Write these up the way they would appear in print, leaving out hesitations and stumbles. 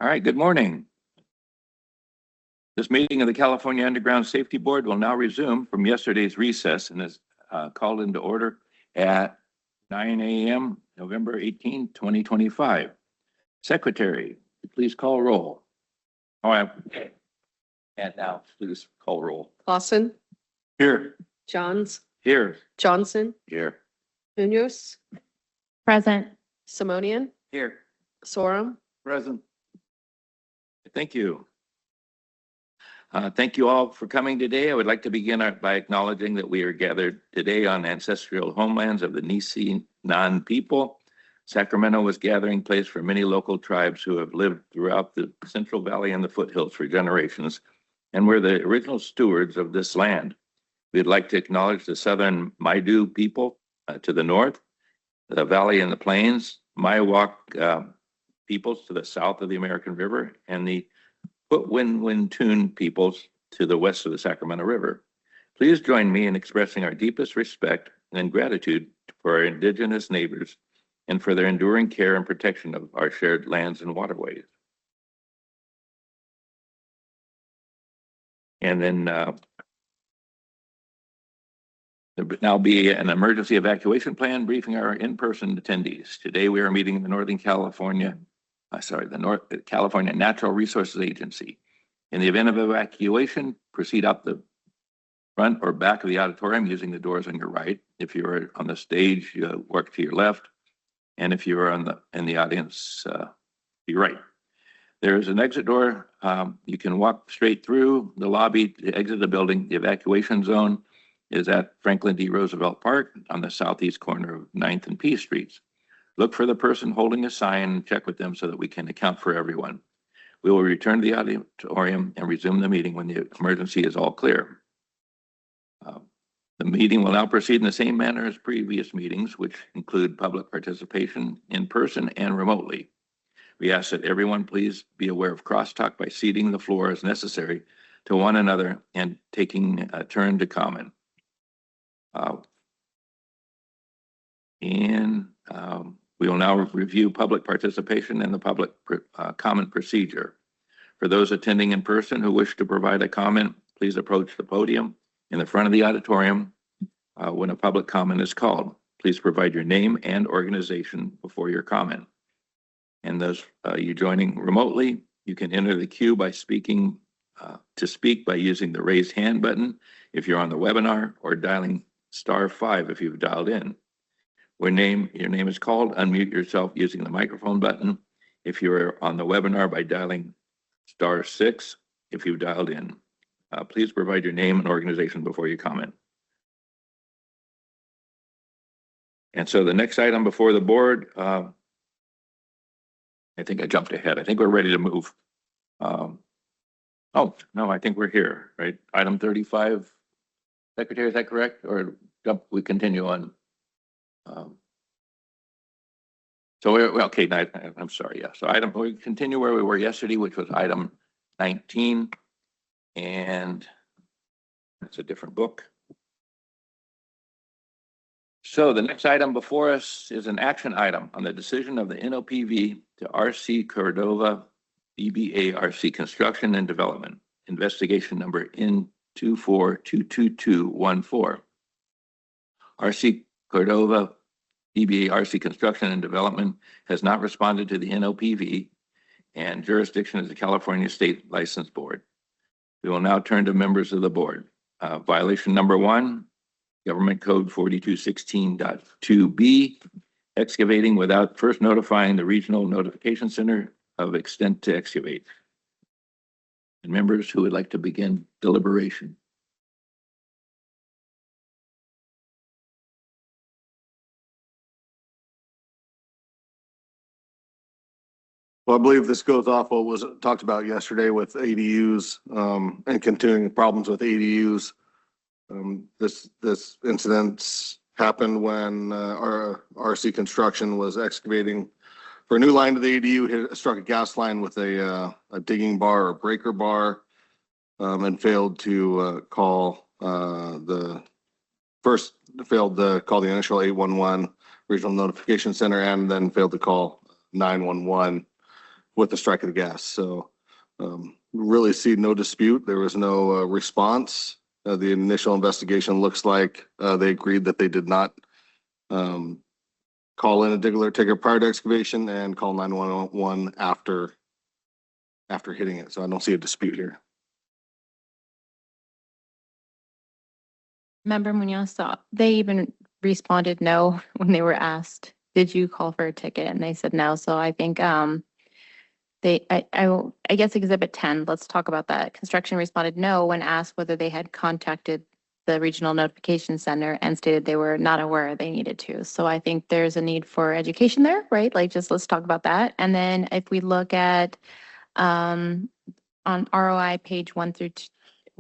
All right, good morning. This meeting of the California Underground Safety Board will now resume from yesterday's recess and is called into order at 9 a.m. November 18, 2025. Secretary, please call roll. And now please call roll. Clausen, Here. Johns, Here. Johnson, Here. Munoz, Present. Simonian, Here. Sorum. Present. Thank you. Thank you all for coming today. I would like to begin by acknowledging that we are gathered today on ancestral homelands of the Nisi-Nan people. Sacramento was gathering place for many local tribes who have lived throughout the Central Valley and the foothills for generations, and were the original stewards of this land. We'd like to acknowledge the Southern Maidu people to the north, the Valley and the Plains, Miwok peoples to the south of the American River, and the Putwin-Wintun peoples to the west of the Sacramento River. Please join me in expressing our deepest respect and gratitude for our indigenous neighbors and for their enduring care and protection of our shared lands and waterways. And then there will now be an emergency evacuation plan briefing our in-person attendees. Today we are meeting in the the California Natural Resources Agency. In the event of evacuation, proceed up the front or back of the auditorium using the doors on your right. If you are on the stage, you work to your left. And if you are in the audience, to your right. There is an exit door. You can walk straight through the lobby to exit the building. The evacuation zone is at Franklin D. Roosevelt Park on the southeast corner of 9th and P Streets. Look for the person holding a sign and check with them so that we can account for everyone. We will return to the auditorium and resume the meeting when the emergency is all clear. The meeting will now proceed in the same manner as previous meetings, which include public participation in person and remotely. We ask that everyone please be aware of crosstalk by ceding the floor as necessary to one another and taking a turn to comment. We will now review public participation and the public comment procedure. For those attending in person who wish to provide a comment, please approach the podium in the front of the auditorium when a public comment is called. Please provide your name and organization before your comment. And those you joining remotely, you can enter the queue by speak by using the raise hand button if you're on the webinar, or dialing *5 if you've dialed in. When your name is called, unmute yourself using the microphone button if you're on the webinar by dialing *6 if you've dialed in. Please provide your name and organization before you comment. And so the next item before the board, I think I jumped ahead. I think we're ready to move. Oh, no, I think we're here, right? Item 35, Secretary, is that correct? Or we continue on? Okay, I'm sorry, yeah. So we continue where we were yesterday, which was item 19, and that's a different book. So the next item before us is an action item on the decision of the NOPV to RC Cordova DBA RC Construction and Development, investigation number N2422214. RC Cordova DBA RC Construction and Development has not responded to the NOPV, and jurisdiction is the California State License Board. We will now turn to members of the board. Violation number 1, Government Code 4216.2b, excavating without first notifying the Regional Notification Center of extent to excavate. And members who would like to begin deliberation. Well, I believe this goes off what was talked about yesterday with ADUs and continuing problems with ADUs. This incident happened when our RC Construction was excavating for a new line to the ADU, struck a gas line with a digging bar or breaker bar, and failed to call the initial 811 Regional Notification Center, and then failed to call 911. with the strike of the gas. So really see no dispute. There was no response. The initial investigation looks like they agreed that they did not call in a digger ticket prior to excavation and call 911 after hitting it. So I don't see a dispute here. Member Munoz, they even responded no when they were asked, did you call for a ticket? And they said no. So I think I guess Exhibit 10, let's talk about that. Construction responded no when asked whether they had contacted the Regional Notification Center and stated they were not aware they needed to. So I think there's a need for education there, right? Like just let's talk about that. And then if we look at on ROI page 1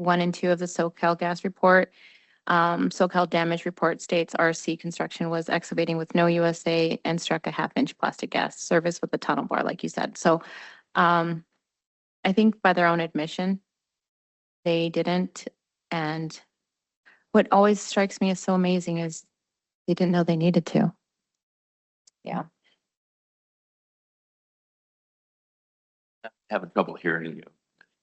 and 2 of the SoCal gas report, SoCal damage report states RC construction was excavating with no USA and struck a 1/2-inch plastic gas service with a tunnel bar, like you said. So I think by their own admission, they didn't. And what always strikes me as so amazing is they didn't know they needed to. Yeah. Having trouble hearing you.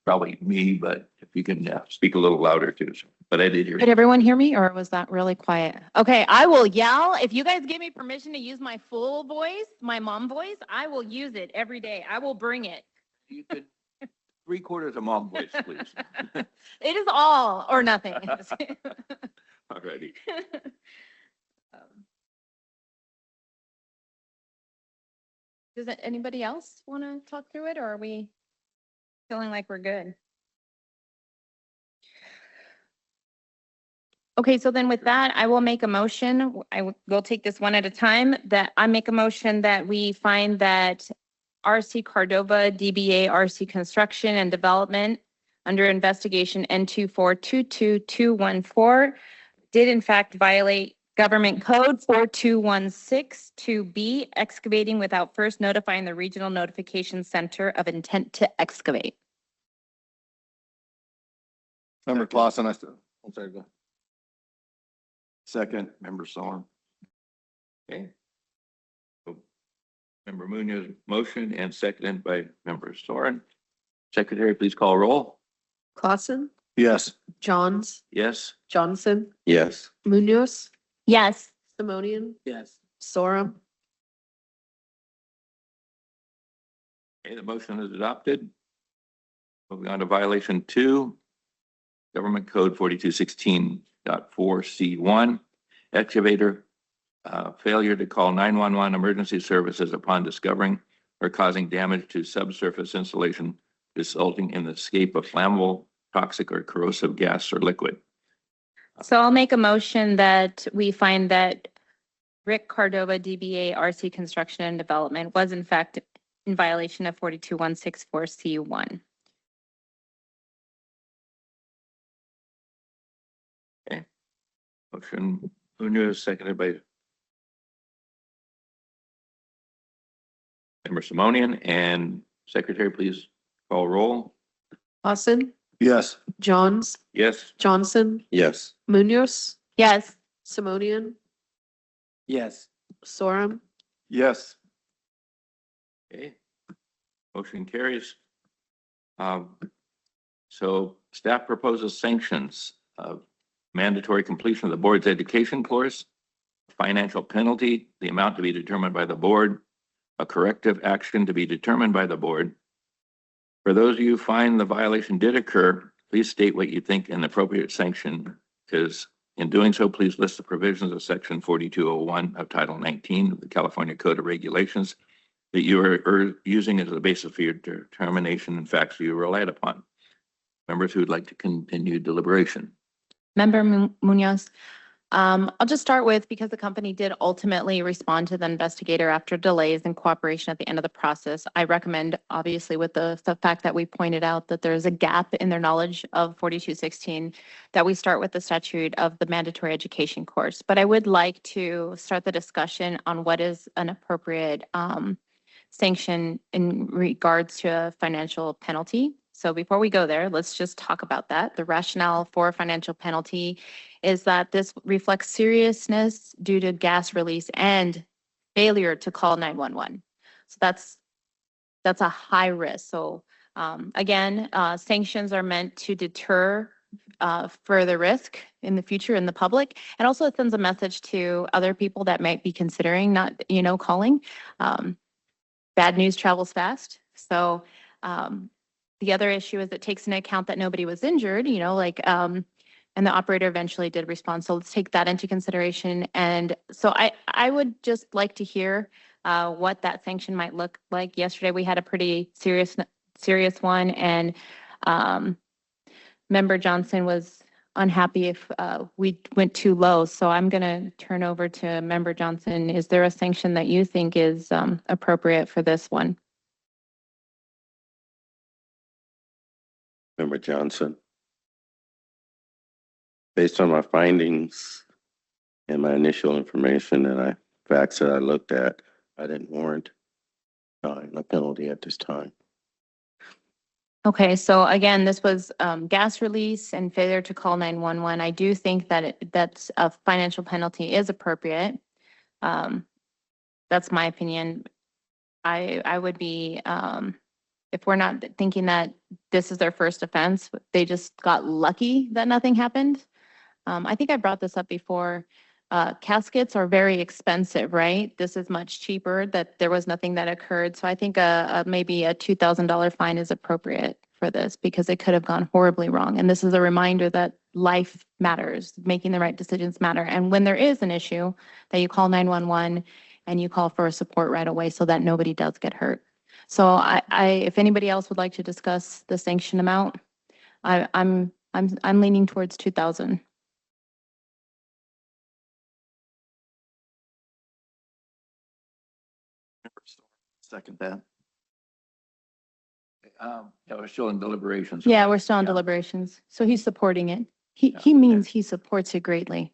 Probably me, but if you can speak a little louder too. But I did hear Could you. everyone hear me or was that really quiet? Okay, I will yell. If you guys give me permission to use my full voice, my mom voice, I will use it every day. I will bring it. You could 3/4 of mom voice, please. It is all or nothing. Alrighty. Does anybody else want to talk through it or are we feeling like we're good? Okay, so then with that, I will make a motion. Will take this one at a time. That I make a motion that we find that RC Cordova, DBA RC Construction and Development under investigation N2422214 did in fact violate Government Code 42162B, excavating without first notifying the Regional Notification Center of intent to excavate. Member Clausen, I'm sorry, go. Second, Member Sorum. Okay. So, Member Munoz motion and seconded by Member Soren. Secretary, please call roll. Clausen, Yes. Johns, Yes? Johnson, Yes. Munoz, Yes. Simonian, Yes. Sorum, Okay, the motion is adopted. Moving on to violation 2, Government Code 4216.4C1, excavator failure to call 911 emergency services upon discovering or causing damage to subsurface insulation resulting in the escape of flammable, toxic, or corrosive gas or liquid. So I'll make a motion that we find that Rick Cordova, DBA RC Construction and Development was in fact in violation of 42164C1. Okay. Motion Munoz, seconded by Member Simonian, and Secretary, please call roll. Clausen, Yes. Johns, Yes? Johnson, Yes. Munoz, Yes. Simonian, Yes. Sorum, Yes. Okay. Motion carries. So staff proposes sanctions of mandatory completion of the board's education course, financial penalty, the amount to be determined by the board, a corrective action to be determined by the board. For those of you who find the violation did occur, please state what you think an appropriate sanction is. In doing so, please list the provisions of section 4201 of Title 19 of the California Code of Regulations that you are using as the basis for your determination and facts you relied upon. Members who would like to continue deliberation. Member Munoz, I'll just start with, because the company did ultimately respond to the investigator after delays and cooperation at the end of the process, I recommend, obviously with the fact that we pointed out that there's a gap in their knowledge of 4216, that we start with the statute of the mandatory education course. But I would like to start the discussion on what is an appropriate sanction in regards to a financial penalty. So before we go there, let's just talk about that. The rationale for financial penalty is that this reflects seriousness due to gas release and failure to call 911. So that's that's a high risk. So again, sanctions are meant to deter further risk in the future in the public. And also it sends a message to other people that might be considering not, calling. Bad news travels fast. So the other issue is it takes into account that nobody was injured, and the operator eventually did respond. So let's take that into consideration. And so I would just like to hear what that sanction might look like. Yesterday, we had a pretty serious one, and Member Johnson was unhappy if we went too low. So I'm going to turn over to Member Johnson. Is there a sanction that you think is appropriate for this one? Member Johnson. Based on my findings and my initial information and facts that I looked at, I didn't warrant a penalty at this time. Okay, so again, this was gas release and failure to call 911. I do think that that's a financial penalty is appropriate. That's my opinion. I would be, if we're not thinking that this is their first offense, they just got lucky that nothing happened. I think I brought this up before. Caskets are very expensive, right? This is much cheaper, that there was nothing that occurred. So I think maybe a $2,000 fine is appropriate for this because it could have gone horribly wrong. And this is a reminder that life matters, making the right decisions matter. And when there is an issue, that you call 911 and you call for support right away so that nobody does get hurt. So if anybody else would like to discuss the sanction amount, I'm leaning towards 2,000. Second that. Yeah, we're still in deliberations. Yeah, we're still in Yeah. deliberations. So he's supporting it. He means he supports it greatly.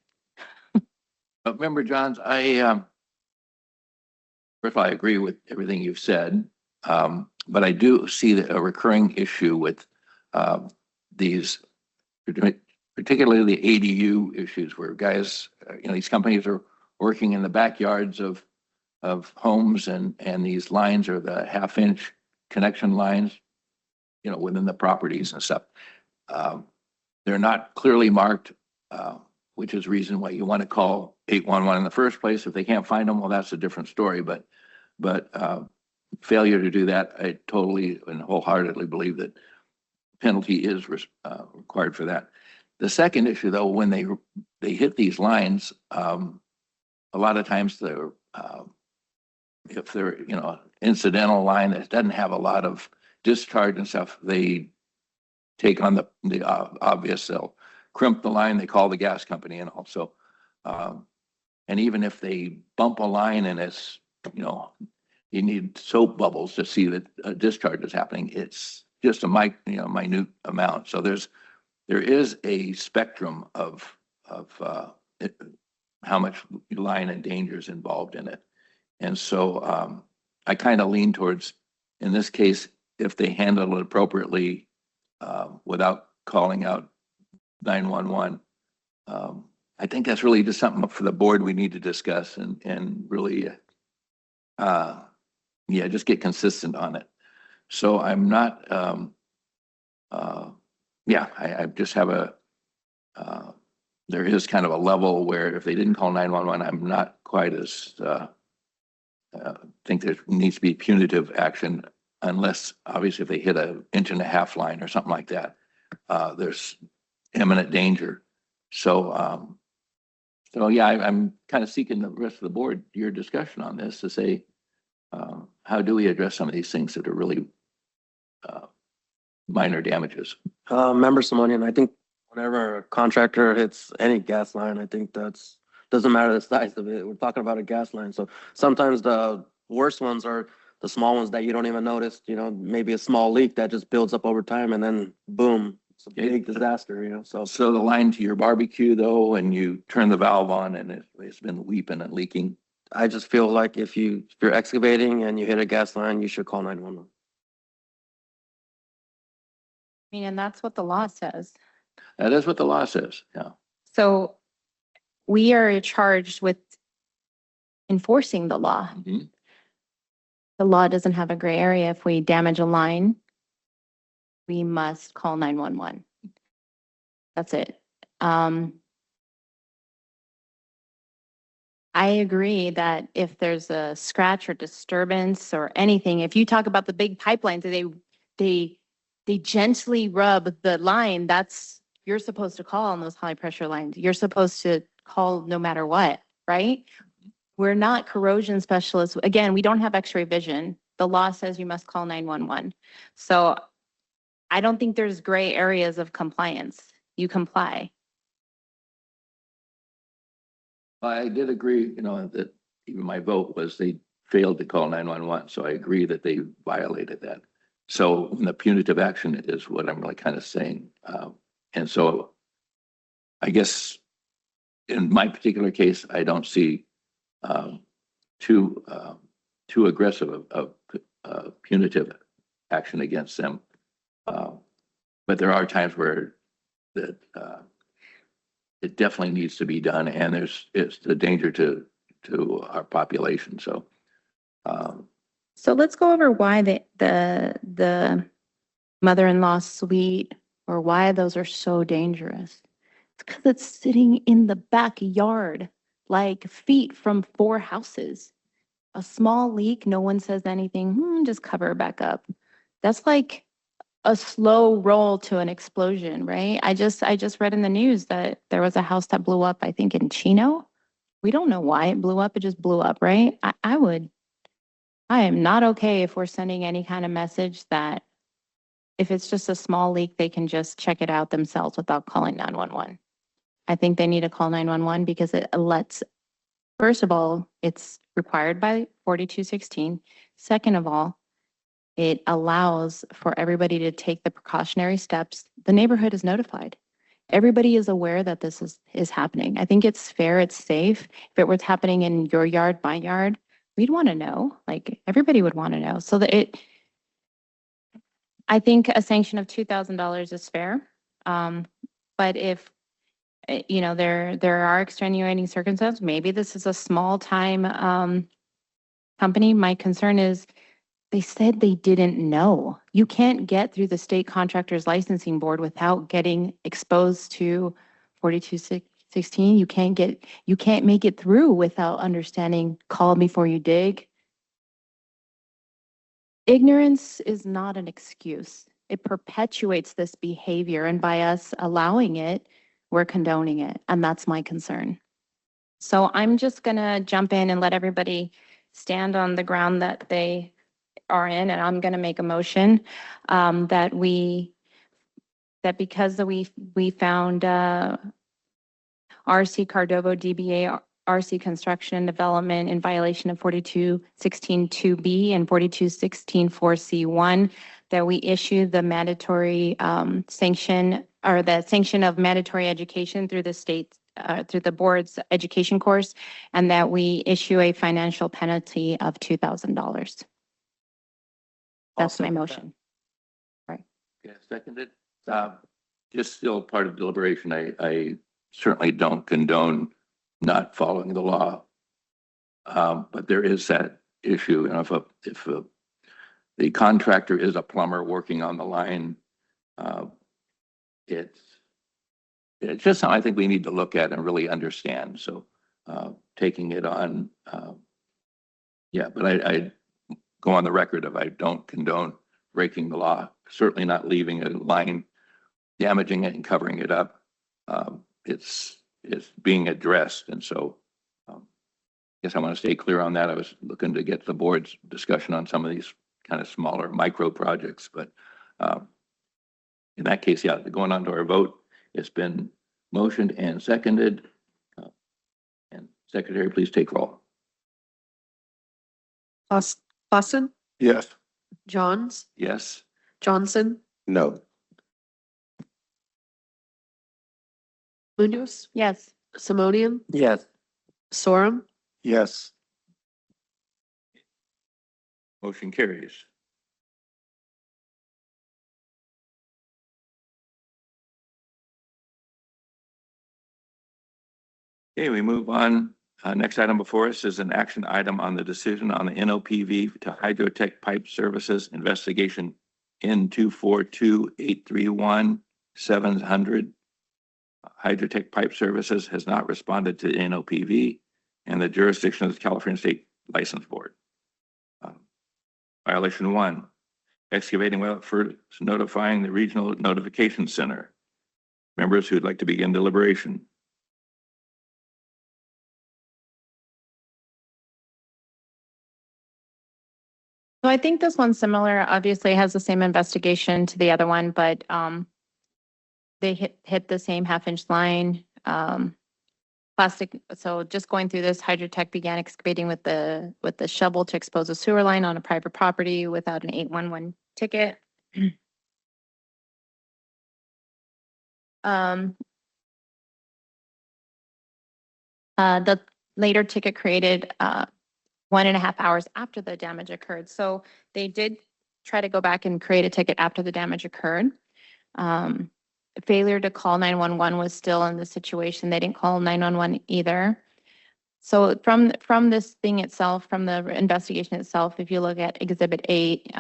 But Member Johns, first of all, I agree with everything you've said. But I do see a recurring issue with these, particularly the ADU issues where guys, these companies are working in the backyards of homes and these lines are the 1/2-inch connection lines, within the properties and stuff. They're not clearly marked, which is the reason why you want to call 811 in the first place. If they can't find them, well, that's a different story. But failure to do that, I totally and wholeheartedly believe that penalty is required for that. The second issue, though, when they hit these lines, a lot of times if they're incidental line that doesn't have a lot of discharge and stuff, they take on the obvious. They'll crimp the line, they call the gas company, and also and even if they bump a line and it's you need soap bubbles to see that a discharge is happening, it's just a minute amount. So there is a spectrum of how much line and danger is involved in it. And so I kind of lean towards, in this case, if they handle it appropriately without calling out 911, I think that's really just something for the board we need to discuss and really, just get consistent on it. So I'm not, I just have there is kind of a level where if they didn't call 911, I'm not quite as, think there needs to be punitive action unless obviously if they hit an 1.5-inch line or something like that, there's imminent danger. So, I'm kind of seeking the rest of the board, your discussion on this to say, how do we address some of these things that are really minor damages? Member Simonian, I think whenever a contractor hits any gas line, I think doesn't matter the size of it. We're talking about a gas line. So sometimes the worst ones are the small ones that you don't even notice, maybe a small leak that just builds up over time and then boom, it's a big disaster, So the line to your barbecue though, and you turn the valve on and it's been weeping and leaking. I just feel like if you're excavating and you hit a gas line, you should call 911. And that's what the law says. That is what the law says. Yeah. So we are charged with enforcing the law. Mhm. The law doesn't have a gray area. If we damage a line, we must call 911. That's it. I agree that if there's a scratch or disturbance or anything, if you talk about the big pipelines, they gently rub the line, you're supposed to call on those high pressure lines. You're supposed to call no matter what, right? We're not corrosion specialists. Again, we don't have x-ray vision. The law says you must call 911. So I don't think there's gray areas of compliance. You comply. I did agree, that even my vote was they failed to call 911. So I agree that they violated that. So the punitive action is what I'm really kind of saying. And so I guess in my particular case, I don't see too aggressive of punitive action against them. But there are times where that it definitely needs to be done, and it's the danger to our population. So So let's go over why the mother-in-law suite or why those are so dangerous. It's because it's sitting in the backyard, like feet from 4 houses. A small leak, no one says anything, just cover it back up. That's like a slow roll to an explosion, right? I just read in the news that there was a house that blew up, I think in Chino. We don't know why it blew up, it just blew up, right? I am not okay if we're sending any kind of message that if it's just a small leak, they can just check it out themselves without calling 911. I think they need to call 911 because it lets, first of all, it's required by 4216. Second of all, it allows for everybody to take the precautionary steps. The neighborhood is notified. Everybody is aware that this is happening. I think it's fair, it's safe. If it was happening in your yard, my yard, we'd want to know. Like everybody would want to know. So that I think a sanction of $2,000 is fair. But if there are extenuating circumstances, maybe this is a small time company. My concern is they said they didn't know. You can't get through the state contractors licensing board without getting exposed to 4216. You can't make it through without understanding call before you dig. Ignorance is not an excuse. It perpetuates this behavior, and by us allowing it, we're condoning it, and that's my concern. So I'm just gonna jump in and let everybody stand on the ground that they are in, and I'm gonna make a motion that because we found RC Cordova DBA RC Construction and Development in violation of 4216-2B and 4216-4C1, that we issue the mandatory sanction or the sanction of mandatory education through the state, through the board's education course, and that we issue a financial penalty of $2,000. That's my motion. yeah, seconded. Just still part of deliberation. I certainly don't condone not following the law. But there is that issue. And if the contractor is a plumber working on the line, it's just something I think we need to look at and really understand. So taking it on, yeah, but I go on the record of I don't condone breaking the law, certainly not leaving a line, damaging it and covering it up. It's being addressed. And so I guess I want to stay clear on that. I was looking to get the board's discussion on some of these kind of smaller micro projects, but in that case, yeah, going on to our vote, it's been motioned and seconded. And Secretary, please take roll. Clausen, Yes. Johns, Yes. Johnson, No. Munoz, Yes. Simonian, Yes. Sorum, Yes. Motion carries. Okay, we move on Next item before us is an action item on the decision on the NOPV to Hydrotek Pipe Services investigation N242831700. Hydrotek Pipe Services has not responded to NOPV and the jurisdiction of the California State License Board. Violation 1, excavating without first notifying the Regional Notification Center. Members who'd like to begin deliberation. So I think this one's similar. Obviously, it has the same investigation to the other one, but they hit the same half-inch line. Plastic. So just going through this, Hydrotek began excavating with the shovel to expose a sewer line on a private property without an 811 ticket. The later ticket created 1.5 hours after the damage occurred. So they did try to go back and create a ticket after the damage occurred. Failure to call 911 was still in the situation. They didn't call 911 either. So from this thing itself, from the investigation itself, if you look at Exhibit 8,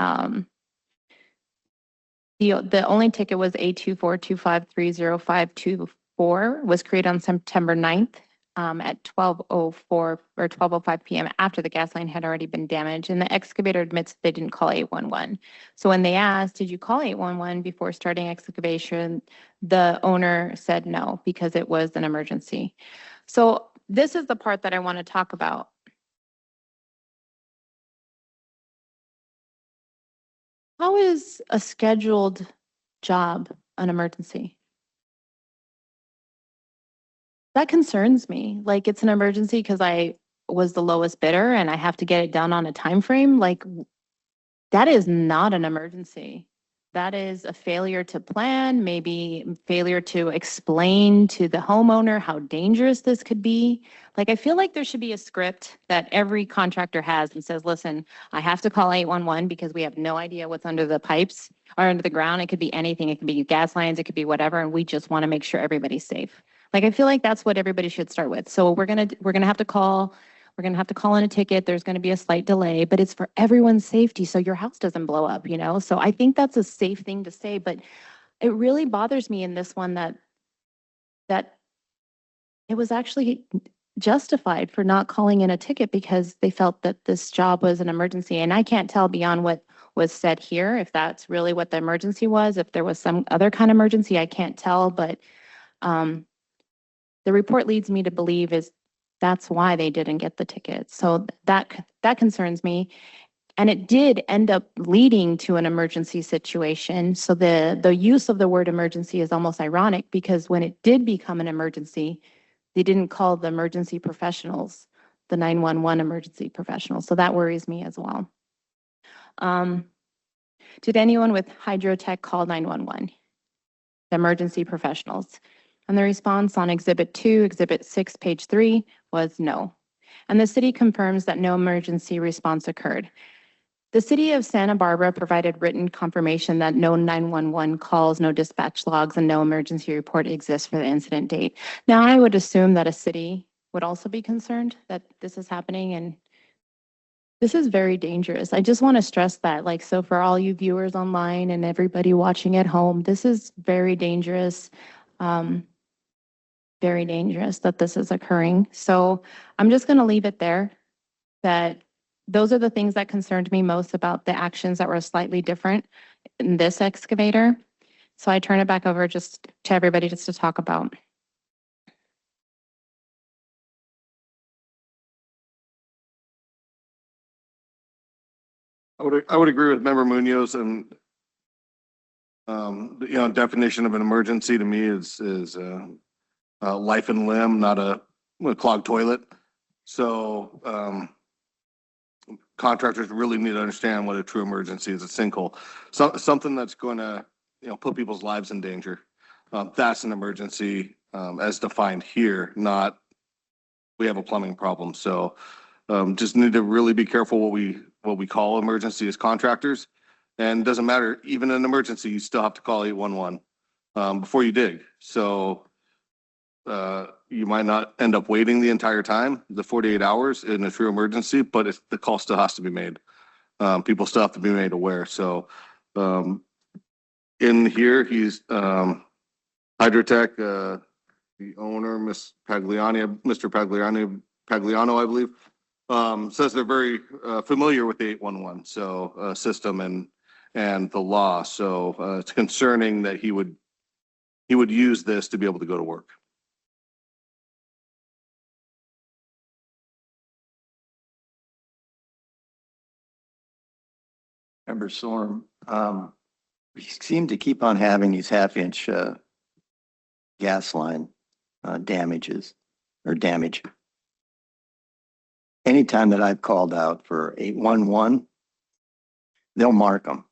the only ticket was A242530524 was created on September 9th. At 12:04 or 12:05 p.m. after the gas line had already been damaged, and the excavator admits they didn't call 811. So when they asked, did you call 811 before starting excavation, the owner said no, because it was an emergency. So this is the part that I want to talk about. How is a scheduled job an emergency? That concerns me. Like, it's an emergency because I was the lowest bidder and I have to get it done on a time frame. Like, that is not an emergency. That is a failure to plan, maybe failure to explain to the homeowner how dangerous this could be. Like, I feel like there should be a script that every contractor has and says, listen, I have to call 811 because we have no idea what's under the pipes or under the ground. It could be anything. It could be gas lines. It could be whatever. And we just want to make sure everybody's safe. Like, I feel like that's what everybody should start with. So we're gonna have to call in a ticket. There's gonna be a slight delay, but it's for everyone's safety, so your house doesn't blow up, you know? So I think that's a safe thing to say, but it really bothers me in this one that it was actually justified for not calling in a ticket because they felt that this job was an emergency. And I can't tell beyond what was said here if that's really what the emergency was. If there was some other kind of emergency, I can't tell, but the report leads me to believe that's why they didn't get the ticket. So that concerns me. And it did end up leading to an emergency situation. So the use of the word emergency is almost ironic because when it did become an emergency, they didn't call the emergency professionals, the 911 emergency professionals. So that worries me as well. Did anyone with Hydrotek call 911? The emergency professionals? And the response on Exhibit 2, Exhibit 6, page 3 was no. And the city confirms that no emergency response occurred. The city of Santa Barbara provided written confirmation that no 911 calls, no dispatch logs, and no emergency report exists for the incident date. Now, I would assume that a city would also be concerned that this is happening, and this is very dangerous. I just want to stress that, like, so for all you viewers online and everybody watching at home, this is very dangerous. Very dangerous that this is occurring. So I'm just going to leave it there, that those are the things that concerned me most about the actions that were slightly different in this excavator. So I turn it back over just to everybody just to talk about. I would agree with Member Munoz, and definition of an emergency to me is life and limb, not a clogged toilet. So contractors really need to understand what a true emergency is. A sinkhole, something that's going to put people's lives in danger. That's an emergency as defined here, not we have a plumbing problem. So just need to really be careful what we call emergency as contractors. And it doesn't matter, even in an emergency, you still have to call 811 before you dig. So you might not end up waiting the entire time, the 48 hours in a true emergency, but the call still has to be made. People still have to be made aware. So in here, he's Hydrotek, the owner, Mr. Pagliano, I believe, says they're very familiar with the 811 system and the law. So it's concerning that he would use this to be able to go to work. Member Sorm, we seem to keep on having these half-inch gas line damages or damage. Anytime that I've called out for 811, they'll mark them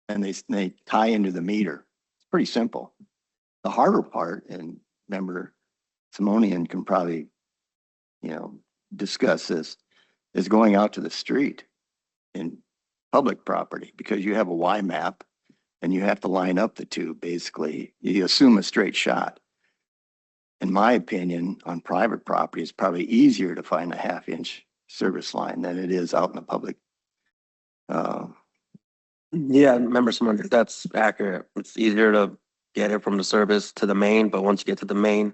and they tie into the meter. It's pretty simple. The harder part, and Member Simonian can probably, discuss this, is going out to the street in public property, because you have a Y map and you have to line up the two. Basically, you assume a straight shot. In my opinion, on private property, it's probably easier to find a half-inch service line than it is out in the public. Yeah, remember someone, that's accurate. It's easier to get it from the service to the main, but once you get to the main,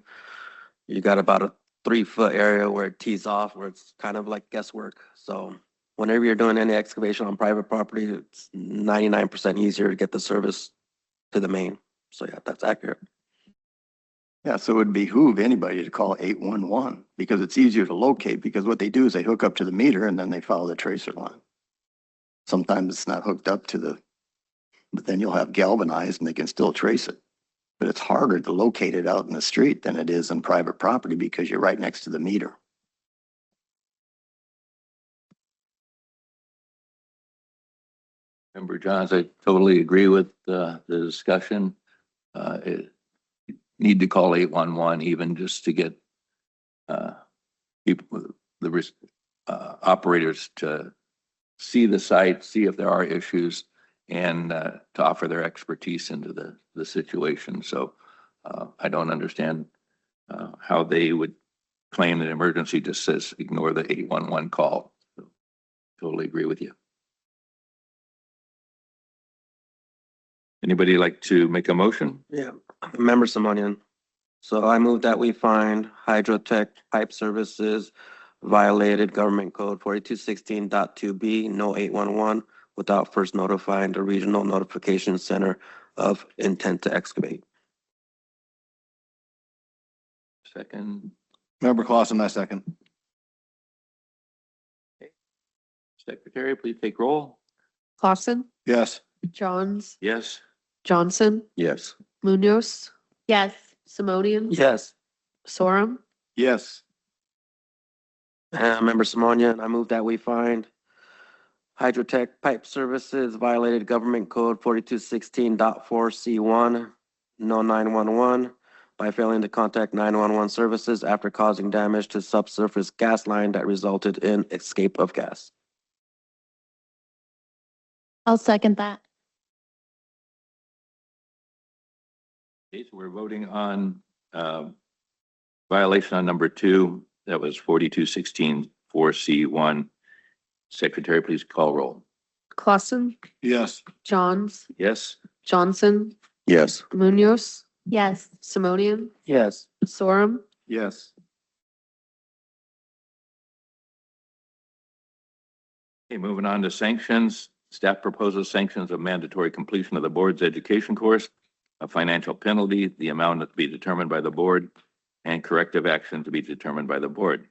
you got about a 3-foot area where it tees off, where it's kind of like guesswork. So whenever you're doing any excavation on private property, it's 99% easier to get the service to the main. So yeah, that's accurate. Yeah, so it would behoove anybody to call 811 because it's easier to locate, because what they do is they hook up to the meter and then they follow the tracer line. Sometimes it's not hooked up to but then you'll have galvanized and they can still trace it. But it's harder to locate it out in the street than it is in private property because you're right next to the meter. Member Johns, I totally agree with the discussion. Need to call 811 even just to get people, the operators to see the site, see if there are issues, and to offer their expertise into the situation. So I don't understand how they would claim that emergency just says ignore the 811 call. So, totally agree with you. Anybody like to make a motion? Yeah, member Simonian. So I move that we find Hydrotek Pipe Services violated government code 4216.2B, no 811, without first notifying the regional notification center of intent to excavate. Second. Member Clausen, I second. Secretary, please take roll. Clausen, Yes. Johns, Yes. Johnson, Yes. Munoz, Yes. Simonian, Yes. Sorum, Yes. Member Simonian, I move that we find Hydrotek Pipe Services violated government code 4216.4C1, no 911, by failing to contact 911 services after causing damage to subsurface gas line that resulted in escape of gas. I'll second that. Okay, so we're voting on violation on number 2. That was 4216-4C1. Secretary, please call roll. Clausen, Yes. Johns, Yes. Johnson, Yes. Munoz, Yes. Simonian, Yes. Sorum, Yes. Okay, moving on to sanctions. Staff proposes sanctions of mandatory completion of the board's education course, a financial penalty, the amount to be determined by the board, and corrective action to be determined by the board.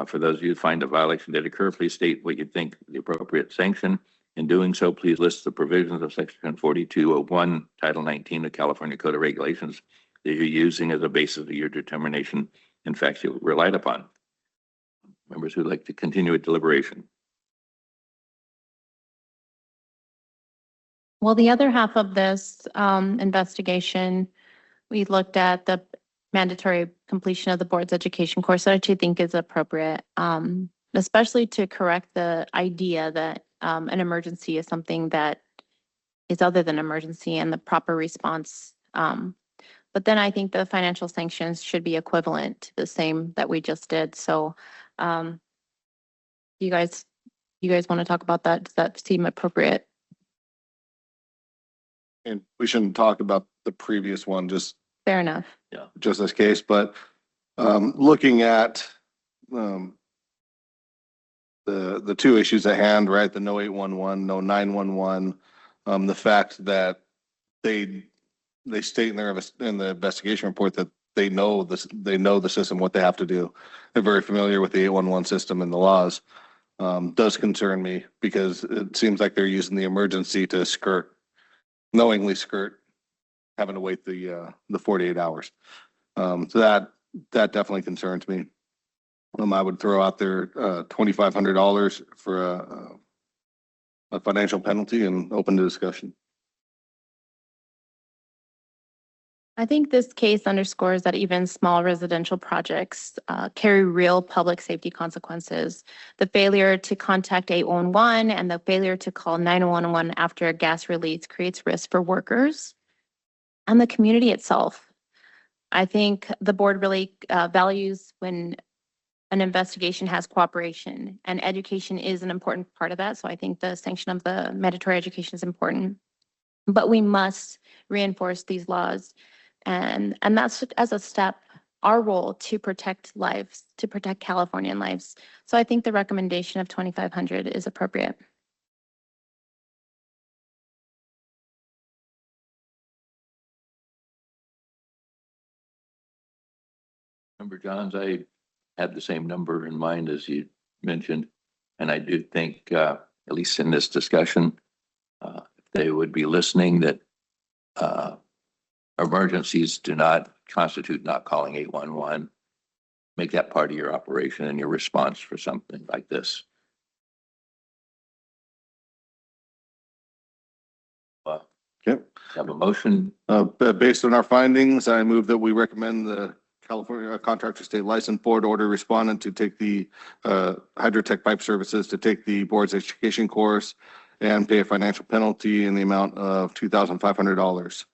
For those of you who find a violation did occur, please state what you think the appropriate sanction. In doing so, please list the provisions of Section 4201, Title 19 of California Code of Regulations that you're using as a basis of your determination in fact you relied upon. Members who'd like to continue with deliberation. Well, the other half of this investigation, we looked at the mandatory completion of the board's education course that I actually think is appropriate, especially to correct the idea that an emergency is something that is other than emergency and the proper response But then I think the financial sanctions should be equivalent to the same that we just did. So, you guys want to talk about that? Does that seem appropriate? And we shouldn't talk about the previous one, just Fair enough. this case, but looking at the two issues at hand, right? The no 811, no 911, the fact that they state in the investigation report that they know this, they know the system, what they have to do. They're very familiar with the 811 system and the laws. Does concern me because it seems like they're using the emergency to knowingly skirt having to wait the 48 hours. So that definitely concerns me. I would throw out there $2,500 for a financial penalty and open to discussion. I think this case underscores that even small residential projects carry real public safety consequences. The failure to contact 811 and the failure to call 911 after a gas release creates risk for workers and the community itself. I think the board really values when an investigation has cooperation, and education is an important part of that. So I think the sanction of the mandatory education is important, but we must reinforce these laws. And that's as a step, our role to protect lives, to protect Californian lives. So I think the recommendation of 2,500 is appropriate. Member Johns, I had the same number in mind as you mentioned. And I do think, at least in this discussion, if they would be listening, that emergencies do not constitute not calling 811. Make that part of your operation and your response for something like this. Yep. Have a motion. Based on our findings, I move that we recommend the California Contractor State License Board order respondent to take the Hydrotek Pipe Services to take the board's education course and pay a financial penalty in the amount of $2,500.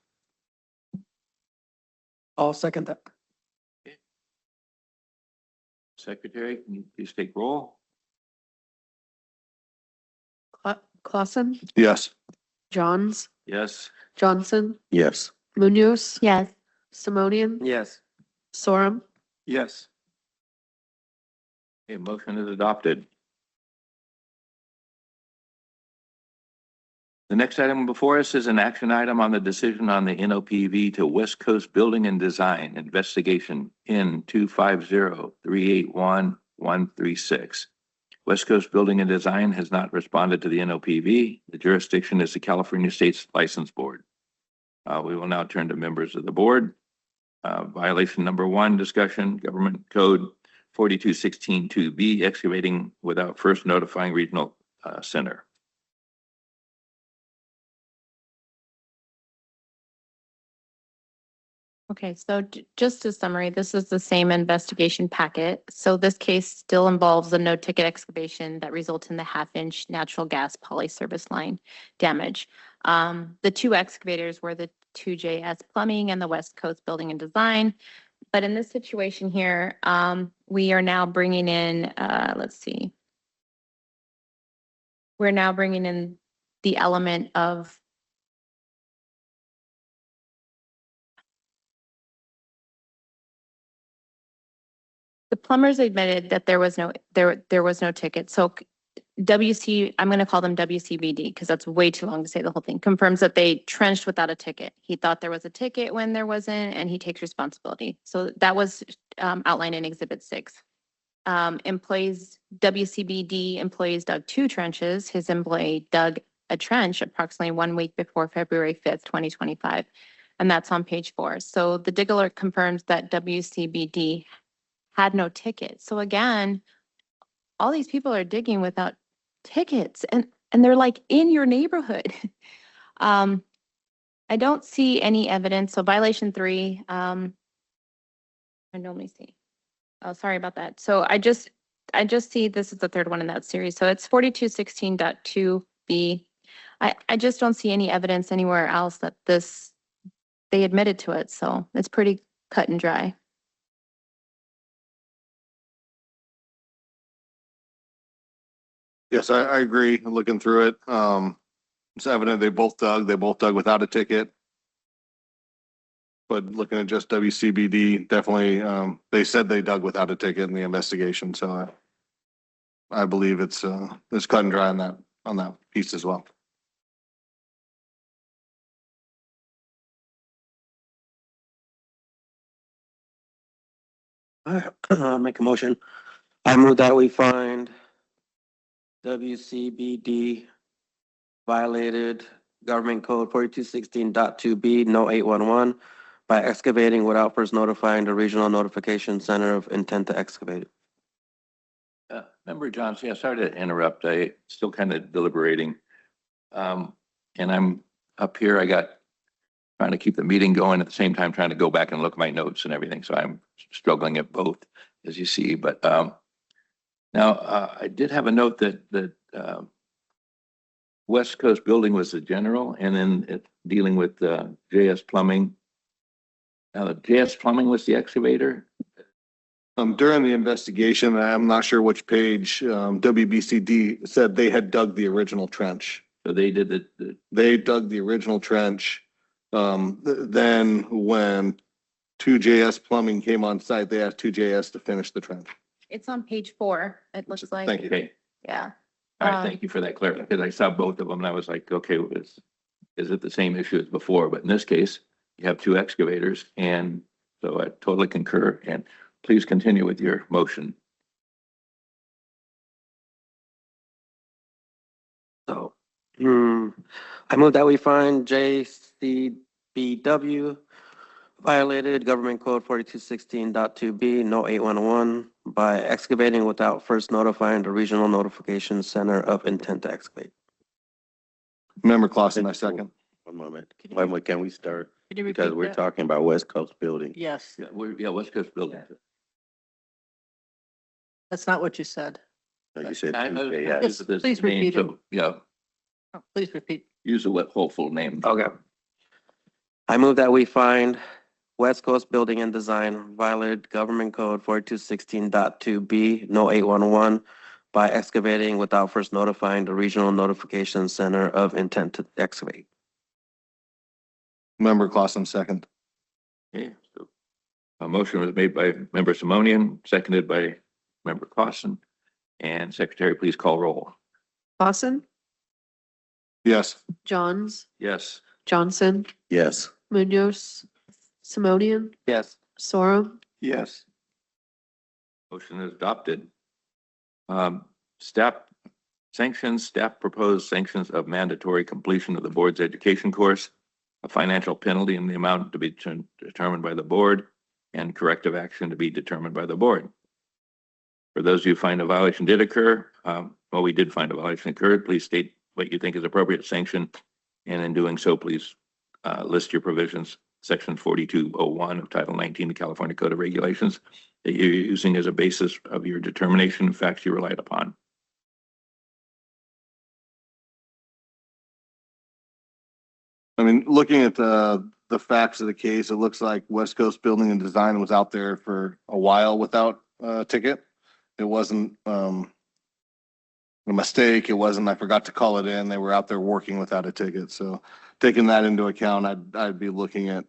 I'll second that. Secretary, can you please take roll? Clausen, Yes. Johns, Yes. Johnson, Yes. Munoz, Yes. Simonian, Yes. Sorum, Yes. Okay, motion is adopted. The next item before us is an action item on the decision on the NOPV to West Coast Building and Design Investigation in 250-381-136. West Coast Building and Design has not responded to the NOPV. The jurisdiction is the California State's License Board. We will now turn to members of the board. Violation number 1, discussion, Government Code 42162B, excavating without first notifying Regional Center. Okay, so just a summary, this is the same investigation packet. So this case still involves a no-ticket excavation that results in the half-inch natural gas poly service line damage. The 2 excavators were the 2JS Plumbing and the West Coast Building and Design. But in this situation here, we are now bringing in, let's see. We're now bringing in the element of the plumbers admitted that there was no ticket. So I'm going to call them WCBD because that's way too long to say the whole thing. Confirms that they trenched without a ticket. He thought there was a ticket when there wasn't, and he takes responsibility. So that was outlined in Exhibit 6. WCBD employees dug 2 trenches. His employee dug a trench approximately 1 week before February 5th, 2025. And that's on page 4. So the dig alert confirms that WCBD had no ticket. So again, all these people are digging without tickets and they're like in your neighborhood. I don't see any evidence. So violation 3, I normally see. Oh, sorry about that. So I just see this is the 3rd one in that series. So it's 4216.2B. I just don't see any evidence anywhere else that this they admitted to it, so it's pretty cut and dry. Yes, I agree. Looking through it, it's evident they both dug without a ticket. But looking at just WCBD, definitely, they said they dug without a ticket in the investigation, so I believe it's cut and dry on that piece as well. Make a motion. I move that we find WCBD violated Government Code 4216.2B, no 811, by excavating without first notifying the Regional Notification Center of intent to excavate. Member Johnson, yeah, sorry to interrupt. I still kind of deliberating. And I'm up here. I got trying to keep the meeting going at the same time, trying to go back and look at my notes and everything. So I'm struggling at both, as you see. But now I did have a note that West Coast Building was the general, and then dealing with JS Plumbing. Now, the JS Plumbing was the excavator. During the investigation, I'm not sure which page, WBCD said they had dug the original trench. So they did They dug the original trench. Then when 2JS Plumbing came on site, they asked 2JS to finish the trench. It's on page 4, it looks like. Thank you. okay. Yeah. All right, thank you for that clarity, because I saw both of them and I was like, okay, is it the same issue as before? But in this case, you have two excavators, and so I totally concur, and please continue with your motion. So, I move that we find JCBW violated Government Code 4216.2B, no 811, by excavating without first notifying the Regional Notification Center of intent to excavate. Member Clausen, I second. One moment. Can you- Why don't- can we start? Can you Because repeat we're that? talking about West Coast Building. Yes, Yeah, West Coast Building. that's not what you said. You said I- I- Tuesday, I- yeah. Yes, this please name, repeat it. so, yeah, Oh, please repeat. use the whole full name. Okay. I move that we find West Coast Building and Design violated Government Code 4216.2B, no 811, by excavating without first notifying the Regional Notification Center of intent to excavate. Member Clausen, second. Okay, so a motion was made by Member Simonian, seconded by Member Clausen, and Secretary, please call roll. Clausen, Yes. Johns, Yes. Johnson, Yes. Munoz, Simonian, Yes. Sorum, Yes. Motion is adopted. Staff proposed sanctions of mandatory completion of the board's education course, a financial penalty in the amount to be determined by the board, and corrective action to be determined by the board. For those of you who find a violation did occur, we did find a violation occurred, please state what you think is appropriate sanction. And in doing so, please list your provisions, section 4201 of Title 19 of the California Code of Regulations, that you're using as a basis of your determination of facts you relied upon. I mean, looking at the facts of the case, it looks like West Coast Building and Design was out there for a while without a ticket. It wasn't a mistake. It wasn't, I forgot to call it in. They were out there working without a ticket. So taking that into account, I'd be looking at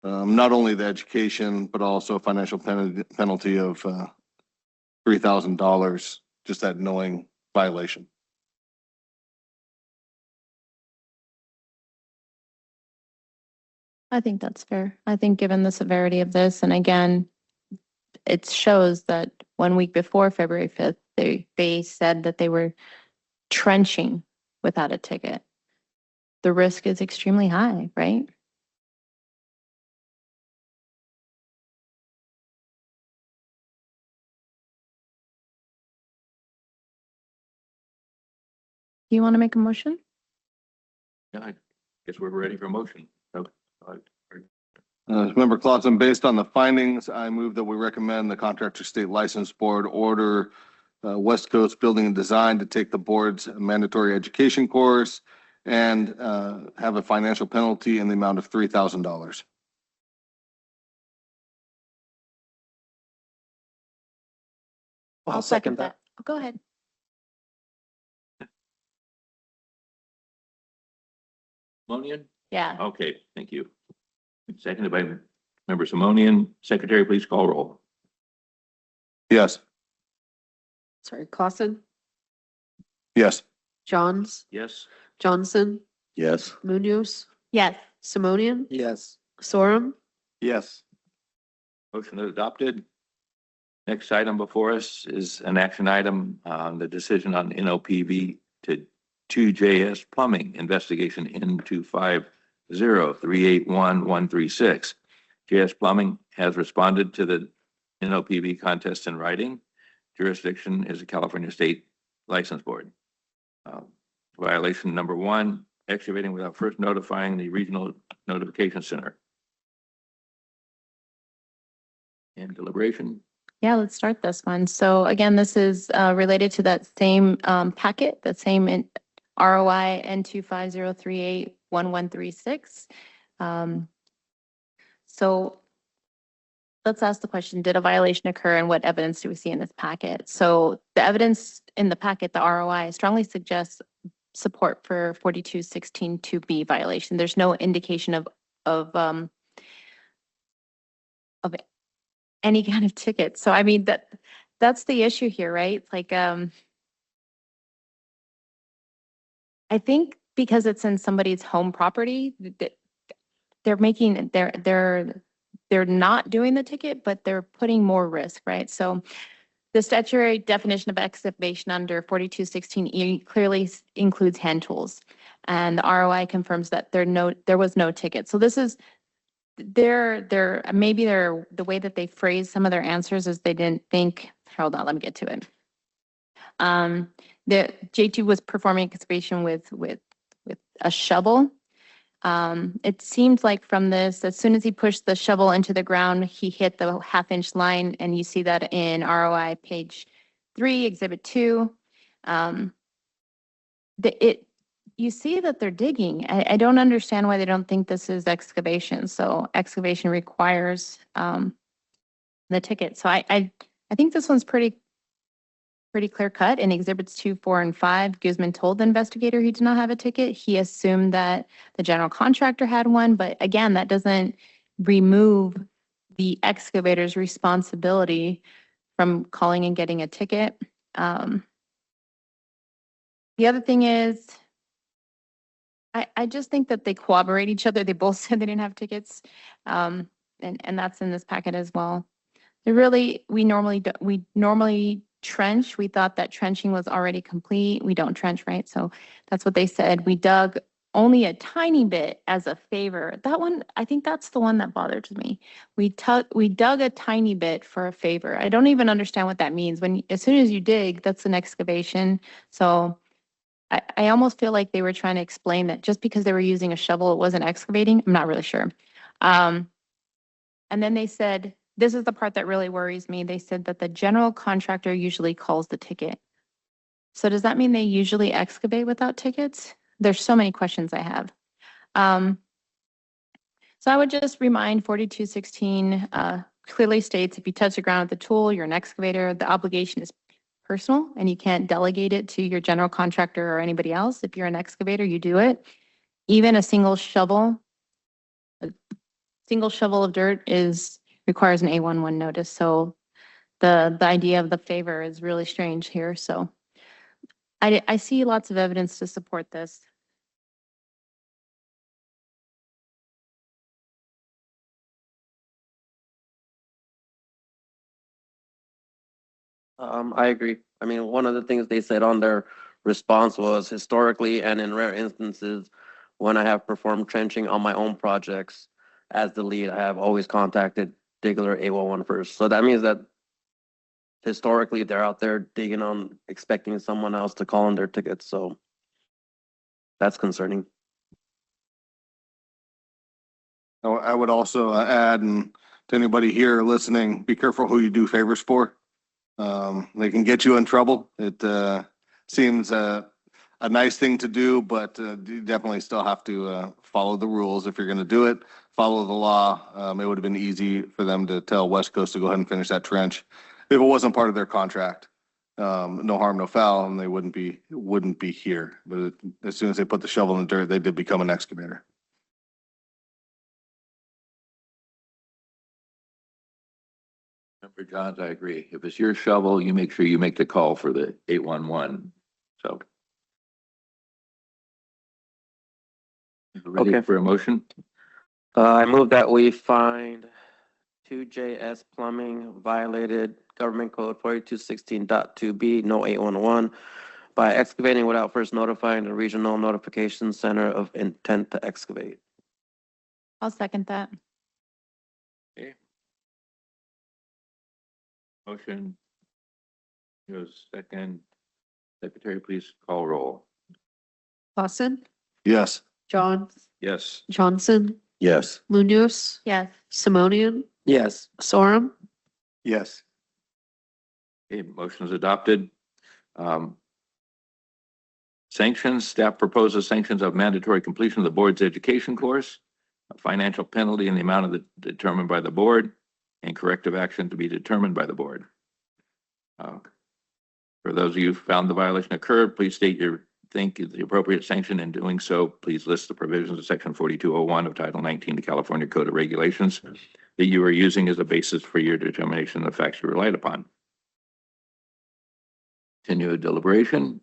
not only the education, but also a financial penalty of $3,000, just that knowing violation. I think that's fair. I think given the severity of this, and again, it shows that 1 week before February 5th, they said that they were trenching without a ticket. The risk is extremely high, right? Do you want to make a motion? Yeah, I guess we're ready for motion. So, Member Clausen, based on the findings, I move that we recommend the Contractor State License Board order West Coast Building and Design to take the board's mandatory education course and have a financial penalty in the amount of $3,000. I'll second that. Oh, go ahead. Simonian? Yeah. Okay, thank you. Seconded by Member Simonian. Secretary, please call roll. Yes. Sorry, Clausen, Yes. Johns, Yes. Johnson, Yes. Munoz, Yes. Simonian, Yes. Sorum, Yes. Motion is adopted. Next item before us is an action item on the decision on NOPV to 2JS Plumbing Investigation N250381136. JS Plumbing has responded to the NOPV contest in writing. Jurisdiction is the California State License Board. Violation number 1, excavating without first notifying the Regional Notification Center. And deliberation. Yeah, let's start this one. So again, this is related to that same packet, that same ROI N250381136. So let's ask the question, did a violation occur and what evidence do we see in this packet? So the evidence in the packet, the ROI, strongly suggests support for 4216 2B violation. There's no indication of any kind of ticket. So I mean, that's the issue here, right? It's like, I think because it's in somebody's home property, they're not doing the ticket, but they're putting more risk, right? So the statutory definition of excavation under 4216E clearly includes hand tools. And the ROI confirms that there was no ticket. So this is, maybe the way that they phrase some of their answers is they didn't think, hold on, let me get to it. The J2 was performing excavation with a shovel. It seemed like from this, as soon as he pushed the shovel into the ground, he hit the 1/2-inch line, and you see that in ROI page 3, exhibit 2. You see that they're digging. I don't understand why they don't think this is excavation. So excavation requires the ticket. So I think this one's pretty clear cut. In exhibits 2, 4, and 5, Guzman told the investigator he did not have a ticket. He assumed that the general contractor had one, but again, that doesn't remove the excavator's responsibility from calling and getting a ticket. The other thing is, I just think that they corroborate each other. They both said they didn't have tickets, and that's in this packet as well. We normally trench. We thought that trenching was already complete. We don't trench, right? So that's what they said. We dug only a tiny bit as a favor. That one, I think that's the one that bothered me. We dug a tiny bit for a favor. I don't even understand what that means. As soon as you dig, that's an excavation. So I almost feel like they were trying to explain that just because they were using a shovel, it wasn't excavating. I'm not really sure. And then they said, this is the part that really worries me. They said that the general contractor usually calls the ticket. So does that mean they usually excavate without tickets? There's so many questions I have. So I would just remind 4216 clearly states if you touch the ground with a tool, you're an excavator. The obligation is personal and you can't delegate it to your general contractor or anybody else. If you're an excavator, you do it. Even a single shovel of dirt requires an A11 notice. So the idea of the favor is really strange here. So I see lots of evidence to support this. I agree. I mean, one of the things they said on their response was historically and in rare instances, when I have performed trenching on my own projects as the lead, I have always contacted Diggler A11 first. So that means that historically they're out there digging on, expecting someone else to call in their tickets. So that's concerning. I would also add, and to anybody here listening, be careful who you do favors for. They can get you in trouble. It seems a nice thing to do, but you definitely still have to follow the rules. If you're going to do it, follow the law. It would have been easy for them to tell West Coast to go ahead and finish that trench if it wasn't part of their contract. No harm, no foul, and they wouldn't be here. But as soon as they put the shovel in the dirt, they did become an excavator. Member Johns, I agree. If it's your shovel, you make sure you make the call for the 811. So. Ready Okay. for a motion? I move that we find 2JS Plumbing violated Government Code 4216.2B, no 811, by excavating without first notifying the Regional Notification Center of intent to excavate. I'll second that. Okay. Motion. Goes second. Secretary, please call roll. Clausen, Yes. Johns, Yes. Johnson, Yes. Munoz, Yes. Simonian, Yes. Sorum, Yes. Okay, motion is adopted. Sanctions, staff proposes sanctions of mandatory completion of the board's education course, a financial penalty in the amount of the determined by the board, and corrective action to be determined by the board. For those of you who found the violation occurred, please state your think is the appropriate sanction. In doing so, please list the provisions of section 4201 of Title 19 of the California Code of Regulations that you are using as a basis for your determination of the facts you relied upon. Continue deliberation.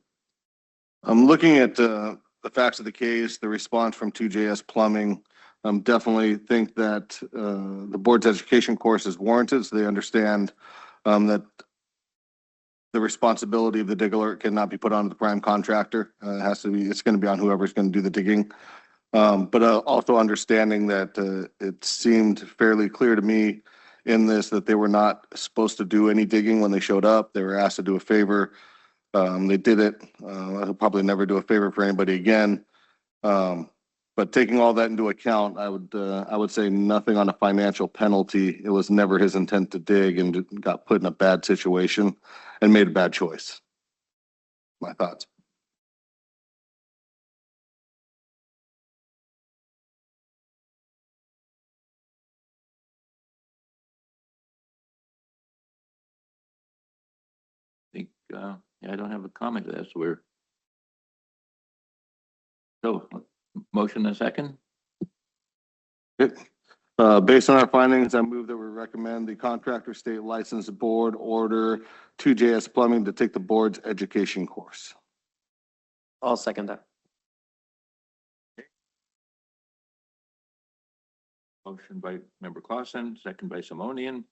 I'm looking at the facts of the case, the response from 2JS Plumbing. Definitely think that the board's education course is warranted, so they understand that the responsibility of the dig alert cannot be put on the prime contractor. It has to be, it's going to be on whoever's going to do the digging. But also understanding that it seemed fairly clear to me in this that they were not supposed to do any digging when they showed up. They were asked to do a favor. They did it. I'll probably never do a favor for anybody again. But taking all that into account, I would say nothing on a financial penalty. It was never his intent to dig and got put in a bad situation and made a bad choice. My thoughts. I think, yeah, I don't have a comment to that, so motion and second. Based on our findings, I move that we recommend the contractor state license board order 2JS Plumbing to take the board's education course. I'll second that. Motion by member Clausen, second by Simonian.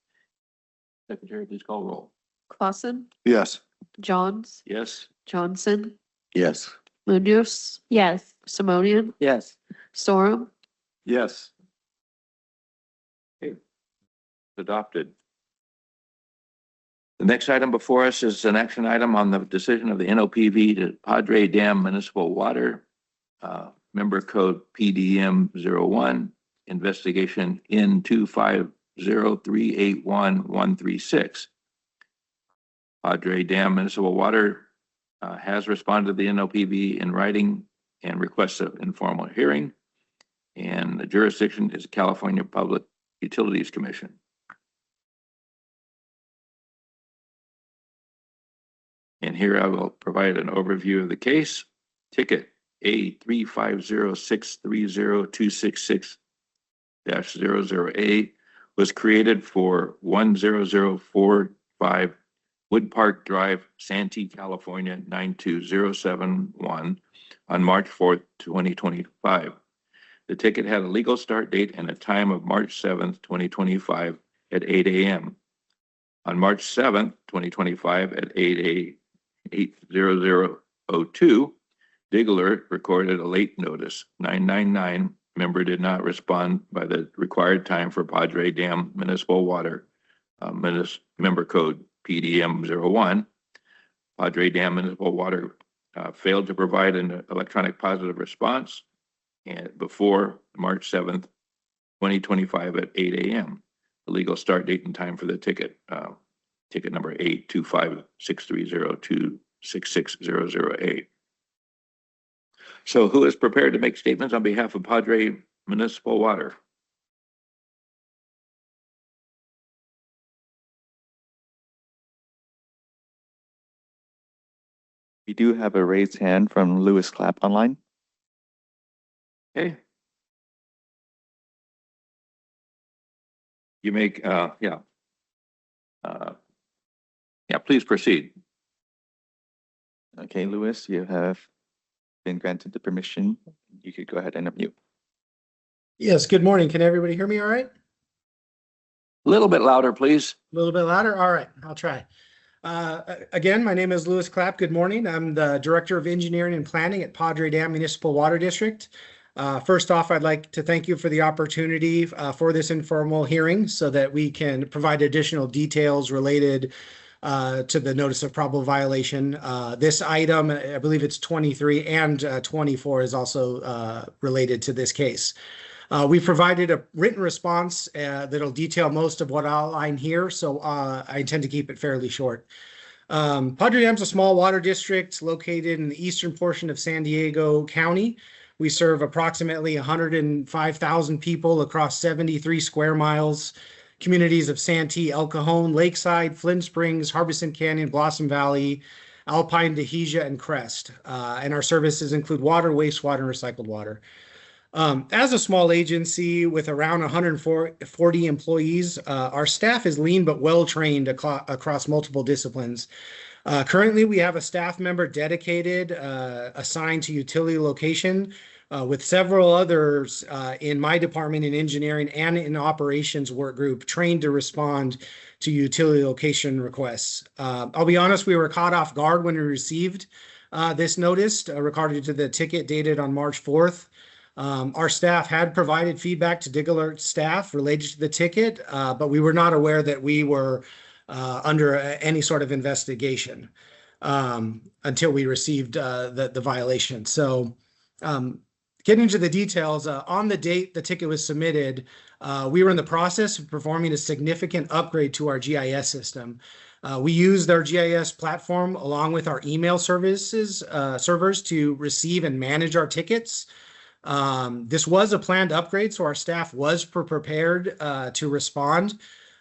Secretary, please call roll. Clausen, Yes. Johns, Yes. Johnson, Yes. Munoz, Yes. Simonian, Yes. Sorum, Yes. Adopted. The next item before us is an action item on the decision of the NOPV to Padre Dam Municipal Water, member code PDM01, investigation N250381136. Padre Dam Municipal Water has responded to the NOPV in writing and requests an informal hearing, and the jurisdiction is California Public Utilities Commission. And here I will provide an overview of the case. Ticket A350630266-00A was created for 10045 Wood Park Drive, Santee, California, 92071 on March 4th, 2025. The ticket had a legal start date and a time of March 7th, 2025 at 8 a.m. On March 7th, 2025 at 8:00:02, dig alert recorded a late notice 999. Member did not respond by the required time for Padre Dam Municipal Water, member code PDM01. Padre Dam Municipal Water failed to provide an electronic positive response and before March 7th, 2025 at 8 a.m. The legal start date and time for the ticket. Ticket number 82563026600A. So who is prepared to make statements on behalf of Padre Municipal Water? We do have a raised hand from Lewis Clapp online. Okay. You make, yeah. Yeah, please proceed. Okay, Lewis, you have been granted the permission. You could go ahead and unmute. Yes, good morning. Can everybody hear me all right? A little bit louder, please. A little bit louder? All right, I'll try. Again, my name is Lewis Clapp. Good morning. I'm the Director of Engineering and Planning at Padre Dam Municipal Water District. First off, I'd like to thank you for the opportunity for this informal hearing so that we can provide additional details related to the notice of probable violation. This item, I believe it's 23 and 24 is also related to this case. We provided a written response that'll detail most of what I'll outline here, so I intend to keep it fairly short. Padre Dam's a small water district located in the eastern portion of San Diego County. We serve approximately 105,000 people across 73 square miles. Communities of Santee, El Cajon, Lakeside, Flint Springs, Harbison Canyon, Blossom Valley, Alpine, Dehesa, and Crest. And our services include water, wastewater, and recycled water. As a small agency with around 140 employees, our staff is lean but well-trained across multiple disciplines. Currently, we have a staff member dedicated, assigned to utility location, with several others in my department in engineering and in operations work group trained to respond to utility location requests. I'll be honest, we were caught off guard when we received this notice regarding to the ticket dated on March 4th. Our staff had provided feedback to Dig Alert staff related to the ticket, but we were not aware that we were under any sort of investigation until we received the violation. So getting into the details, on the date the ticket was submitted, we were in the process of performing a significant upgrade to our GIS system. We used our GIS platform along with our email servers to receive and manage our tickets. This was a planned upgrade, so our staff was prepared to respond.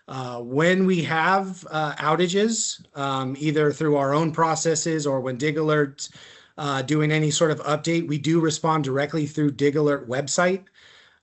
When we have outages, either through our own processes or when Dig Alert doing any sort of update, we do respond directly through Dig Alert website.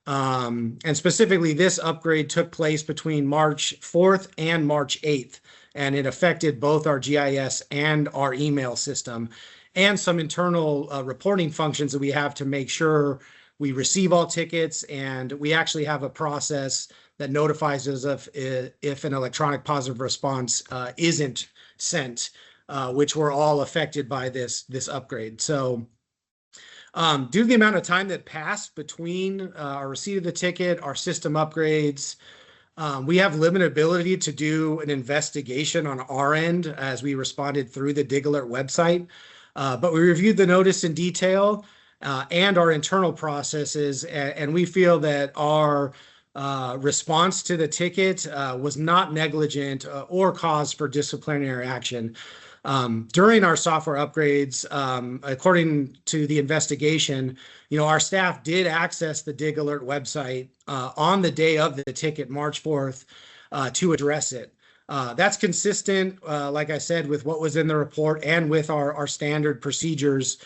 And specifically, this upgrade took place between March 4th and March 8th, and it affected both our GIS and our email system, and some internal reporting functions that we have to make sure we receive all tickets, and we actually have a process that notifies us if an electronic positive response isn't sent, which were all affected by this upgrade. So due to the amount of time that passed between our receipt of the ticket, our system upgrades, we have limited ability to do an investigation on our end as we responded through the Dig Alert website. But we reviewed the notice in detail and our internal processes, and we feel that our response to the ticket was not negligent or cause for disciplinary action. During our software upgrades, according to the investigation, our staff did access the Dig Alert website on the day of the ticket, March 4th, to address it. That's consistent, like I said, with what was in the report and with our standard procedures,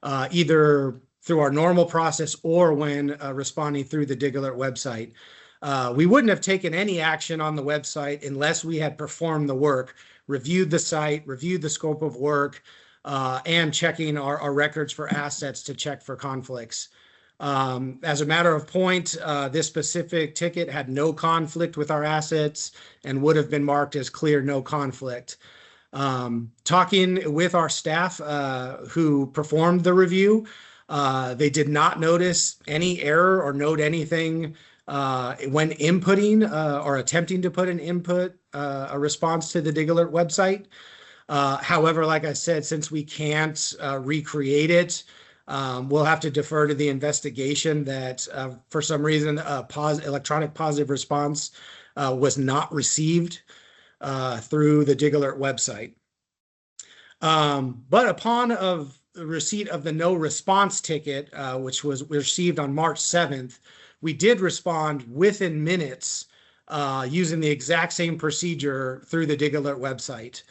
either through our normal process or when responding through the Dig Alert website. We wouldn't have taken any action on the website unless we had performed the work, reviewed the site, reviewed the scope of work, and checking our records for assets to check for conflicts. As a matter of point, this specific ticket had no conflict with our assets and would have been marked as clear, no conflict. Talking with our staff who performed the review, they did not notice any error or note anything when inputting or attempting to put an input, a response to the Dig Alert website. However, like I said, since we can't recreate it, we'll have to defer to the investigation that for some reason electronic positive response was not received through the Dig Alert website. But upon the receipt of the no response ticket, which was received on March 7th, we did respond within minutes using the exact same procedure through the Dig Alert website.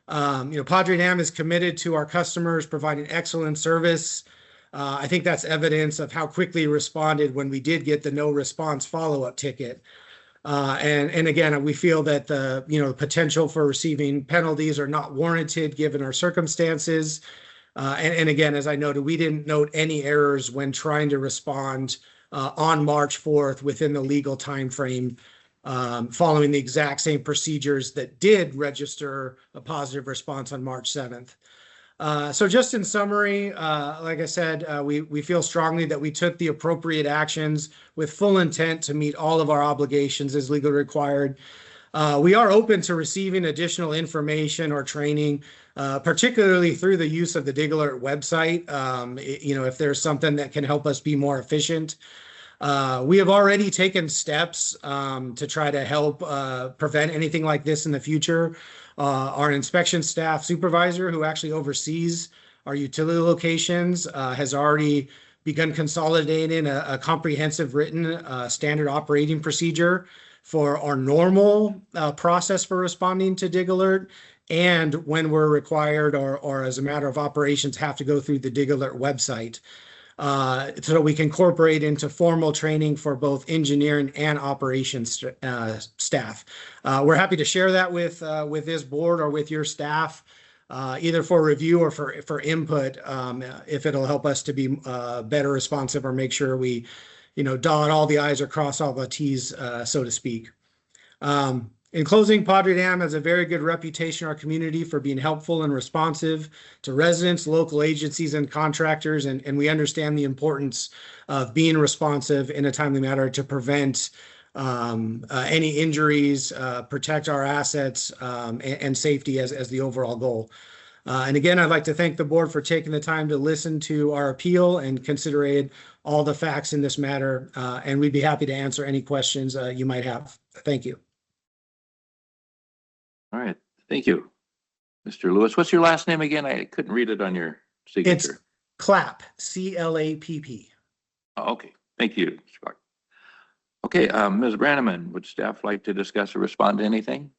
Padre Dam is committed to our customers providing excellent service. I think that's evidence of how quickly responded when we did get the no response follow-up ticket. And again, we feel that the potential for receiving penalties are not warranted given our circumstances. And again, as I noted, we didn't note any errors when trying to respond on March 4th within the legal time frame, following the exact same procedures that did register a positive response on March 7th. So just in summary, like I said, we feel strongly that we took the appropriate actions with full intent to meet all of our obligations as legally required. We are open to receiving additional information or training, particularly through the use of the Dig Alert website. If there's something that can help us be more efficient. We have already taken steps to try to help prevent anything like this in the future. Our inspection staff supervisor, who actually oversees our utility locations, has already begun consolidating a comprehensive written standard operating procedure for our normal process for responding to Dig Alert, and when we're required or as a matter of operations have to go through the Dig Alert website. So we can incorporate into formal training for both engineering and operations staff. We're happy to share that with this board or with your staff, either for review or for input, if it'll help us to be better responsive or make sure we, dot all the I's or cross all the T's, so to speak. In closing, Padre Dam has a very good reputation in our community for being helpful and responsive to residents, local agencies, and contractors, and we understand the importance of being responsive in a timely manner to prevent any injuries, protect our assets, and safety as the overall goal. And again, I'd like to thank the board for taking the time to listen to our appeal and considering all the facts in this matter, and we'd be happy to answer any questions you might have. Thank you. All right, thank you. Mr. Lewis, what's your last name again? I couldn't read it on your signature. It's Clapp, C-L-A-P-P. Oh, okay, thank you, Mr. Clark. Okay, Ms. Branneman, would staff like to discuss or respond to anything?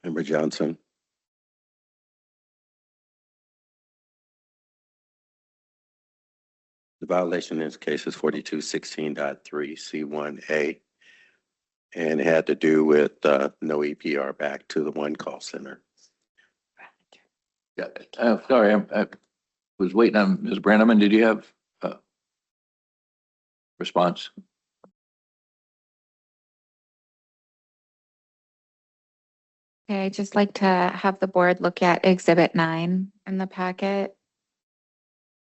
Member Johnson. The violation in this case is 4216.3C1A. And it had to do with no EPR back to the one call center. Yeah, sorry, I was waiting on Ms. Branneman. Did you have a response? Okay, I'd just like to have the board look at Exhibit 9 in the packet,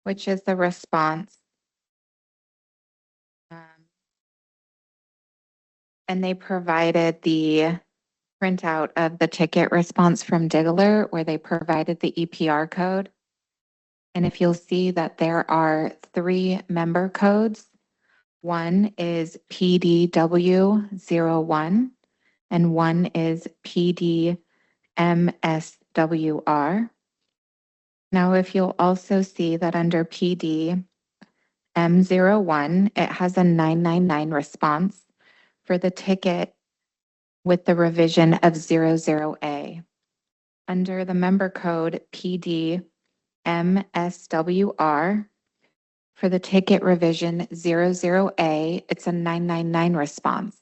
which is the response. And they provided the printout of the ticket response from Dig Alert where they provided the EPR code. And if you'll see that there are 3 member codes, one is PDW01 and one is PDMSWR. Now, if you'll also see that under PDM01, it has a 999 response for the ticket with the revision of 00A. Under the member code PDMSWR, for the ticket revision 00A, it's a 999 response.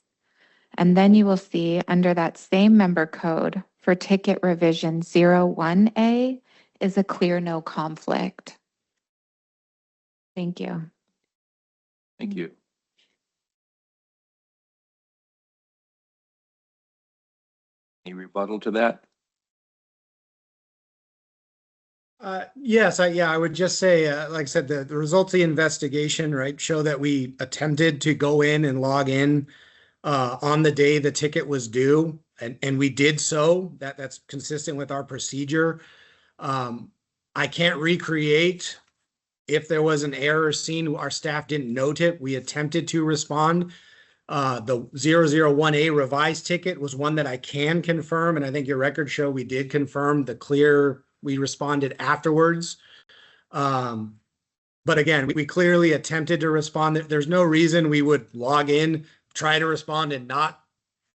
And then you will see under that same member code for ticket revision 01A is a clear no conflict. Thank you. Thank you. Any rebuttal to that? Yes, I would just say, like I said, the results of the investigation, right, show that we attempted to go in and log in on the day the ticket was due, and we did so. That's consistent with our procedure. I can't recreate if there was an error seen, our staff didn't note it. We attempted to respond. The 001A revised ticket was one that I can confirm, and I think your records show we did confirm we responded afterwards. But again, we clearly attempted to respond. There's no reason we would log in, try to respond, and not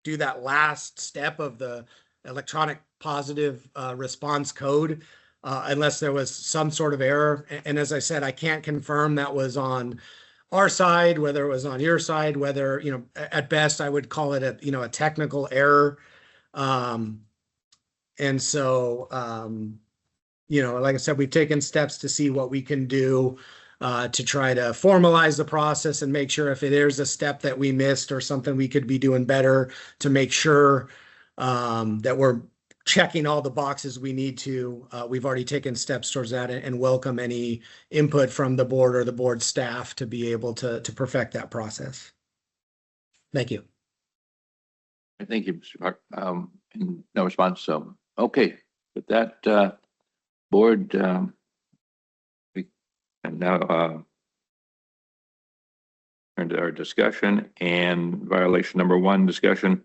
do that last step of the electronic positive response code unless there was some sort of error. And as I said, I can't confirm that was on our side, whether it was on your side, whether, at best I would call it a technical error. And so, like I said, we've taken steps to see what we can do to try to formalize the process and make sure if there's a step that we missed or something we could be doing better to make sure that we're checking all the boxes we need to. We've already taken steps towards that and welcome any input from the board or the board staff to be able to perfect that process. Thank you. Thank you, Mr. Park. No response. So, okay, with that, board, we can now turn to our discussion and violation number 1 discussion.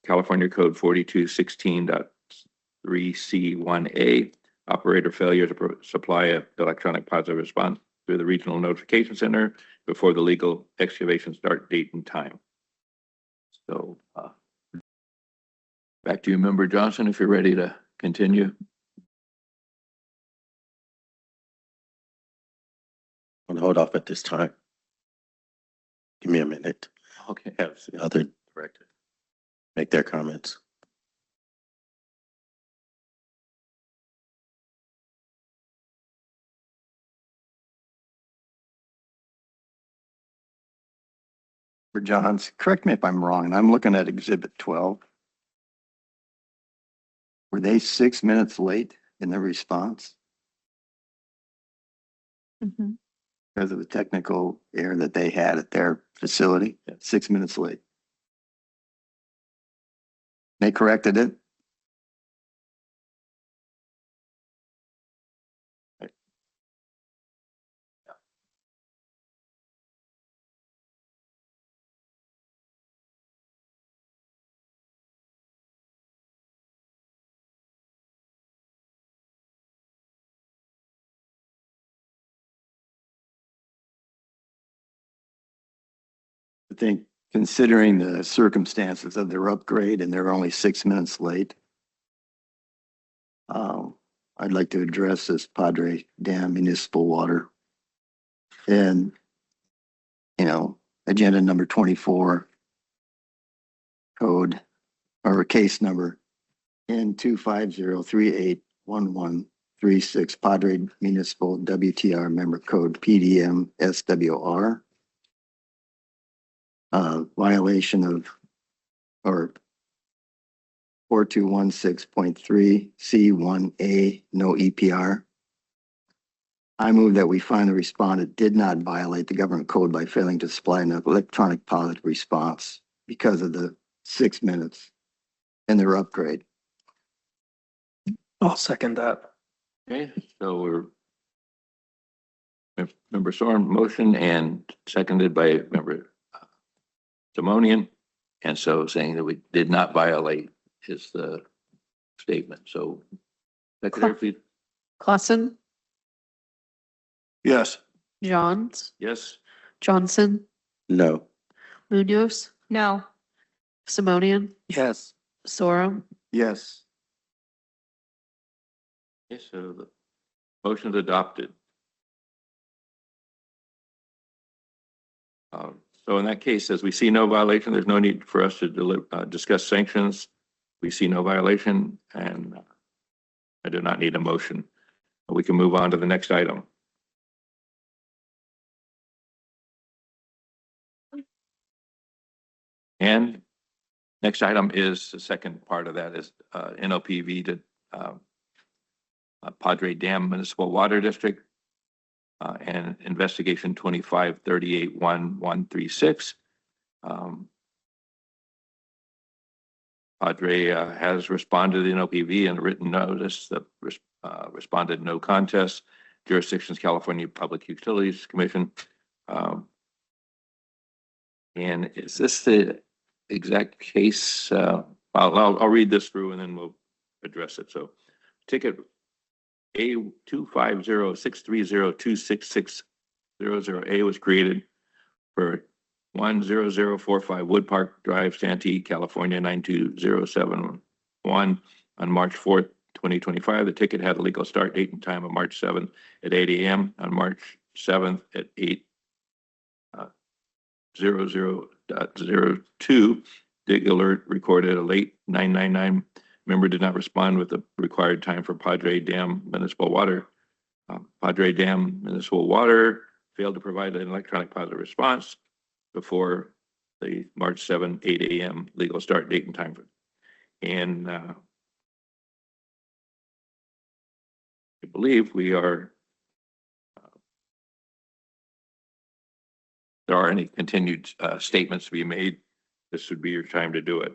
California Code 4216.3C1A, operator failure to supply an electronic positive response through the regional notification center before the legal excavation start date and time. So back to you, Member Johnson, if you're ready to continue. I'm gonna hold off at this time. Give me a minute. Okay. Have the other director make their comments. For Johns, correct me if I'm wrong, and I'm looking at Exhibit 12. Were they 6 minutes late in their response because of the technical error that they had at their facility? 6 minutes late. They corrected it. I think considering the circumstances of their upgrade and they're only 6 minutes late, I'd like to address this Padre Dam municipal water. And, agenda number 24, code or case number N250381136, Padre Municipal WTR member code PDMSWR. Violation of, or 4216.3 C1A, no EPR. I move that we find the respondent did not violate the government code by failing to supply an electronic positive response because of the 6 minutes in their upgrade. I'll second that. Okay, so we're Member Soren motion and seconded by Member Simonian, and so saying that we did not violate is the statement. So, Secretary, please. Clausen, Yes. Johns, Yes. Johnson, No. Munoz, No. Simonian, Yes. Sorum, Yes. Okay, so the motion is adopted. So in that case, as we see no violation, there's no need for us to discuss sanctions. We see no violation, and I do not need a motion. We can move on to the next item. And next item is the second part of that is NOPV to Padre Dam Municipal Water District, and investigation 25381136. Padre has responded in OPV in a written notice that responded no contest. Jurisdictions, California Public Utilities Commission. And is this the exact case? I'll read this through and then we'll address it. So ticket A25063026600A was created for 10045 Wood Park Drive, Santee, California 92071 on March 4th, 2025. The ticket had a legal start date and time of March 7th at 8 a.m. On March 7th at 8:00.02, Dig Alert recorded a late 999 member did not respond with the required time for Padre Dam Municipal Water. Padre Dam Municipal Water failed to provide an electronic positive response before the March 7, 8 a.m. legal start date and time. And I believe we are, there are any continued statements to be made, this would be your time to do it.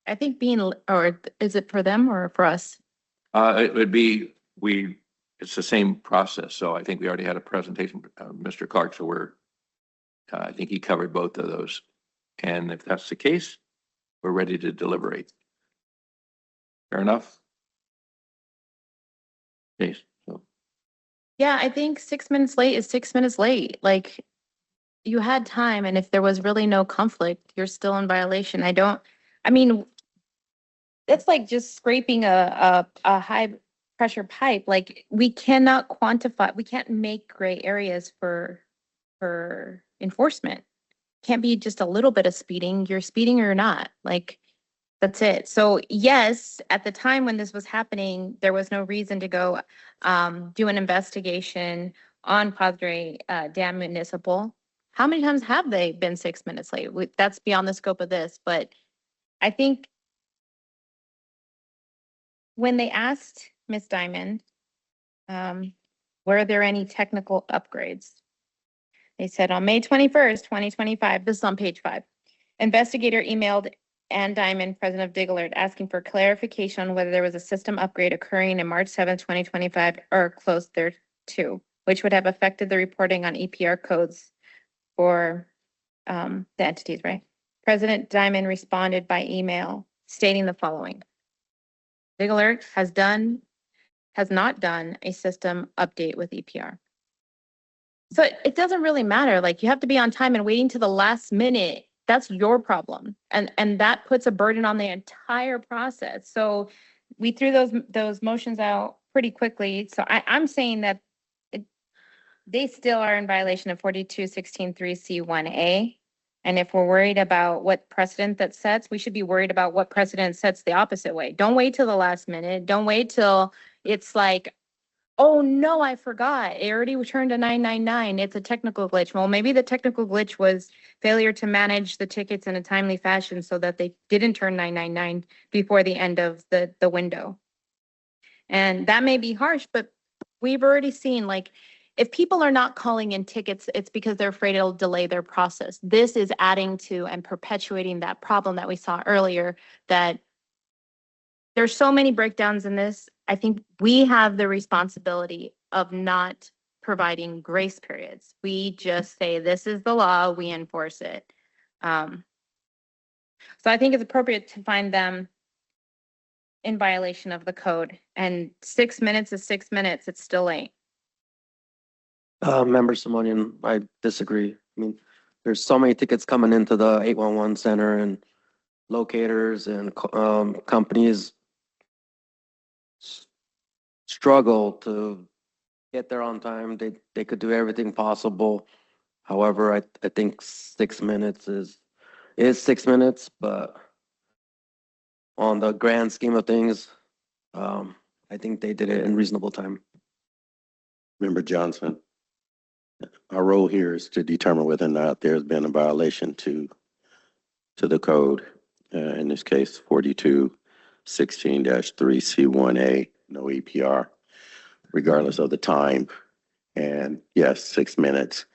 I think being, or is it for them or for us? It would be, it's the same process. So I think we already had a presentation, Mr. Clark, so I think he covered both of those. And if that's the case, we're ready to deliberate. Fair enough? Okay, so. Yeah, I think 6 minutes late is 6 minutes late. Like, you had time, and if there was really no conflict, you're still in violation. I mean, it's like just scraping a high pressure pipe. Like, we cannot quantify, we can't make gray areas for enforcement. Can't be just a little bit of speeding. You're speeding or you're not. Like, that's it. So yes, at the time when this was happening, there was no reason to go do an investigation on Padre Dam Municipal. How many times have they been 6 minutes late? That's beyond the scope of this, but I think when they asked Ms. Diamond, were there any technical upgrades? They said on May 21st, 2025, this is on page 5, investigator emailed Ann Diamond, president of Dig Alert, asking for clarification on whether there was a system upgrade occurring in March 7th, 2025 or close thereto, which would have affected the reporting on EPR codes for the entities, right? President Diamond responded by email stating the following. Dig Alert has not done a system update with EPR. So it doesn't really matter. Like, you have to be on time, and waiting to the last minute, that's your problem. And that puts a burden on the entire process. So we threw those motions out pretty quickly. So I'm saying that they still are in violation of 42-16-3C1A. And if we're worried about what precedent that sets, we should be worried about what precedent sets the opposite way. Don't wait till the last minute. Don't wait till it's like, oh no, I forgot. It already returned a 999. It's a technical glitch. Well, maybe the technical glitch was failure to manage the tickets in a timely fashion so that they didn't turn 999 before the end of the window. And that may be harsh, but we've already seen, like, if people are not calling in tickets, it's because they're afraid it'll delay their process. This is adding to and perpetuating that problem that we saw earlier, that there's so many breakdowns in this. I think we have the responsibility of not providing grace periods. We just say, this is the law, we enforce it. So I think it's appropriate to find them in violation of the code. And 6 minutes is 6 minutes, it's still late. Member Simonian, I disagree. I mean, there's so many tickets coming into the 811 center, and locators and companies struggle to get there on time. They could do everything possible. However, I think 6 minutes is 6 minutes, but on the grand scheme of things, I think they did it in reasonable time. Member Johnson, our role here is to determine whether or not there's been a violation to the code. In this case, 42-16-3C1A. no EPR, regardless of the time. And yes, 6 minutes.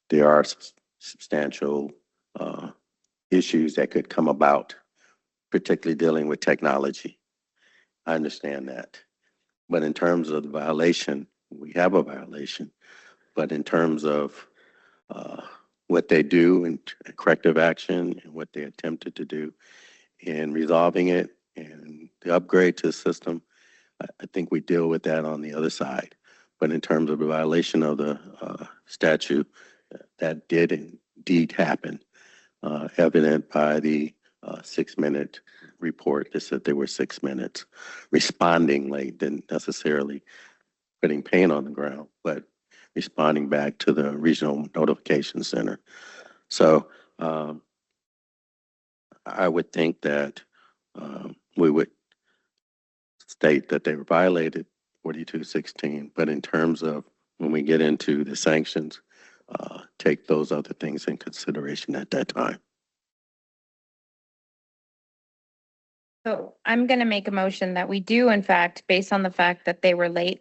There are substantial issues that could come about, particularly dealing with technology. I understand that. But in terms of the violation, we have a violation. But in terms of what they do and corrective action and what they attempted to do in resolving it and the upgrade to the system, I think we deal with that on the other side. But in terms of the violation of the statute, that did indeed happen, evident by the 6 minute report that said they were 6 minutes responding late, didn't necessarily putting paint on the ground, but responding back to the regional notification center. So I would think that we would state that they were violated 4216, but in terms of when we get into the sanctions, take those other things in consideration at that time. So I'm going to make a motion that we do, in fact, based on the fact that they were late,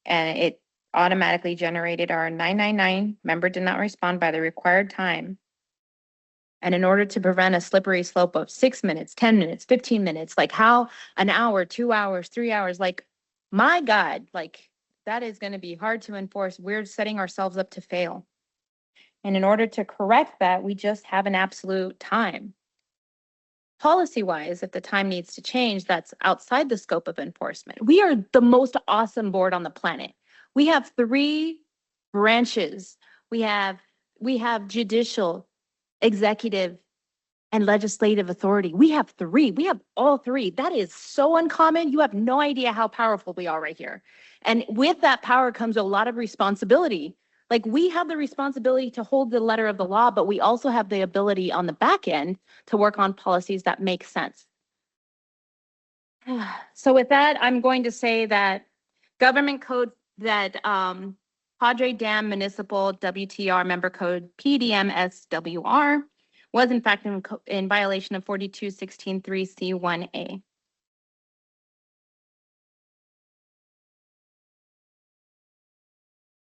and it automatically generated our 999, member did not respond by the required time. And in order to prevent a slippery slope of 6 minutes, 10 minutes, 15 minutes, like how an hour, 2 hours, 3 hours, like, my God, like that is going to be hard to enforce. We're setting ourselves up to fail. And in order to correct that, we just have an absolute time. Policy-wise, if the time needs to change, that's outside the scope of enforcement. We are the most awesome board on the planet. We have 3 branches. We have judicial, executive, and legislative authority. We have 3. We have all 3. That is so uncommon. You have no idea how powerful we are right here. And with that power comes a lot of responsibility. Like, we have the responsibility to hold the letter of the law, but we also have the ability on the back end to work on policies that make sense. So with that, I'm going to say that government code, that Padre Dam Municipal WTR member code PDMSWR was in fact in violation of 42163C1A.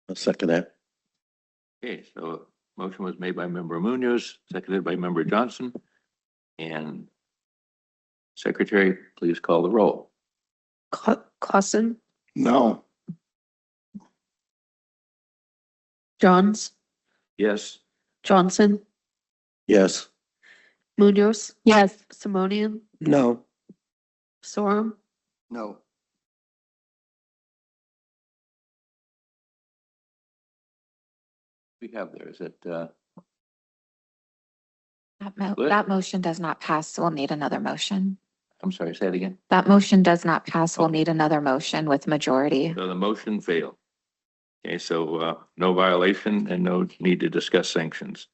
I'll second that. Okay, so motion was made by member Munoz, seconded by member Johnson. And secretary, please call the roll. Clausen, No. Johns, Yes. Johnson, Yes. Munoz, Yes. Simonian, No. Sorum, No. We have there, is it, Good. That motion does not pass, so we'll need another motion. I'm sorry, say it again. That motion does not pass. We'll Okay. need another motion with majority. So the motion failed. Okay, so no violation and no need to discuss sanctions.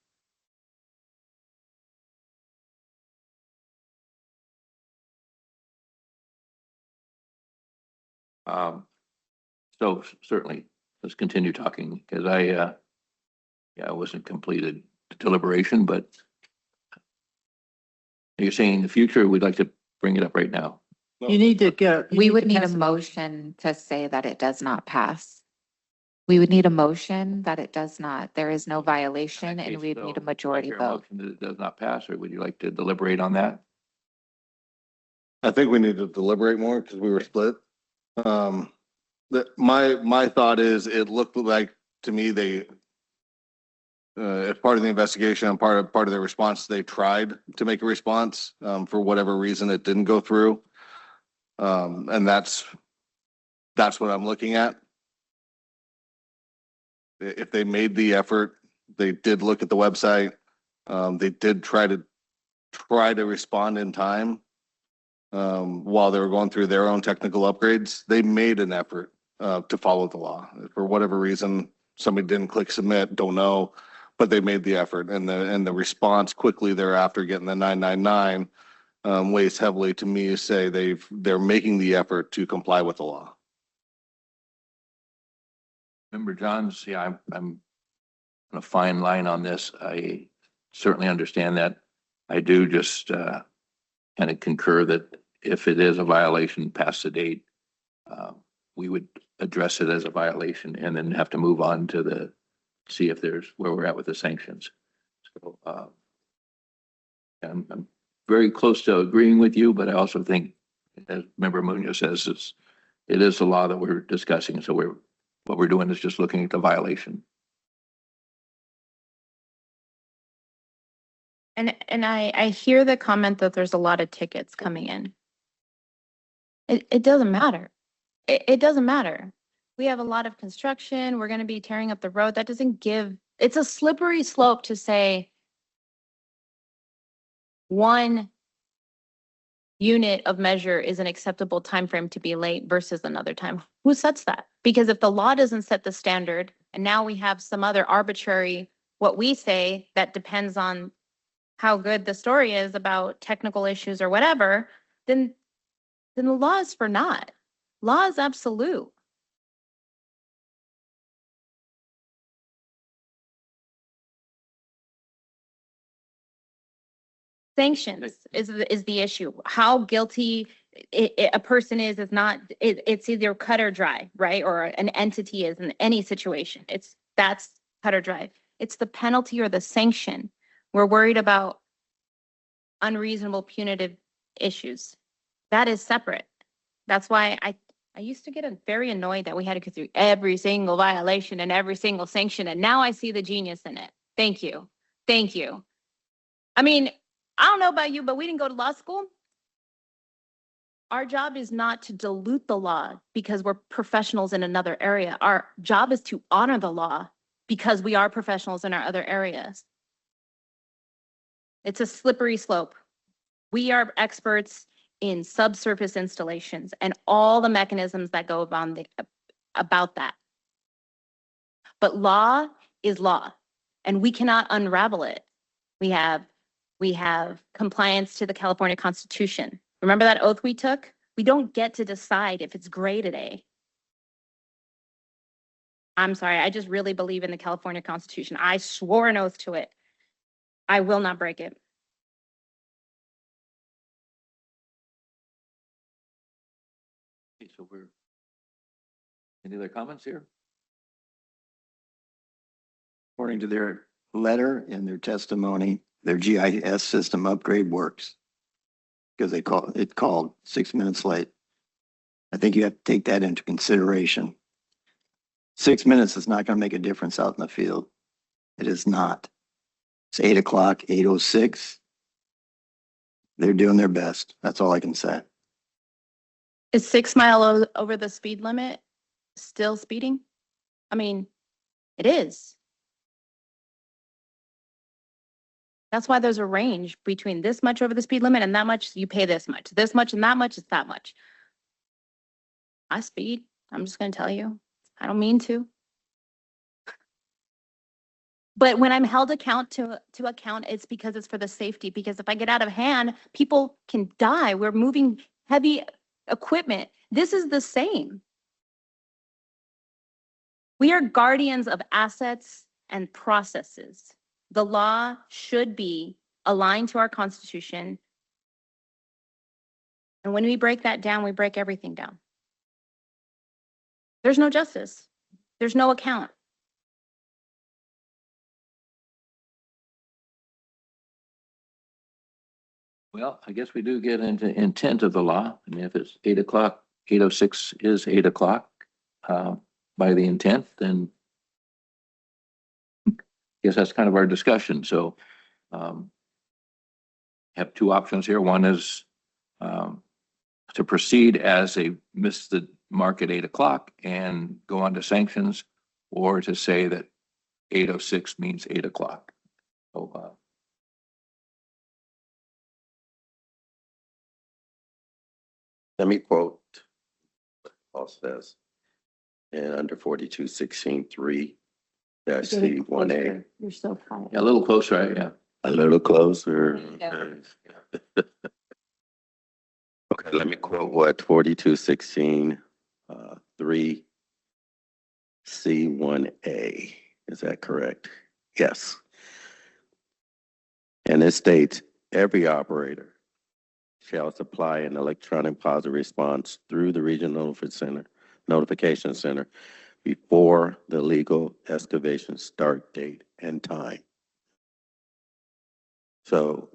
So certainly, let's continue talking, because I wasn't completed deliberation, but you're saying in the future, we'd like to bring it up right now. You need to get. We would need a motion to say that it does not pass. We would need a motion that it does not, there is no violation, Okay, and we'd so need a majority is there vote. motion that it does not pass, or would you like to deliberate on that? I think we need to deliberate more because we were split. My thought is, it looked like to me they, as part of the investigation and part of their response, they tried to make a response. For whatever reason, it didn't go through. And that's what I'm looking at. If they made the effort, they did look at the website. They did try to respond in time. While they were going through their own technical upgrades, they made an effort to follow the law. For whatever reason, somebody didn't click submit, don't know, but they made the effort, and the response quickly thereafter, getting the 999, weighs heavily to me to say they're making the effort to comply with the law. Member Johns, yeah, I'm on a fine line on this. I certainly understand that. I do just kind of concur that if it is a violation past the date, we would address it as a violation and then have to move on to see if there's where we're at with the sanctions. So, I'm very close to agreeing with you, but I also think, as Member Munoz says, it is the law that we're discussing. So what we're doing is just looking at the violation. And I hear the comment that there's a lot of tickets coming in. It doesn't matter. It doesn't matter. We have a lot of construction. We're going to be tearing up the road. That doesn't give, it's a slippery slope to say one unit of measure is an acceptable time frame to be late versus another time. Who sets that? Because if the law doesn't set the standard and now we have some other arbitrary, what we say that depends on how good the story is about technical issues or whatever, then the law is for naught. Law is absolute. Sanctions is the issue. How guilty a person is not, it's either cut or dry, right? Or an entity is in any situation. That's cut or dry. It's the penalty or the sanction. We're worried about unreasonable punitive issues. That is separate. That's why I used to get very annoyed that we had to go through every single violation and every single sanction. And now I see the genius in it. Thank you. Thank you. I mean, I don't know about you, but we didn't go to law school. Our job is not to dilute the law because we're professionals in another area. Our job is to honor the law because we are professionals in our other areas. It's a slippery slope. We are experts in subsurface installations and all the mechanisms that go about that. But law is law, and we cannot unravel it. We have compliance to the California Constitution. Remember that oath we took? We don't get to decide if it's gray today. I'm sorry, I just really believe in the California Constitution. I swore an oath to it. I will not break it. Okay, so any other comments here? According to their letter and their testimony, their GIS system upgrade works. Because it called 6 minutes late. I think you have to take that into consideration. 6 minutes is not going to make a difference out in the field. It is not. It's 8 o'clock, 8:06. They're doing their best. That's all I can say. Is 6 miles over the speed limit still speeding? I mean, it is. That's why there's a range between this much over the speed limit and that much, you pay this much and that much is that much. I speed, I'm just gonna tell you, I don't mean to. But when I'm held to account, it's because it's for the safety, because if I get out of hand, people can die. We're moving heavy equipment. This is the same. We are guardians of assets and processes. The law should be aligned to our Constitution. And when we break that down, we break everything down. There's no justice. There's no account. Well, I guess we do get into intent of the law. I mean, if it's 8 o'clock, 8:06 is 8 o'clock by the intent, then I guess that's kind of our discussion. So have two options here. One is to proceed as a miss the mark at 8 o'clock and go on to sanctions, or to say that 8:06 means 8 o'clock. So, Let me quote what the law says. And under 4216(3) C1A. You're so quiet. yeah, a little closer, right? Yeah. A little closer. Yeah. Okay, let me quote what 4216(3) C1A. Is that correct? Yes. And it states every operator shall supply an electronic positive response through the Regional Notification Center before the legal excavation start date and time. So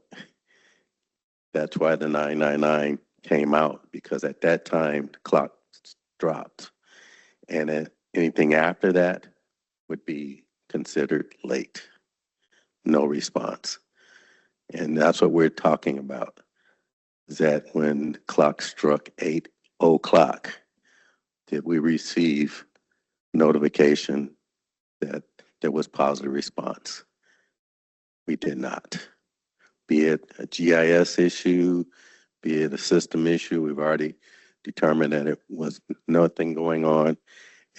that's why the 999 came out, because at that time, the clock dropped. And anything after that would be considered late, no response. And that's what we're talking about, is that when the clock struck 8 o'clock, did we receive notification that there was positive response? We did not. Be it a GIS issue, be it a system issue, we've already determined that it was nothing going on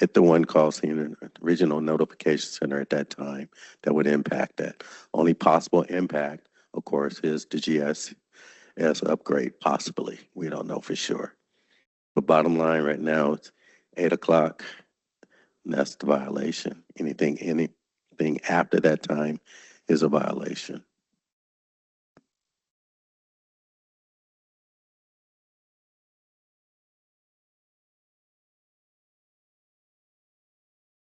at the one call center, Regional Notification Center at that time, that would impact that. Only possible impact, of course, is the GIS upgrade, possibly. We don't know for sure. But bottom line right now, it's 8 o'clock, and that's the violation. Anything after that time is a violation.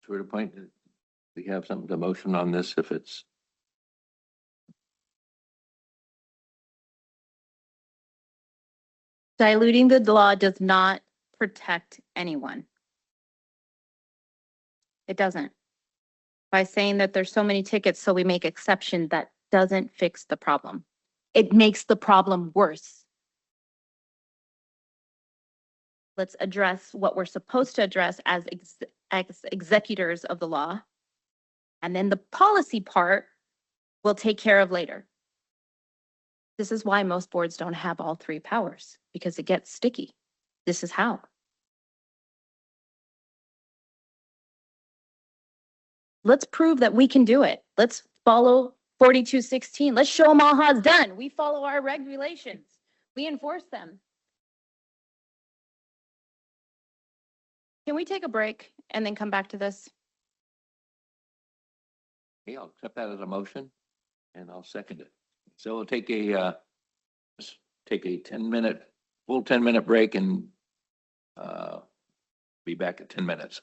To the point, we have something to motion on this if it's. Diluting the law does not protect anyone. It doesn't. By saying that there's so many tickets, so we make exception, that doesn't fix the problem. It makes the problem worse. Let's address what we're supposed to address as executors of the law. And then the policy part we'll take care of later. This is why most boards don't have all three powers, because it gets sticky. This is how. Let's prove that we can do it. Let's follow 4216. Let's show them all how it's done. We follow our regulations. We enforce them. Can we take a break and then come back to this? Okay, I'll accept that as a motion and I'll second it. So we'll take a 10-minute, full 10-minute break and be back at 10 minutes.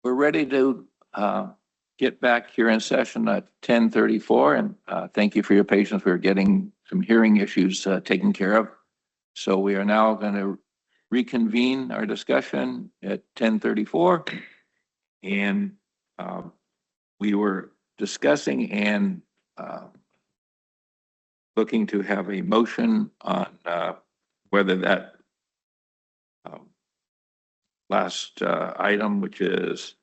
We're ready to get back here in session at 10:34, and thank you for your patience. We're getting some hearing issues taken care of. So we are now going to reconvene our discussion at 10:34, and we were discussing and looking to have a motion on whether that last item, which is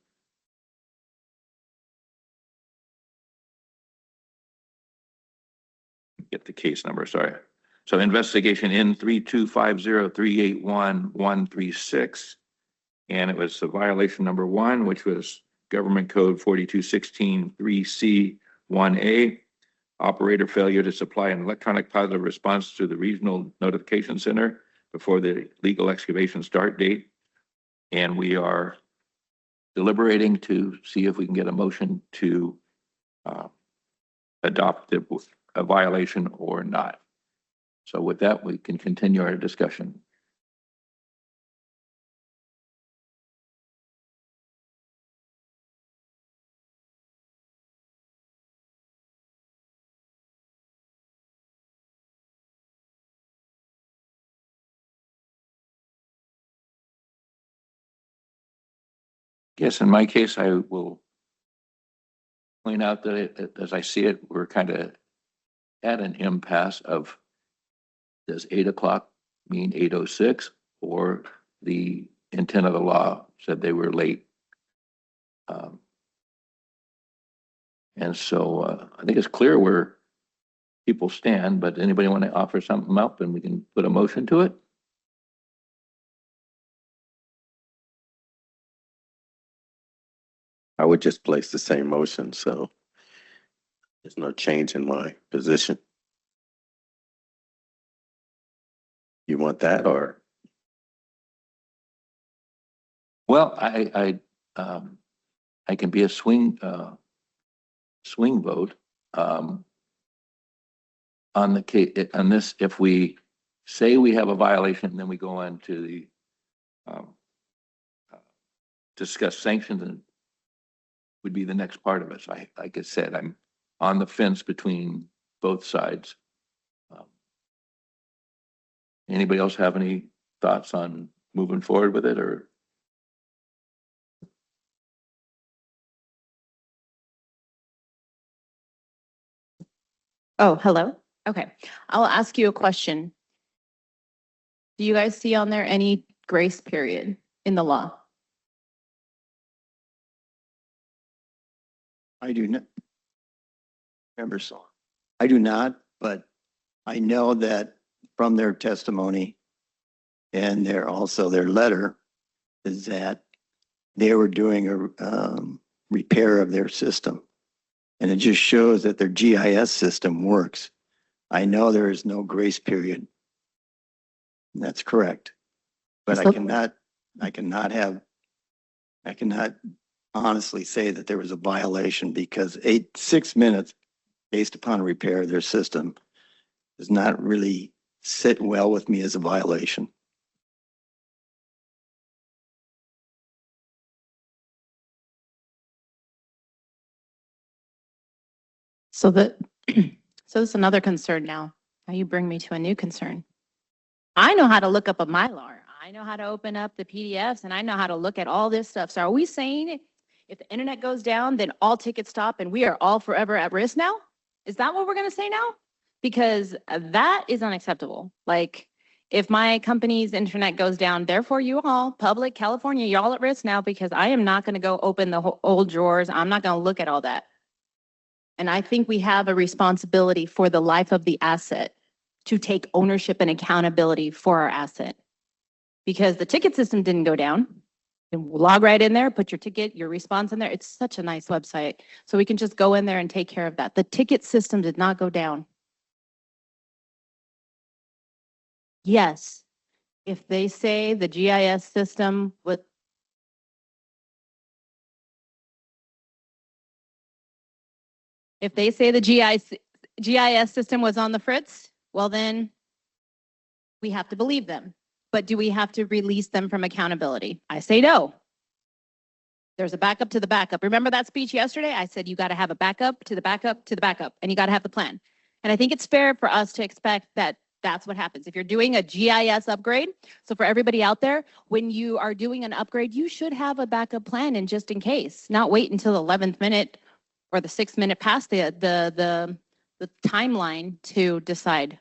get the case number, sorry. So investigation in 3250381-136, and it was the violation number 1, which was Government Code 42163C1A, operator failure to supply an electronic positive response to the Regional Notification Center before the legal excavation start date. And we are deliberating to see if we can get a motion to adopt a violation or not. So with that, we can continue our discussion. Yes, in my case, I will point out that as I see it, we're kind of at an impasse of, does 8 o'clock mean 8:06, or the intent of the law said they were late? And so I think it's clear where people stand, but anybody want to offer something up and we can put a motion to it? I would just place the same motion, so there's no change in my position. You want that, or? Well, I can be a swing vote on the case on this. If we say we have a violation, then we go on to the discuss sanctions, and would be the next part of it. So like I said, I'm on the fence between both sides. Anybody else have any thoughts on moving forward with it, or? Oh, hello. Okay. I'll ask you a question. Do you guys see on there any grace period in the law? I do not. Remember, so I do not, but I know that from their testimony and also their letter is that they were doing a repair of their system. And it just shows that their GIS system works. I know there is no grace period. That's correct. But I cannot honestly say that there was a violation, because 6 minutes based upon a repair of their system does not really sit well with me as a violation. So this is another concern now. Now you bring me to a new concern. I know how to look up a Mylar. I know how to open up the PDFs, and I know how to look at all this stuff. So are we saying if the internet goes down, then all tickets stop and we are all forever at risk now? Is that what we're going to say now? Because that is unacceptable. Like, if my company's internet goes down, therefore you all, public California, you're all at risk now, because I am not going to go open the old drawers. I'm not going to look at all that. And I think we have a responsibility for the life of the asset to take ownership and accountability for our asset. Because the ticket system didn't go down. And log right in there, put your ticket, your response in there. It's such a nice website. So we can just go in there and take care of that. The ticket system did not go down. Yes, if they say the GIS system would. If they say the GIS system was on the fritz, well then we have to believe them. But do we have to release them from accountability? I say no. There's a backup to the backup. Remember that speech yesterday? I said, you got to have a backup to the backup to the backup, and you got to have the plan. And I think it's fair for us to expect that that's what happens. If you're doing a GIS upgrade, so for everybody out there, when you are doing an upgrade, you should have a backup plan and just in case, not wait until the 11th minute or the 6th minute past the timeline to decide.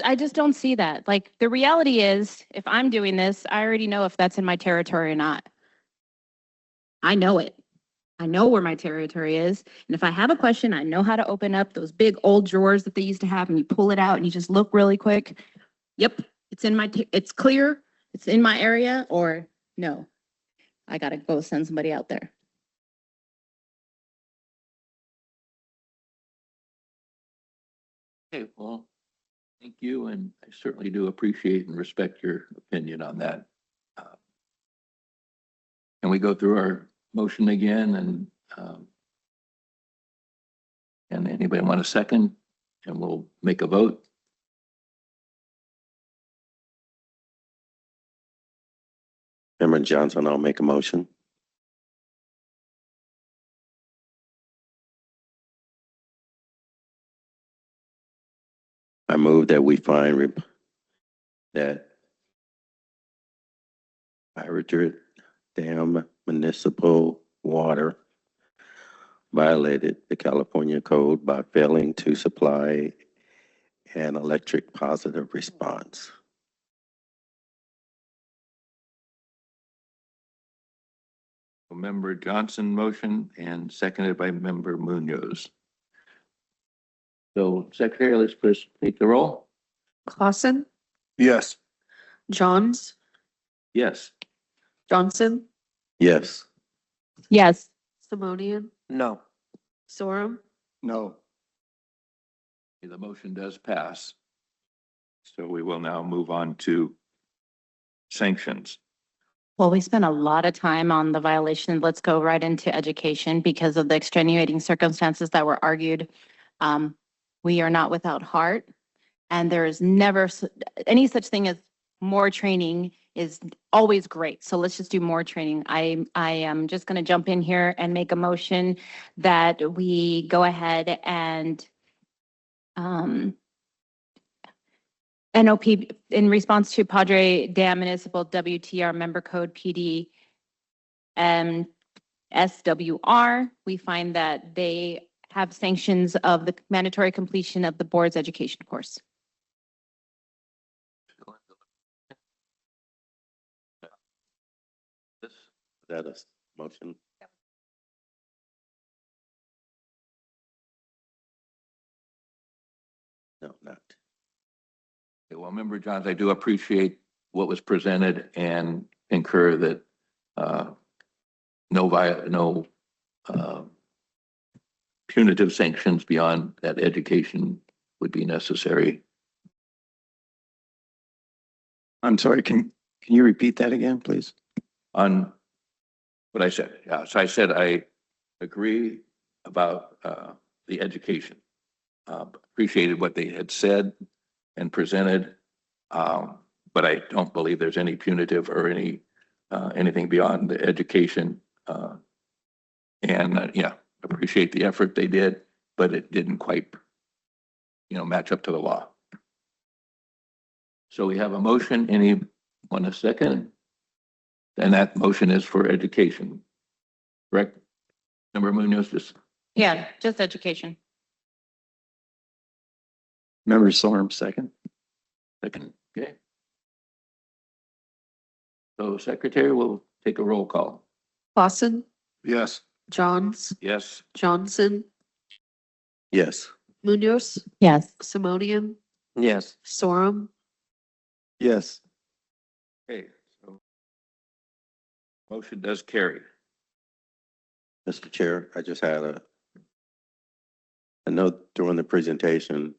I just don't see that. Like, the reality is, if I'm doing this, I already know if that's in my territory or not. I know it. I know where my territory is. And if I have a question, I know how to open up those big old drawers that they used to have and you pull it out and you just look really quick. Yep, it's in my, it's clear, it's in my area, or no, I gotta go send somebody out there. Okay, well, thank you, and I certainly do appreciate and respect your opinion on that. Can we go through our motion again and anybody want a second? And we'll make a vote. Member Johnson, I'll make a motion. I move that we find that Hydrotek Dam Municipal Water violated the California Code by failing to supply an electric positive response. Member Johnson motion and seconded by Member Munoz. So Secretary, let's please take the roll. Clausen, Yes. Johns, Yes. Johnson, Yes. Yes. Simonian, No. Sorum, No. The motion does pass. So we will now move on to sanctions. Well, we spent a lot of time on the violation. Let's go right into education because of the extenuating circumstances that were argued. We are not without heart, and there is never any such thing as more training is always great. So let's just do more training. I am just going to jump in here and make a motion that we go ahead and NOPV in response to Padre Dam Municipal WTR member code PDMSWR, we find that they have sanctions of the mandatory completion of the board's education course. Is that a motion? No, not. Okay, well, Member Johns, I do appreciate what was presented and concur that no punitive sanctions beyond that education would be necessary. I'm sorry, can you repeat that again, please? On what I said, yeah, so I said I agree about the education. Appreciated what they had said and presented, but I don't believe there's any punitive or anything beyond the education. Yeah, appreciate the effort they did, but it didn't quite, match up to the law. So we have a motion. Anyone a second? And that motion is for education, correct? Member Munoz, just Yeah, just education. Member Sorum, second. second, okay? So Secretary will take a roll call. Clausen, Yes. Johns, Yes. Johnson, Yes. Munoz, Yes. Simonian, Yes. Sorum, Yes. Okay, so motion does carry. Mr. Chair, I just had I know during the presentation,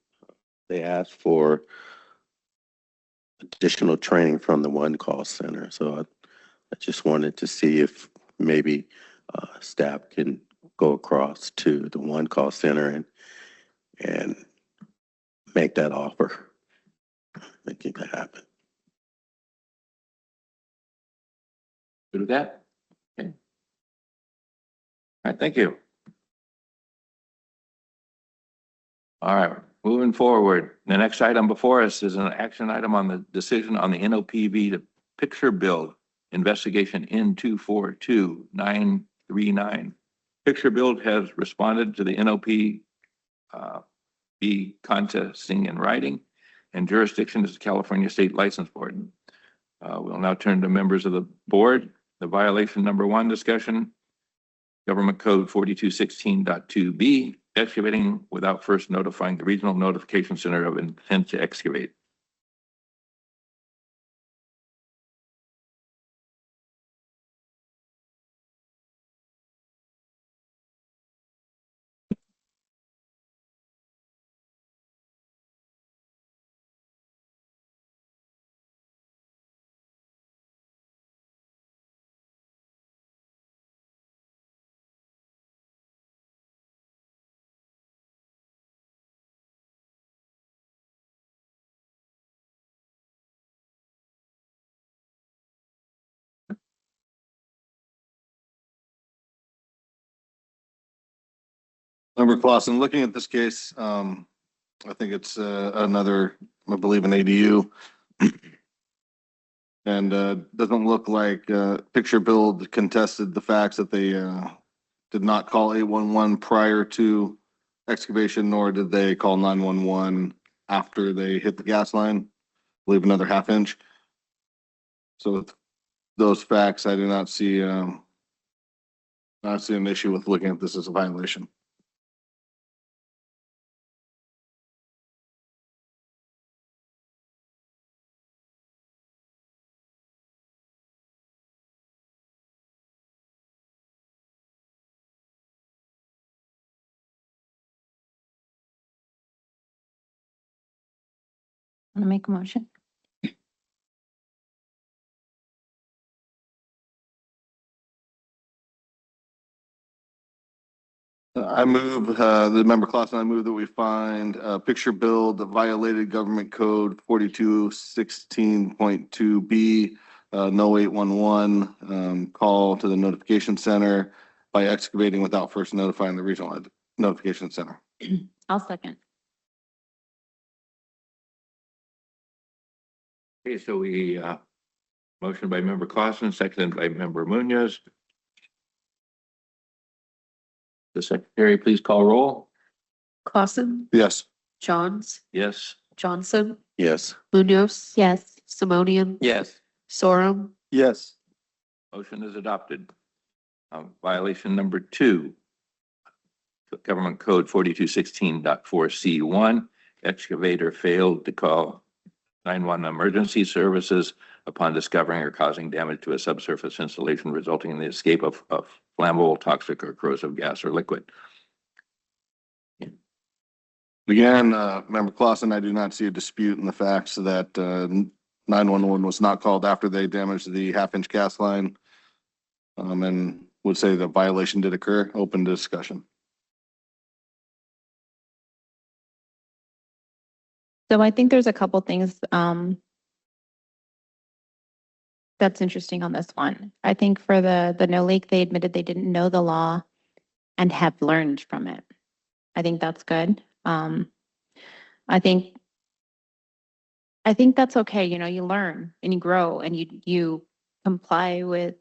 they asked for additional training from the One Call Center. So I just wanted to see if maybe staff can go across to the One Call Center and make that offer, make it happen. Good with that? Okay. All right, thank you. All right, moving forward. The next item before us is an action item on the decision on the NOPV to picture build investigation N242939. Picture build has responded to the NOPV contesting in writing, and jurisdiction is the California State License Board. We'll now turn to members of the board. The violation number 1 discussion, Government Code 4216.2B, excavating without first notifying the Regional Notification Center of intent to excavate. Member Clausen, looking at this case, I think it's another, I believe, an ADU. And doesn't look like Picture Build contested the facts that they did not call 811 prior to excavation, nor did they call 911 after they hit the gas line, I believe another ½ inch. So with those facts, I do not see an issue with looking at this as a violation. Want to make a motion? I move, the member Clausen, I move that we find Picture Build violated Government Code 4216.2B, no 811, call to the notification center by excavating without first notifying the Regional Notification Center. I'll second. Okay, so we, motion by member Clausen, seconded by member Munoz. The secretary, please call roll. Clausen, Yes. Johns, Yes. Johnson, Yes. Munoz, Yes. Simonian, Yes. Sorum, Yes. Motion is adopted. Violation number 2, Government Code 4216.4C1, excavator failed to call 911 emergency services upon discovering or causing damage to a subsurface installation resulting in the escape of flammable, toxic, or corrosive gas or liquid. Again, member Clausen, I do not see a dispute in the facts that 911 was not called after they damaged the ½ inch gas line. And would say the violation did occur. Open to discussion. So I think there's a couple things that's interesting on this one. I think for the no leak, they admitted they didn't know the law and have learned from it. I think that's good. I think that's okay. You know, you learn and you grow and you comply with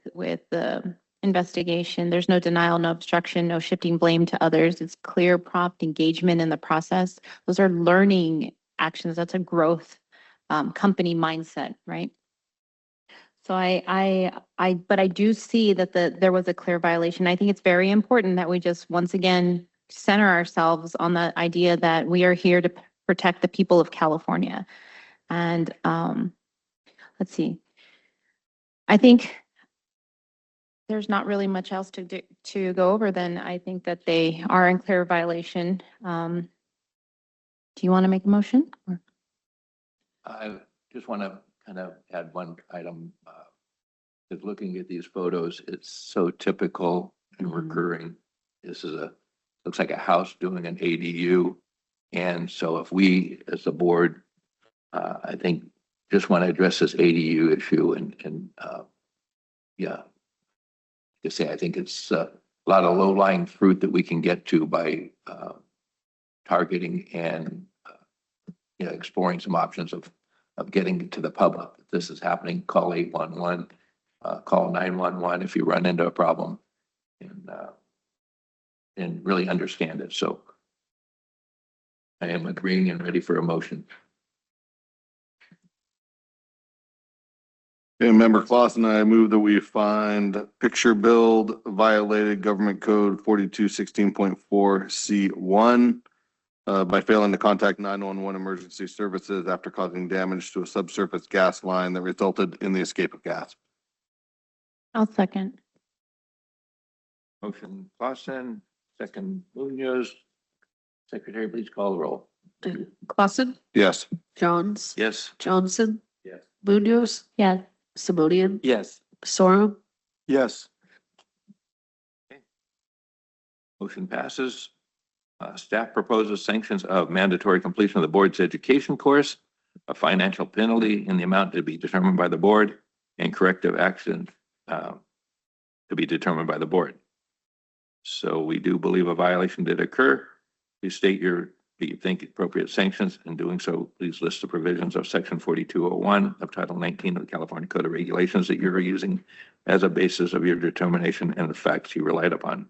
the investigation. There's no denial, no obstruction, no shifting blame to others. It's clear, prompt engagement in the process. Those are learning actions. That's a growth company mindset, right? So but I do see that there was a clear violation. I think it's very important that we just once again center ourselves on the idea that we are here to protect the people of California. And let's see. I think there's not really much else to go over then. I think that they are in clear violation. Do you want to make a motion? I just want to kind of add one item. Because looking at these photos, it's so typical and recurring. This is looks like a house doing an ADU. And so if we, as the board, I think just want to address this ADU issue and yeah, you say, I think it's a lot of low-lying fruit that we can get to by targeting and exploring some options of getting to the public. If this is happening, call 811, call 911 if you run into a problem, and really understand it. So I am agreeing and ready for a motion. Okay, Member Clausen, I move that we find picture build violated Government Code 4216.4C1 by failing to contact 911 emergency services after causing damage to a subsurface gas line that resulted in the escape of gas. I'll second. Motion Clausen, second Munoz. Secretary, please call the roll. Clausen, Yes. Johns, Yes. Johnson, Yes. Munoz, Yes. Simonian, Yes. Sorum, Yes. Motion passes. Staff proposes sanctions of mandatory completion of the board's education course, a financial penalty in the amount to be determined by the board, and corrective action to be determined by the board. So we do believe a violation did occur. Please state you think appropriate sanctions. In doing so, please list the provisions of Section 4201 of Title 19 of the California Code of Regulations that you're using as a basis of your determination and the facts you relied upon.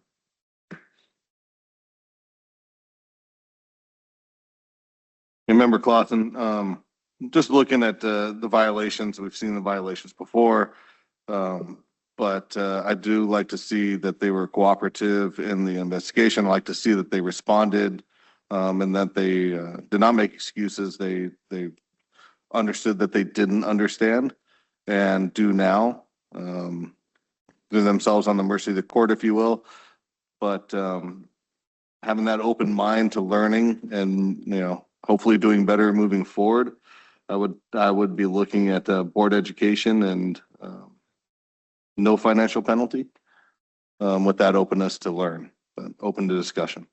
Member Clausen, just looking at the violations, we've seen the violations before. But I do like to see that they were cooperative in the investigation. I like to see that they responded and that they did not make excuses. They understood that they didn't understand and do now. Do themselves on the mercy of the court, if you will. But having that open mind to learning and, hopefully doing better moving forward, I would be looking at board education and no financial penalty with that openness to learn, but open to discussion.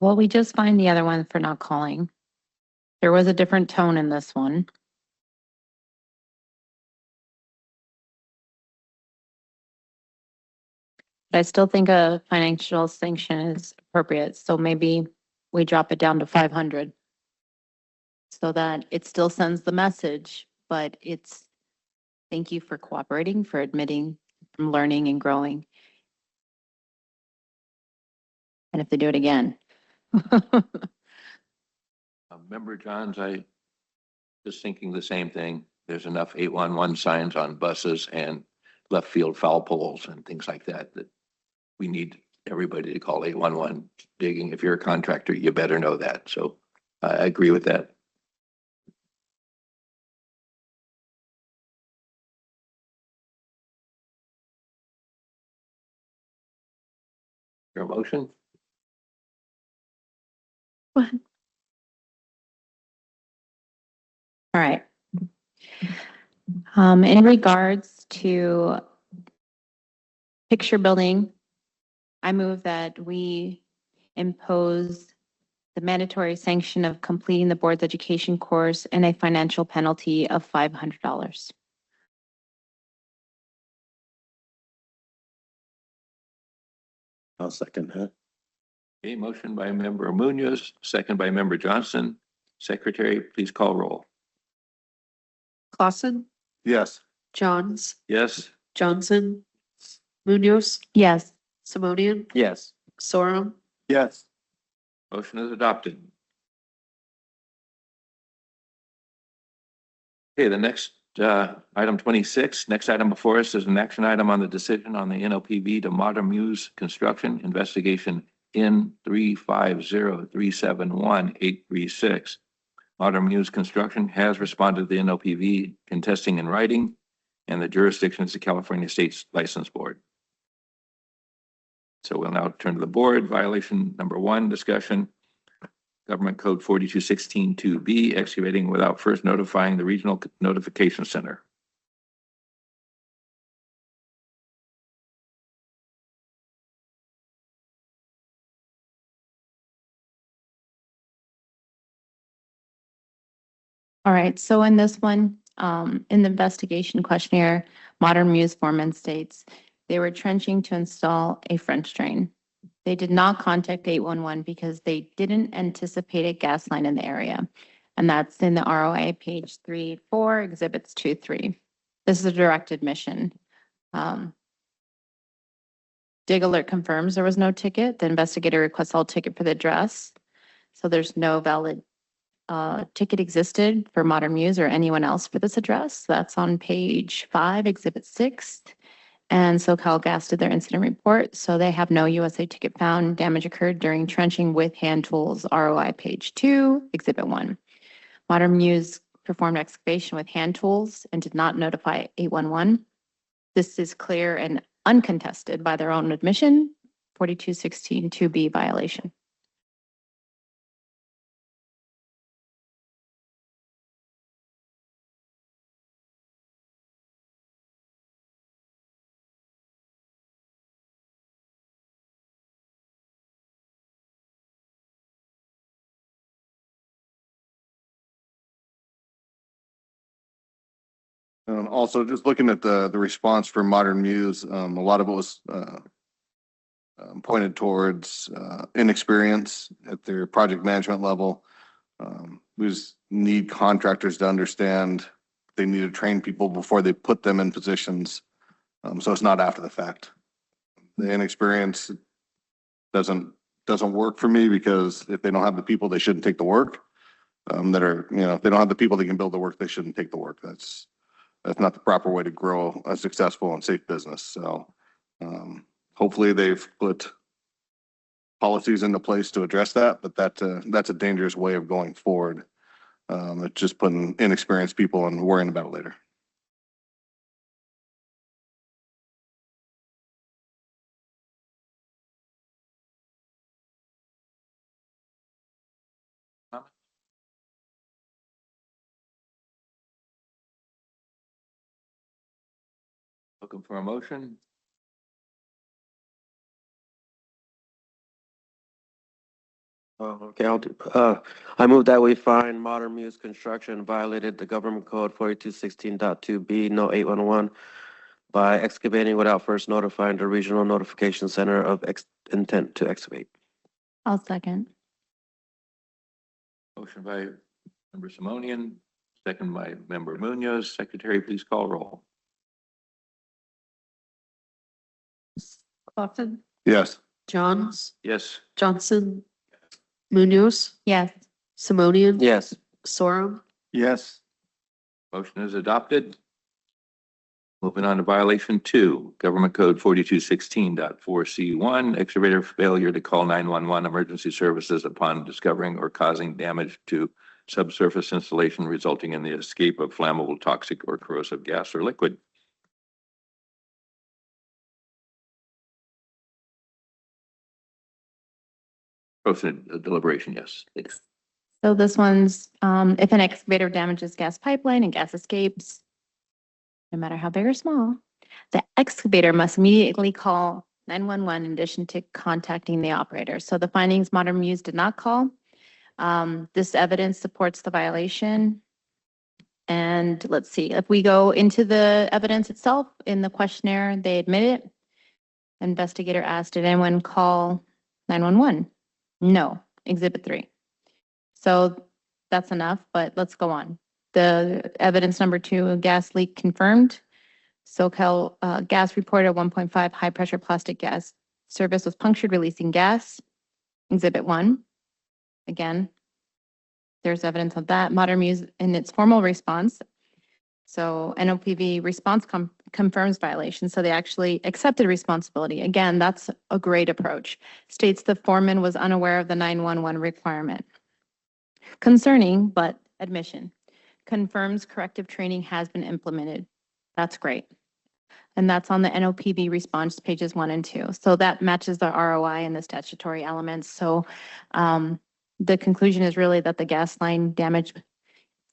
Well, we just fined the other one for not calling. There was a different tone in this one. But I still think a financial sanction is appropriate, so maybe we drop it down to 500. So that it still sends the message, but it's thank you for cooperating, for admitting, from learning and growing. And if they do it again. Member Johns, I just thinking the same thing. There's enough 811 signs on buses and left field foul poles and things like that we need everybody to call 811 digging. If you're a contractor, you better know that. So I agree with that. Your motion? Go ahead. All right. In regards to picture building, I move that we impose the mandatory sanction of completing the board's education course and a financial penalty of $500. I'll second that. Okay, motion by member Munoz, second by member Johnson. Secretary, please call roll. Clausen, Yes. Johns, Yes. Johnson, Munoz, Yes. Simonian, Yes. Sorum, Yes. Motion is adopted. Okay, the next item 26, next item before us is an action item on the decision on the NOPV to Modern Muse Construction Investigation N350371-836. Modern Muse Construction has responded to the NOPV contesting in writing, and the jurisdiction is the California State License Board. So we'll now turn to the board. Violation number 1, discussion. Government Code 42162B, excavating without first notifying the Regional Notification Center. All right, so in this one, in the investigation questionnaire, Modern Muse foreman states they were trenching to install a French drain. They did not contact 811 because they didn't anticipate a gas line in the area. And that's in the ROA, page 3-4, exhibits 2-3. This is a direct admission. Dig Alert confirms there was no ticket. The investigator requests all ticket for the address. So there's no valid ticket existed for Modern Muse or anyone else for this address. That's on page 5, exhibit 6. And SoCal Gas did their incident report. So they have no USA ticket found. Damage occurred during trenching with hand tools, ROI page 2, exhibit 1. Modern Muse performed excavation with hand tools and did not notify 811. This is clear and uncontested by their own admission, 4216 2B violation. Also, just looking at the response for Modern Muse, a lot of it was pointed towards inexperience at their project management level. We just need contractors to understand they need to train people before they put them in positions. So it's not after the fact. The inexperience doesn't work for me, because if they don't have the people, they shouldn't take the work. If they don't have the people that can build the work, they shouldn't take the work. That's not the proper way to grow a successful and safe business. So hopefully they've put policies into place to address that, but that's a dangerous way of going forward. It's just putting inexperienced people and worrying about it later. Looking for a motion? Okay, I'll do, I move that we find Modern Muse Construction violated the government code 4216.2B, no 811, by excavating without first notifying the regional notification center of intent to excavate. I'll second. Motion by Member Simonian, second by Member Munoz. Secretary, please call roll. Clapton, Yes. Johns, Yes. Johnson, Munoz, Yes. Simonian. Yes. Sorum, Yes. Motion is adopted. Moving on to violation 2, Government Code 4216.4C1, excavator failure to call 911 emergency services upon discovering or causing damage to subsurface installation resulting in the escape of flammable, toxic, or corrosive gas or liquid. Proceed deliberation, yes. So this one's, if an excavator damages gas pipeline and gas escapes, no matter how big or small, the excavator must immediately call 911 in addition to contacting the operator. So the findings Modern Muse did not call. This evidence supports the violation. And let's see, if we go into the evidence itself in the questionnaire, they admit it. Investigator asked, did anyone call 911? No, exhibit 3. So that's enough, but let's go on. The evidence number 2, gas leak confirmed. SoCal Gas reported 1.5 high pressure plastic gas service was punctured, releasing gas. Exhibit 1. Again, there's evidence of that. Modern Muse in its formal response. So NOPV response confirms violation. So they actually accepted responsibility. Again, that's a great approach. States the foreman was unaware of the 911 requirement. Concerning, but admission. Confirms corrective training has been implemented. That's great. And that's on the NOPV response pages 1 and 2. So that matches the ROI and the statutory elements. So the conclusion is really that the gas line damaged,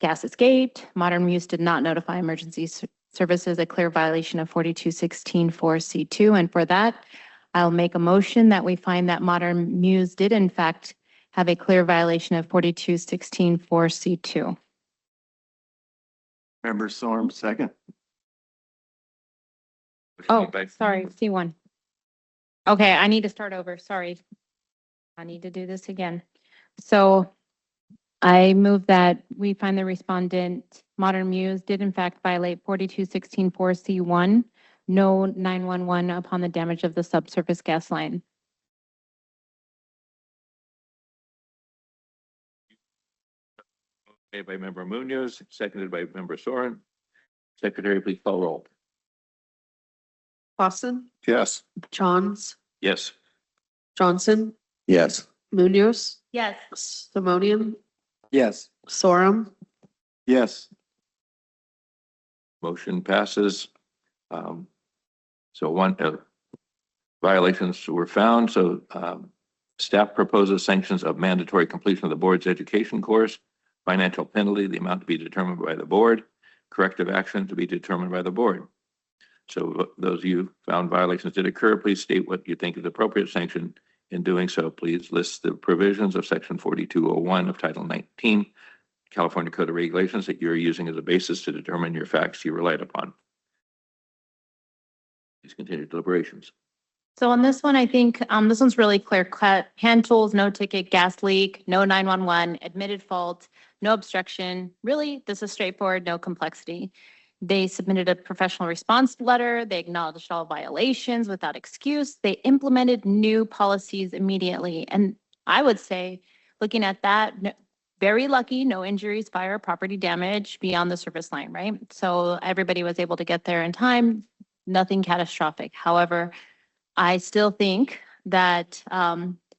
gas escaped. Modern Muse did not notify emergency services, a clear violation of 4216.4C2. And for that, I'll make a motion that we find that Modern Muse did in fact have a clear violation of 4216.4C2. Member Storm, second. Motion Oh, made by- sorry, C1. Okay, I need to start over. Sorry. I need to do this again. So I move that we find the respondent, Modern Muse, did in fact violate 42164C1, no 911 upon the damage of the subsurface gas line. Made by member Munoz, seconded by member Soren. Secretary, please call roll. Clausen, Yes. Johns, Yes. Johnson, Yes. Munoz, Yes. Simonian, Yes. Sorum, Yes. Motion passes. So one, violations were found, so, staff proposes sanctions of mandatory completion of the board's education course, financial penalty, the amount to be determined by the board, corrective action to be determined by the board. So those of you found violations did occur, please state what you think is appropriate sanction. In doing so, please list the provisions of section 4201 of Title 19, California Code of Regulations that you're using as a basis to determine your facts you relied upon. Please continue deliberations. So on this one, I think this one's really clear cut. Hand tools, no ticket, gas leak, no 911, admitted fault, no obstruction. Really, this is straightforward, no complexity. They submitted a professional response letter. They acknowledged all violations without excuse. They implemented new policies immediately. And I would say, looking at that, very lucky, no injuries, fire, property damage beyond the service line, right? So everybody was able to get there in time, nothing catastrophic. However, I still think that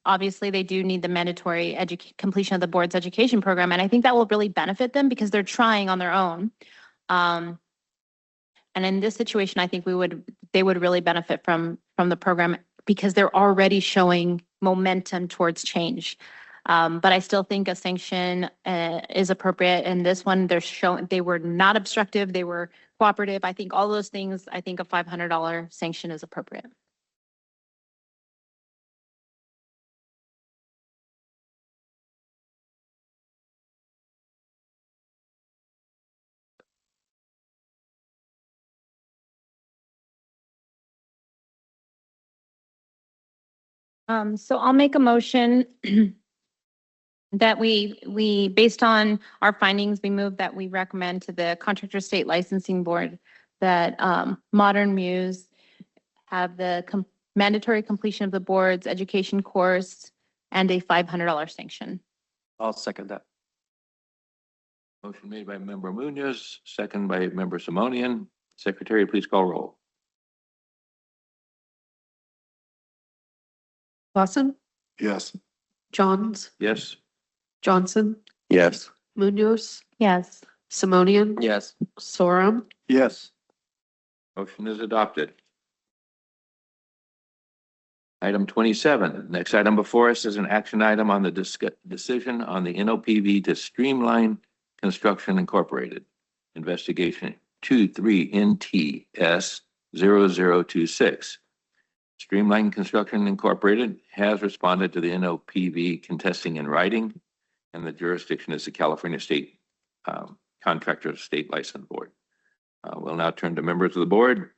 obviously they do need the mandatory completion of the board's education program. And I think that will really benefit them because they're trying on their own. And in this situation, I think they would really benefit from the program because they're already showing momentum towards change. But I still think a sanction is appropriate. And this one, they were not obstructive, they were cooperative. I think all those things, I think a $500 sanction is appropriate. So I'll make a motion that we, based on our findings, we move that we recommend to the Contractor State Licensing Board that Modern Muse have the mandatory completion of the board's education course and a $500 sanction. I'll second that. Motion made by member Munoz, second by member Simonian. Secretary, please call roll. Clausen, Yes. Johns, Yes. Johnson, Yes. Munoz, Yes. Simonian, Yes. Sorum, Yes. Motion is adopted. Item 27. Next item before us is an action item on the decision on the NOPV to Streamline Construction Incorporated. Investigation 23NTS0026. Streamline Construction Incorporated has responded to the NOPV contesting in writing, and the jurisdiction is the California State Contractor State License Board. We'll now turn to members of the board.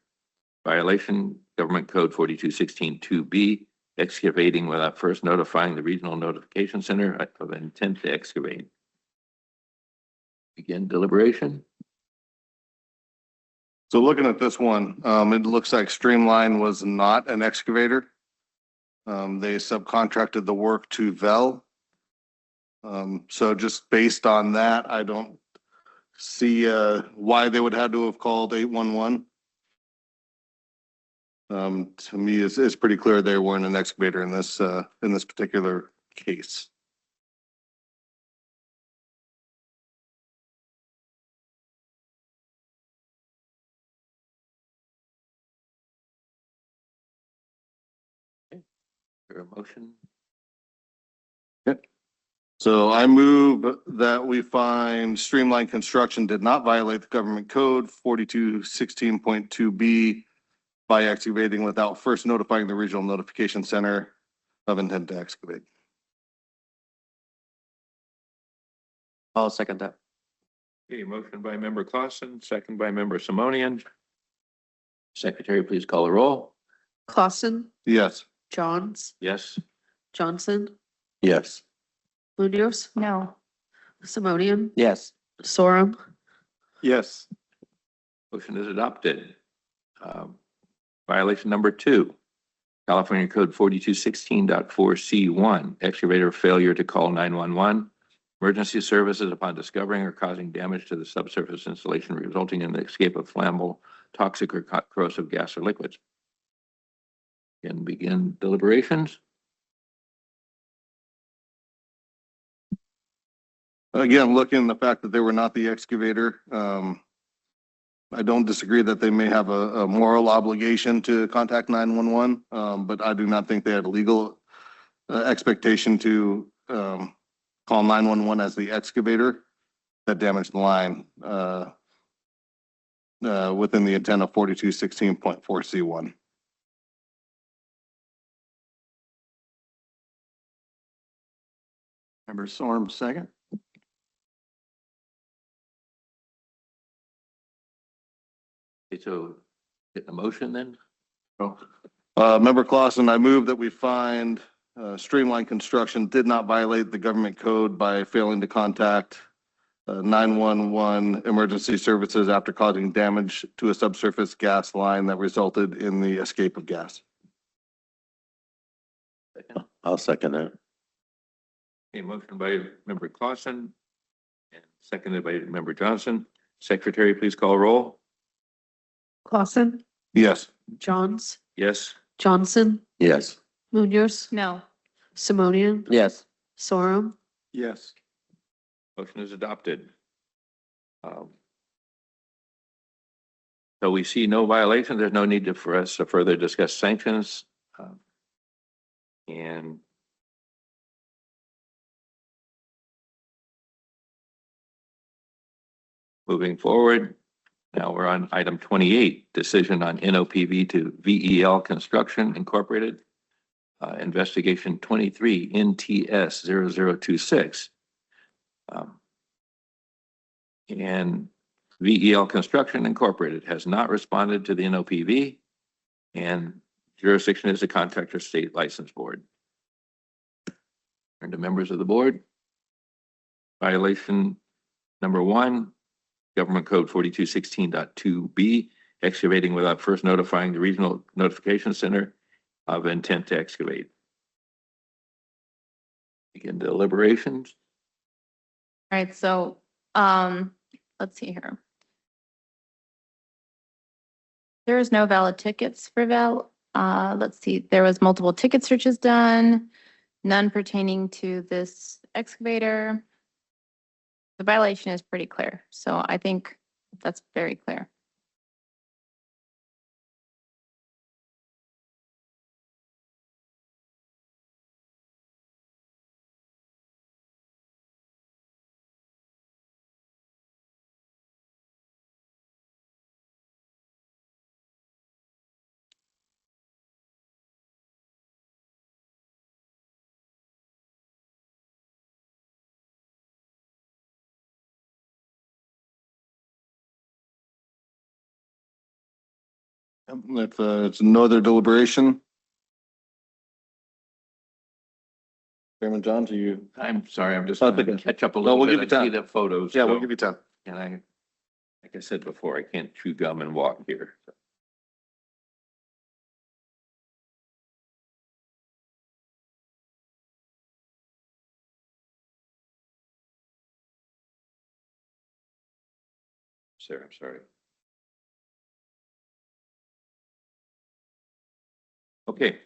Violation, Government Code 42162B, excavating without first notifying the Regional Notification Center of intent to excavate. Begin deliberation. So looking at this one, it looks like Streamline was not an excavator. They subcontracted the work to Velle. So just based on that, I don't see why they would have to have called 811. To me, it's pretty clear they weren't an excavator in this particular case. Your motion. So I move that we find Streamline Construction did not violate the government code 4216.2B by excavating without first notifying the Regional Notification Center of intent to excavate. I'll second that. Okay, motion by member Clausen, second by member Simonian. Secretary, please call the roll. Clausen, Yes. Johns, Yes. Johnson, Yes. Munoz, No. Simonian, Yes. Sorum, Yes. Motion is adopted. Violation number 2, California Code 4216.4C1, excavator failure to call 911. Emergency services upon discovering or causing damage to the subsurface installation resulting in the escape of flammable, toxic, or corrosive gas or liquids. Can begin deliberations. Again, looking at the fact that they were not the excavator, I don't disagree that they may have a moral obligation to contact 911, but I do not think they had a legal expectation to call 911 as the excavator that damaged the line within the intent of 4216.4C1. Member Sorum, second. Okay, so get the motion then. Member Clausen, I move that we find Streamline Construction did not violate the government code by failing to contact 911 emergency services after causing damage to a subsurface gas line that resulted in the escape of gas. Second. I'll second that. Okay, motion by member Clausen and seconded by member Johnson. Secretary, please call roll. Clausen, Yes. Johns, Yes. Johnson, Yes. Munoz, No. Simonian, Yes. Sorum, Yes. Motion is adopted. So we see no violation. There's no need for us to further discuss sanctions. And moving forward, now we're on item 28, decision on NOPV to VEL Construction Incorporated, investigation 23 NTS 0026. And VEL Construction Incorporated has not responded to the NOPV, and jurisdiction is the contractor state license board. Turn to members of the board. Violation number 1, Government Code 4216.2B, excavating without first notifying the Regional Notification Center of intent to excavate. Begin deliberations. All right, so, let's see here. There is no valid tickets for let's see, there was multiple ticket searches done, none pertaining to this excavator. The violation is pretty clear, so I think that's very clear. If it's no other deliberation. Chairman John, to you. I'm sorry, I'm just Oh, going to okay. catch up a No, little we'll bit. give you I see time. the photos. Yeah, we'll so- give you 10. And like I said before, I can't chew gum and walk here. Sir, I'm sorry. Okay.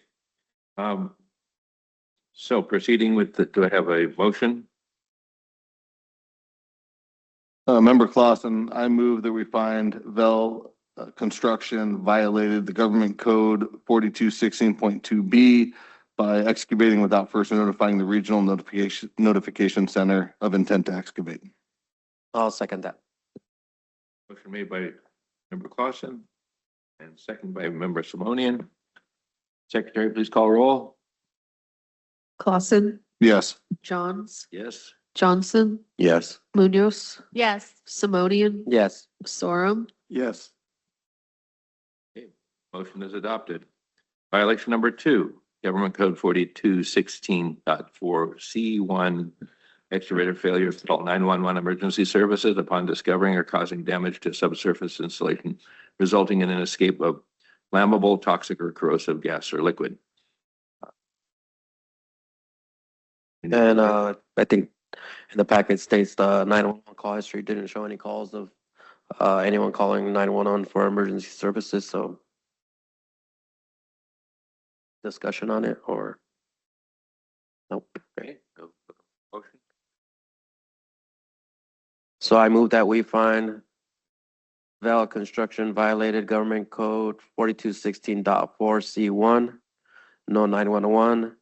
So proceeding with do I have a motion? Member Clausen, I move that we find VEL Construction violated the government code 4216.2B by excavating without first notifying the Regional Notification Center of intent to excavate. I'll second that. Motion made by member Clausen and second by member Simonian. Secretary, please call roll. Clausen, Yes. Johns, Yes. Johnson, Yes. Munoz, Yes. Simonian, Yes. Sorum, Yes. Motion is adopted. Violation number 2, Government Code 4216.4C1, excavator failure to call 911 emergency services upon discovering or causing damage to subsurface installation, resulting in an escape of flammable, toxic, or corrosive gas or liquid. And I think in the packet states the 911 call history didn't show any calls of anyone calling 911 for emergency services, so discussion on it or nope. Okay, go for the motion. So I move that we find Val Construction violated Government Code 4216.4C1, no 911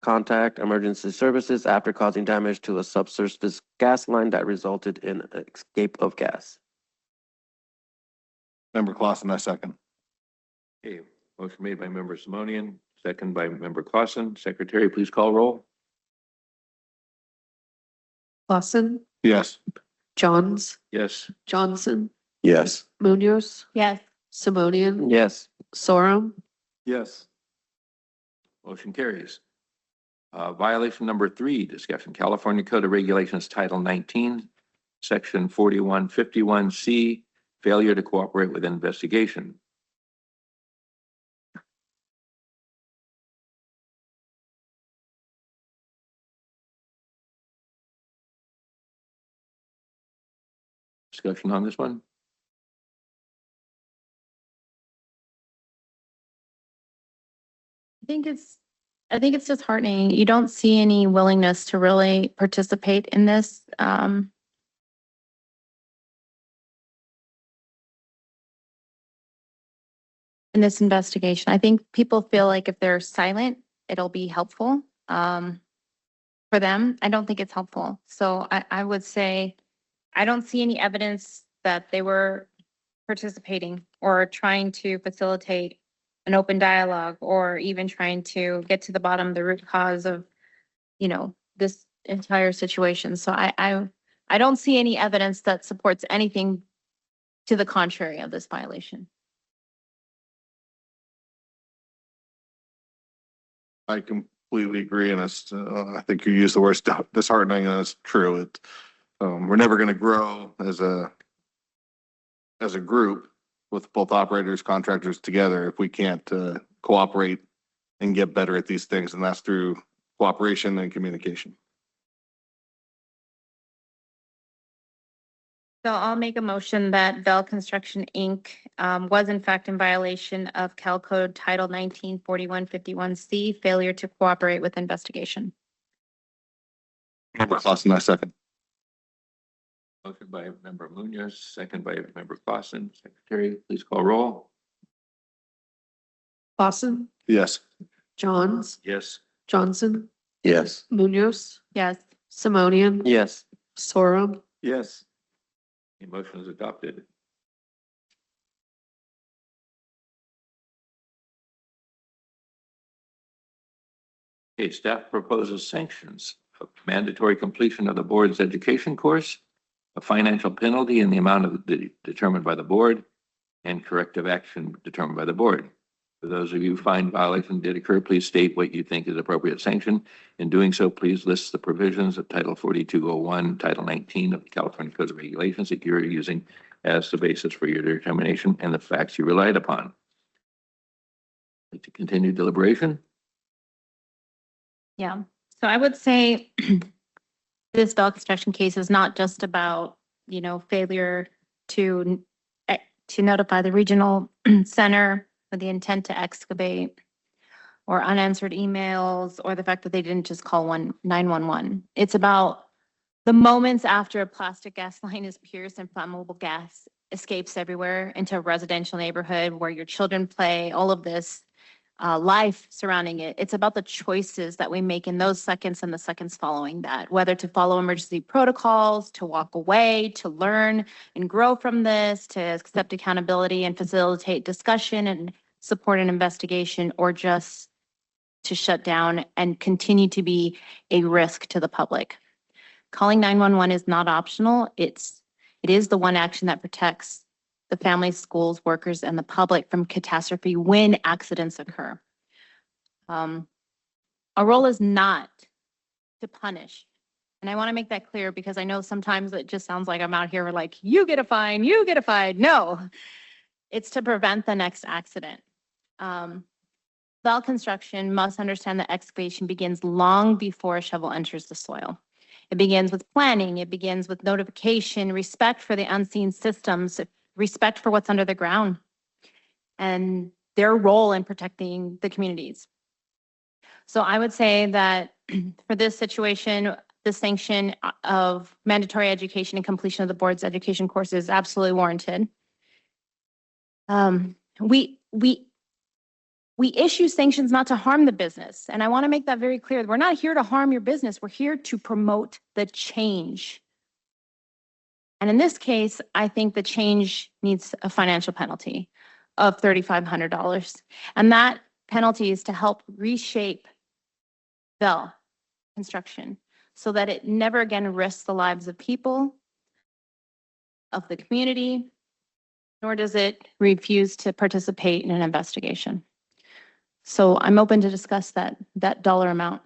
contact emergency services after causing damage to a subsurface gas line that resulted in escape of gas. Member Clausen, I second. Okay, motion made by member Simonian, second by member Clausen. Secretary, please call roll. Clausen, Yes. Johns, Yes. Johnson, Yes. Munoz, Yes. Simonian, Yes. Sorum, Yes. Motion carries. Violation number 3, discussion, California Code of Regulations, Title 19, Section 4151C, failure to cooperate with investigation. Discussion on this one? I think it's disheartening. You don't see any willingness to really participate in this. In this investigation. I think people feel like if they're silent, it'll be helpful for them. I don't think it's helpful. So I would say, I don't see any evidence that they were participating or trying to facilitate an open dialogue or even trying to get to the bottom of the root cause of, this entire situation. So I don't see any evidence that supports anything to the contrary of this violation. I completely agree, and it's, I think you used the word disheartening, and it's true. We're never gonna grow as a group with both operators, contractors together if we can't, cooperate and get better at these things, and that's through cooperation and communication. So I'll make a motion that Bell Construction, Inc. Was in fact in violation of Cal Code Title 194151C, failure to cooperate with investigation. Member Clausen, I second. Motion by member Munoz, second by member Clausen. Secretary, please call roll. Clausen, Yes. Johns, Yes. Johnson, Yes. Munoz, Yes. Simonian, Yes. Sorum, Yes. The motion is adopted. Okay, staff proposes sanctions of mandatory completion of the board's education course, a financial penalty in the amount of determined by the board, and corrective action determined by the board. For those of you who find violation did occur, please state what you think is appropriate sanction. In doing so, please list the provisions of Title 4201, Title 19 of the California Code of Regulations that you're using as the basis for your determination and the facts you relied upon. Like to continue deliberation? Yeah. So I would say this Bell Construction case is not just about, failure to notify the regional center with the intent to excavate, or unanswered emails, or the fact that they didn't just call 911. It's about the moments after a plastic gas line is pierced and flammable gas escapes everywhere into a residential neighborhood where your children play, all of this life surrounding it. It's about the choices that we make in those seconds and the seconds following that, whether to follow emergency protocols, to walk away, to learn and grow from this, to accept accountability and facilitate discussion and support an investigation, or just to shut down and continue to be a risk to the public. Calling 911 is not optional. It is the one action that protects the families, schools, workers, and the public from catastrophe when accidents occur. Our role is not to punish. And I want to make that clear because I know sometimes it just sounds like I'm out here like, you get a fine, you get a fine. No, it's to prevent the next accident. Well construction must understand that excavation begins long before a shovel enters the soil. It begins with planning. It begins with notification, respect for the unseen systems, respect for what's under the ground, and their role in protecting the communities. So I would say that for this situation, the sanction of mandatory education and completion of the board's education course is absolutely warranted. We issue sanctions not to harm the business. And I want to make that very clear. We're not here to harm your business. We're here to promote the change. And in this case, I think the change needs a financial penalty of $3,500. And that penalty is to help reshape Bell construction so that it never again risks the lives of people, of the community, nor does it refuse to participate in an investigation. So I'm open to discuss that dollar amount.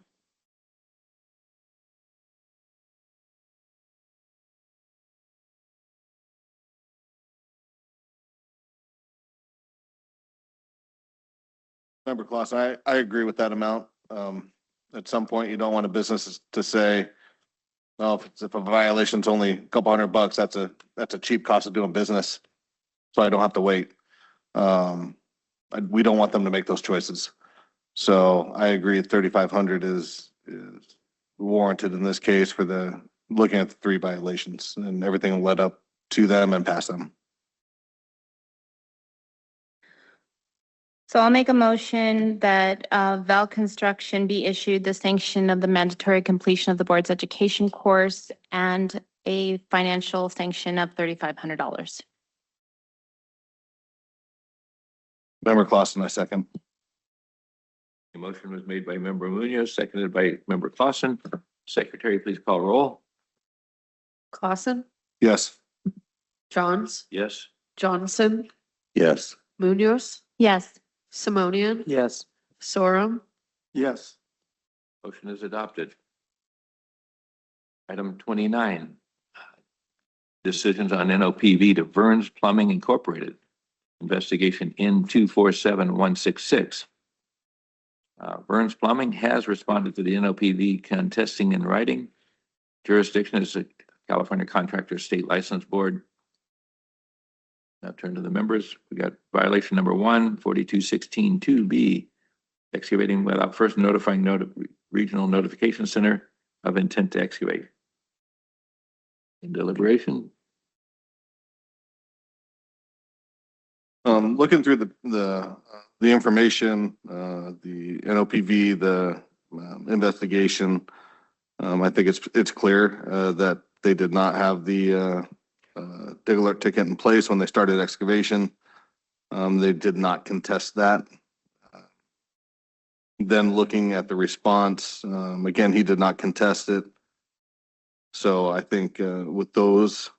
Member Clausen, I agree with that amount. At some point, you don't want a business to say, well, if a violation's only a couple $100, that's a cheap cost of doing business. So I don't have to wait. We don't want them to make those choices. So I agree 3,500 is warranted in this case for looking at the 3 violations and everything led up to them and past them. So I'll make a motion that Val Construction be issued the sanction of the mandatory completion of the board's education course and a financial sanction of $3,500. Member Clausen, I second. The motion was made by Member Munoz, seconded by Member Clausen. Secretary, please call roll. Clausen, Yes. Johns, Yes. Johnson, Yes. Munoz, Yes. Simonian, Yes. Sorum, Yes. Motion is adopted. Item 29, decisions on NOPV to Verne's Plumbing Incorporated. Investigation N247166. Verne's Plumbing has responded to the NOPV contesting in writing. Jurisdiction is the California Contractor State License Board. Now turn to the members. We got violation number 1, 42162B, excavating without first notifying Regional Notification Center of intent to excavate. In deliberation. Looking through the information, the NOPV, the investigation, I think it's clear that they did not have the dig alert ticket in place when they started excavation. They did not contest that. Then looking at the response, again, he did not contest it. So I think with those,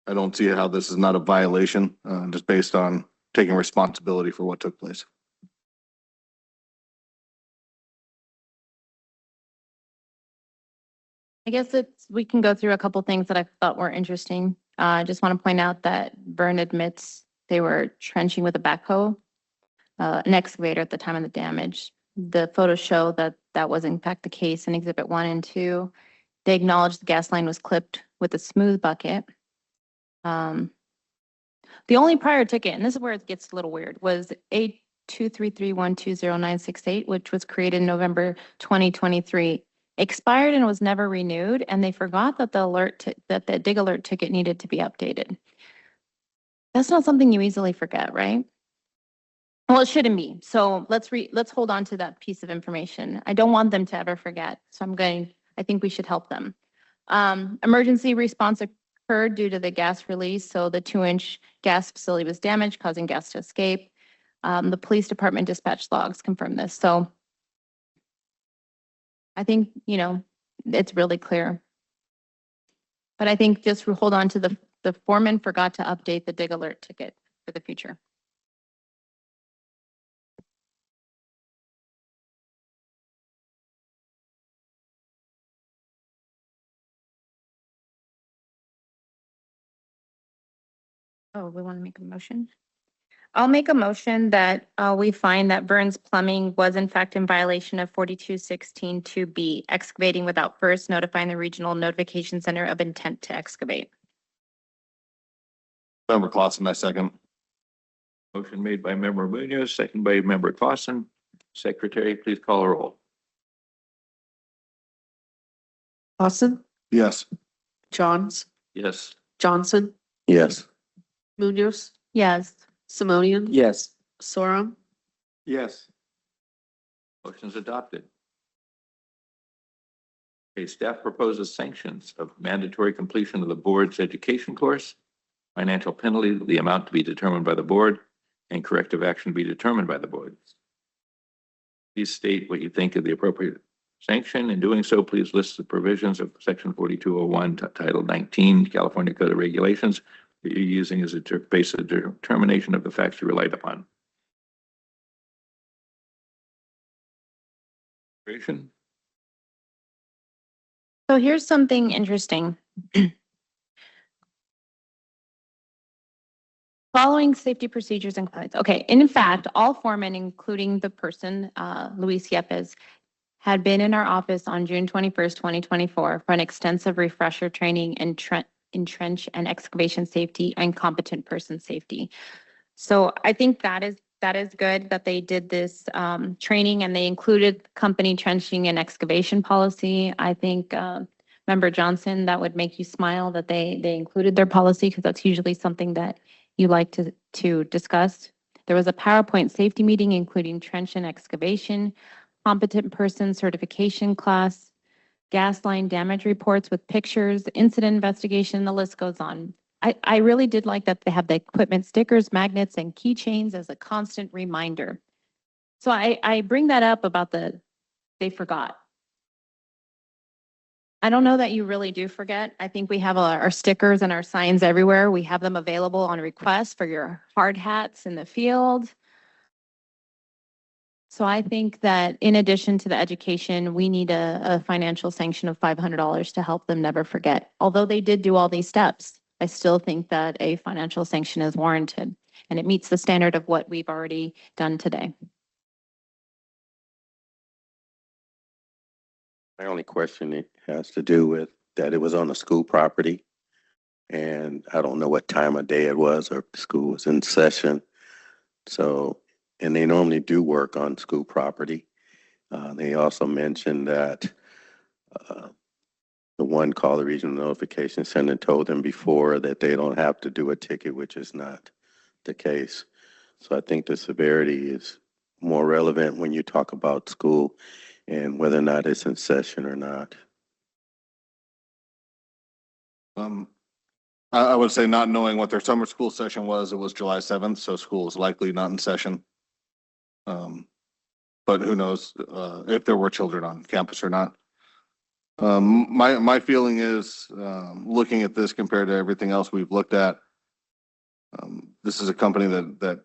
I don't see how this is not a violation, just based on taking responsibility for what took place. I guess we can go through a couple things that I thought were interesting. I just want to point out that Verne admits they were trenching with a backhoe, an excavator at the time of the damage. The photos show that that was in fact the case in Exhibit 1 and 2. They acknowledged the gas line was clipped with a smooth bucket. The only prior ticket, and this is where it gets a little weird, was A233120968, which was created in November 2023. Expired and was never renewed, and they forgot that the dig alert ticket needed to be updated. That's not something you easily forget, right? Well, it shouldn't be. So let's hold on to that piece of information. I don't want them to ever forget. So I think we should help them. Emergency response occurred due to the gas release. So the 2-inch gas facility was damaged, causing gas to escape. The police department dispatch logs confirm this. So I think, it's really clear. But I think just hold on to the foreman forgot to update the dig alert ticket for the future. Oh, we want to make a motion? I'll make a motion that we find that Verne's Plumbing was in fact in violation of 4216-2B, excavating without first notifying the Regional Notification Center of intent to excavate. Member Clausen, I second. Motion made by Member Munoz, second by Member Clausen. Secretary, please call a roll. Clausen, Yes. Johns, Yes. Johnson, Yes. Munoz, Yes. Simonian, Yes. Sorum, Yes. Motion's adopted. Okay, staff proposes sanctions of mandatory completion of the board's education course, financial penalty, the amount to be determined by the board, and corrective action to be determined by the board. Please state what you think of the appropriate sanction. In doing so, please list the provisions of Section 4201, Title 19, California Code of Regulations that you're using as a basis of determination of the facts you relied upon. So here's something interesting. Following safety procedures and guidelines. Okay, in fact, all foremen, including the person, Luis Yepes, had been in our office on June 21st, 2024 for an extensive refresher training in trench and excavation safety and competent person safety. So I think that is good that they did this training and they included company trenching and excavation policy. I think Member Johnson, that would make you smile that they included their policy because that's usually something that you like to discuss. There was a PowerPoint safety meeting, including trench and excavation, competent person certification class, gas line damage reports with pictures, incident investigation, the list goes on. I really did like that they have the equipment stickers, magnets, and keychains as a constant reminder. So I bring that up about they forgot. I don't know that you really do forget. I think we have our stickers and our signs everywhere. We have them available on request for your hard hats in the field. So I think that in addition to the education, we need a financial sanction of $500 to help them never forget. Although they did do all these steps, I still think that a financial sanction is warranted and it meets the standard of what we've already done today. My only question it has to do with that it was on the school property. And I don't know what time of day it was or if the school was in session. So, and they normally do work on school property. They also mentioned that the one call, the regional notification center, told them before that they don't have to do a ticket, which is not the case. So I think the severity is more relevant when you talk about school and whether or not it's in session or not. I would say not knowing what their summer school session was, it was July 7th, so school is likely not in session. But who knows if there were children on campus or not. My feeling is looking at this compared to everything else we've looked at, this is a company that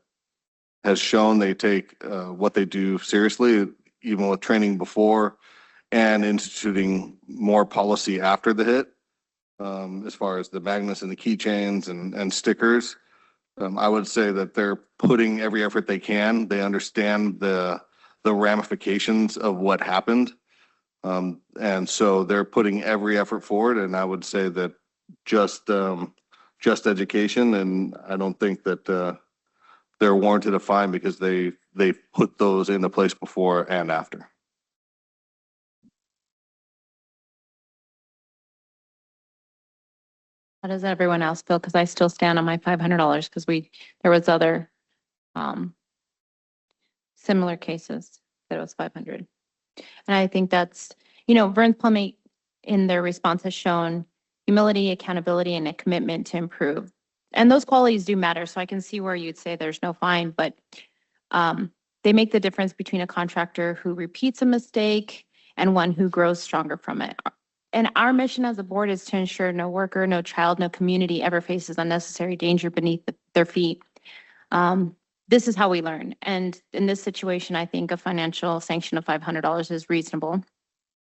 has shown they take what they do seriously, even with training before and instituting more policy after the hit. As far as the magnets and the keychains and stickers, I would say that they're putting every effort they can. They understand the ramifications of what happened. And so they're putting every effort forward. And I would say that just education. And I don't think that they're warranted a fine because they put those into place before and after. How does everyone else feel? Because I still stand on my $500 because there was other similar cases that it was 500. And I think that's, Verne's Plumbing in their response has shown humility, accountability, and a commitment to improve. And those qualities do matter. So I can see where you'd say there's no fine, but they make the difference between a contractor who repeats a mistake and one who grows stronger from it. And our mission as a board is to ensure no worker, no child, no community ever faces unnecessary danger beneath their feet. This is how we learn. And in this situation, I think a financial sanction of $500 is reasonable.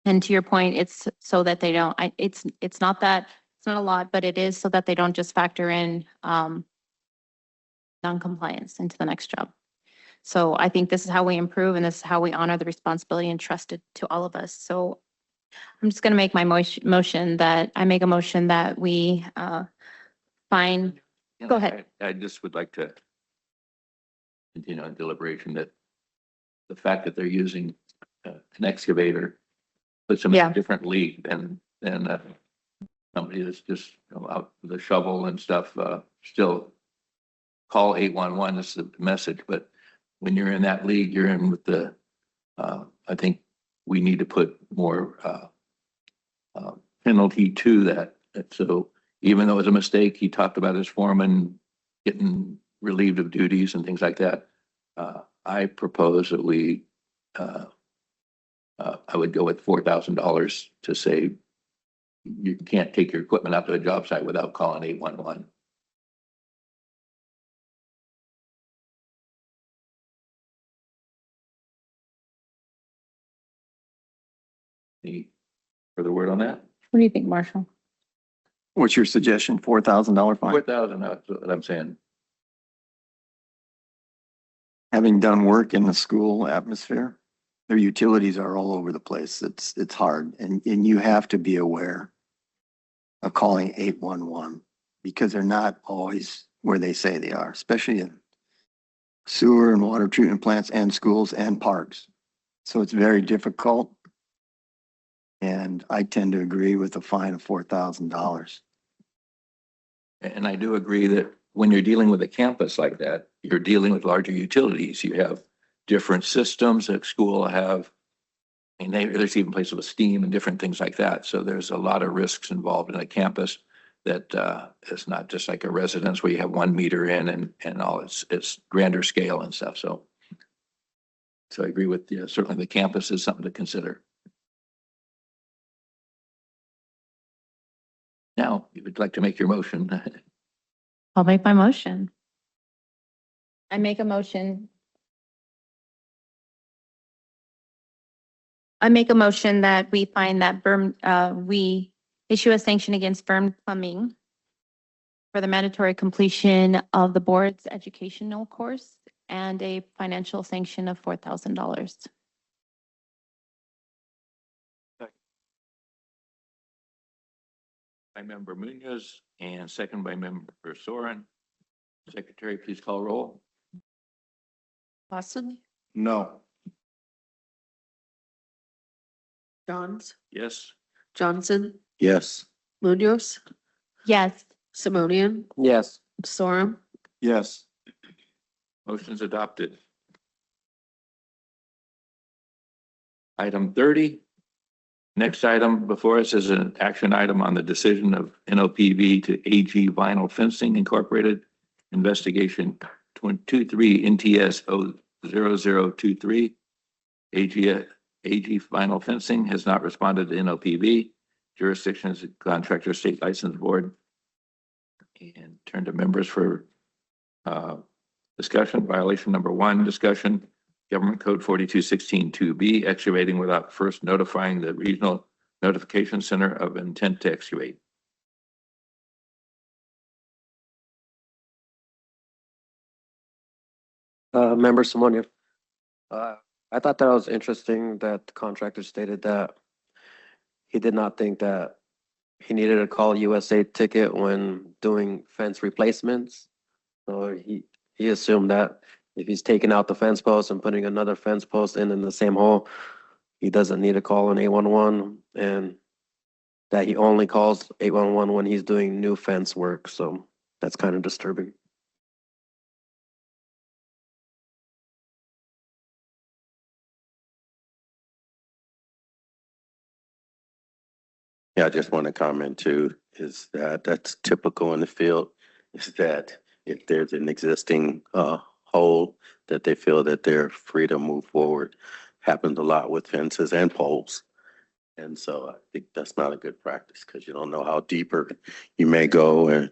And to your point, it's so that they don't, it's not that, it's not a lot, but it is so that they don't just factor in, non-compliance into the next job. So I think this is how we improve, and this is how we honor the responsibility entrusted to all of us. So I'm just going to make my motion that we find. Go ahead. I just would like to continue on deliberation that the fact that they're using an excavator puts them in Yeah. a different league than somebody that's just out with a shovel and stuff. Still call 811. This is the message, but when you're in that league, you're in with the. I think we need to put more penalty to that. So even though it was a mistake, he talked about his foreman getting relieved of duties and things like that. I propose that we, I would go with $4,000 to say you can't take your equipment out to a job site without calling 811. Any further word on that? What do you think, Marshall? What's your suggestion? $4,000 fine? 4,000, that's what I'm saying. Having done work in the school atmosphere, their utilities are all over the place. It's hard. And you have to be aware of calling 811 because they're not always where they say they are, especially in sewer and water treatment plants and schools and parks. So it's very difficult. And I tend to agree with a fine of $4,000. And I do agree that when you're dealing with a campus like that, you're dealing with larger utilities. You have different systems that school have. I mean, there's even places with steam and different things like that. So there's a lot of risks involved in a campus that it's not just like a residence where you have 1 meter in and all. It's grander scale and stuff. So I agree with you. Certainly the campus is something to consider. Now, if you'd like to make your motion. I'll make my motion. I make a motion. I make a motion that we find that we issue a sanction against Verne Plumbing for the mandatory completion of the board's educational course and a financial sanction of $4,000. By Member Munoz and second by Member Soren. Secretary, please call roll. Austin, No. Johns, Yes. Johnson, Yes. Munoz, Yes. Simonian, Yes. Sorum, Yes. Motion's adopted. Item 30. Next item before us is an action item on the decision of NOPV to AG Vinyl Fencing Incorporated Investigation 23 NTS 00023. AG Vinyl Fencing has not responded to NOPV. Jurisdiction is Contractor State License Board. And turn to members for discussion. Violation number 1, discussion. Government Code 4216-2B, excavating without first notifying the Regional Notification Center of intent to excavate. Member Simonia. I thought that was interesting that the contractor stated that he did not think that he needed to call USA ticket when doing fence replacements. So he assumed that if he's taking out the fence post and putting another fence post in the same hole, he doesn't need to call an 811, and that he only calls 811 when he's doing new fence work. So that's kind of disturbing. Yeah, I just want to comment too, is that that's typical in the field, is that if there's an existing hole that they feel that they're free to move forward. Happens a lot with fences and poles. And so I think that's not a good practice because you don't know how deeper you may go, and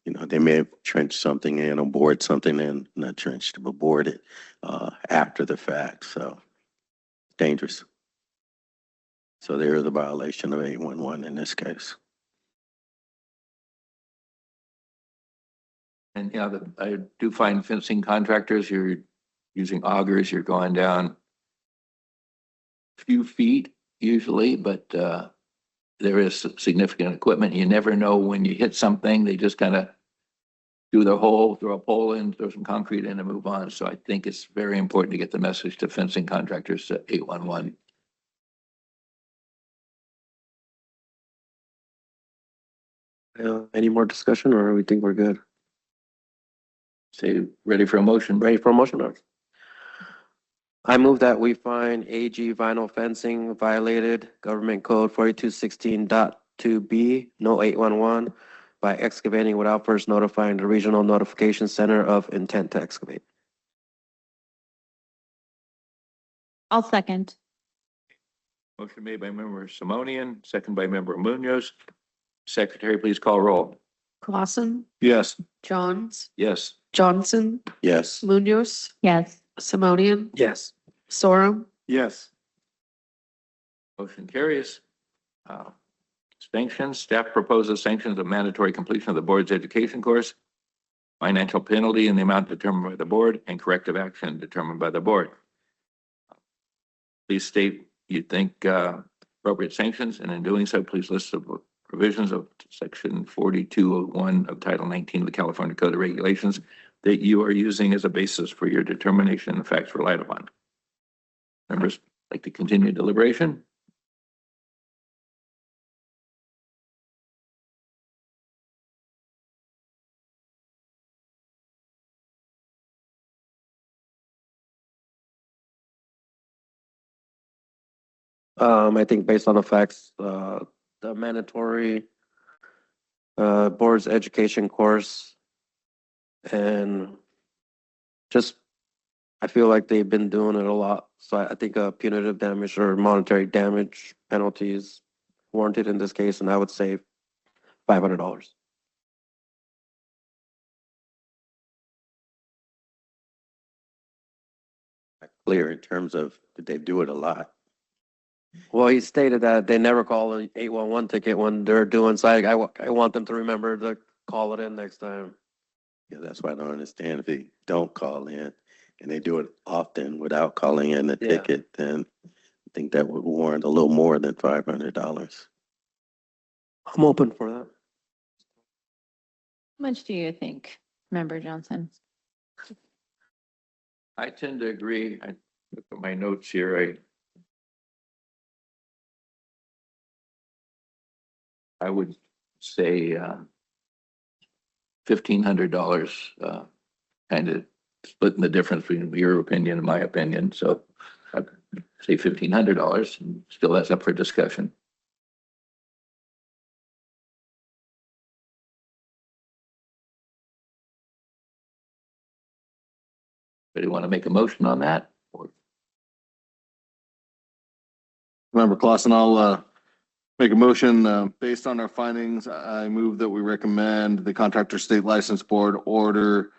they may have trenched something in or bored something in, not trenched, but bored it after the fact. So dangerous. So there is a violation of 811 in this case. And I do find fencing contractors, you're using augers, you're going down a few feet usually, but there is significant equipment. You never know when you hit something. They just kind of do their hole, throw a pole in, throw some concrete in and move on. So I think it's very important to get the message to fencing contractors to 811. Any more discussion, or we think we're good? Say, ready for a motion? Ready for a motion? I move that we find AG Vinyl Fencing violated Government Code 4216.2B, no 811, by excavating without first notifying the Regional Notification Center of intent to excavate. I'll second. Motion made by member Simonian, second by member Munoz. Secretary, please call roll. Clausen, Yes. Johns, Yes. Johnson, Yes. Munoz, Yes. Simonian, Yes. Sorum, Yes. Motion carries. Sanctions, staff proposes sanctions of mandatory completion of the board's education course, financial penalty in the amount determined by the board, and corrective action determined by the board. Please state you think appropriate sanctions, and in doing so, please list the provisions of section 4201 of Title 19 of the California Code of Regulations that you are using as a basis for your determination of the facts relied upon. Members like to continue deliberation? I think based on the facts, the mandatory board's education course, and just, I feel like they've been doing it a lot. So I think a punitive damage or monetary damage penalty is warranted in this case, and I would say $500. Clear in terms of, did they do it a lot? Well, he stated that they never call an 811 ticket when they're doing, so I want them to remember to call it in next time. Yeah, that's why I don't understand if they don't call in and they do it often without calling in the Yeah. ticket, then I think that would warrant a little more than $500. I'm open for that. How much do you think, Member Johnson? I tend to agree. I look at my notes here. I would say $1,500, kind of splitting the difference between your opinion and my opinion. So I'd say $1,500, and still that's up for discussion. Anybody want to make a motion on that? Or Member Clausen, I'll make a motion based on our findings. I move that we recommend the Contractor State License Board order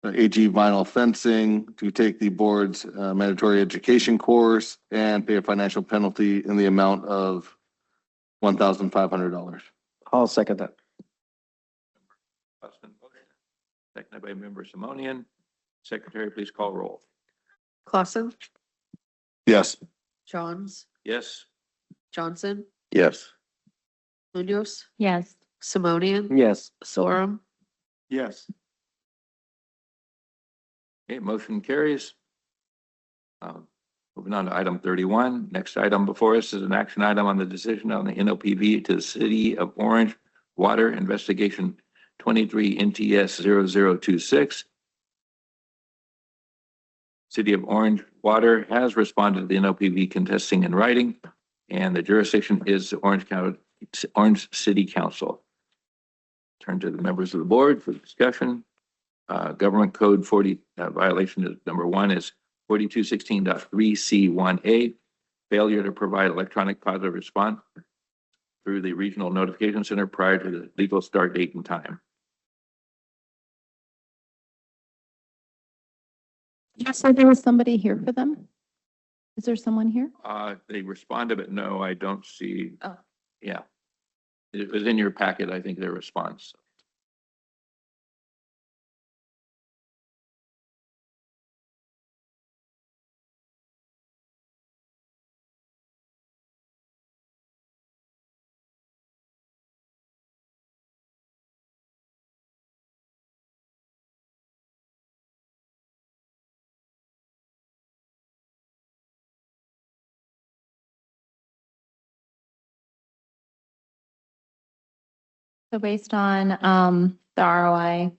AG Vinyl Fencing to take the board's mandatory education course and pay a financial penalty in the amount of $1,500. I'll second that. seconded by member Simonian. Secretary, please call roll. Clausen, Yes. Johns, Yes. Johnson, Yes. Munoz, Yes. Simonian, Yes. Sorum, Yes. Okay, motion carries. Moving on to item 31. Next item before us is an action item on the decision on the NOPV to the City of Orange Water Investigation 23 NTS 0026. City of Orange Water has responded to the NOPV contesting in writing, and the jurisdiction is the Orange City Council. Turn to the members of the board for discussion. Government Code 40 violation is number 1 is 4216.3C1A. failure to provide electronic positive response through the Regional Notification Center prior to the legal start date and time. You said there was somebody here for them? Is there someone here? They responded, but no, I don't see. Oh. Yeah. It was in your packet, I think, their response. So based on the ROI,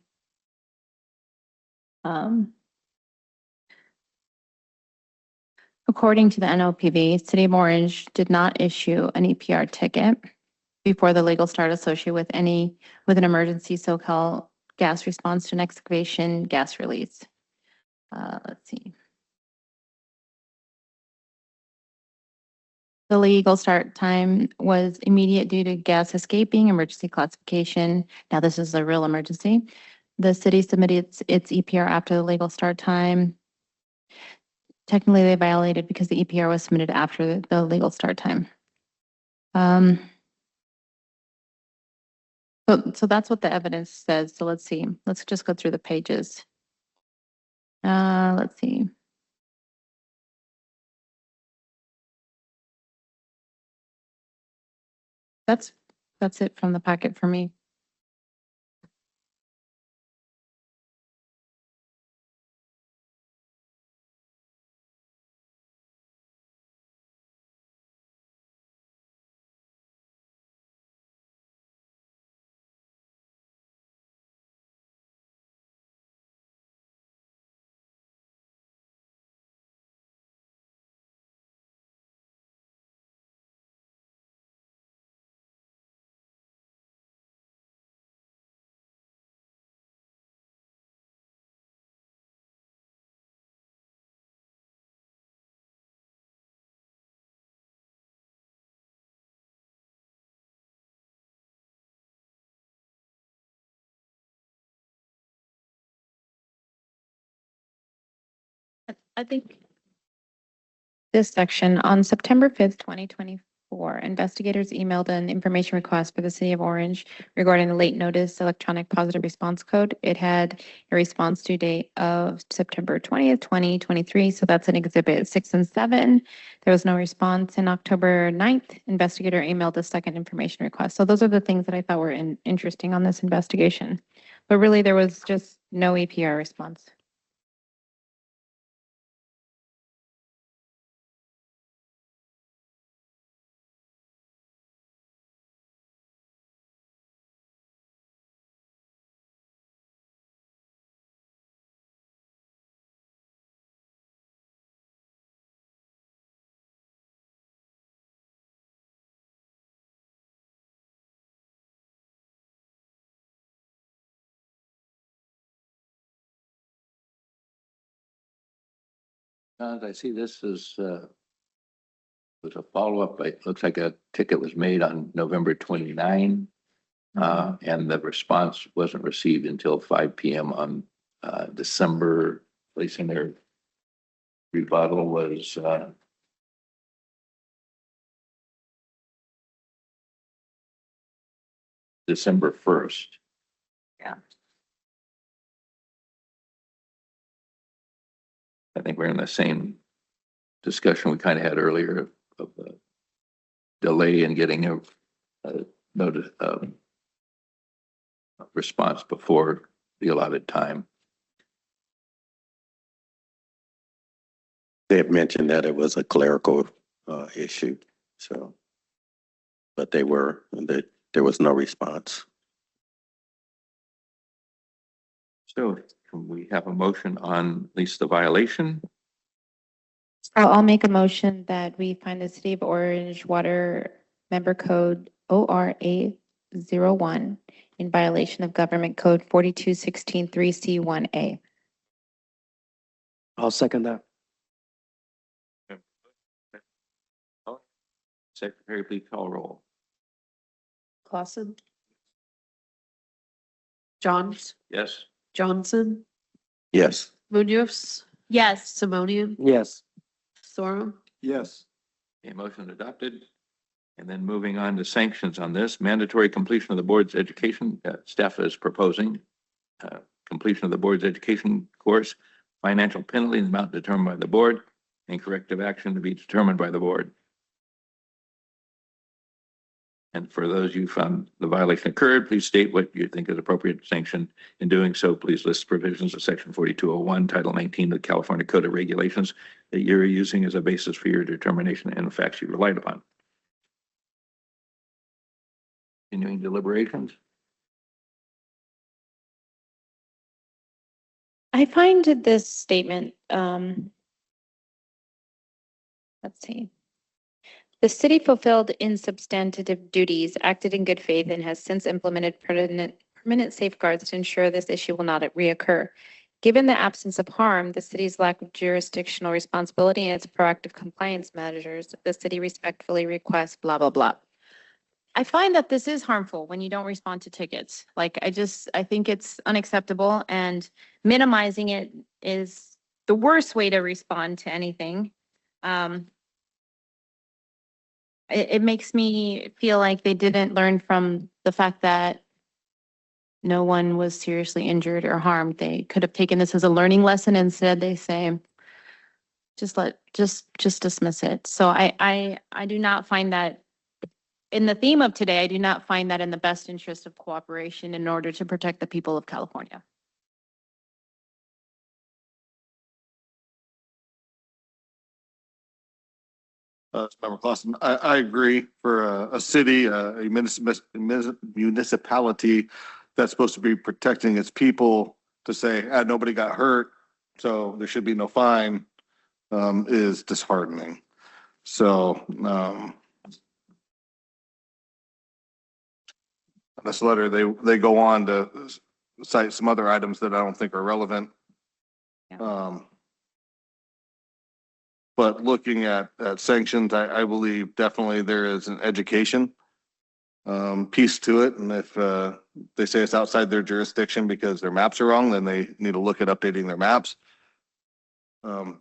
according to the NOPV, City of Orange did not issue an EPR ticket before the legal start associated with an emergency SoCal gas response to an excavation gas release. Let's see. The legal start time was immediate due to gas escaping, emergency classification. Now this is a real emergency. The city submitted its EPR after the legal start time. Technically, they violated because the EPR was submitted after the legal start time. So that's what the evidence says. So let's see. Let's just go through the pages. Let's see. That's it from the packet for me. I think this section on September 5th, 2024, investigators emailed an information request for the city of Orange regarding the late notice electronic positive response code. It had a response due date of September 20th, 2023. So that's an exhibit 6 and 7. There was no response. In October 9th, investigator emailed a second information request. So those are the things that I thought were interesting on this investigation. But really, there was just no EPR response. I see this is was a follow-up. It looks like a ticket was made on November 29. And the response wasn't received until 5 p.m. on December, placing their rebuttal was December 1st. Yeah. I think we're in the same discussion we kind of had earlier of the delay in getting a notice response before the allotted time. They had mentioned that it was a clerical issue, so, but there was no response. So can we have a motion on at least the violation? I'll make a motion that we find the City of Orange Water Member Code ORA 01 in violation of Government Code 42163C1A. I'll second that. Secretary, please call roll. Clausen. Johns, Yes. Johnson, Yes. Munoz, Yes. Simonian, Yes. Sorum, Yes. A motion adopted. And then moving on to sanctions on this, mandatory completion of the board's education, staff is proposing completion of the board's education course, financial penalty in the amount determined by the board, and corrective action to be determined by the board. And for those you found the violation occurred, please state what you think is appropriate sanction. In doing so, please list provisions of section 4201, title 19 of the California Code of Regulations that you're using as a basis for your determination and the facts you relied upon. Continuing deliberations. I find this statement, let's see. The city fulfilled in substantive duties, acted in good faith, and has since implemented permanent safeguards to ensure this issue will not reoccur. Given the absence of harm, the city's lack of jurisdictional responsibility, and its proactive compliance measures, the city respectfully requests blah, blah, blah. I find that this is harmful when you don't respond to tickets. Like, I think it's unacceptable, and minimizing it is the worst way to respond to anything. It makes me feel like they didn't learn from the fact that no one was seriously injured or harmed. They could have taken this as a learning lesson. Instead, they say, just dismiss it. So I do not find that in the theme of today, I do not find that in the best interest of cooperation in order to protect the people of California. Member Clausen, I agree. For a city, a municipality that's supposed to be protecting its people, to say, nobody got hurt, so there should be no fine, is disheartening. So, this letter, they go on to cite some other items that I don't think are relevant. Yeah. But looking at sanctions, I believe definitely there is an education piece to it. And if they say it's outside their jurisdiction because their maps are wrong, then they need to look at updating their maps. But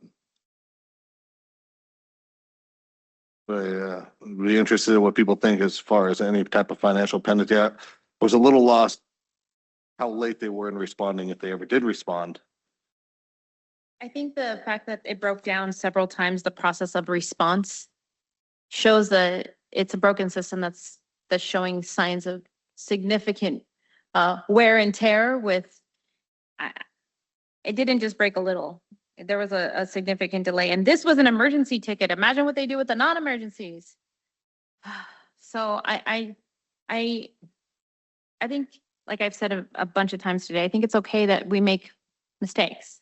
be interested in what people think as far as any type of financial penalty. I was a little lost how late they were in responding, if they ever did respond. I think the fact that it broke down several times, the process of response shows that it's a broken system that's showing signs of significant wear and tear with, it didn't just break a little. There was a significant delay, and this was an emergency ticket. Imagine what they do with the non-emergencies. So I think, like I've said a bunch of times today, I think it's okay that we make mistakes.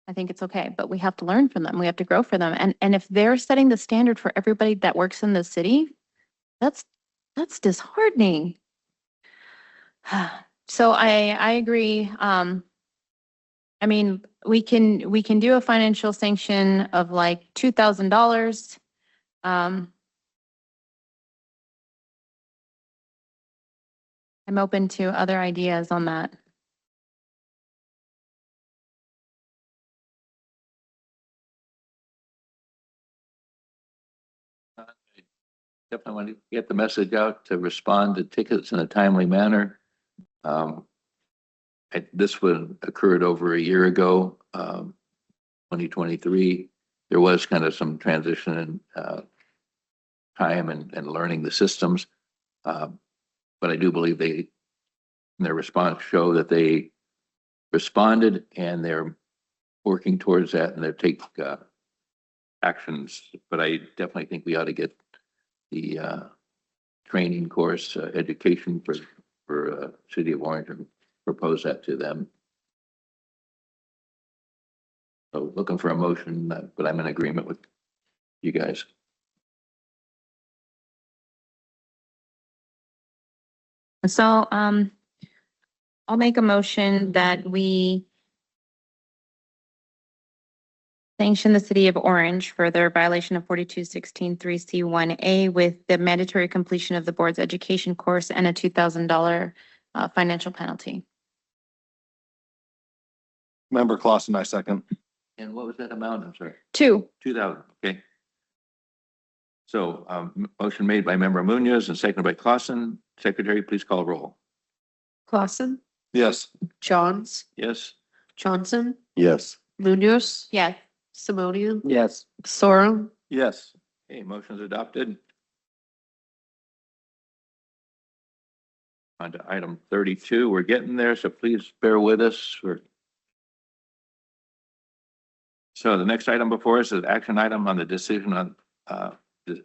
I think it's okay, but we have to learn from them. We have to grow from them. And if they're setting the standard for everybody that works in the city, that's disheartening. So I agree. I mean, we can do a financial sanction of like $2,000. I'm open to other ideas on that. Definitely want to get the message out to respond to tickets in a timely manner. This one occurred over a year ago, 2023. There was kind of some transition in time and learning the systems. But I do believe in their response show that they responded and they're working towards that and they take actions. But I definitely think we ought to get the training course, education for City of Orange and propose that to them. So looking for a motion, but I'm in agreement with you guys. So I'll make a motion that we Sanction the city of Orange for their violation of 4216-3C1A with the mandatory completion of the board's education course and a $2,000 financial penalty. Member Clausen, I second. And what was that amount? I'm sorry. 2. 2,000, okay. So, motion made by member Munoz and seconded by Clausen. Secretary, please call roll. Clausen, Yes. Johns, Yes? Johnson, Yes. Munoz, Yes. Simonian, Yes. Sorum, Yes. Okay, motion is adopted. On to item 32. We're getting there, so please bear with us. So the next item before us is action item on the decision on the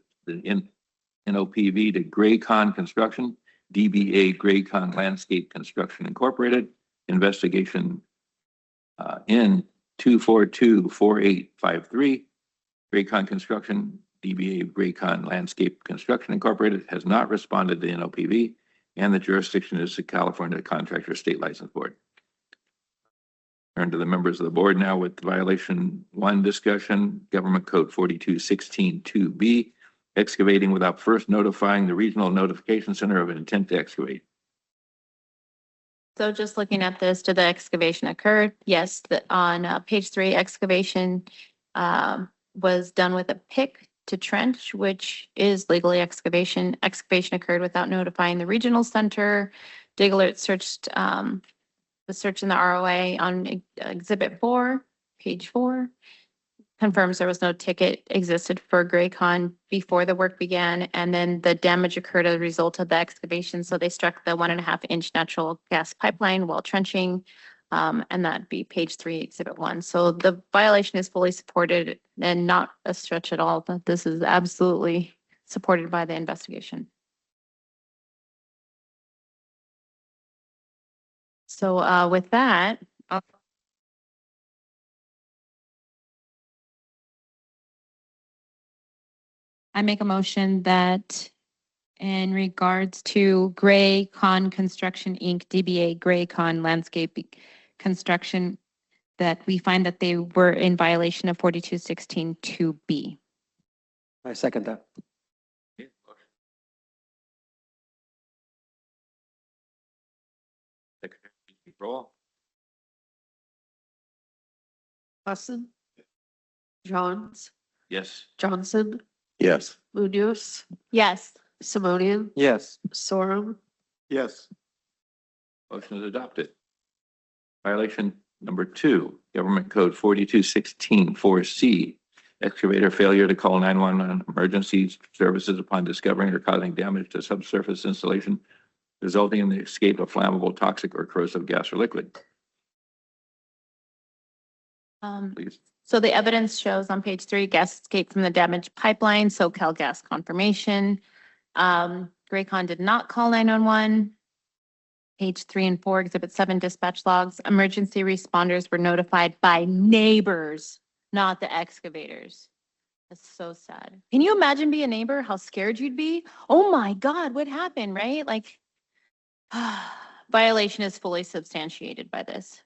NOPV to Graycon Construction, DBA Graycon Landscape Construction Incorporated, investigation in 2424853. Graycon Construction, DBA Graycon Landscape Construction Incorporated has not responded to NOPV, and the jurisdiction is the California Contractor State License Board. Turn to the members of the board now with violation 1 discussion, Government Code 42162B, excavating without first notifying the Regional Notification Center of an intent to excavate. So just looking at this, did the excavation occur? Yes, on page 3, excavation was done with a pick to trench, which is legally excavation. Excavation occurred without notifying the regional center. Dig Alert searched the search in the ROA on exhibit 4, page 4. Confirms there was no ticket existed for Graycon before the work began, and then the damage occurred as a result of the excavation. So they struck the 1.5-inch natural gas pipeline while trenching, and that'd be page 3, exhibit 1. So the violation is fully supported and not a stretch at all, but this is absolutely supported by the investigation. So with that, I make a motion that in regards to Graycon Construction Inc., DBA Graycon Landscape Construction, that we find that they were in violation of 42162B. I second that. Secretary, please roll. Clausen, Johns, Yes. Johnson, Yes. Munoz, Yes. Simonian, Yes. Sorum, Yes. Motion is adopted. Violation number 2, Government Code 42164C, excavator failure to call 911 emergency services upon discovering or causing damage to subsurface installation, resulting in the escape of flammable, toxic, or corrosive gas or liquid. Please. So the evidence shows on page 3, gas escaped from the damaged pipeline, SoCal gas confirmation. Graycon did not call 911. Page 3 and 4, exhibit 7, dispatch logs. Emergency responders were notified by neighbors, not the excavators. That's so sad. Can you imagine being a neighbor, how scared you'd be? Oh my God, what happened, right? Like, violation is fully substantiated by this.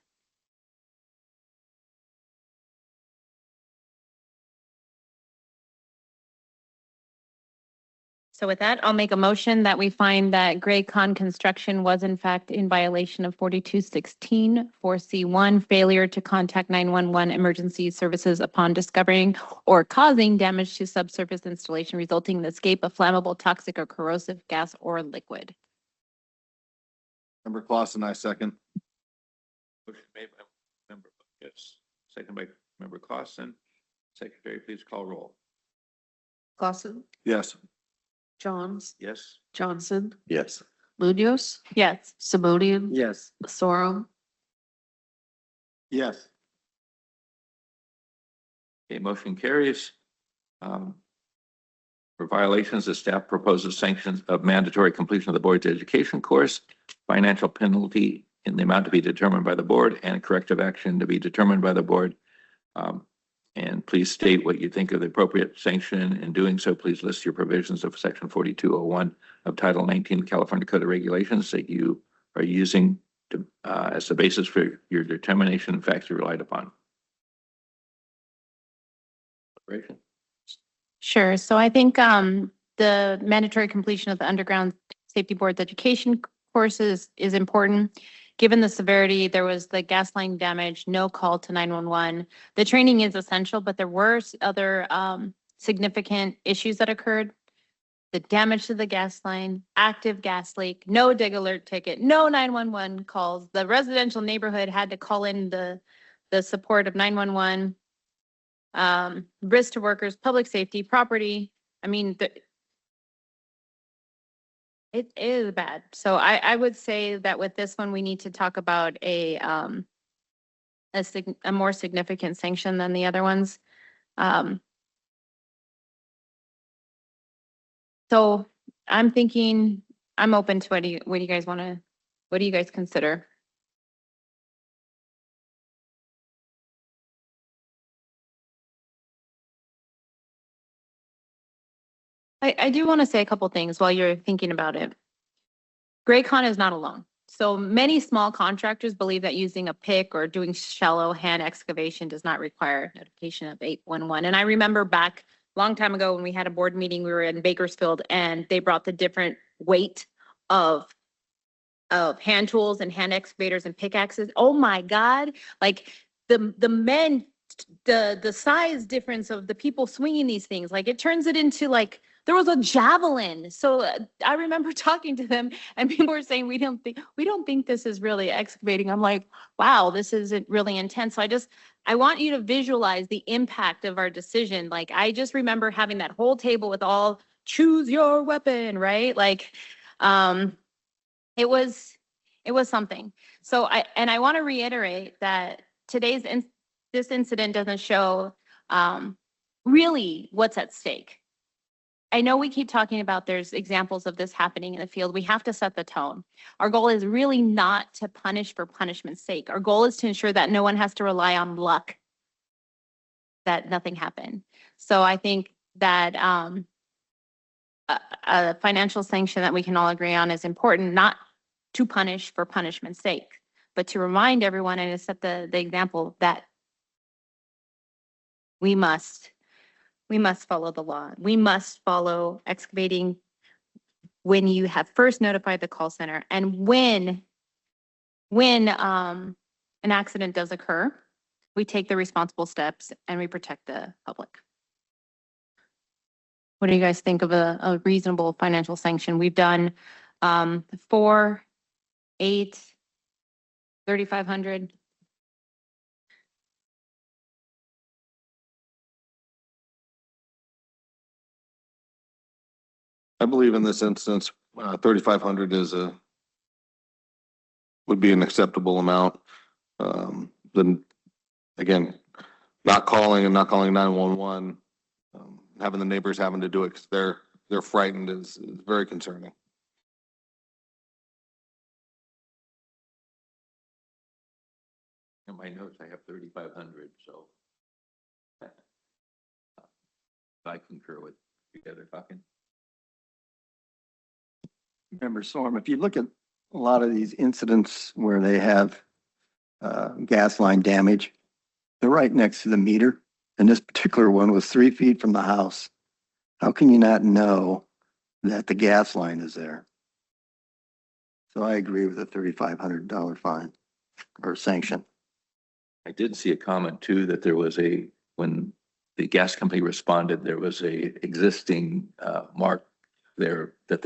So with that, I'll make a motion that we find that Graycon Construction was in fact in violation of 42164C1, failure to contact 911 emergency services upon discovering or causing damage to subsurface installation resulting in the escape of flammable, toxic, or corrosive gas or liquid. Member Clausen, I second. Motion made by member, yes, second by member Clausen. Secretary, please call roll. Clausen, Yes. Johns, Yes. Johnson, Yes. Munoz, Yes. Simonian, Yes. Sorum, Yes. Okay, motion carries. For violations, the staff proposes sanctions of mandatory completion of the board's education course, financial penalty in the amount to be determined by the board, and corrective action to be determined by the board. And please state what you think of the appropriate sanction. In doing so, please list your provisions of section 4201 of Title 19 California Code of Regulations that you are using to, as the basis for your determination and facts you relied upon. Operation. Sure. So I think the mandatory completion of the underground safety board's education courses is important. Given the severity, there was the gas line damage, no call to 911. The training is essential, but there were other significant issues that occurred. The damage to the gas line, active gas leak, no dig alert ticket, no 911 calls. The residential neighborhood had to call in the support of 911. Risk to workers, public safety, property. I mean, it is bad. So I would say that with this one, we need to talk about a more significant sanction than the other ones. So I'm thinking, I'm open to what do you guys want to, what do you guys consider? I do want to say a couple things while you're thinking about it. Graycon is not alone. So many small contractors believe that using a pick or doing shallow hand excavation does not require notification of 811. And I remember back a long time ago when we had a board meeting, we were in Bakersfield and they brought the different weight of hand tools and hand excavators and pickaxes. Oh my God. Like the men, the size difference of the people swinging these things, like it turns it into like, there was a javelin. So I remember talking to them and people were saying, we don't think this is really excavating. I'm like, wow, this isn't really intense. So I want you to visualize the impact of our decision. Like, I just remember having that whole table with all choose your weapon, right? Like, it was something. So I want to reiterate that this incident doesn't show really what's at stake. I know we keep talking about there's examples of this happening in the field. We have to set the tone. Our goal is really not to punish for punishment's sake. Our goal is to ensure that no one has to rely on luck, that nothing happened. So I think that a financial sanction that we can all agree on is important, not to punish for punishment's sake, but to remind everyone and to set the example that we must follow the law. We must follow excavating when you have first notified the call center and when an accident does occur, we take the responsible steps and we protect the public. What do you guys think of a reasonable financial sanction? We've done 4, 8, 3,500. I believe in this instance, 3,500 would be an acceptable amount. Then again, not calling 911, having the neighbors having to do it because they're frightened is very concerning. In my notes, I have 3,500, so I concur with you guys are talking. Member Sorm, if you look at a lot of these incidents where they have gas line damage, they're right next to the meter. And this particular one was 3 feet from the house. How can you not know that the gas line is there? So I agree with the $3,500 fine or sanction. I did see a comment too, that there was when the gas company responded, there was a existing mark there that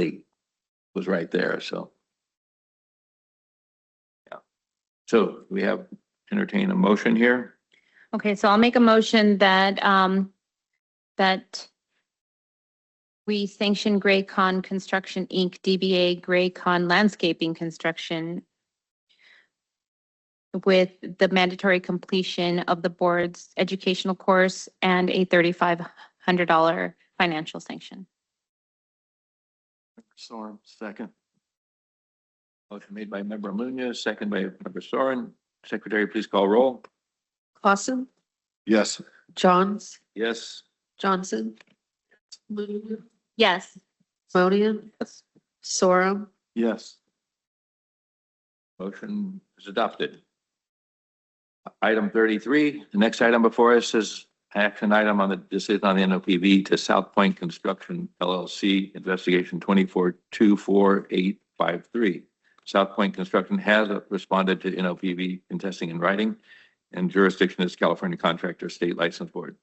was right there, so. Yeah. So we have entertain a motion here. Okay, so I'll make a motion that that we sanction Graycon Construction Inc., DBA Graycon Landscaping Construction with the mandatory completion of the board's educational course and a $3,500 financial sanction. Sorm, second. Motion made by Member Munoz, second by Member Soren. Secretary, please call roll. Clausen, Yes. Johns, Yes. Johnson, Yes. Simonian, Sorum, Yes. Motion is adopted. Item 33, the next item before us is action item on the decision on the NOPV to South Point Construction LLC, investigation 24-24853. South Point Construction has responded to NOPV contesting in writing, and jurisdiction is California Contractor State License Board.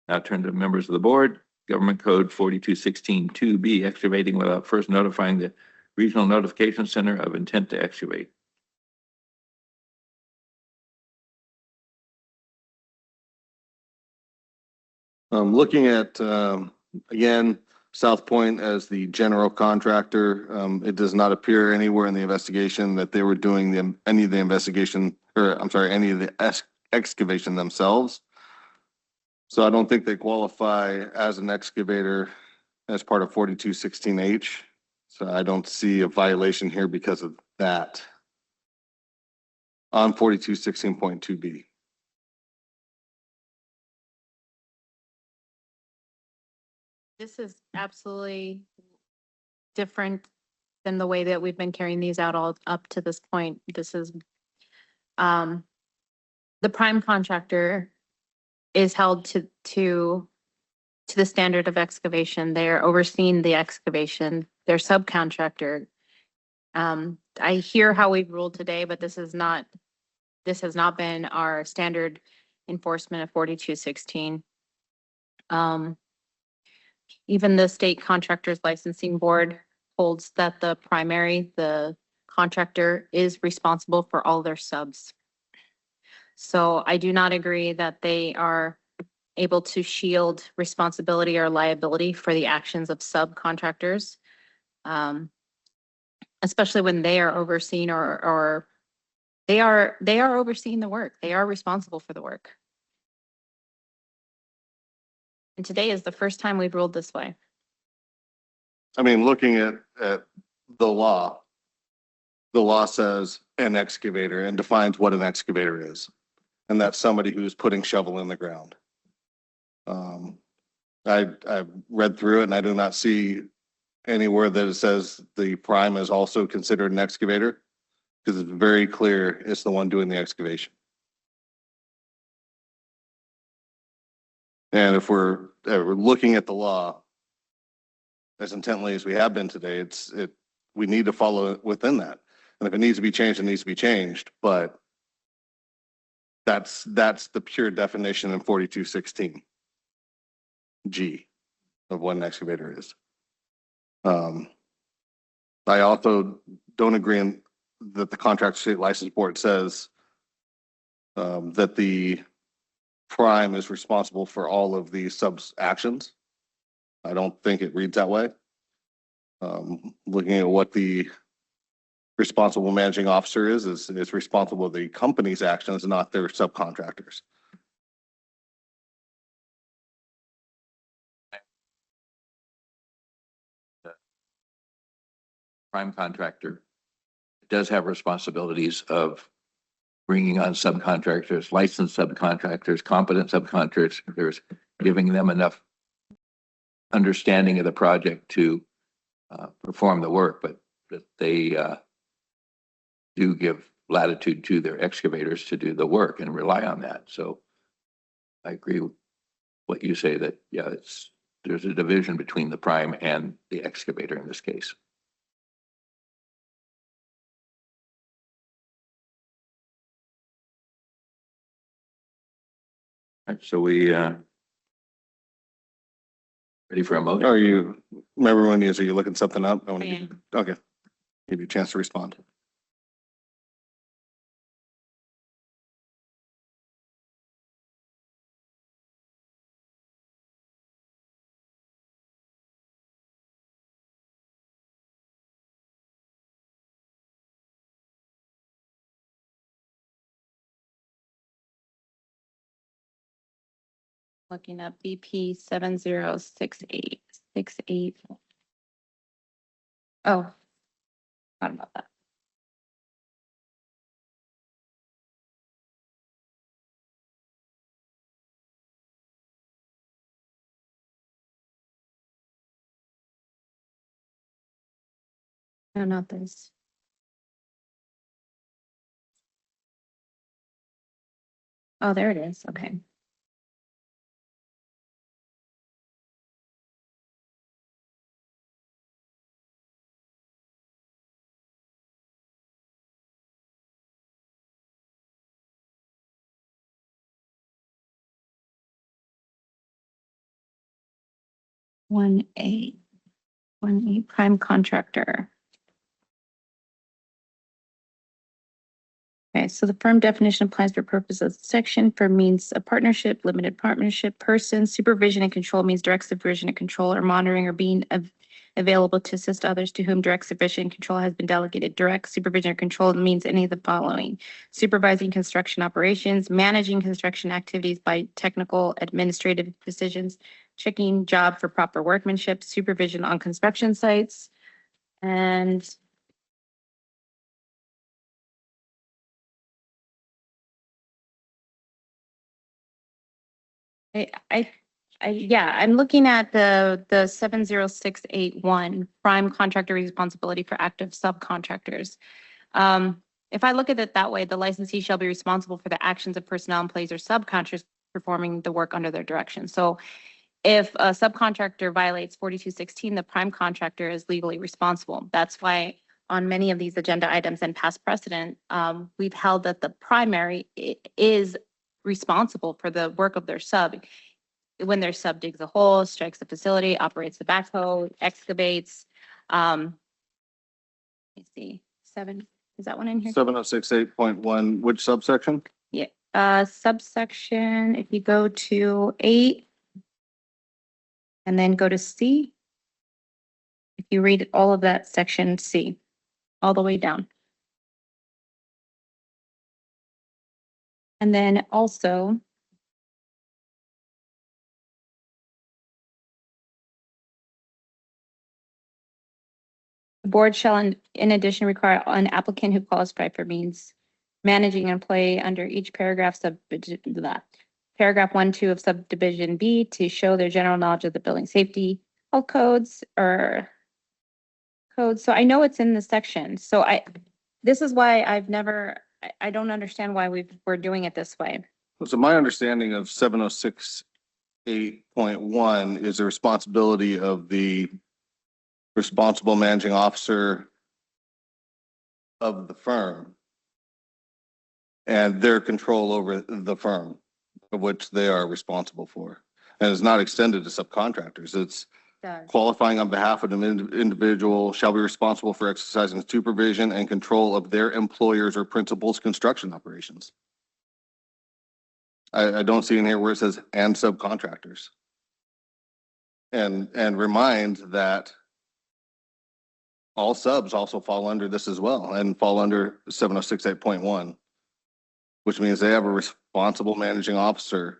Now turn to members of the board. Government Code 4216-2B, excavating without first notifying the Regional Notification Center of intent to excavate. Looking at, again, South Point as the general contractor, it does not appear anywhere in the investigation that they were doing any of the investigation, or I'm sorry, any of the excavation themselves. So I don't think they qualify as an excavator as part of 4216H. So I don't see a violation here because of that on 4216.2B. This is absolutely different than the way that we've been carrying these out all up to this point. This is, the prime contractor is held to the standard of excavation. They're overseeing the excavation. Their subcontractor. I hear how we've ruled today, but this has not been our standard enforcement of 4216. Even the state contractors licensing board holds that the contractor is responsible for all their subs. So I do not agree that they are able to shield responsibility or liability for the actions of subcontractors. Especially when they are overseeing or they are overseeing the work. They are responsible for the work. And today is the first time we've ruled this way. I mean, looking at the law says an excavator and defines what an excavator is. And that's somebody who's putting shovel in the ground. I've read through it and I do not see anywhere that it says the prime is also considered an excavator, because it's very clear it's the one doing the excavation. And if we're looking at the law as intently as we have been today, we need to follow within that. And if it needs to be changed, it needs to be changed. But that's the pure definition in 4216 G of what an excavator is. I also don't agree that the Contractor State License Board says that the prime is responsible for all of the subs actions. I don't think it reads that way. Looking at what the responsible managing officer is responsible for the company's actions, not their subcontractors. Prime contractor does have responsibilities of bringing on subcontractors, licensed subcontractors, competent subcontractors, giving them enough understanding of the project to perform the work, but they do give latitude to their excavators to do the work and rely on that. So I agree with what you say that, yeah, there's a division between the prime and the excavator in this case. All right, so we ready for a motion? Are you, remember when are you looking something up? I Okay. Give you a chance to respond. Looking up BP 706868. Oh, not about that. No, not this. Oh, there it is. Okay. 1A. 1A prime contractor. Okay, so the firm definition applies for purposes of section. For means a partnership, limited partnership, person, supervision and control means direct supervision and control or monitoring or being available to assist others to whom direct supervision and control has been delegated. Direct supervision or control means any of the following: supervising construction operations, managing construction activities by technical administrative decisions, checking job for proper workmanship, supervision on construction sites, and I'm looking at the 70681 prime contractor responsibility for active subcontractors. If I look at it that way, the licensee shall be responsible for the actions of personnel, employees, or subcontractors performing the work under their direction. So if a subcontractor violates 4216, the prime contractor is legally responsible. That's why on many of these agenda items and past precedent, we've held that the primary is responsible for the work of their sub. When their sub digs a hole, strikes the facility, operates the backhoe, excavates. Let me see, 7, is that one in here? 7068.1, which subsection? Yeah, subsection, if you go to 8 and then go to C, if you read all of that section C, all the way down. And then also, the board shall in addition require an applicant who qualifies for means managing and employee under each paragraph paragraph 1, 2 of subdivision B to show their general knowledge of the building safety codes or codes. So I know it's in the section. So this is why I don't understand why we're doing it this way. So my understanding of 7068.1 is the responsibility of the responsible managing officer of the firm and their control over the firm of which they are responsible for. And it's not extended to subcontractors. It's qualifying on behalf of an individual shall be responsible for exercising supervision and control of their employers or principals' construction operations. I don't see in here where it says and subcontractors. And remind that all subs also fall under this as well and fall under 7068.1, which means they have a responsible managing officer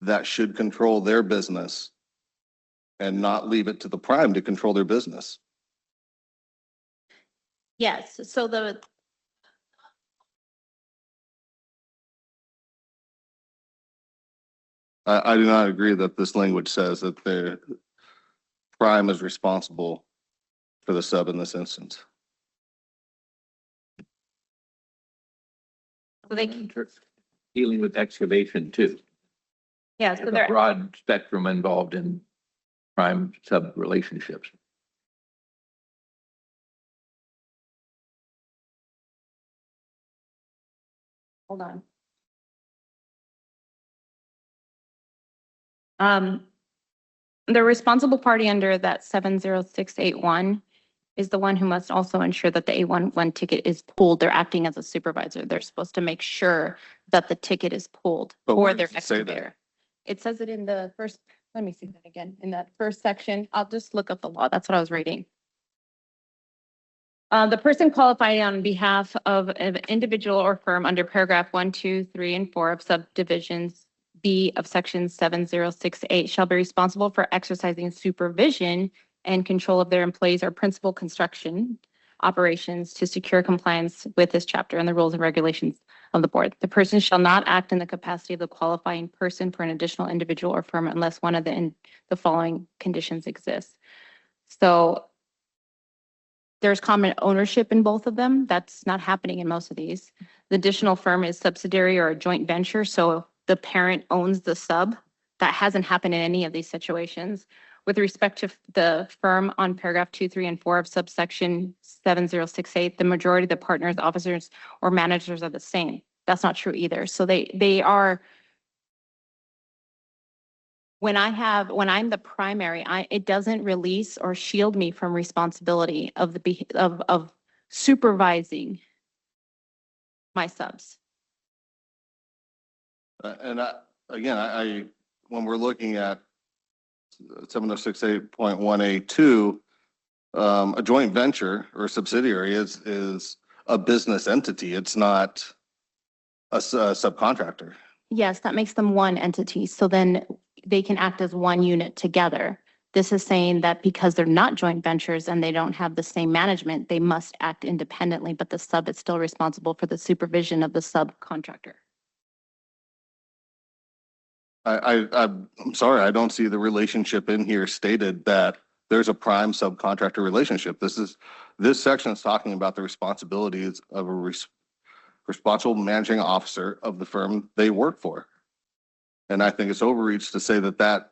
that should control their business and not leave it to the prime to control their business. Yes, so I do not agree that this language says that the prime is responsible for the sub in this instance. they Dealing with excavation too. yeah, so There's a they're broad spectrum involved in prime sub relationships. hold on. The responsible party under that 70681 is the one who must also ensure that the A11 ticket is pulled. They're acting as a supervisor. They're supposed to make sure that the ticket is pulled But for where their does it say that? excavator. It says it in the first, let me see that again, in that first section. I'll just look up the law. That's what I was reading. The person qualified on behalf of an individual or firm under paragraph 1, 2, 3, and 4 of subdivisions B of section 7068 shall be responsible for exercising supervision and control of their employees or principal construction operations to secure compliance with this chapter and the rules and regulations of the board. The person shall not act in the capacity of the qualifying person for an additional individual or firm unless one of the following conditions exists. So there's common ownership in both of them. That's not happening in most of these. The additional firm is subsidiary or a joint venture. So the parent owns the sub. That hasn't happened in any of these situations. With respect to the firm on paragraph 2, 3, and 4 of subsection 7068, the majority of the partners, officers, or managers are the same. That's not true either. So they are when I'm the primary, it doesn't release or shield me from responsibility of of supervising my subs. Again, when we're looking at 706.8.1A2, a joint venture or subsidiary is a business entity. It's not a subcontractor. Yes, that makes them one entity. So then they can act as one unit together. This is saying that because they're not joint ventures and they don't have the same management, they must act independently, but the sub is still responsible for the supervision of the subcontractor. I'm sorry, I don't see the relationship in here stated that there's a prime subcontractor relationship. This section is talking about the responsibilities of a responsible managing officer of the firm they work for. And I think it's overreach to say that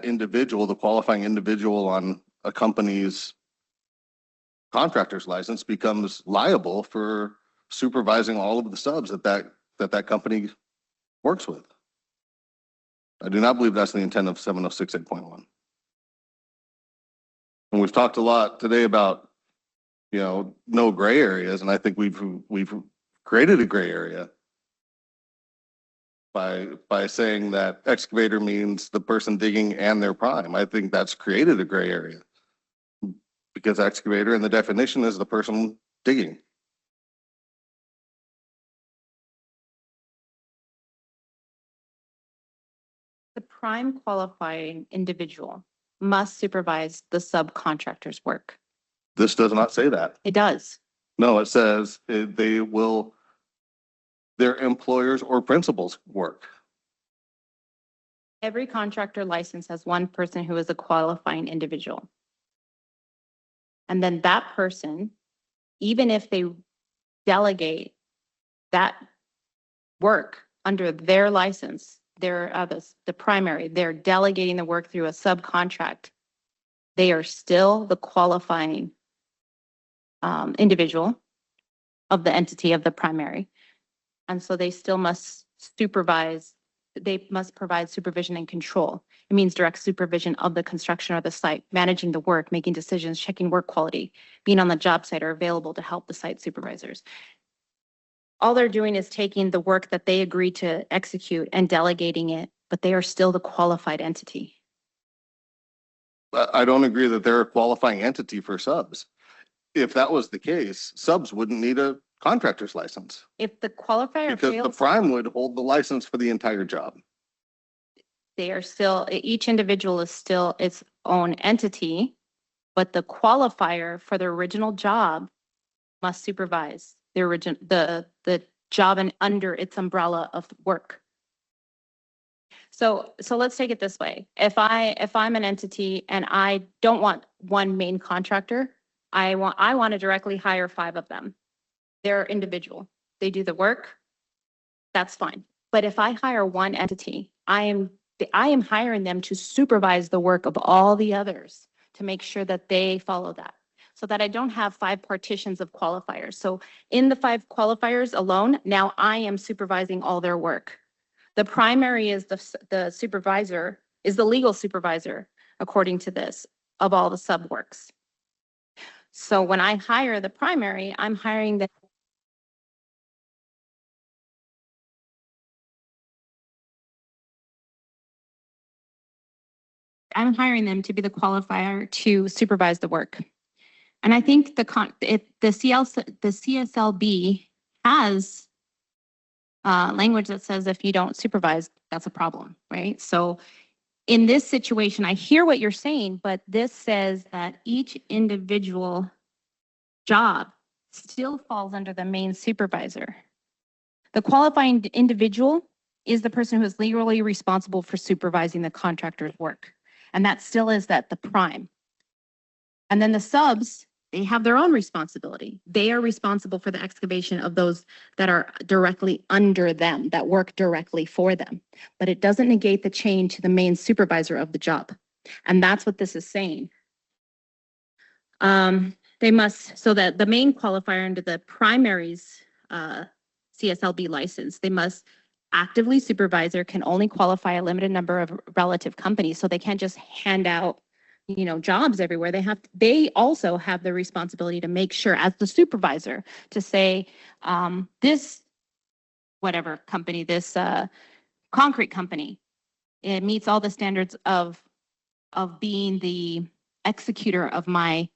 individual, the qualifying individual on a company's contractor's license, becomes liable for supervising all of the subs that company works with. I do not believe that's the intent of 706.8.1. And we've talked a lot today about, no gray areas, and I think we've created a gray area by saying that excavator means the person digging and their prime. I think that's created a gray area because excavator in the definition is the person digging. The prime qualifying individual must supervise the subcontractor's work. This does not say that. It does. No, it says they will, their employers or principals work. Every contractor license has one person who is a qualifying individual. And then that person, even if they delegate that work under their license, the primary, they're delegating the work through a subcontract. They are still the qualifying individual of the entity of the primary. And so they still must supervise, they must provide supervision and control. It means direct supervision of the construction or the site, managing the work, making decisions, checking work quality, being on the job site or available to help the site supervisors. All they're doing is taking the work that they agree to execute and delegating it, but they are still the qualified entity. I don't agree that they're a qualifying entity for subs. If that was the case, subs wouldn't need a contractor's license If the qualifier because the fails, prime would hold the license for the entire job. they are still, each individual is still its own entity, but the qualifier for the original job must supervise the original, the job and under its umbrella of work. So let's take it this way. If I'm an entity and I don't want one main contractor, I want to directly hire 5 of them. They're individual. They do the work. That's fine. But if I hire one entity, I am hiring them to supervise the work of all the others to make sure that they follow that, so that I don't have 5 partitions of qualifiers. So in the 5 qualifiers alone, now I am supervising all their work. The primary is the supervisor, is the legal supervisor, according to this, of all the sub works. So when I hire the primary, I'm hiring the I'm hiring them to be the qualifier to supervise the work. And I think the CSLB has language that says if you don't supervise, that's a problem, right? So in this situation, I hear what you're saying, but this says that each individual job still falls under the main supervisor. The qualifying individual is the person who is legally responsible for supervising the contractor's work. And that still is the prime. And then the subs, they have their own responsibility. They are responsible for the excavation of those that are directly under them, that work directly for them. But it doesn't negate the chain to the main supervisor of the job. And that's what this is saying. They must, so that the main qualifier under the primary's CSLB license, they must actively supervisor can only qualify a limited number of relative companies. So they can't just hand out, jobs everywhere. They also have the responsibility to make sure as the supervisor to say, this, whatever company, this, concrete company, it meets all the standards of being the executor of my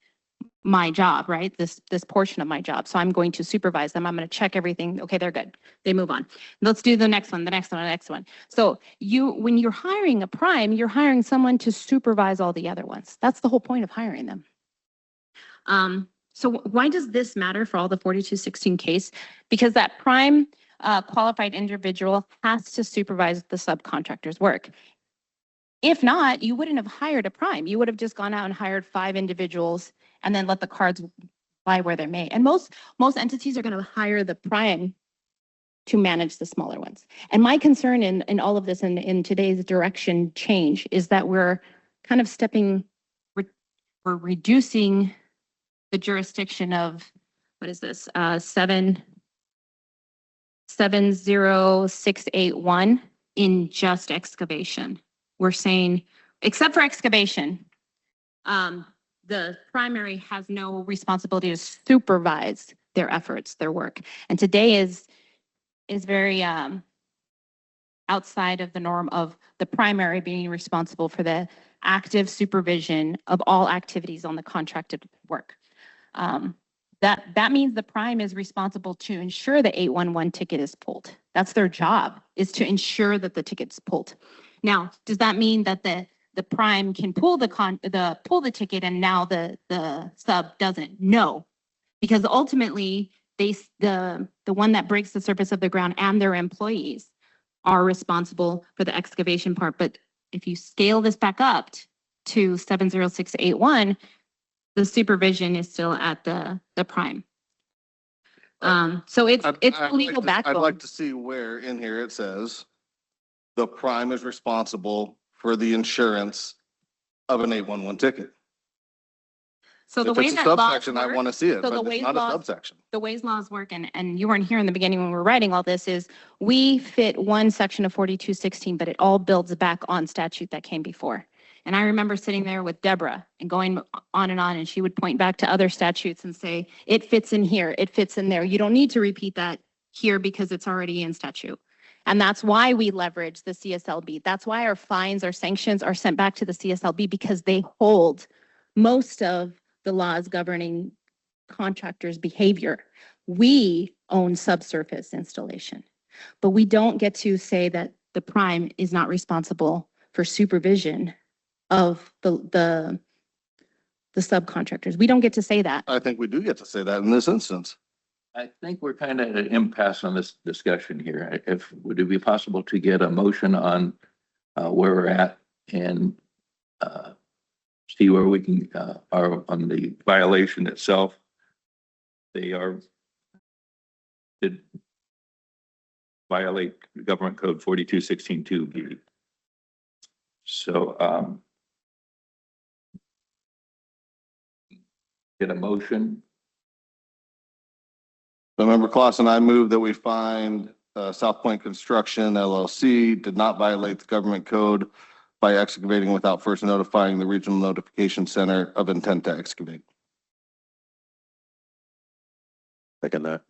job, right? This portion of my job. So I'm going to supervise them. I'm going to check everything. Okay, they're good. They move on. Let's do the next one, the next one, the next one. So when you're hiring a prime, you're hiring someone to supervise all the other ones. That's the whole point of hiring them. So why does this matter for all the 4216 case? Because that prime qualified individual has to supervise the subcontractor's work. If not, you wouldn't have hired a prime. You would have just gone out and hired 5 individuals and then let the cards lie where they may. And most entities are going to hire the prime to manage the smaller ones. And my concern in all of this, in today's direction change, is that we're kind of we're reducing the jurisdiction of, what is this, 70681 in just excavation. We're saying, except for excavation, the primary has no responsibility to supervise their efforts, their work. And today is very outside of the norm of the primary being responsible for the active supervision of all activities on the contracted work. That means the prime is responsible to ensure the 811 ticket is pulled. That's their job, is to ensure that the ticket's pulled. Now, does that mean that the prime can pull the ticket and now the sub doesn't? No, because ultimately the one that breaks the surface of the ground and their employees are responsible for the excavation part. But if you scale this back up to 70681, the supervision is still at the prime. So it's a legal backbone. I'd like to see where in here it says the prime is responsible for the insurance of an 811 ticket. So the If way it's a that laws subsection, I work, want to see it, so the but ways it's not a laws- subsection. the ways laws work, and you weren't here in the beginning when we were writing all this, is we fit one section of 4216, but it all builds back on statute that came before. And I remember sitting there with Deborah and going on, and she would point back to other statutes and say, it fits in here, it fits in there. You don't need to repeat that here because it's already in statute. And that's why we leverage the CSLB. That's why our fines, our sanctions are sent back to the CSLB, because they hold most of the laws governing contractors' behavior. We own subsurface installation, but we don't get to say that the prime is not responsible for supervision of the subcontractors. We don't get to say that. I think we do get to say that in this instance. I think we're kind of at an impasse on this discussion here. Would it be possible to get a motion on where we're at and see where we can, are on the violation itself? They did violate Government Code 42162B. So get a motion. So Member Clausen, I move that we find South Point Construction LLC did not violate the government code by excavating without first notifying the Regional Notification Center of intent to excavate. Second that.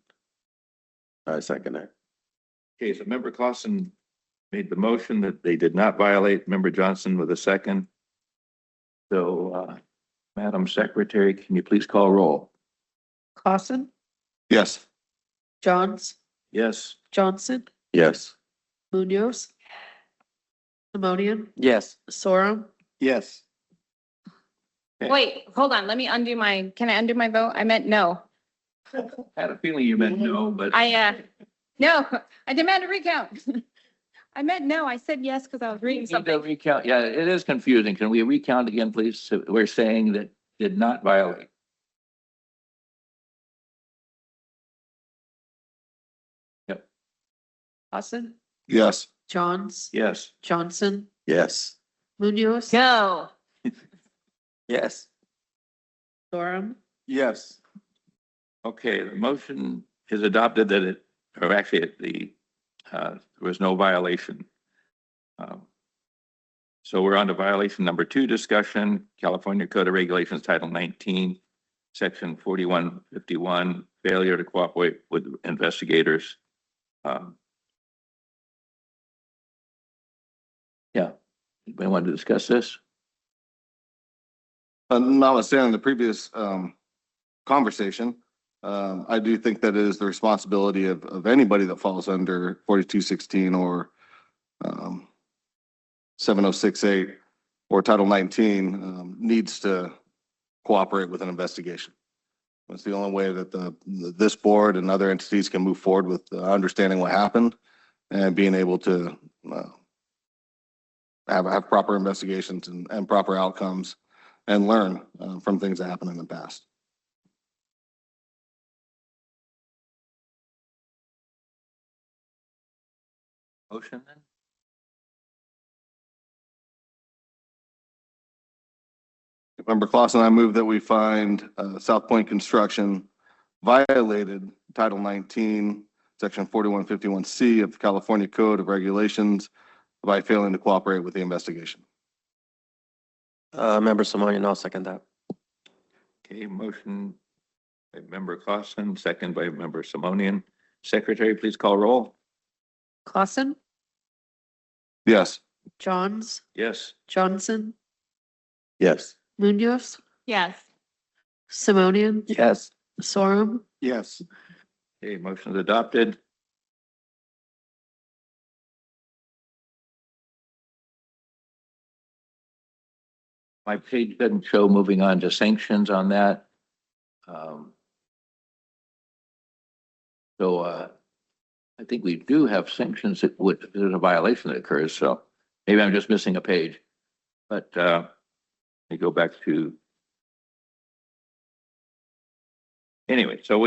I second that. Okay, so Member Clausen made the motion that they did not violate. Member Johnson with a second. So, Madam Secretary, can you please call roll? Clausen, Yes. Johns, Yes. Johnson, Yes. Munoz, Simonian, Yes. Sorum, Yes. Wait, hold on. Can I undo my vote? I meant no. I had a feeling you meant no, but No, I demand a recount. I meant no. I said yes because I was reading need to something. recount. Yeah, it is confusing. Can we recount again, please? So we're saying that did not violate. Yep. Clausen, Yes. Johns, Yes. Johnson, Yes. Munoz, Go. Yes. Sorum, Okay, the motion is adopted that or actually the there was no violation. So we're on to violation number 2 discussion, California Code of Regulations, Title 19, Section 4151, failure to cooperate with investigators. Yeah, anybody want to discuss this? Notwithstanding the previous conversation, I do think that it is the responsibility of anybody that falls under 4216 or 7068 or Title 19 needs to cooperate with an investigation. It's the only way that this board and other entities can move forward with understanding what happened and being able to have proper investigations and proper outcomes and learn from things that happened in the past. Motion then? Member Clausen, I move that we find South Point Construction violated Title 19, Section 4151C of the California Code of Regulations by failing to cooperate with the investigation. Member Simonian, I'll second that. Okay, motion by member Clausen, second by member Simonian. Secretary, please call roll. Clausen, Yes. Johns, Yes. Johnson, Yes. Munoz, Yes. Simonian, Yes. Sorum, Yes. Okay, motion is adopted. My page doesn't show moving on to sanctions on that. So I think we do have sanctions that would, if there's a violation that occurs, so maybe I'm just missing a page. But let me go back to. Anyway, so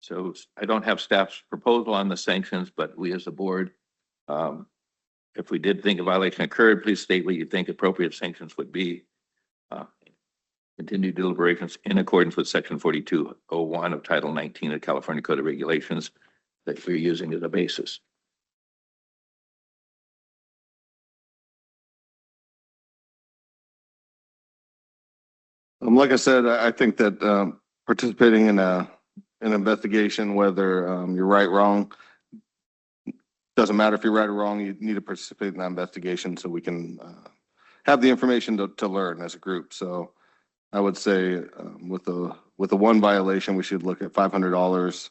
so I don't have staff's proposal on the sanctions, but we as a board, if we did think a violation occurred, please state what you think appropriate sanctions would be. Continue deliberations in accordance with Section 4201 of Title 19 of California Code of Regulations that we're using as a basis. Like I said, I think that participating in an investigation, whether you're right, wrong, doesn't matter if you're right or wrong, you need to participate in that investigation so we can have the information to learn as a group. So I would say with the one violation, we should look at $500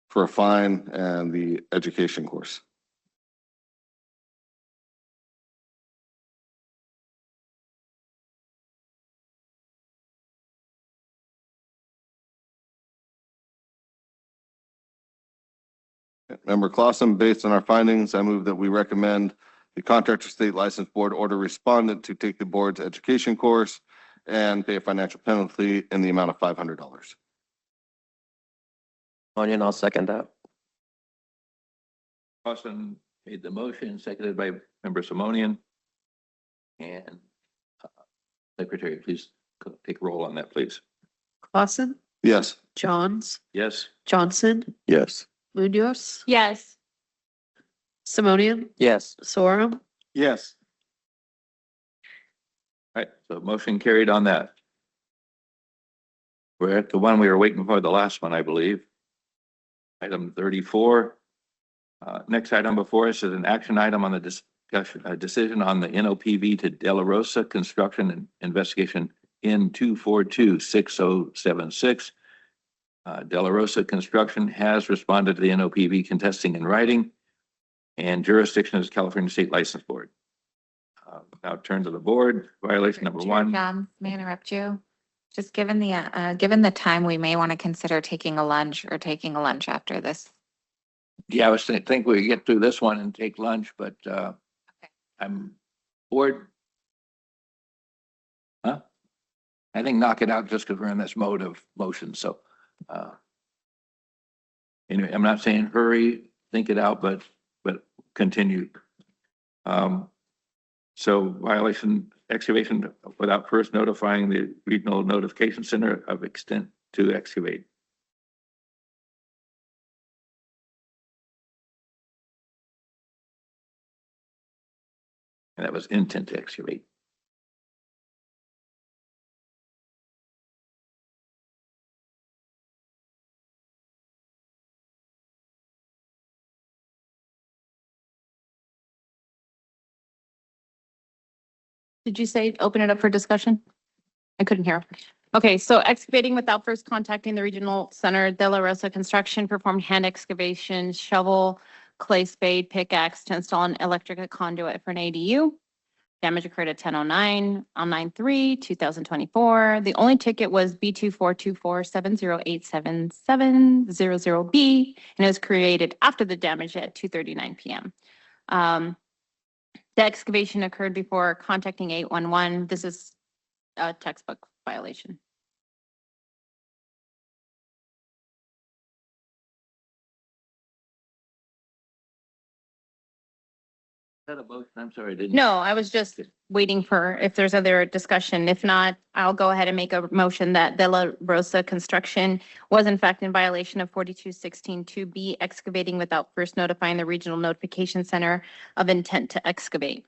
for a fine and the education course. Member Clausen, based on our findings, I move that we recommend the Contractor State License Board order respondent to take the board's education course and pay a financial penalty in the amount of $500. Simonian, I'll second that. Clausen made the motion, seconded by member Simonian. And Secretary, please take roll on that, please. Clausen, Yes. Johns, Yes. Johnson, Yes. Munoz, Yes. Simonian, Yes. Sorum, Yes. All right, so motion carried on that. We're at the one we were waiting for, the last one, I believe. Item 34. Next item before us is an action item on the discussion, decision on the NOPV to De La Rosa Construction and Investigation N2426076. De La Rosa Construction has responded to the NOPV contesting in writing, and jurisdiction is California State License Board. Now turn to the board. Violation number Chair 1. Johns, may I interrupt you? Just given the time, we may want to consider taking a lunch or taking a lunch after this. Yeah, I was think we get through this one and take lunch, but I'm bored. Huh? I think knock it out just because we're in this mode of motion. So anyway, I'm not saying hurry, think it out, but continue. So violation excavation without first notifying the Regional Notification Center of extent to excavate. And that was intent to excavate. Did you say open it up for discussion? I couldn't hear. Okay, so excavating without first contacting the regional center, De La Rosa Construction performed hand excavation, shovel, clay spade, pickaxe to install an electric conduit for an ADU. Damage occurred at 10:09 on 9/3/2024. The only ticket was B2424708770B, and it was created after the damage at 2:39 PM. The excavation occurred before contacting 811. This is a textbook violation. Is that a motion? I'm sorry, I didn't. No, I was just waiting for if there's other discussion. If not, I'll go ahead and make a motion that De La Rosa Construction was in fact in violation of 4216-2B, excavating without first notifying the Regional Notification Center of intent to excavate.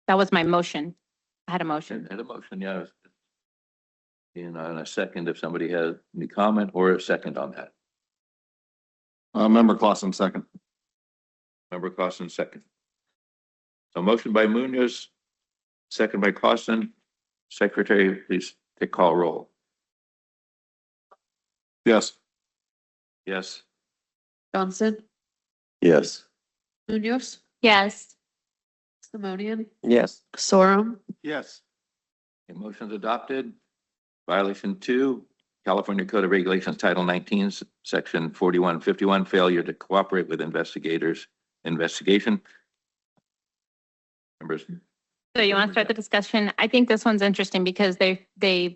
That was my motion. I had a motion. Had a motion, yeah. And on a second, if somebody has any comment or a second on that. Member Clausen, second. Member Clausen, second. So motion by Munoz, second by Clausen. Secretary, please take call roll. Yes. Yes. Johnson, Yes. Munoz, Yes. Simonian, Yes. Sorum, Yes. Okay, motion's adopted. Violation 2, California Code of Regulations, Title 19, Section 4151, failure to cooperate with investigators' investigation. Members. So you want to start the discussion? I think this one's interesting because they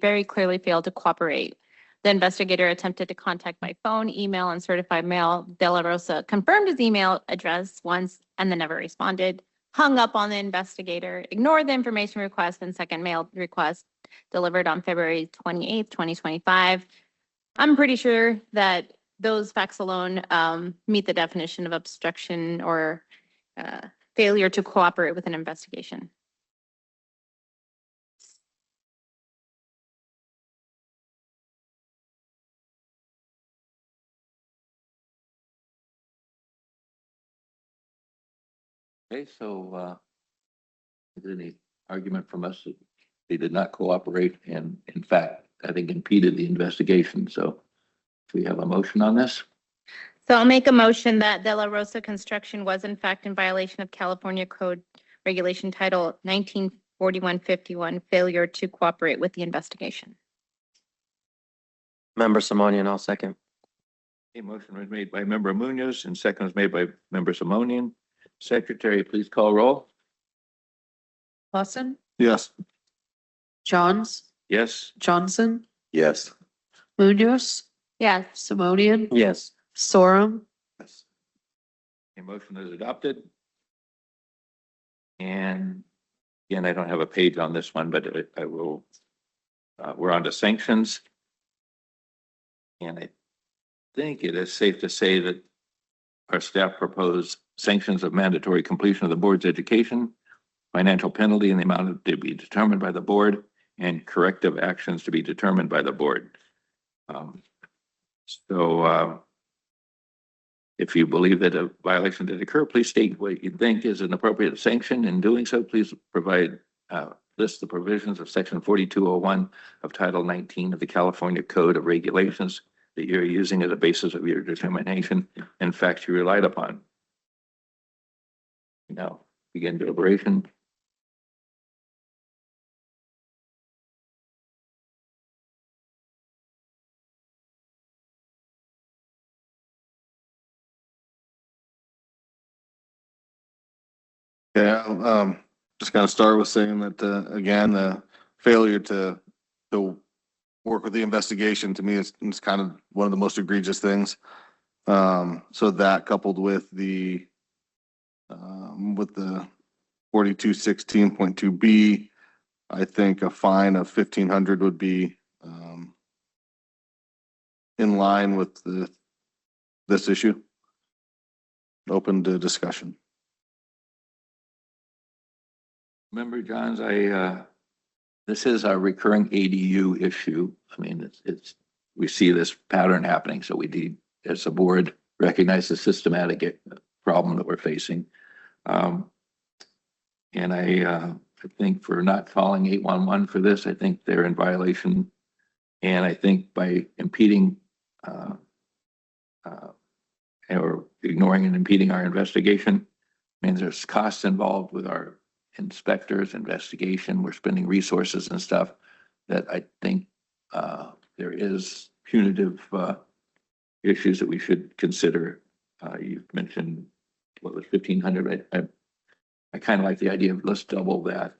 very clearly failed to cooperate. The investigator attempted to contact by phone, email, and certified mail. De La Rosa confirmed his email address once and then never responded. Hung up on the investigator, ignored the information request and second mail request delivered on February 28th, 2025. I'm pretty sure that those facts alone meet the definition of obstruction or failure to cooperate with an investigation. Okay, so is there any argument from us that they did not cooperate and in fact, I think impeded the investigation. So do we have a motion on this? So I'll make a motion that De La Rosa Construction was in fact in violation of California Code Regulation Title 194151, failure to cooperate with the investigation. Member Simonian, I'll second. A motion was made by member Munoz and second was made by member Simonian. Secretary, please call roll. Clausen, Yes. Johns, Yes. Johnson, Yes. Munoz, Yes. Simonian, Yes. Sorum, Yes. A motion is adopted. And again, I don't have a page on this one, but I will, we're on to sanctions. And I think it is safe to say that our staff proposed sanctions of mandatory completion of the board's education, financial penalty in the amount to be determined by the board, and corrective actions to be determined by the board. If you believe that a violation did occur, please state what you think is an appropriate sanction. In doing so, please provide, list the provisions of section 4201 of Title 19 of the California Code of Regulations that you're using as a basis of your determination and facts you relied upon. Now, begin deliberation. Yeah, just gonna start with saying that, again, the failure to work with the investigation to me is kind of one of the most egregious things. So that coupled with the 4216.2B, I think a fine of 1,500 would be, in line with the this issue? Open to discussion. Member Johns, this is a recurring ADU issue. I mean, we see this pattern happening, so we need, as a board, recognize the systematic problem that we're facing. And I think for not calling 811 for this, I think they're in violation. And I think by impeding or ignoring and impeding our investigation means there's costs involved with our inspectors, investigation. We're spending resources and stuff that I think there is punitive issues that we should consider. You've mentioned what was 1,500. I kind of like the idea of let's double that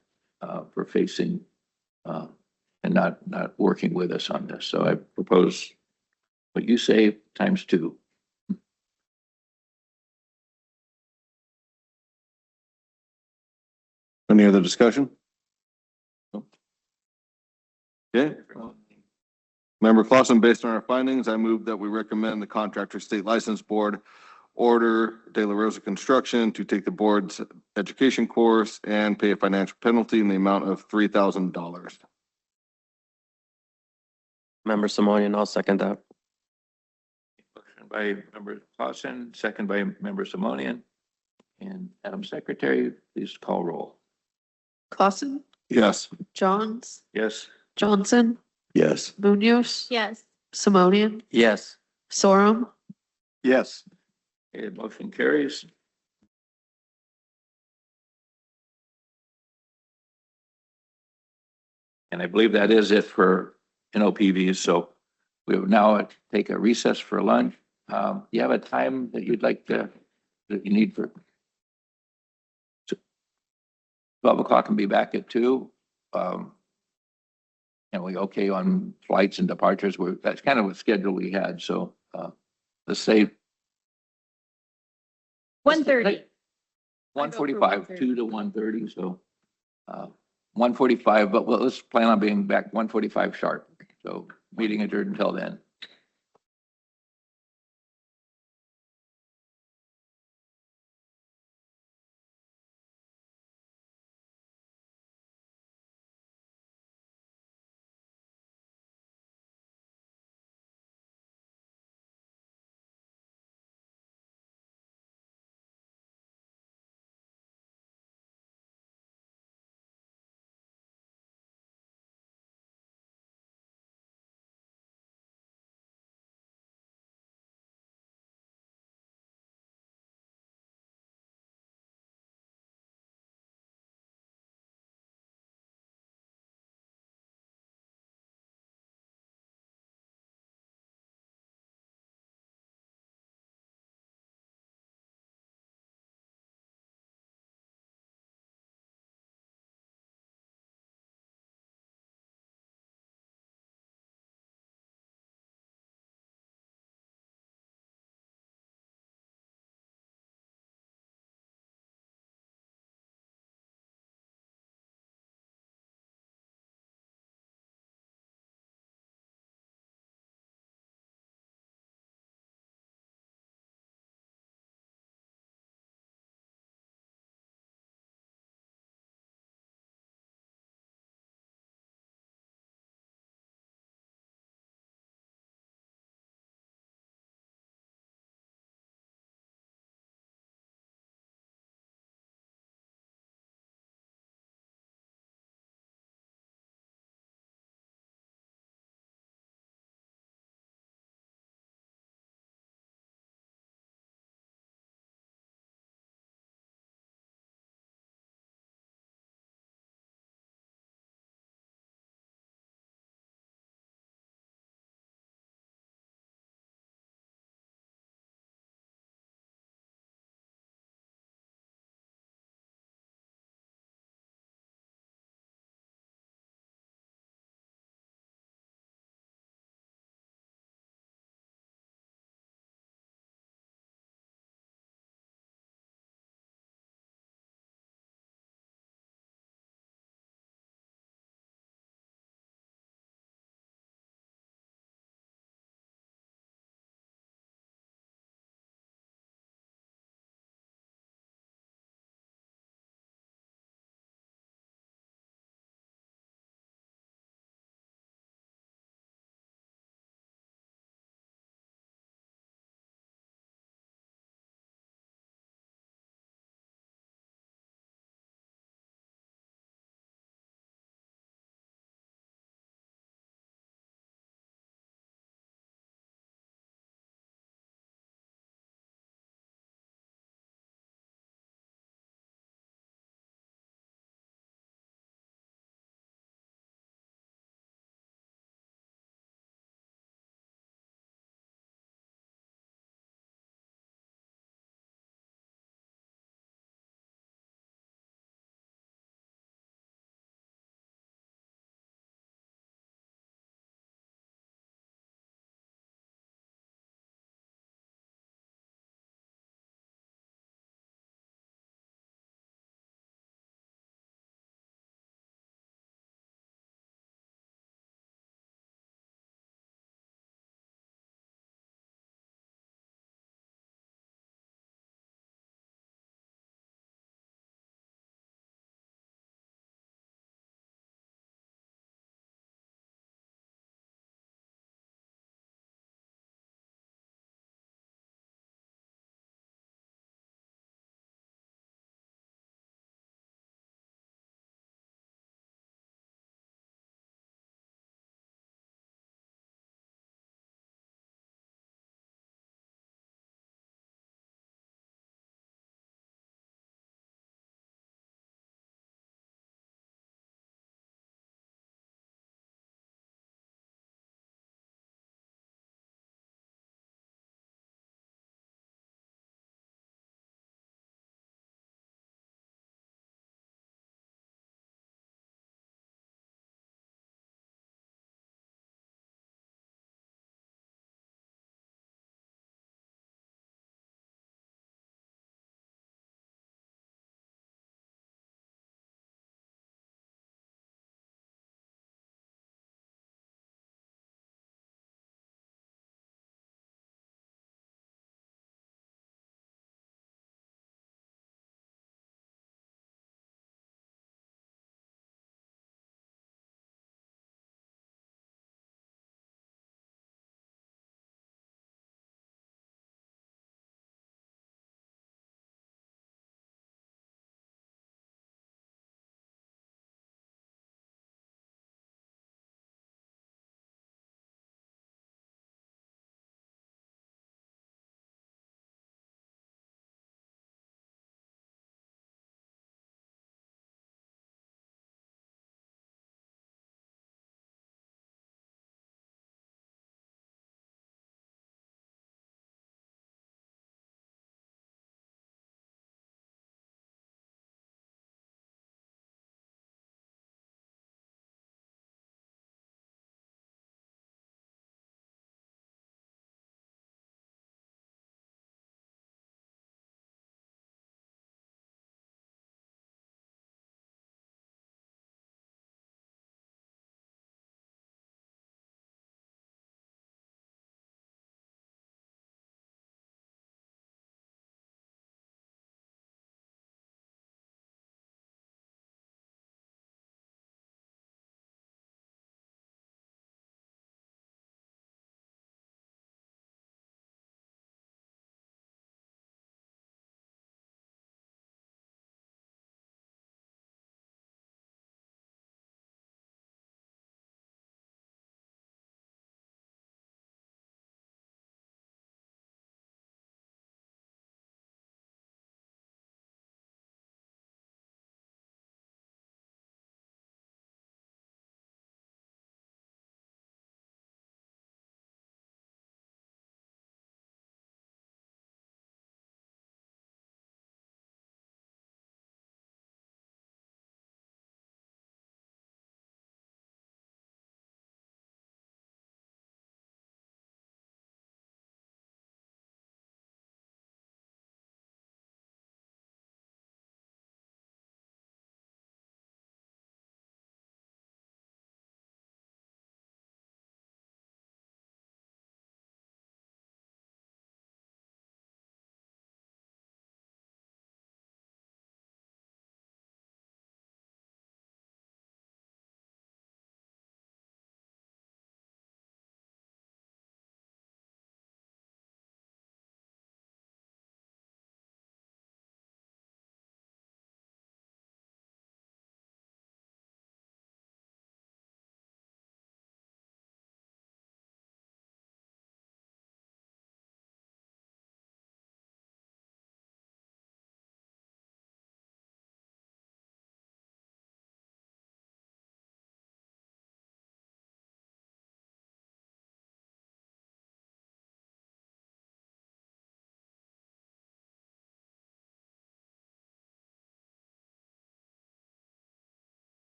for facing and not working with us on this. So I propose what you say times 2. Any other discussion? Okay. Member Clausen, based on our findings, I move that we recommend the Contractor State License Board order De La Rosa Construction to take the board's education course and pay a financial penalty in the amount of $3,000. Member Simonian, I'll second that. Motion by Member Clausen, second by Member Simonian. And Madam Secretary, please call roll. Clausen, Yes. Johns, Yes. Johnson, Yes. Munoz, Yes. Simonian, Yes. Sorum, Yes. Okay, motion carries. And I believe that is it for NOPVs. So we will now take a recess for lunch. Do you have a time that you'd like that you need for 12 o'clock and be back at 2? And we okay on flights and departures? That's kind of what schedule we had. So let's say 1:30. 1:45, 2 to 1:30. So 1:45, but let's plan on being back 1:45 sharp. So meeting adjourned until then.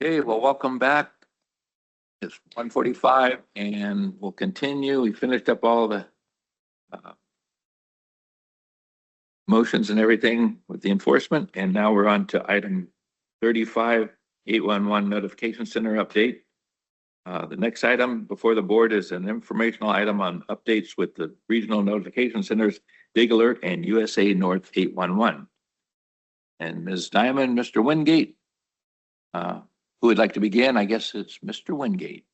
Okay, well, welcome back. It's 1:45 and we'll continue. We finished up all the motions and everything with the enforcement, and now we're on to item 35, 811 notification center update. The next item before the board is an informational item on updates with the regional notification centers, Dig Alert and USA North 811. And Ms. Diamond, Mr. Wingate, who would like to begin? I guess it's Mr. Wingate.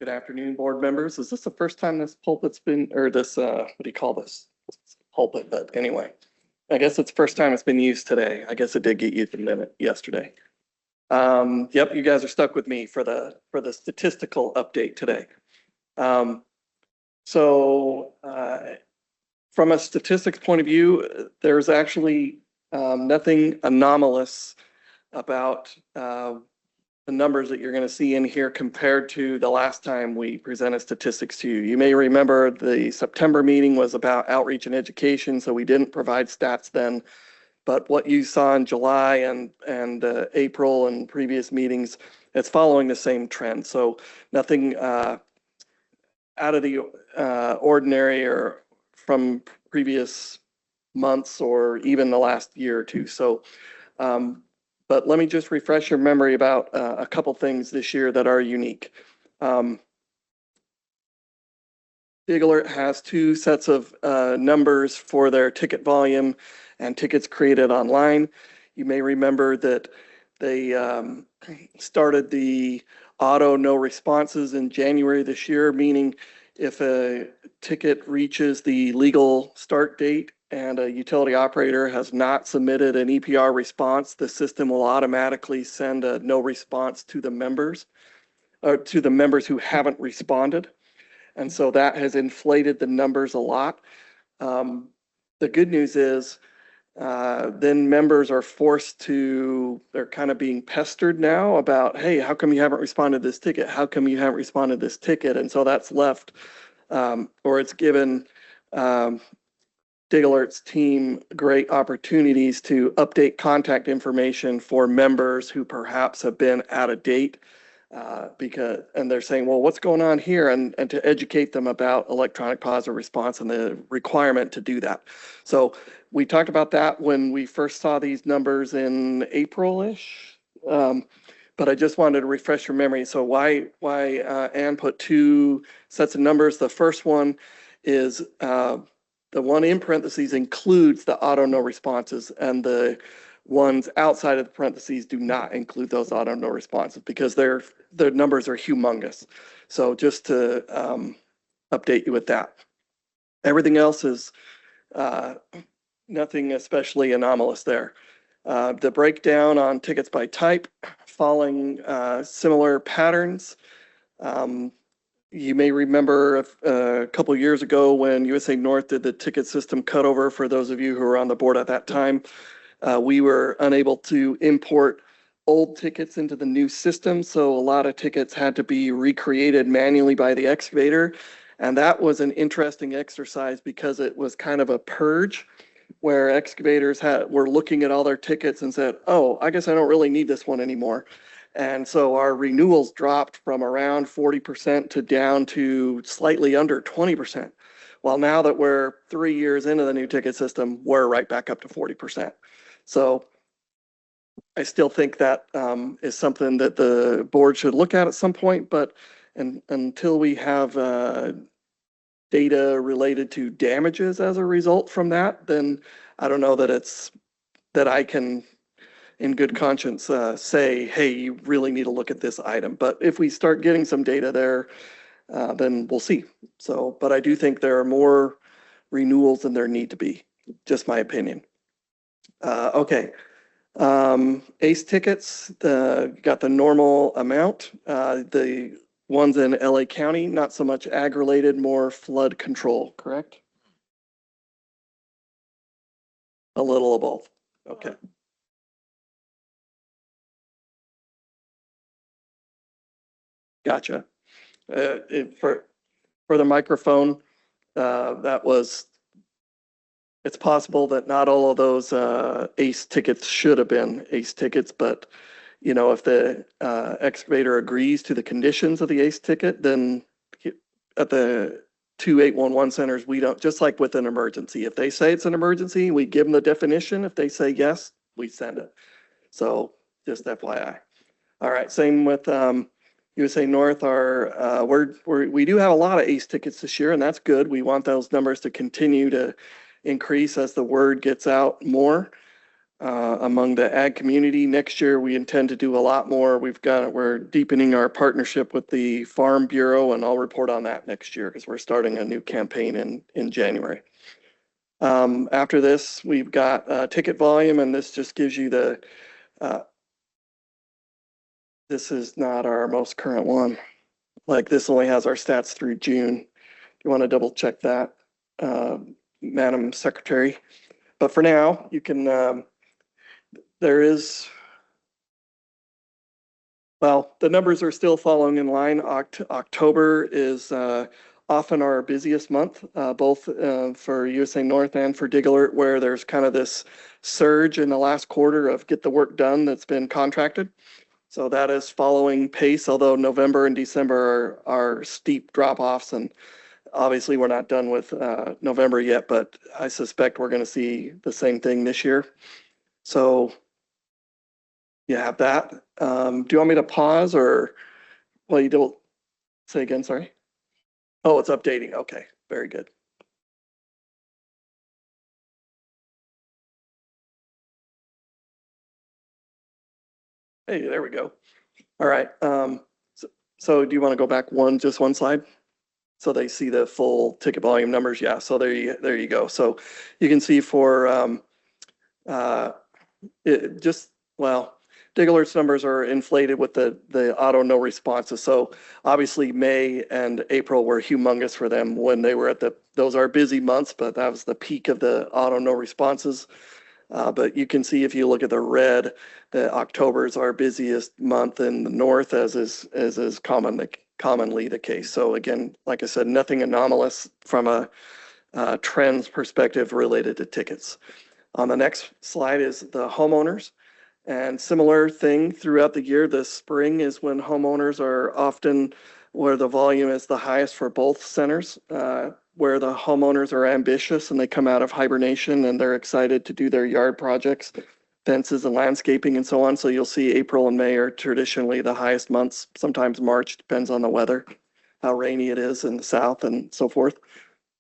Good afternoon, board members. Is this the first time this pulpit's been, or this, what do you call this? Pulpit, but anyway, I guess it's the first time it's been used today. I guess it did get used a minute yesterday. Yep, you guys are stuck with me for the statistical update today. From a statistics point of view, there's actually nothing anomalous about the numbers that you're going to see in here compared to the last time we presented statistics to you. You may remember the September meeting was about outreach and education, so we didn't provide stats then. But what you saw in July and April and previous meetings, it's following the same trend. So nothing out of the ordinary or from previous months or even the last year or two. So, but let me just refresh your memory about a couple things this year that are unique. Dig Alert has two sets of numbers for their ticket volume and tickets created online. You may remember that they started the auto no responses in January this year, meaning if a ticket reaches the legal start date and a utility operator has not submitted an EPR response, the system will automatically send a no response to the members, or to the members who haven't responded. And so that has inflated the numbers a lot. The good news is then members are forced to, they're kind of being pestered now about, hey, how come you haven't responded to this ticket? How come you haven't responded to this ticket? And so that's left, or it's given Dig Alert's team great opportunities to update contact information for members who perhaps have been out of date and they're saying, well, what's going on here? And to educate them about electronic positive response and the requirement to do that. So we talked about that when we first saw these numbers in April-ish. But I just wanted to refresh your memory. So why Ann put two sets of numbers. The first one is the one in parentheses includes the auto no responses, and the ones outside of the parentheses do not include those auto no responses because their numbers are humongous. So just to update you with that. Everything else is nothing especially anomalous there. The breakdown on tickets by type, following similar patterns. You may remember a couple years ago when USA North did the ticket system cutover. For those of you who were on the board at that time, we were unable to import old tickets into the new system. So a lot of tickets had to be recreated manually by the excavator. And that was an interesting exercise because it was kind of a purge where excavators were looking at all their tickets and said, oh, I guess I don't really need this one anymore. And so our renewals dropped from around 40% to down to slightly under 20%. Well, now that we're 3 years into the new ticket system, we're right back up to 40%. So I still think that is something that the board should look at some point, but until we have data related to damages as a result from that, then I don't know that I can in good conscience say, hey, you really need to look at this item. But if we start getting some data there, then we'll see. So, but I do think there are more renewals than there need to be, just my opinion. Okay. ACE tickets, got the normal amount. The ones in LA County, not so much ag related, more flood control, correct? A little of both. Okay. Gotcha. For the microphone, that was It's possible that not all of those ACE tickets should have been ACE tickets, but you know, if the excavator agrees to the conditions of the ACE ticket, then at the 2811 centers, we don't, just like with an emergency, if they say it's an emergency, we give them the definition. If they say yes, we send it. So just FYI. All right, same with USA North. We do have a lot of ACE tickets this year, and that's good. We want those numbers to continue to increase as the word gets out more among the ag community. Next year, we intend to do a lot more. We're deepening our partnership with the Farm Bureau, and I'll report on that next year because we're starting a new campaign in January. After this, we've got ticket volume, and this just gives you the, this is not our most current one. Like this only has our stats through June. You want to double check that, Madam Secretary? But for now, you can, there is, well, the numbers are still following in line. October is often our busiest month, both for USA North and for Dig Alert, where there's kind of this surge in the last quarter of get the work done that's been contracted. So that is following pace, although November and December are steep drop-offs, and obviously we're not done with November yet, but I suspect we're going to see the same thing this year. So you have that. Do you want me to pause or, well, you don't say again, sorry. Oh, it's updating. Okay, very good. Hey, there we go. All right. So do you want to go back just one slide? So they see the full ticket volume numbers. Yeah, so there you go. So you can see for Dig Alert's numbers are inflated with the auto no responses. So obviously May and April were humongous for them when they were those are busy months, but that was the peak of the auto no responses. But you can see if you look at the red, that October is our busiest month in the north, as is commonly the case. So again, like I said, nothing anomalous from a trends perspective related to tickets. On the next slide is the homeowners, and similar thing throughout the year. The spring is when homeowners are often where the volume is the highest for both centers, where the homeowners are ambitious and they come out of hibernation and they're excited to do their yard projects, fences and landscaping and so on. So you'll see April and May are traditionally the highest months. Sometimes March, depends on the weather, how rainy it is in the south and so forth.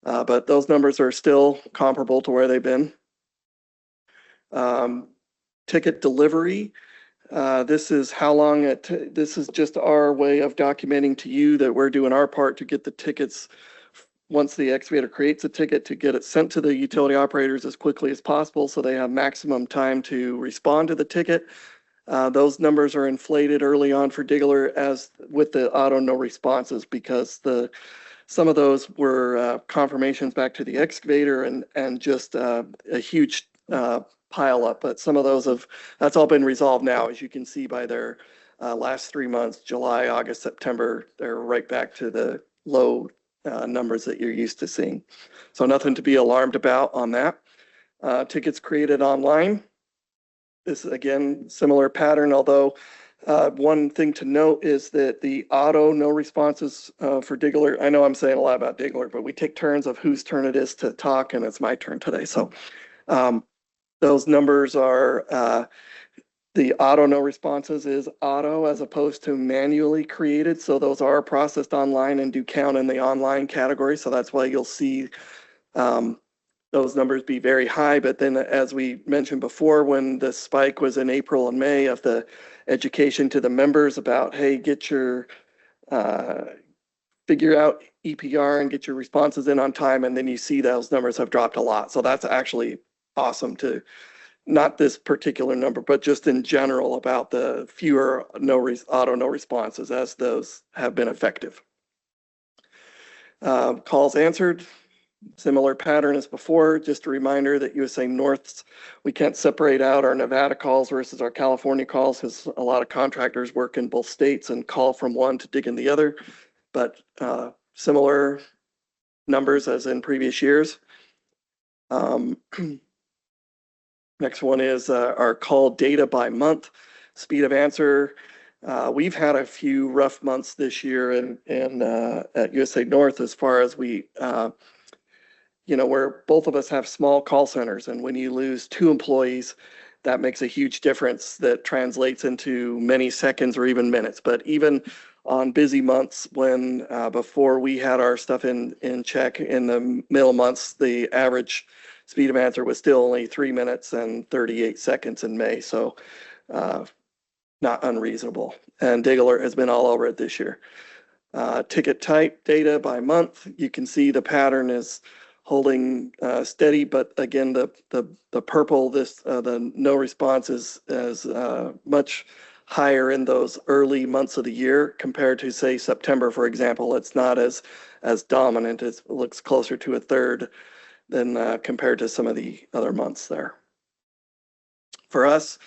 But those numbers are still comparable to where they've been. Ticket delivery. This is how long this is just our way of documenting to you that we're doing our part to get the tickets. Once the excavator creates a ticket, to get it sent to the utility operators as quickly as possible so they have maximum time to respond to the ticket. Those numbers are inflated early on for Dig Alert as with the auto no responses, because some of those were confirmations back to the excavator and just a huge pile up. But some of those that's all been resolved now, as you can see by their last 3 months, July, August, September, they're right back to the low numbers that you're used to seeing. So nothing to be alarmed about on that. Tickets created online. This is again, similar pattern, although one thing to note is that the auto no responses for Dig Alert, I know I'm saying a lot about Dig Alert, but we take turns of whose turn it is to talk, and it's my turn today. So those numbers are, the auto no responses is auto as opposed to manually created. So those are processed online and do count in the online category. So that's why you'll see those numbers be very high. But then, as we mentioned before, when the spike was in April and May of the education to the members about, hey, get your, figure out EPR and get your responses in on time. And then you see those numbers have dropped a lot. So that's actually awesome to, not this particular number, but just in general about the fewer auto no responses as those have been effective. Calls answered, similar pattern as before. Just a reminder that USA North's, we can't separate out our Nevada calls versus our California calls, because a lot of contractors work in both states and call from one to dig in the other, but similar numbers as in previous years. Next one is our call data by month, speed of answer. We've had a few rough months this year at USA North as far as where both of us have small call centers, and when you lose 2 employees, that makes a huge difference that translates into many seconds or even minutes. But even on busy months when before we had our stuff in check in the middle months, the average speed of answer was still only 3 minutes and 38 seconds in May. So not unreasonable. And Dig Alert has been all over it this year. Ticket type data by month, you can see the pattern is holding steady, but again, the purple, the no response is much higher in those early months of the year compared to, say, September, for example. It's not as dominant. It looks closer to a third than compared to some of the other months there. For us,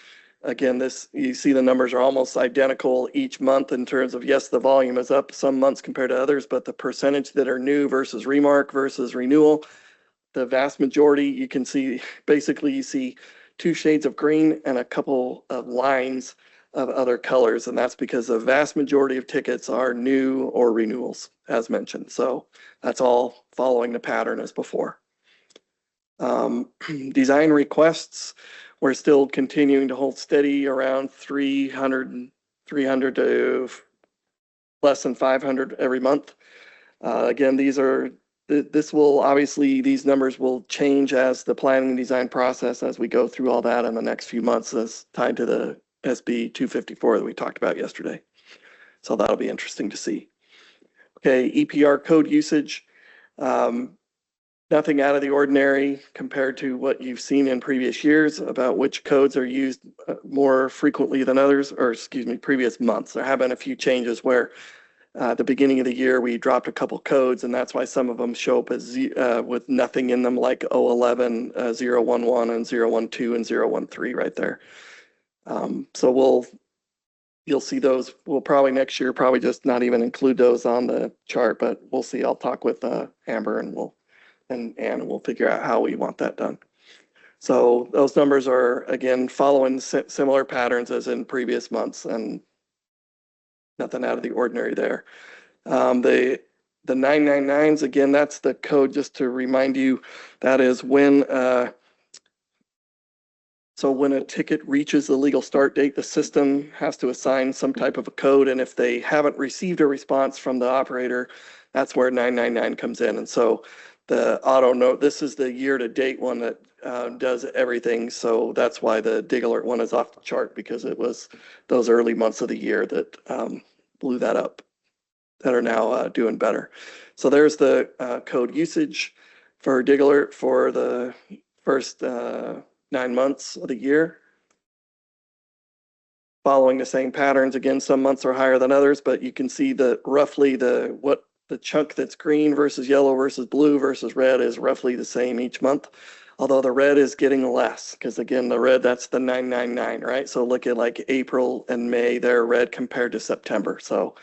again, you see the numbers are almost identical each month in terms of, yes, the volume is up some months compared to others, but the percentage that are new versus remark versus renewal, the vast majority, you can see, basically you see 2 shades of green and a couple of lines of other colors. And that's because the vast majority of tickets are new or renewals, as mentioned. So that's all following the pattern as before. Design requests, we're still continuing to hold steady around 300 to less than 500 every month. Again, these numbers will change as the planning and design process as we go through all that in the next few months, as tied to the SB 254 that we talked about yesterday. So that'll be interesting to see. Okay, EPR code usage. Nothing out of the ordinary compared to what you've seen in previous years about which codes are used more frequently than others, or excuse me, previous months. There have been a few changes where at the beginning of the year we dropped a couple codes, and that's why some of them show up as with nothing in them, like 011, 011, and 012 and 013 right there. So you'll see those. We'll probably next year just not even include those on the chart, but we'll see. I'll talk with Amber and we'll figure out how we want that done. So those numbers are, again, following similar patterns as in previous months, and nothing out of the ordinary there. The 999s, again, that's the code, just to remind you, that is when when a ticket reaches the legal start date, the system has to assign some type of a code, and if they haven't received a response from the operator, that's where 999 comes in. And so the auto note, this is the year-to-date one that does everything. So that's why the Dig Alert one is off the chart, because it was those early months of the year that blew that up, that are now doing better. So there's the code usage for Dig Alert for the first 9 months of the year. Following the same patterns. Again, some months are higher than others, but you can see that roughly the chunk that's green versus yellow versus blue versus red is roughly the same each month. Although the red is getting less, because again, the red, that's the 999, right? So look at like April and May, they're red compared to September. So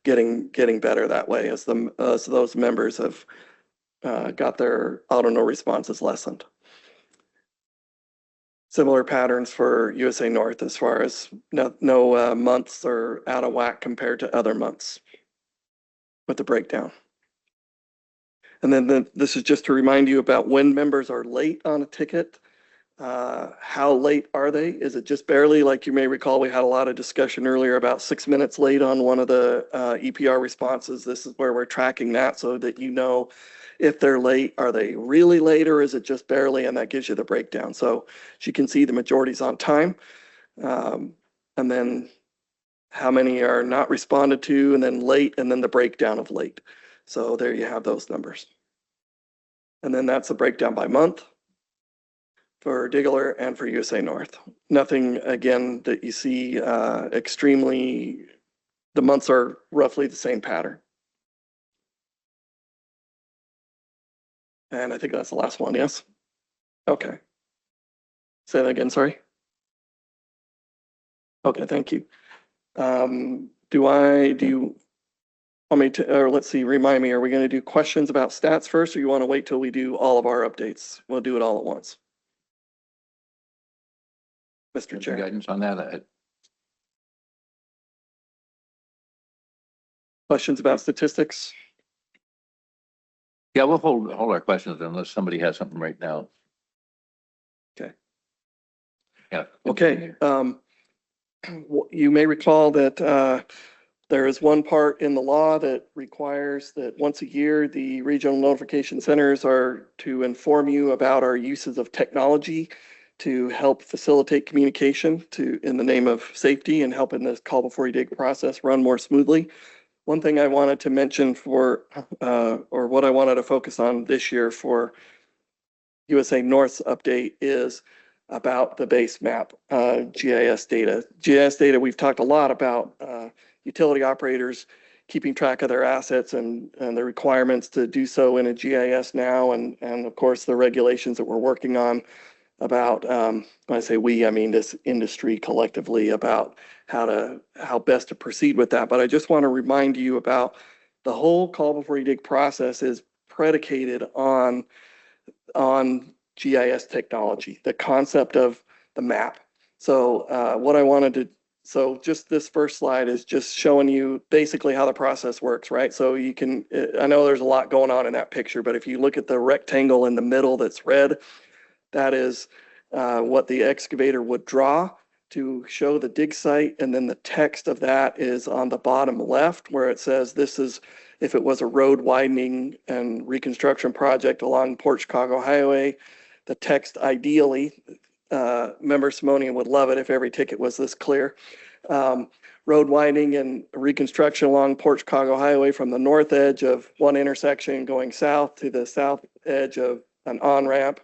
getting better that way as those members have got their auto no responses lessened. Similar patterns for USA North as far as no months are out of whack compared to other months with the breakdown. And then this is just to remind you about when members are late on a ticket. How late are they? Is it just barely? Like you may recall, we had a lot of discussion earlier about 6 minutes late on one of the EPR responses. This is where we're tracking that so that you know if they're late, are they really late, or is it just barely? And that gives you the breakdown. So as you can see, the majority's on time. And then how many are not responded to, and then late, and then the breakdown of late. So there you have those numbers. And then that's a breakdown by month for Dig Alert and for USA North. Nothing, again, that you see extremely, the months are roughly the same pattern. And I think that's the last one, yes? Okay. Say that again, sorry. Okay, thank you. Want me to, or let's see, remind me, are we going to do questions about stats first, or you want to wait till we do all of our updates? We'll do it all at once. Mr. Some Chair. guidance on that. Questions about statistics? Yeah, we'll hold our questions unless somebody has something right now. Okay. Yeah. Okay. You may recall that there is one part in the law that requires that once a year, the regional notification centers are to inform you about our uses of technology to help facilitate communication in the name of safety and helping this call before you dig process run more smoothly. One thing I wanted to mention or what I wanted to focus on this year for USA North's update is about the base map, GIS data. GIS data, we've talked a lot about utility operators keeping track of their assets and the requirements to do so in a GIS now, and of course the regulations that we're working on about, when I say we, I mean this industry collectively, about how best to proceed with that. But I just want to remind you about the whole call before you dig process is predicated on GIS technology, the concept of the map. So so just this first slide is just showing you basically how the process works, right? So you can, I know there's a lot going on in that picture, but if you look at the rectangle in the middle that's red, that is what the excavator would draw to show the dig site. And then the text of that is on the bottom left where it says this is if it was a road widening and reconstruction project along Port Chicago Highway. The text ideally, Member Simonian would love it if every ticket was this clear. Road widening and reconstruction along Port Chicago Highway from the north edge of one intersection going south to the south edge of an on-ramp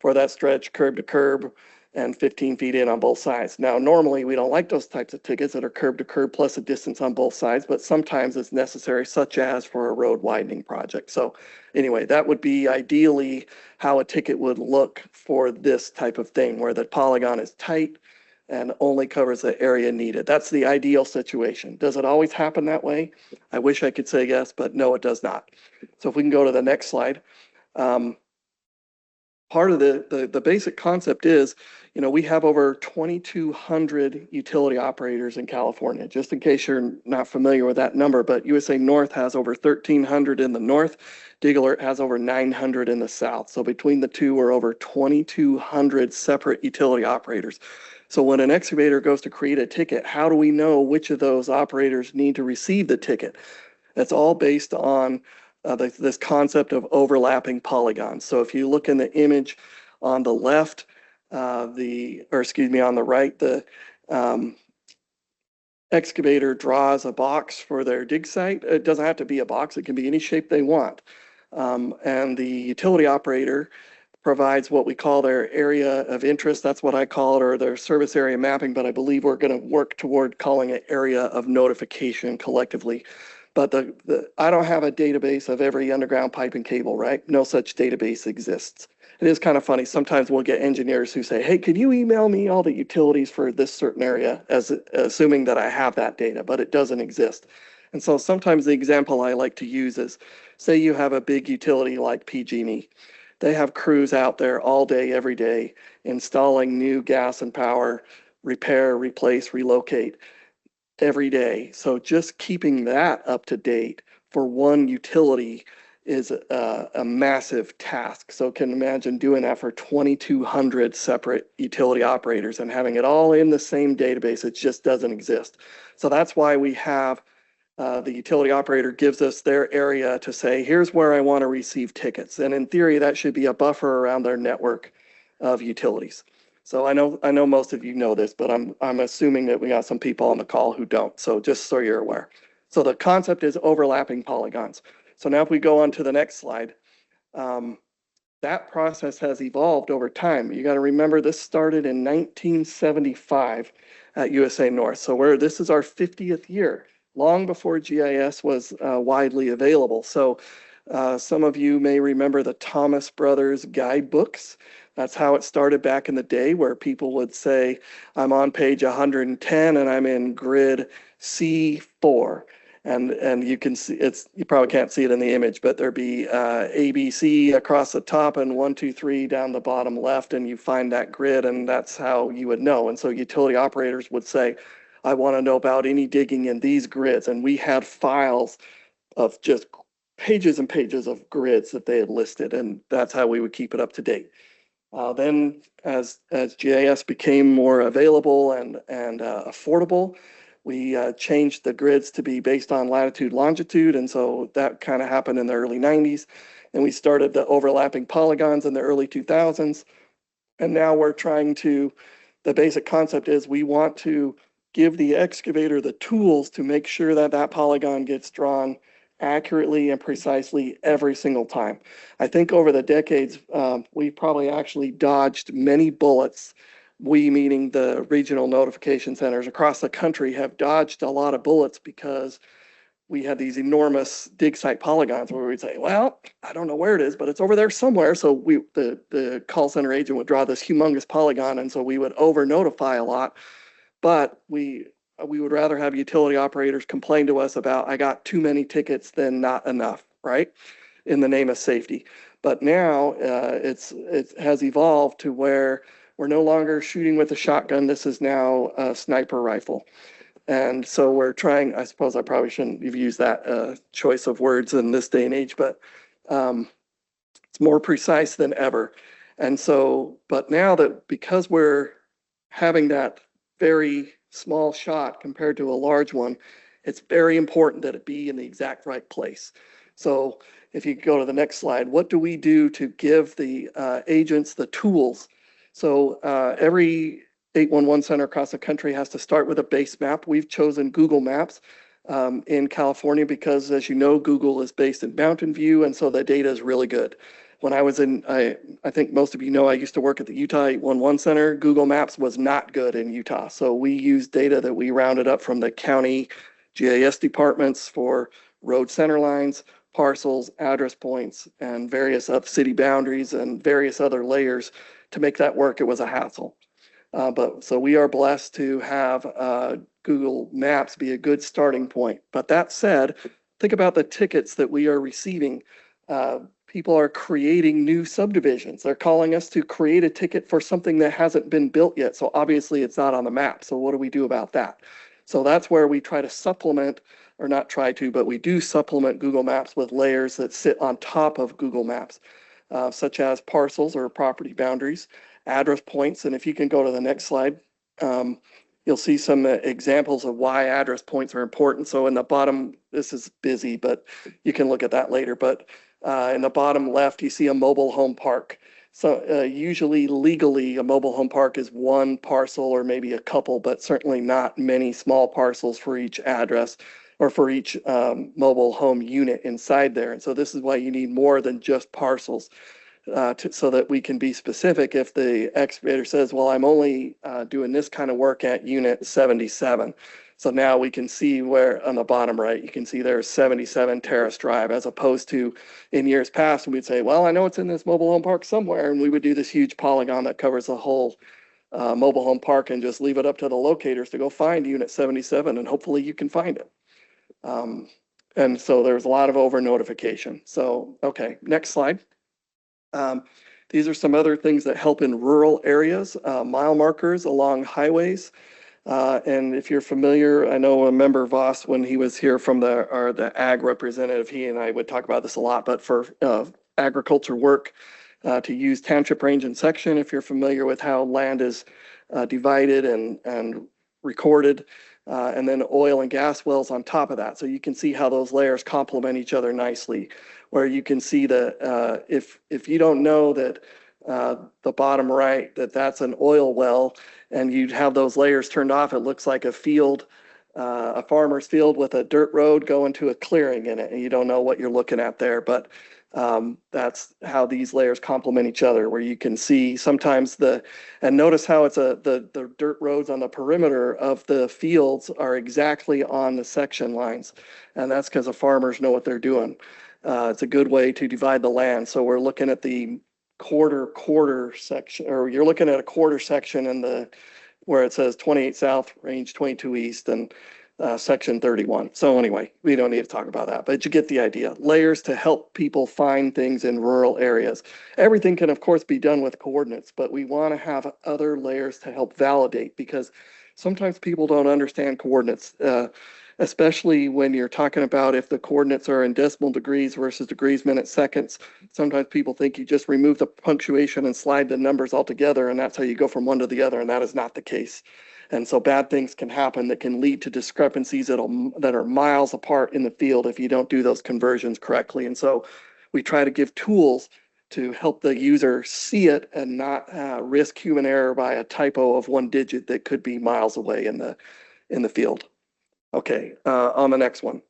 for that stretch curb to curb and 15 feet in on both sides. Now, normally we don't like those types of tickets that are curb to curb plus a distance on both sides, but sometimes it's necessary, such as for a road widening project. So anyway, that would be ideally how a ticket would look for this type of thing, where the polygon is tight and only covers the area needed. That's the ideal situation. Does it always happen that way? I wish I could say yes, but no, it does not. So if we can go to the next slide. Part of the basic concept is, we have over 2,200 utility operators in California, just in case you're not familiar with that number, but USA North has over 1,300 in the north. Dig Alert has over 900 in the south. So between the two, we're over 2,200 separate utility operators. So when an excavator goes to create a ticket, how do we know which of those operators need to receive the ticket? That's all based on this concept of overlapping polygons. So if you look in the image on the left, on the right, the excavator draws a box for their dig site. It doesn't have to be a box. It can be any shape they want. And the utility operator provides what we call their area of interest. That's what I call it, or their service area mapping, but I believe we're going to work toward calling it area of notification collectively. But I don't have a database of every underground pipe and cable, right? No such database exists. It is kind of funny. Sometimes we'll get engineers who say, hey, can you email me all the utilities for this certain area, assuming that I have that data, but it doesn't exist. And so sometimes the example I like to use is, say you have a big utility like PG&E. They have crews out there all day, every day, installing new gas and power, repair, replace, relocate every day. So just keeping that up to date for one utility is a massive task. So can imagine doing that for 2,200 separate utility operators and having it all in the same database. It just doesn't exist. So that's why we have the utility operator gives us their area to say, here's where I want to receive tickets. And in theory, that should be a buffer around their network of utilities. So I know most of you know this, but I'm assuming that we got some people on the call who don't. So just so you're aware. So the concept is overlapping polygons. So now if we go on to the next slide, that process has evolved over time. You got to remember this started in 1975 at USA North. So this is our 50th year, long before GIS was widely available. So some of you may remember the Thomas Brothers guidebooks. That's how it started back in the day, where people would say, I'm on page 110 and I'm in grid C4. And you can see you probably can't see it in the image, but there'd be ABC across the top and 1, 2, 3 down the bottom left, and you find that grid, and that's how you would know. And so utility operators would say, I want to know about any digging in these grids. And we had files of just pages and pages of grids that they had listed, and that's how we would keep it up to date. Then as GIS became more available and affordable, we changed the grids to be based on latitude, longitude, and so that kind of happened in the early 90s. And we started the overlapping polygons in the early 2000s. And now we're trying to, the basic concept is we want to give the excavator the tools to make sure that that polygon gets drawn accurately and precisely every single time. I think over the decades, we probably actually dodged many bullets. We, meaning the regional notification centers across the country, have dodged a lot of bullets because we had these enormous dig site polygons where we'd say, well, I don't know where it is, but it's over there somewhere. So the call center agent would draw this humongous polygon, and so we would over notify a lot. But we would rather have utility operators complain to us about, I got too many tickets than not enough, right? In the name of safety. But now it has evolved to where we're no longer shooting with a shotgun. This is now a sniper rifle. And so we're trying, I suppose I probably shouldn't have used that choice of words in this day and age, but it's more precise than ever. And so, but now that because we're having that very small shot compared to a large one, it's very important that it be in the exact right place. So if you go to the next slide, what do we do to give the agents the tools? So every 811 center across the country has to start with a base map. We've chosen Google Maps in California because, as you know, Google is based in Mountain View, and so the data is really good. When I was in, I think most of you know, I used to work at the Utah 811 Center. Google Maps was not good in Utah. So we used data that we rounded up from the county GIS departments for road center lines, parcels, address points, and various city boundaries and various other layers to make that work. It was a hassle. But so we are blessed to have Google Maps be a good starting point. But that said, think about the tickets that we are receiving. People are creating new subdivisions. They're calling us to create a ticket for something that hasn't been built yet. So obviously it's not on the map. So what do we do about that? So that's where we try to supplement, or not try to, but we do supplement Google Maps with layers that sit on top of Google Maps, such as parcels or property boundaries, address points. And if you can go to the next slide, you'll see some examples of why address points are important. So in the bottom, this is busy, but you can look at that later. But in the bottom left, you see a mobile home park. So usually legally, a mobile home park is one parcel or maybe a couple, but certainly not many small parcels for each address or for each mobile home unit inside there. And so this is why you need more than just parcels so that we can be specific. If the excavator says, well, I'm only doing this kind of work at unit 77. So now we can see where on the bottom right, you can see there's 77 Terrace Drive, as opposed to in years past, we'd say, well, I know it's in this mobile home park somewhere. And we would do this huge polygon that covers the whole mobile home park and just leave it up to the locators to go find unit 77. And hopefully you can find it. And so there's a lot of over notification. So, okay, next slide. These are some other things that help in rural areas, mile markers along highways. And if you're familiar, I know a member Voss, when he was here from the ag representative, he and I would talk about this a lot, but for agriculture work, to use township range and section, if you're familiar with how land is divided and recorded, and then oil and gas wells on top of that. So you can see how those layers complement each other nicely, where you can see that if you don't know that the bottom right, that's an oil well, and you'd have those layers turned off, it looks like a field, a farmer's field with a dirt road going to a clearing in it, and you don't know what you're looking at there. But that's how these layers complement each other, where you can see sometimes and notice how it's the dirt roads on the perimeter of the fields are exactly on the section lines. And that's because the farmers know what they're doing. It's a good way to divide the land. So we're looking at the quarter section, or you're looking at a quarter section in where it says 28 South, range 22 East, and section 31. So anyway, we don't need to talk about that, but you get the idea. Layers to help people find things in rural areas. Everything can of course be done with coordinates, but we want to have other layers to help validate, because sometimes people don't understand coordinates, especially when you're talking about if the coordinates are in decimal degrees versus degrees, minutes, seconds. Sometimes people think you just remove the punctuation and slide the numbers all together, and that's how you go from one to the other, and that is not the case. And so bad things can happen that can lead to discrepancies that are miles apart in the field if you don't do those conversions correctly. And so we try to give tools to help the user see it and not risk human error by a typo of one digit that could be miles away in the field. Okay, on the next one.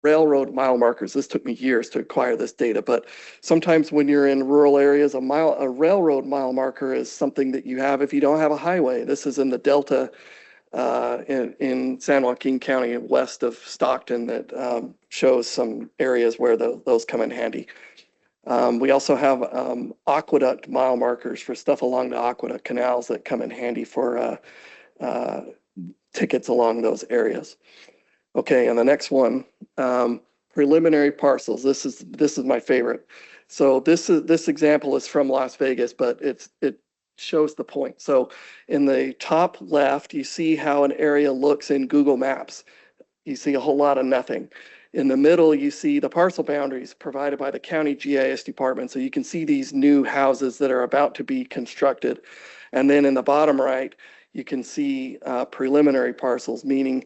Railroad mile markers. This took me years to acquire this data, but sometimes when you're in rural areas, a railroad mile marker is something that you have if you don't have a highway. This is in the Delta in San Joaquin County, west of Stockton, that shows some areas where those come in handy. We also have aqueduct mile markers for stuff along the aqueduct canals that come in handy for tickets along those areas. Okay, and the next one, preliminary parcels. This is my favorite. So this example is from Las Vegas, but it shows the point. So in the top left, you see how an area looks in Google Maps. You see a whole lot of nothing. In the middle, you see the parcel boundaries provided by the county GIS department. So you can see these new houses that are about to be constructed. And then in the bottom right, you can see preliminary parcels, meaning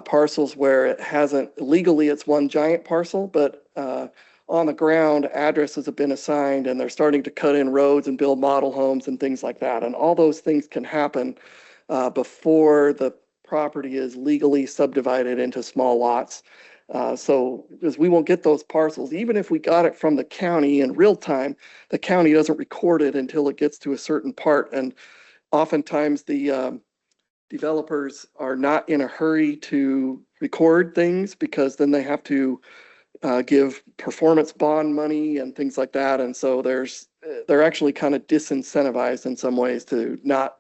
parcels where it hasn't, legally it's one giant parcel, but on the ground, addresses have been assigned and they're starting to cut in roads and build model homes and things like that. And all those things can happen before the property is legally subdivided into small lots. So because we won't get those parcels, even if we got it from the county in real time, the county doesn't record it until it gets to a certain part. And oftentimes the developers are not in a hurry to record things because then they have to give performance bond money and things like that. And so they're actually kind of disincentivized in some ways to not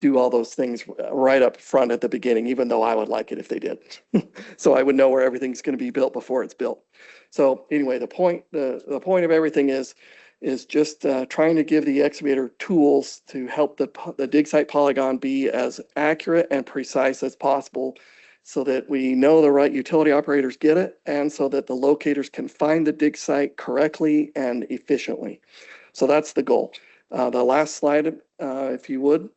do all those things right up front at the beginning, even though I would like it if they did. So I would know where everything's going to be built before it's built. So anyway, the point of everything is just trying to give the excavator tools to help the dig site polygon be as accurate and precise as possible, so that we know the right utility operators get it, and so that the locators can find the dig site correctly and efficiently. So that's the goal. The last slide, if you would.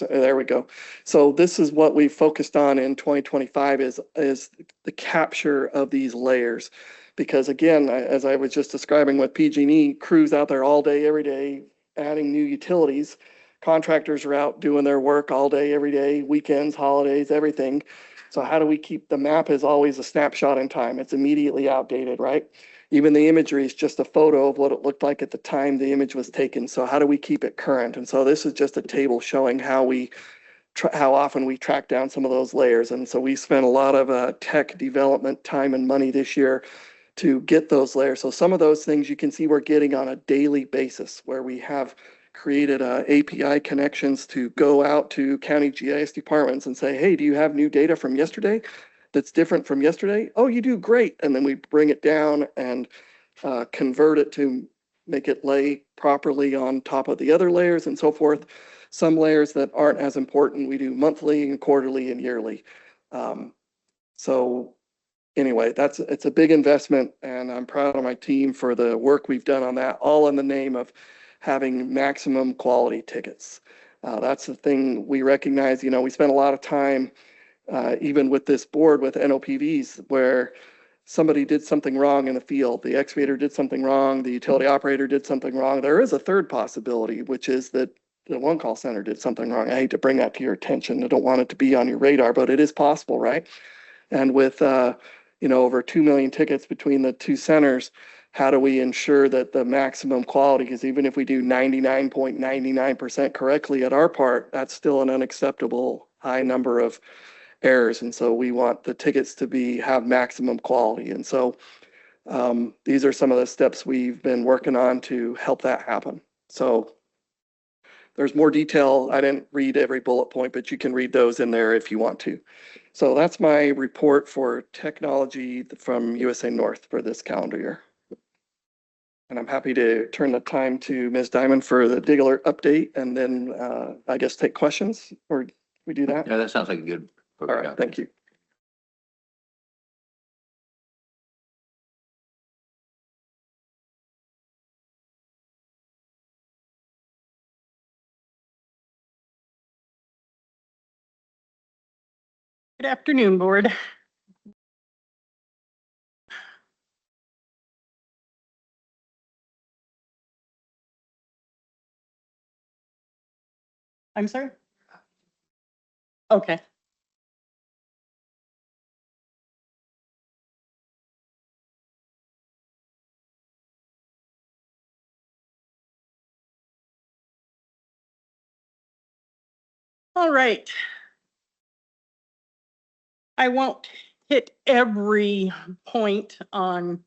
There we go. So this is what we focused on in 2025 is the capture of these layers. Because again, as I was just describing with PG&E, crews out there all day, every day, adding new utilities. Contractors are out doing their work all day, every day, weekends, holidays, everything. So how do we keep the map is always a snapshot in time. It's immediately outdated, right? Even the imagery is just a photo of what it looked like at the time the image was taken. So how do we keep it current? And so this is just a table showing how often we track down some of those layers. And so we spent a lot of tech development time and money this year to get those layers. So some of those things you can see we're getting on a daily basis, where we have created API connections to go out to county GIS departments and say, hey, do you have new data from yesterday that's different from yesterday? Oh, you do, great. And then we bring it down and convert it to make it lay properly on top of the other layers and so forth. Some layers that aren't as important, we do monthly and quarterly and yearly. So anyway, it's a big investment, and I'm proud of my team for the work we've done on that, all in the name of having maximum quality tickets. That's the thing we recognize. You know, we spent a lot of time, even with this board with NOPVs, where somebody did something wrong in the field. The excavator did something wrong. The utility operator did something wrong. There is a third possibility, which is that the one call center did something wrong. I hate to bring that to your attention. I don't want it to be on your radar, but it is possible, right? And with over 2 million tickets between the two centers, how do we ensure that the maximum quality, because even if we do 99.99% correctly at our part, that's still an unacceptable high number of errors. And so we want the tickets to have maximum quality. And so these are some of the steps we've been working on to help that happen. So there's more detail. I didn't read every bullet point, but you can read those in there if you want to. So that's my report for technology from USA North for this calendar year. And I'm happy to turn the time to Ms. Diamond for the dig alert update and then I guess take questions, or we do that? Yeah, that sounds like a good. All right, thank you. Good afternoon, board. I'm sorry? Okay. All right. I won't hit every point on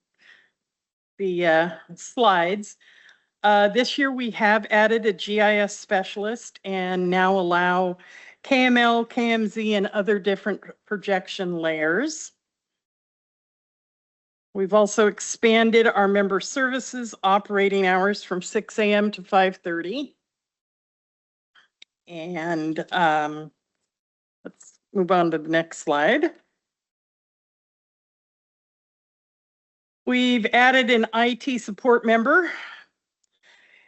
the slides. This year we have added a GIS specialist and now allow KML, KMZ, and other different projection layers. We've also expanded our member services operating hours from 6 a.m. to 5:30. And let's move on to the next slide. We've added an IT support member.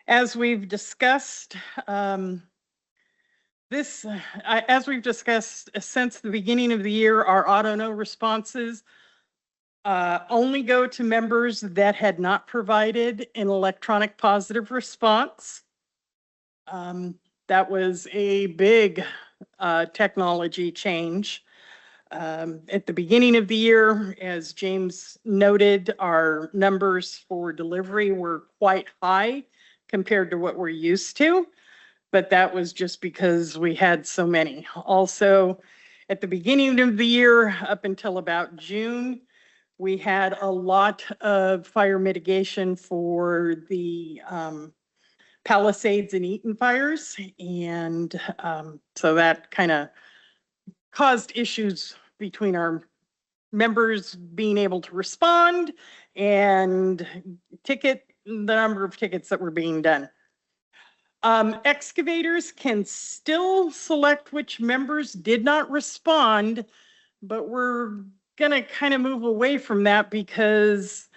As we've discussed, since the beginning of the year, our auto no responses only go to members that had not provided an electronic positive response. That was a big technology change. At the beginning of the year, as James noted, our numbers for delivery were quite high compared to what we're used to, but that was just because we had so many. Also, at the beginning of the year, up until about June, we had a lot of fire mitigation for the Palisades and Eaton fires, and so that kind of caused issues between our members being able to respond and the number of tickets that were being done. Excavators can still select which members did not respond, but we're gonna kind of move away from that because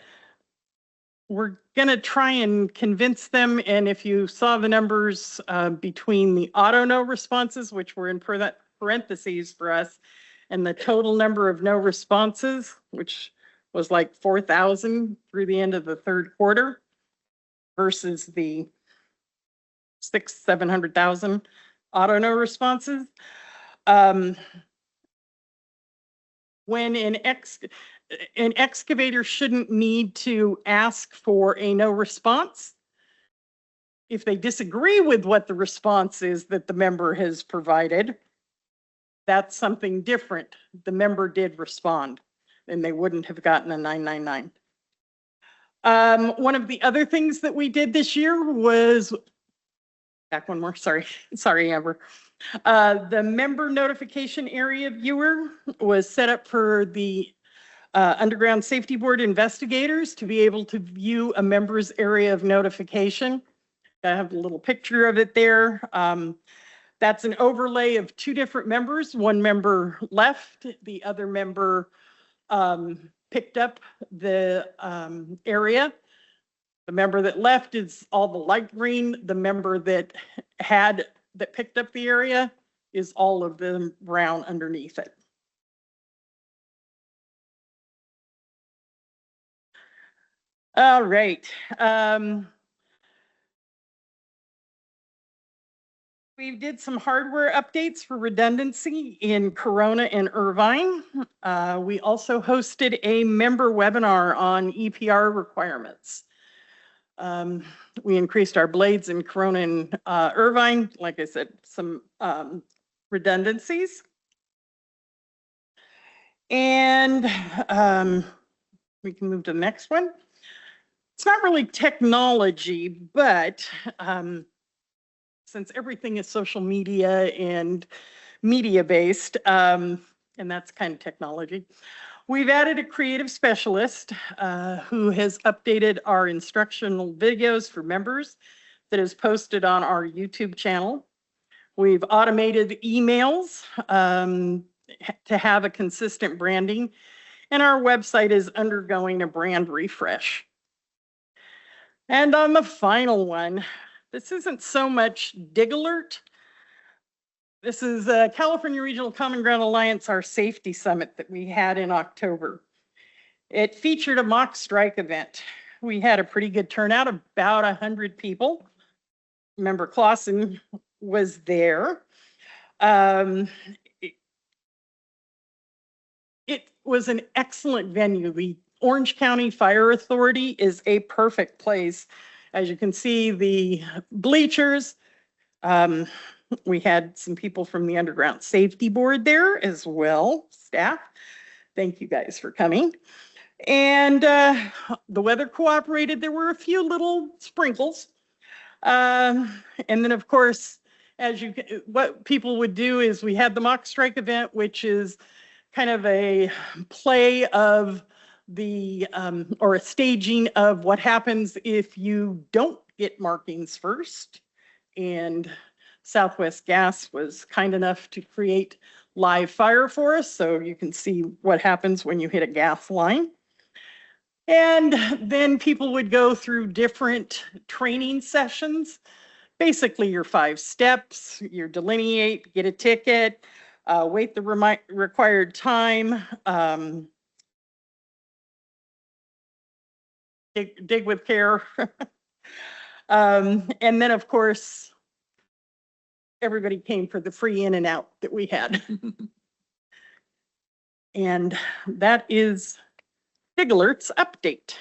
we're gonna try and convince them. And if you saw the numbers between the auto no responses, which were in parentheses for us, and the total number of no responses, which was like 4,000 through the end of the third quarter versus the 700,000 auto no responses. When an excavator shouldn't need to ask for a no response. If they disagree with what the response is that the member has provided, that's something different. The member did respond, and they wouldn't have gotten a 999. One of the other things that we did this year was, back one more, sorry, Amber. The member notification area viewer was set up for the Underground Safety Board investigators to be able to view a member's area of notification. I have a little picture of it there. That's an overlay of two different members. One member left, the other member picked up the area. The member that left is all the light green. The member that picked up the area is all of the brown underneath it. All right. We did some hardware updates for redundancy in Corona and Irvine. We also hosted a member webinar on EPR requirements. We increased our blades in Corona and Irvine, like I said, some redundancies. And we can move to the next one. It's not really technology, but since everything is social media and media based, and that's kind of technology. We've added a creative specialist who has updated our instructional videos for members that is posted on our YouTube channel. We've automated emails to have a consistent branding, and our website is undergoing a brand refresh. And on the final one, this isn't so much Dig Alert. This is California Regional Common Ground Alliance, our safety summit that we had in October. It featured a mock strike event. We had a pretty good turnout, about 100 people. Member Clausen was there. It was an excellent venue. The Orange County Fire Authority is a perfect place. As you can see, the bleachers, we had some people from the Underground Safety Board there as well, staff. Thank you guys for coming. And the weather cooperated. There were a few little sprinkles. And then, of course, what people would do is we had the mock strike event, which is kind of a play of or a staging of what happens if you don't get markings first. And Southwest Gas was kind enough to create live fire for us, so you can see what happens when you hit a gas line. And then people would go through different training sessions, basically your 5 steps, your delineate, get a ticket, wait the required time, dig with care. And then, of course, everybody came for the free in and out that we had. And that is Dig Alert's update.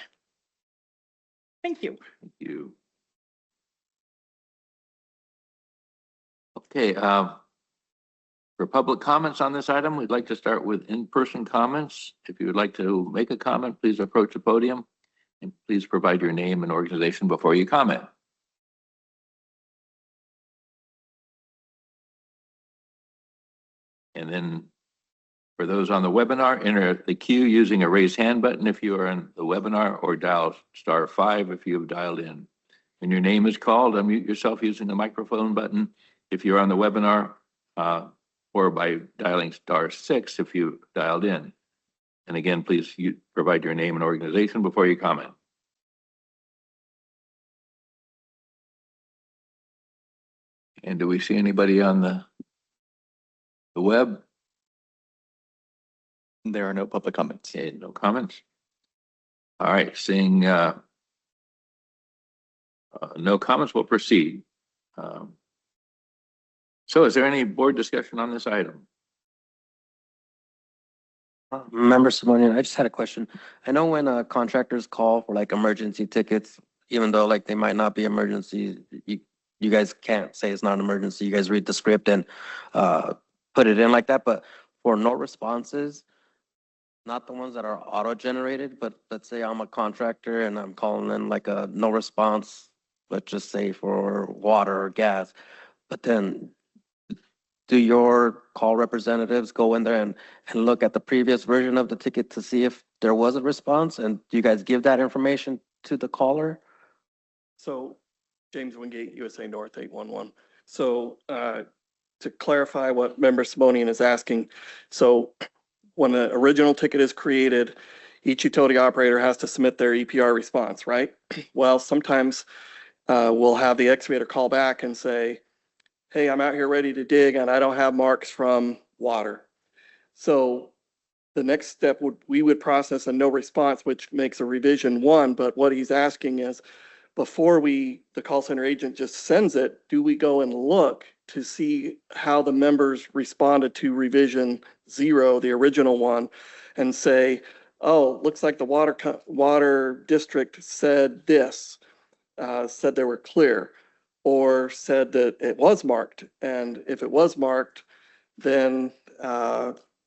Thank you. Thank you. Okay, for public comments on this item, we'd like to start with in-person comments. If you would like to make a comment, please approach the podium and please provide your name and organization before you comment. And then for those on the webinar, enter the queue using a raise hand button if you are on the webinar, or dial *5 if you have dialed in. When your name is called, unmute yourself using the microphone button if you're on the webinar, or by dialing *6 if you dialed in. And again, please provide your name and organization before you comment. And do we see anybody on the web? There are no public comments. Okay, no comments. All right, seeing no comments, we'll proceed. So is there any board discussion on this item? Member Simonian, I just had a question. I know when contractors call for like emergency tickets, even though like they might not be emergency, you guys can't say it's not an emergency. You guys read the script and put it in like that. But for no responses, not the ones that are auto-generated, but let's say I'm a contractor and I'm calling in like a no response, let's just say for water or gas, but then do your call representatives go in there and look at the previous version of the ticket to see if there was a response? And do you guys give that information to the caller? So James Wingate, USA North 811. So to clarify what Member Simonian is asking, so when the original ticket is created, each utility operator has to submit their EPR response, right? Well, sometimes we'll have the excavator call back and say, hey, I'm out here ready to dig and I don't have marks from water. So the next step we would process a no response, which makes a revision 1. But what he's asking is, before the call center agent just sends it, do we go and look to see how the members responded to revision 0, the original one, and say, oh, looks like the water district said this, said they were clear, or said that it was marked. And if it was marked, then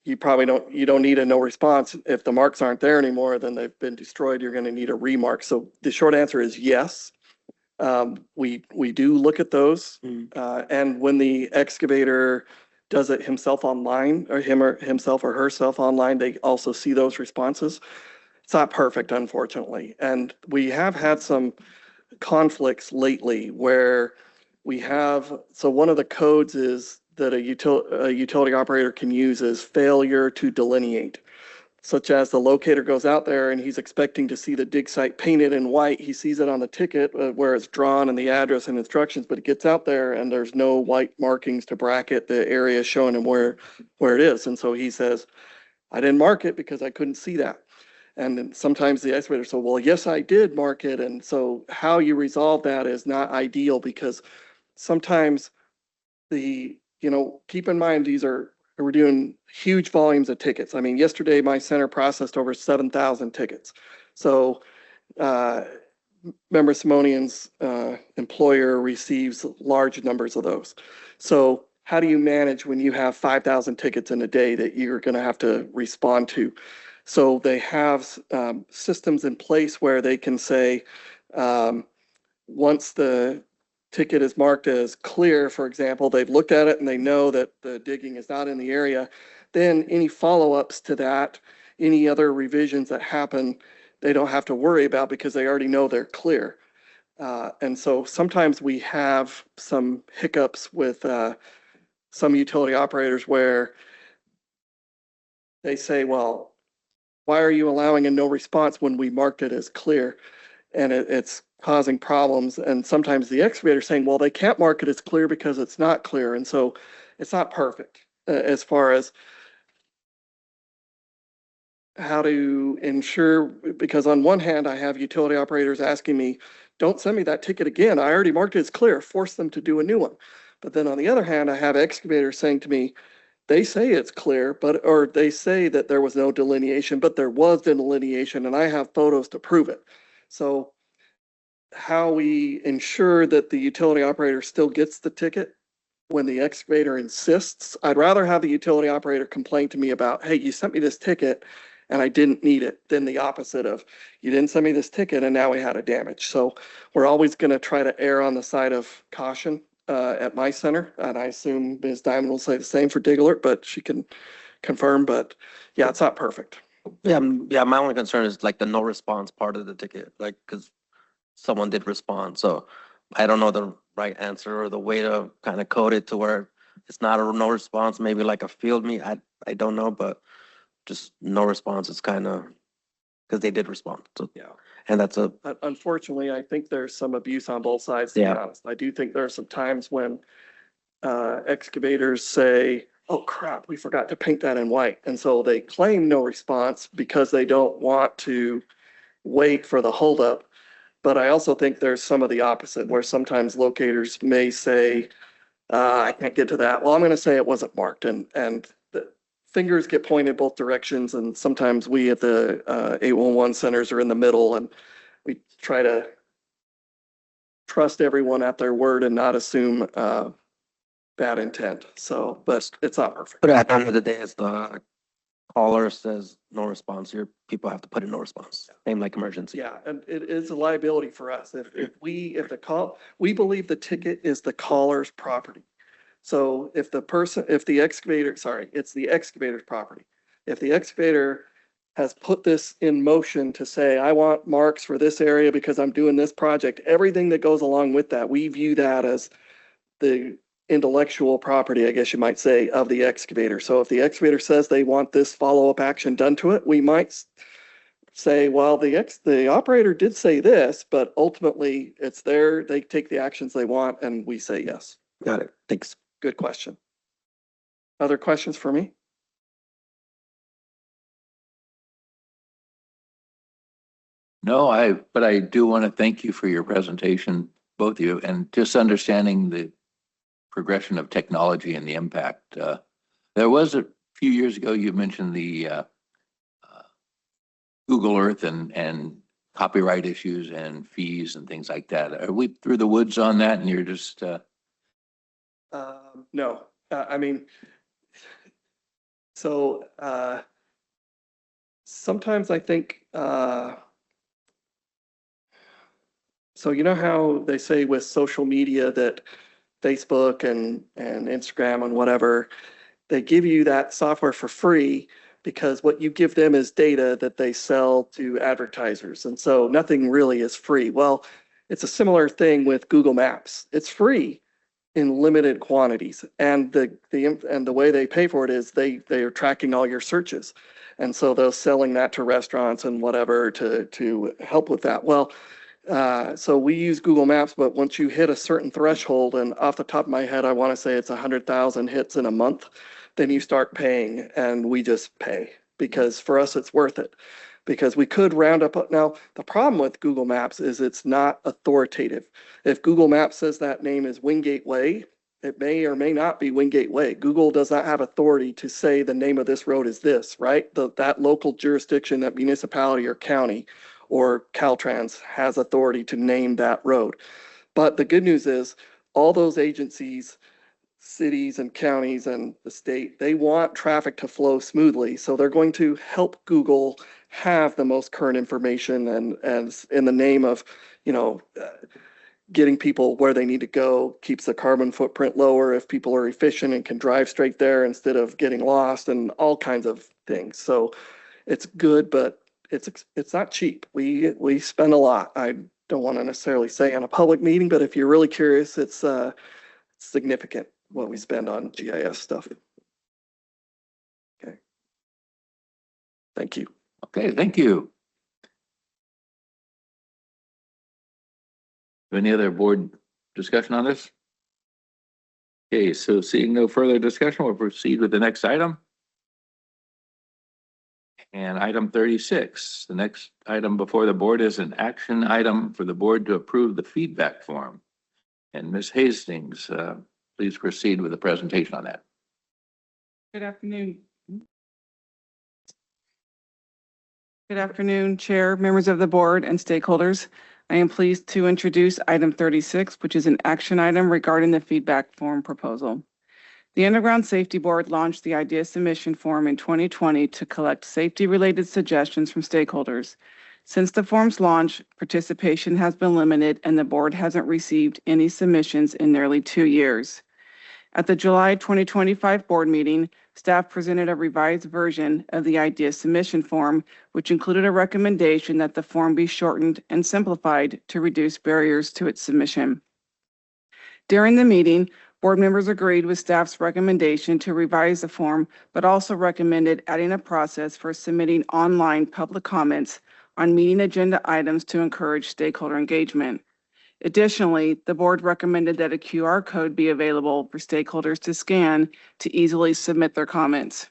you don't need a no response. If the marks aren't there anymore, then they've been destroyed, you're going to need a remark. So the short answer is yes. We do look at those. Mm. And when the excavator does it himself online, or himself or herself online, they also see those responses. It's not perfect, unfortunately. And we have had some conflicts lately where so one of the codes is that a utility operator can use is failure to delineate, such as the locator goes out there and he's expecting to see the dig site painted in white. He sees it on the ticket where it's drawn and the address and instructions, but it gets out there and there's no white markings to bracket the area showing him where it is. And so he says, I didn't mark it because I couldn't see that. And then sometimes the excavator says, well, yes, I did mark it. And so how you resolve that is not ideal, because sometimes keep in mind, we're doing huge volumes of tickets. I mean, yesterday my center processed over 7,000 tickets. So Member Simonian's employer receives large numbers of those. So how do you manage when you have 5,000 tickets in a day that you're going to have to respond to? So they have systems in place where they can say, once the ticket is marked as clear, for example, they've looked at it and they know that the digging is not in the area, then any follow-ups to that, any other revisions that happen, they don't have to worry about because they already know they're clear. And so sometimes we have some hiccups with some utility operators where they say, well, why are you allowing a no response when we marked it as clear? And it's causing problems. And sometimes the excavator saying, well, they can't mark it as clear because it's not clear. And so it's not perfect as far as how to ensure, because on one hand, I have utility operators asking me, don't send me that ticket again. I already marked it as clear, force them to do a new one. But then on the other hand, I have excavators saying to me, they say it's clear, or they say that there was no delineation, but there was delineation and I have photos to prove it. So how we ensure that the utility operator still gets the ticket when the excavator insists, I'd rather have the utility operator complain to me about, hey, you sent me this ticket and I didn't need it, than the opposite of, you didn't send me this ticket and now we had a damage. So we're always going to try to err on the side of caution at my center. And I assume Ms. Diamond will say the same for Dig Alert, but she can confirm. But yeah, it's not perfect. Yeah, my only concern is like the no response part of the ticket, like, because someone did respond. So I don't know the right answer or the way to kind of code it to where it's not a no response, maybe like a field me. I don't know, but just no response is kind of, because they did respond. So Yeah. and that's Unfortunately, I think there's some abuse on both sides, to be honest. I do think there are some times when excavators say, oh crap, we forgot to paint that in white. And so they claim no response because they don't want to wait for the holdup. But I also think there's some of the opposite, where sometimes locators may say, I can't get to that. Well, I'm going to say it wasn't marked, and the fingers get pointed both directions. And sometimes we at the 811 centers are in the middle, and we try to trust everyone at their word and not assume bad intent. So, but it's not perfect. but at the end of the day, it's the caller says no response, your people have to put in no response, same like emergency. Yeah, and it is a liability for us. If we believe the ticket is the caller's property. So if the excavator, it's the excavator's property. If the excavator has put this in motion to say, I want marks for this area because I'm doing this project, everything that goes along with that, we view that as the intellectual property, I guess you might say, of the excavator. So if the excavator says they want this follow-up action done to it, we might say, well, the operator did say this, but ultimately it's they take the actions they want, and we say yes. Got it. Thanks. Good question. Other questions for me? No, but I do want to thank you for your presentation, both of you, and just understanding the progression of technology and the impact. There was a few years ago, you mentioned the Google Earth and copyright issues and fees and things like that. Are we through the woods on that and you're just... No, I mean, so sometimes I think So you know how they say with social media that Facebook and Instagram and whatever, they give you that software for free because what you give them is data that they sell to advertisers. And so nothing really is free. Well, it's a similar thing with Google Maps. It's free in limited quantities. And the way they pay for it is they are tracking all your searches. And so they're selling that to restaurants and whatever to help with that. Well, so we use Google Maps, but once you hit a certain threshold, and off the top of my head, I want to say it's 100,000 hits in a month, then you start paying, and we just pay because for us, it's worth it. Because we could round up. Now, the problem with Google Maps is it's not authoritative. If Google Maps says that name is Wingate Way, it may or may not be Wingate Way. Google does not have authority to say the name of this road is this, right? That local jurisdiction, that municipality or county or Caltrans has authority to name that road. But the good news is all those agencies, cities and counties and the state, they want traffic to flow smoothly. So they're going to help Google have the most current information and in the name of, getting people where they need to go, keeps the carbon footprint lower if people are efficient and can drive straight there instead of getting lost and all kinds of things. So it's good, but it's not cheap. We spend a lot. I don't want to necessarily say in a public meeting, but if you're really curious, it's significant what we spend on GIS stuff. Okay. Thank you. Okay, thank you. Any other board discussion on this? Okay, so seeing no further discussion, we'll proceed with the next item. And item 36, the next item before the board is an action item for the board to approve the feedback form. And Ms. Hastings, please proceed with the presentation on that. Good afternoon. Good afternoon, Chair, members of the board, and stakeholders. I am pleased to introduce item 36, which is an action item regarding the feedback form proposal. The Underground Safety Board launched the idea submission form in 2020 to collect safety-related suggestions from stakeholders. Since the form's launch, participation has been limited and the board hasn't received any submissions in nearly 2 years. At the July 2025 board meeting, staff presented a revised version of the idea submission form, which included a recommendation that the form be shortened and simplified to reduce barriers to its submission. During the meeting, board members agreed with staff's recommendation to revise the form, but also recommended adding a process for submitting online public comments on meeting agenda items to encourage stakeholder engagement. Additionally, the board recommended that a QR code be available for stakeholders to scan to easily submit their comments.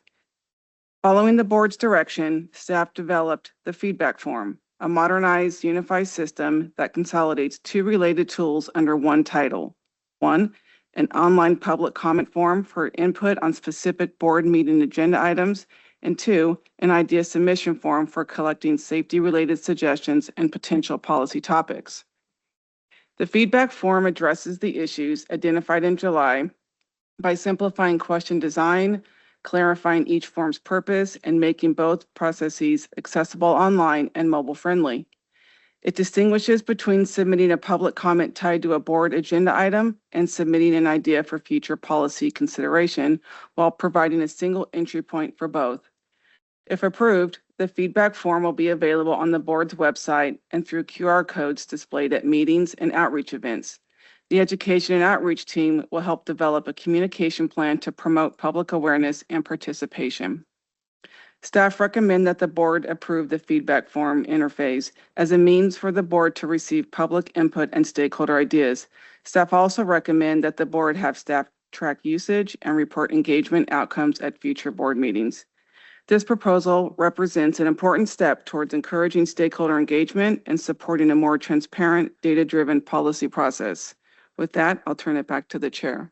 Following the board's direction, staff developed the feedback form, a modernized unified system that consolidates 2 related tools under one title. 1, an online public comment form for input on specific board meeting agenda items, and 2, an idea submission form for collecting safety-related suggestions and potential policy topics. The feedback form addresses the issues identified in July by simplifying question design, clarifying each form's purpose, and making both processes accessible online and mobile friendly. It distinguishes between submitting a public comment tied to a board agenda item and submitting an idea for future policy consideration while providing a single entry point for both. If approved, the feedback form will be available on the board's website and through QR codes displayed at meetings and outreach events. The education and outreach team will help develop a communication plan to promote public awareness and participation. Staff recommend that the board approve the feedback form interface as a means for the board to receive public input and stakeholder ideas. Staff also recommend that the board have staff track usage and report engagement outcomes at future board meetings. This proposal represents an important step towards encouraging stakeholder engagement and supporting a more transparent, data-driven policy process. With that, I'll turn it back to the chair.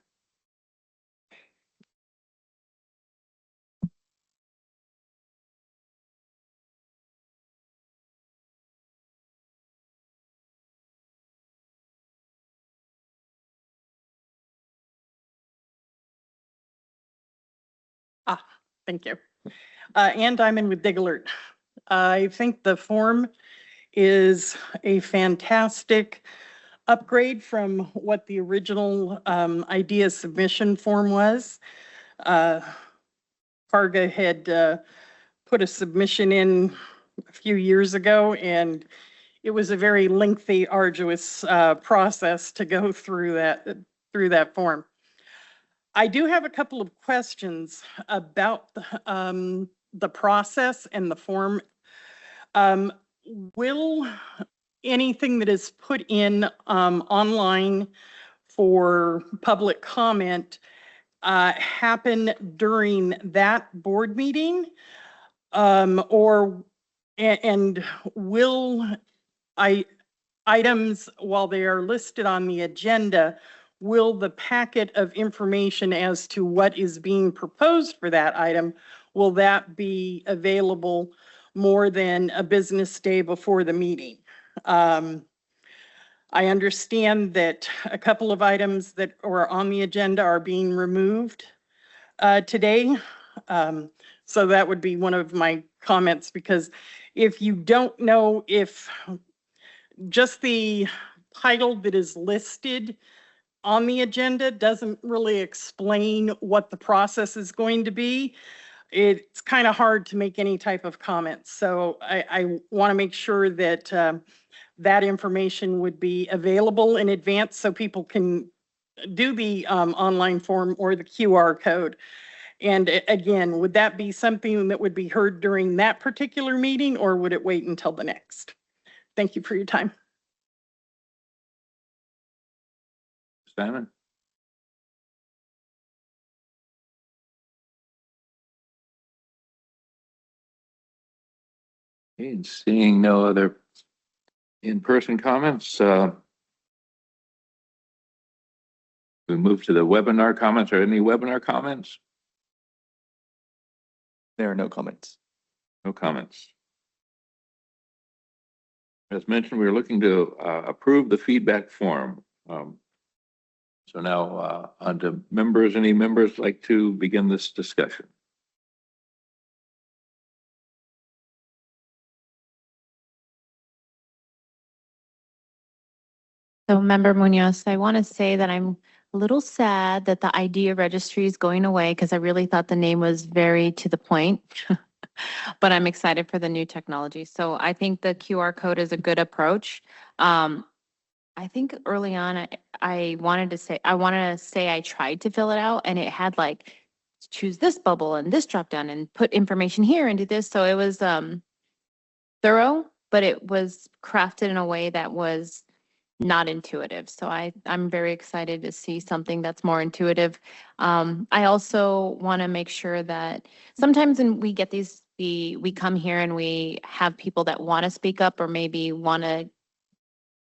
Thank you. Ann Diamond with Dig Alert. I think the form is a fantastic upgrade from what the original idea submission form was. Farga had put a submission in a few years ago, and it was a very lengthy, arduous process to go through that form. I do have a couple of questions about the process and the form. Will anything that is put in online for public comment happen during that board meeting? And will items, while they are listed on the agenda, will the packet of information as to what is being proposed for that item, will that be available more than a business day before the meeting? I understand that a couple of items that are on the agenda are being removed today. So that would be one of my comments, because if you don't know if just the title that is listed on the agenda doesn't really explain what the process is going to be, it's kind of hard to make any type of comments. So I want to make sure that that information would be available in advance so people can do the online form or the QR code. And again, would that be something that would be heard during that particular meeting, or would it wait until the next? Thank you for your time. Simon? Okay, and seeing no other in-person comments, we move to the webinar comments. Are any webinar comments? There are no comments. No comments. As mentioned, we're looking to approve the feedback form. So now on to members. Any members like to begin this discussion? So Member Munoz, I want to say that I'm a little sad that the idea registry is going away, because I really thought the name was very to the point. But I'm excited for the new technology. So I think the QR code is a good approach. I think early on, I wanted to say I tried to fill it out, and it had like, choose this bubble and this drop down and put information here and do this. So it was thorough, but it was crafted in a way that was not intuitive. So I'm very excited to see something that's more intuitive. I also want to make sure that sometimes when we get these, we come here and we have people that want to speak up, or maybe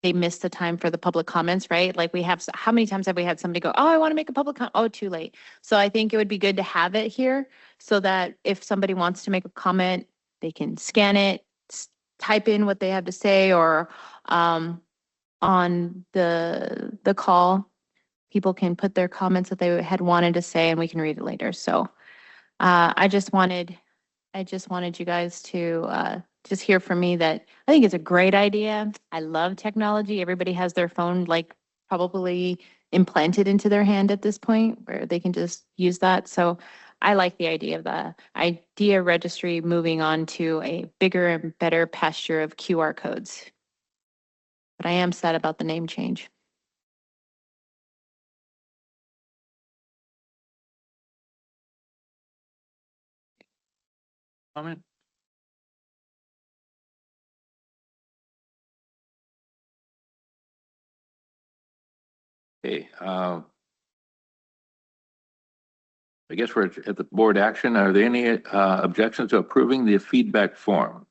they miss the time for the public comments, right? Like how many times have we had somebody go, oh, I want to make a public comment. Oh, too late. So I think it would be good to have it here so that if somebody wants to make a comment, they can scan it, type in what they have to say, or on the call, people can put their comments that they had wanted to say, and we can read it later. So I just wanted you guys to just hear from me that I think it's a great idea. I love technology. Everybody has their phone like probably implanted into their hand at this point, where they can just use that. So I like the idea of the idea registry moving on to a bigger and better pasture of QR codes. But I am sad about the name change. Comment? Okay. I guess we're at the board action. Are there any objections to approving the feedback form?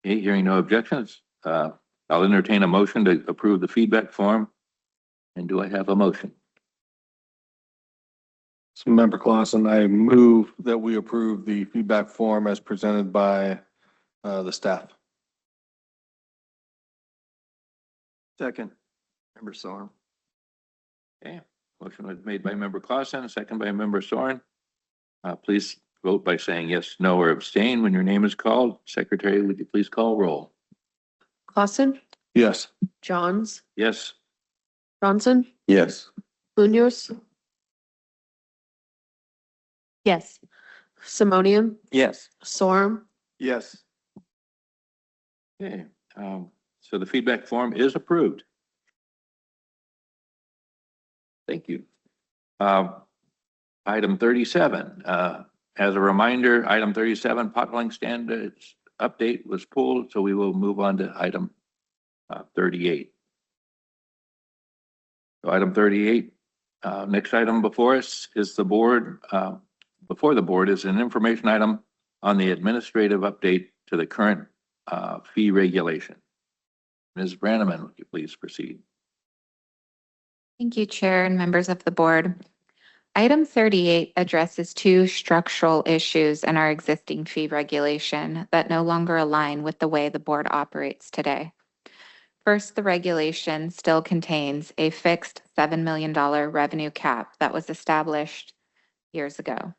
Okay, hearing no objections, I'll entertain a motion to approve the feedback form. And do I have a motion? So Member Clausen, I move that we approve the feedback form as presented by the staff. Second, Member Sorum. Okay, motion was made by Member Clausen, second by Member Soren. Please vote by saying yes, no, or abstain when your name is called. Secretary, would you please call roll? Clausen, Yes. Johns, Yes. Johnson, Yes. Munoz, Yes. Simonian, Yes. Sorum, Yes. Okay, so the feedback form is approved. Thank you. Item 37, as a reminder, item 37, potholing standards update was pulled, so we will move on to item 38. So item 38, next item before us is the board, before the board is an information item on the administrative update to the current fee regulation. Ms. Brannaman, would you please proceed? Thank you, Chair and members of the board. Item 38 addresses two structural issues in our existing fee regulation that no longer align with the way the board operates today. First, the regulation still contains a fixed $7 million revenue cap that was established years ago.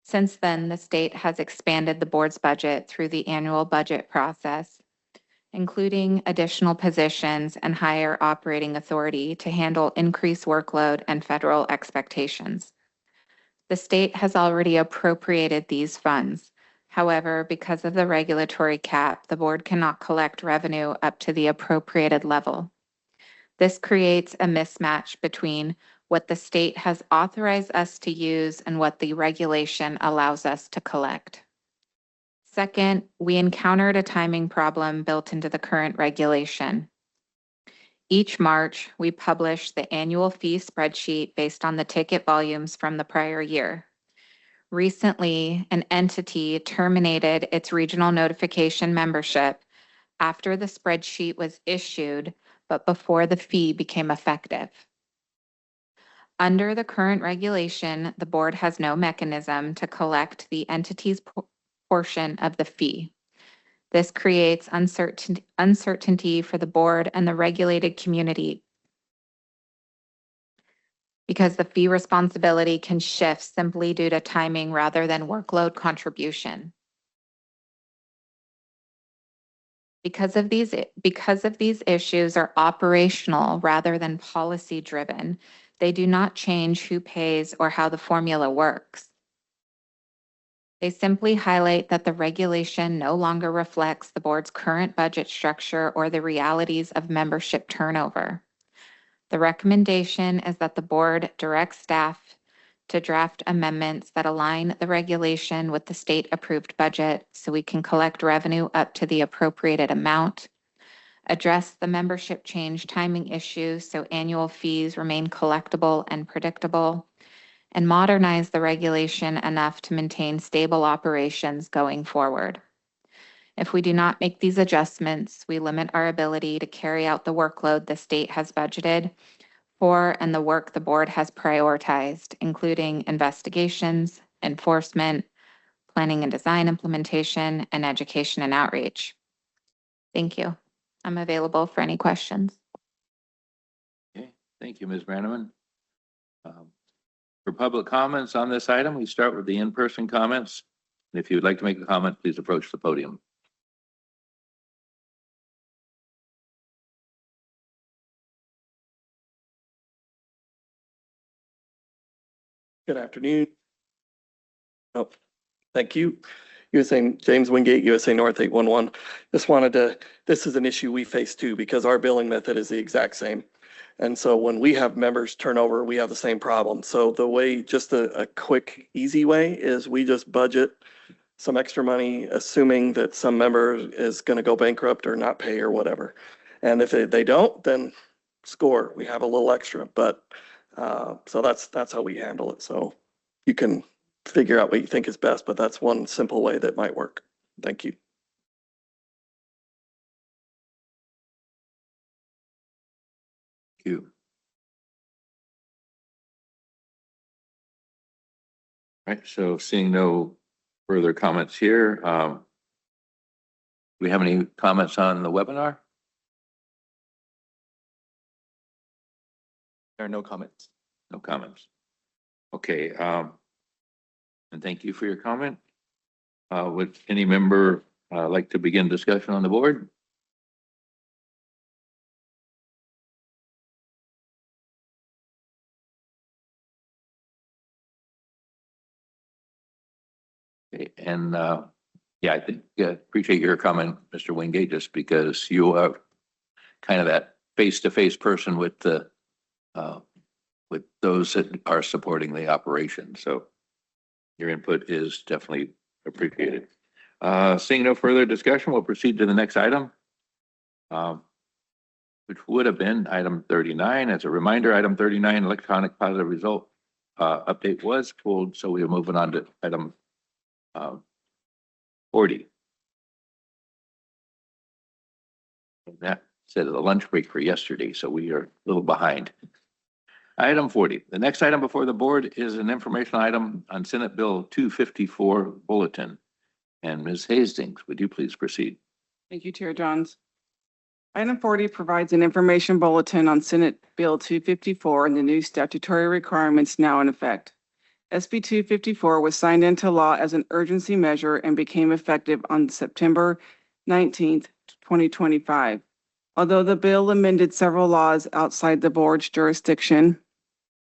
Since then, the state has expanded the board's budget through the annual budget process, including additional positions and higher operating authority to handle increased workload and federal expectations. The state has already appropriated these funds. However, because of the regulatory cap, the board cannot collect revenue up to the appropriated level. This creates a mismatch between what the state has authorized us to use and what the regulation allows us to collect. Second, we encountered a timing problem built into the current regulation. Each March, we publish the annual fee spreadsheet based on the ticket volumes from the prior year. Recently, an entity terminated its regional notification membership after the spreadsheet was issued, but before the fee became effective. Under the current regulation, the board has no mechanism to collect the entity's portion of the fee. This creates uncertainty for the board and the regulated community because the fee responsibility can shift simply due to timing rather than workload contribution. Because of these issues are operational rather than policy driven, they do not change who pays or how the formula works. They simply highlight that the regulation no longer reflects the board's current budget structure or the realities of membership turnover. The recommendation is that the board direct staff to draft amendments that align the regulation with the state-approved budget so we can collect revenue up to the appropriated amount, address the membership change timing issues so annual fees remain collectible and predictable, and modernize the regulation enough to maintain stable operations going forward. If we do not make these adjustments, we limit our ability to carry out the workload the state has budgeted for and the work the board has prioritized, including investigations, enforcement, planning and design implementation, and education and outreach. Thank you. I'm available for any questions. Okay, thank you, Ms. Brannaman. For public comments on this item, we start with the in-person comments. And if you would like to make a comment, please approach the podium. Good afternoon. Oh, thank you. USA, James Wingate, USA North 811. This is an issue we face too, because our billing method is the exact same. And so when we have members turnover, we have the same problem. So the way, just a quick, easy way is we just budget some extra money, assuming that some member is going to go bankrupt or not pay or whatever. And if they don't, then score, we have a little extra, but so that's how we handle it. So you can figure out what you think is best, but that's one simple way that might work. Thank you. Thank you. All right, so seeing no further comments here, do we have any comments on the webinar? There are no comments. No comments. Okay, And thank you for your comment. Would any member like to begin discussion on the board? Okay, and yeah, I think, appreciate your comment, Mr. Wingate, just because you are kind of that face-to-face person with those that are supporting the operation. So your input is definitely appreciated. Seeing no further discussion, we'll proceed to the next item, which would have been item 39. As a reminder, item 39, electronic positive result update was pulled, so we are moving on to item 40. And that said the lunch break for yesterday, so we are a little behind. Item 40. The next item before the board is an informational item on Senate Bill 254 Bulletin. And Ms. Hastings, would you please proceed? Thank you, Chair Johns. Item 40 provides an information bulletin on Senate Bill 254 and the new statutory requirements now in effect. SB 254 was signed into law as an urgency measure and became effective on September 19th, 2025. Although the bill amended several laws outside the board's jurisdiction,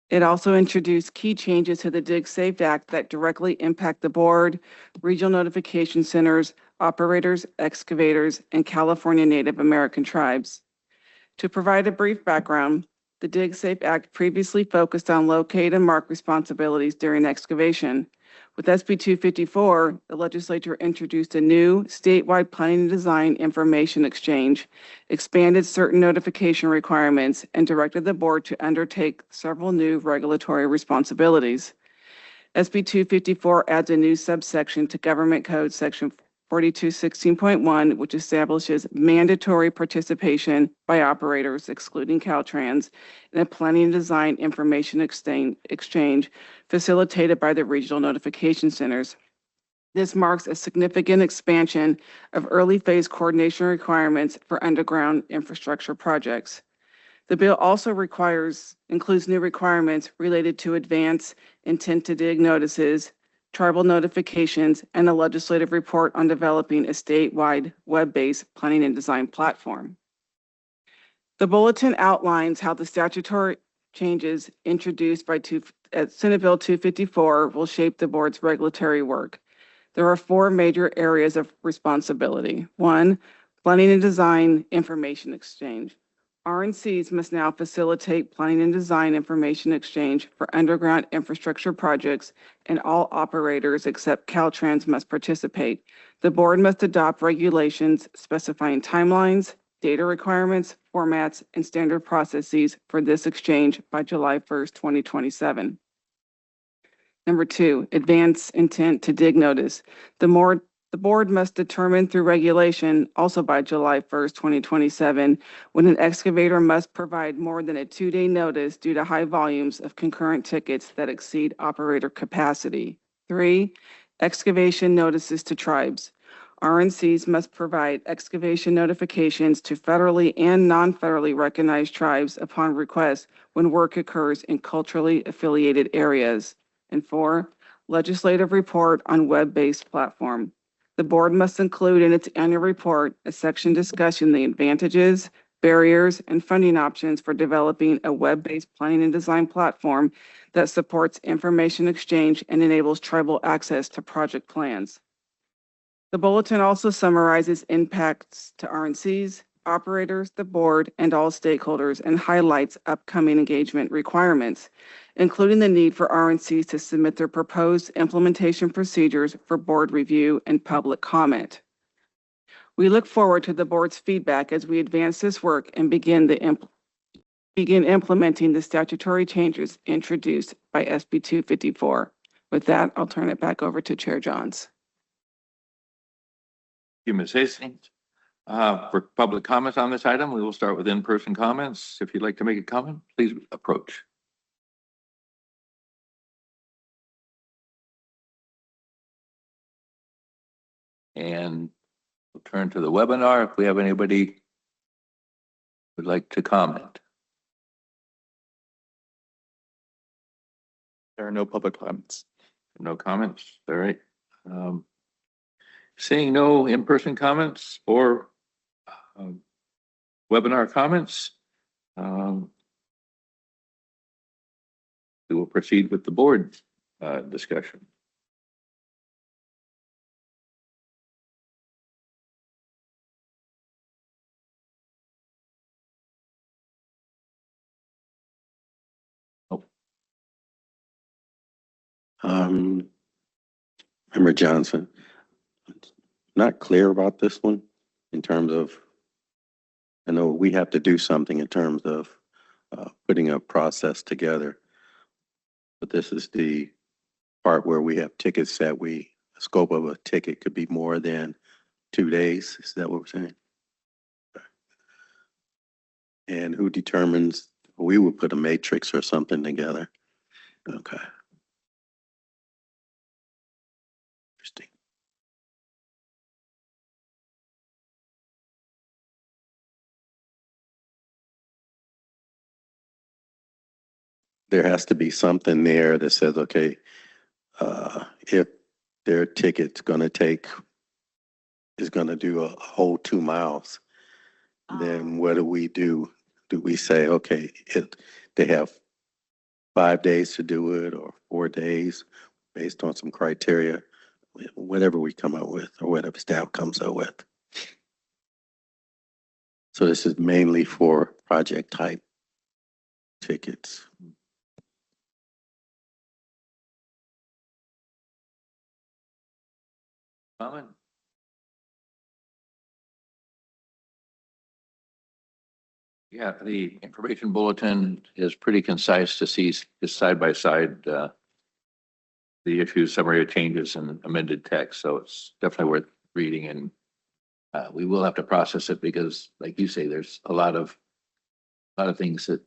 it also introduced key changes to the Dig Safe Act that directly impact the board, regional notification centers, operators, excavators, and California Native American tribes. To provide a brief background, the Dig Safe Act previously focused on locate and mark responsibilities during excavation. With SB 254, the legislature introduced a new statewide planning and design information exchange, expanded certain notification requirements, and directed the board to undertake several new regulatory responsibilities. SB 254 adds a new subsection to Government Code Section 4216.1, which establishes mandatory participation by operators, excluding Caltrans, in a planning and design information exchange facilitated by the regional notification centers. This marks a significant expansion of early phase coordination requirements for underground infrastructure projects. The bill also includes new requirements related to advance intent to dig notices, tribal notifications, and a legislative report on developing a statewide web-based planning and design platform. The bulletin outlines how the statutory changes introduced by Senate Bill 254 will shape the board's regulatory work. There are four major areas of responsibility. One, planning and design information exchange. RNCs must now facilitate planning and design information exchange for underground infrastructure projects, and all operators except Caltrans must participate. The board must adopt regulations specifying timelines, data requirements, formats, and standard processes for this exchange by July 1st, 2027. Number two, advance intent to dig notice. The board must determine through regulation, also by July 1st, 2027, when an excavator must provide more than a 2-day notice due to high volumes of concurrent tickets that exceed operator capacity. 3, excavation notices to tribes. RNCs must provide excavation notifications to federally and non-federally recognized tribes upon request when work occurs in culturally affiliated areas. And 4, legislative report on web-based platform. The board must include in its annual report a section discussing the advantages, barriers, and funding options for developing a web-based planning and design platform that supports information exchange and enables tribal access to project plans. The bulletin also summarizes impacts to RNCs, operators, the board, and all stakeholders, and highlights upcoming engagement requirements, including the need for RNCs to submit their proposed implementation procedures for board review and public comment. We look forward to the board's feedback as we advance this work and begin implementing the statutory changes introduced by SB 254. With that, I'll turn it back over to Chair Johns. Thank you, Ms. Hastings. For public comments on this item, we will start with in-person comments. If you'd like to make a comment, please approach. And we'll turn to the webinar if we have anybody who would like to comment. There are no public comments. No comments. All right. Seeing no in-person comments or webinar comments, we will proceed with the board discussion. Member Johnson, not clear about this one in terms of, I know we have to do something in terms of putting a process together. But this is the part where we have tickets that the scope of a ticket could be more than 2 days. Is that what we're saying? And who determines, we would put a matrix or something together. Okay. Interesting. There has to be something there that says, okay, if their ticket's is gonna do a whole 2 miles, then what do we do? Do we say, okay, they have 5 days to do it or 4 days based on some criteria, whatever we come up with or whatever staff comes up with. So this is mainly for project type tickets. Comment? Yeah, the information bulletin is pretty concise to see just side by side the issues, summary of changes and amended text. So it's definitely worth reading, and we will have to process it because, like you say, there's a lot of things that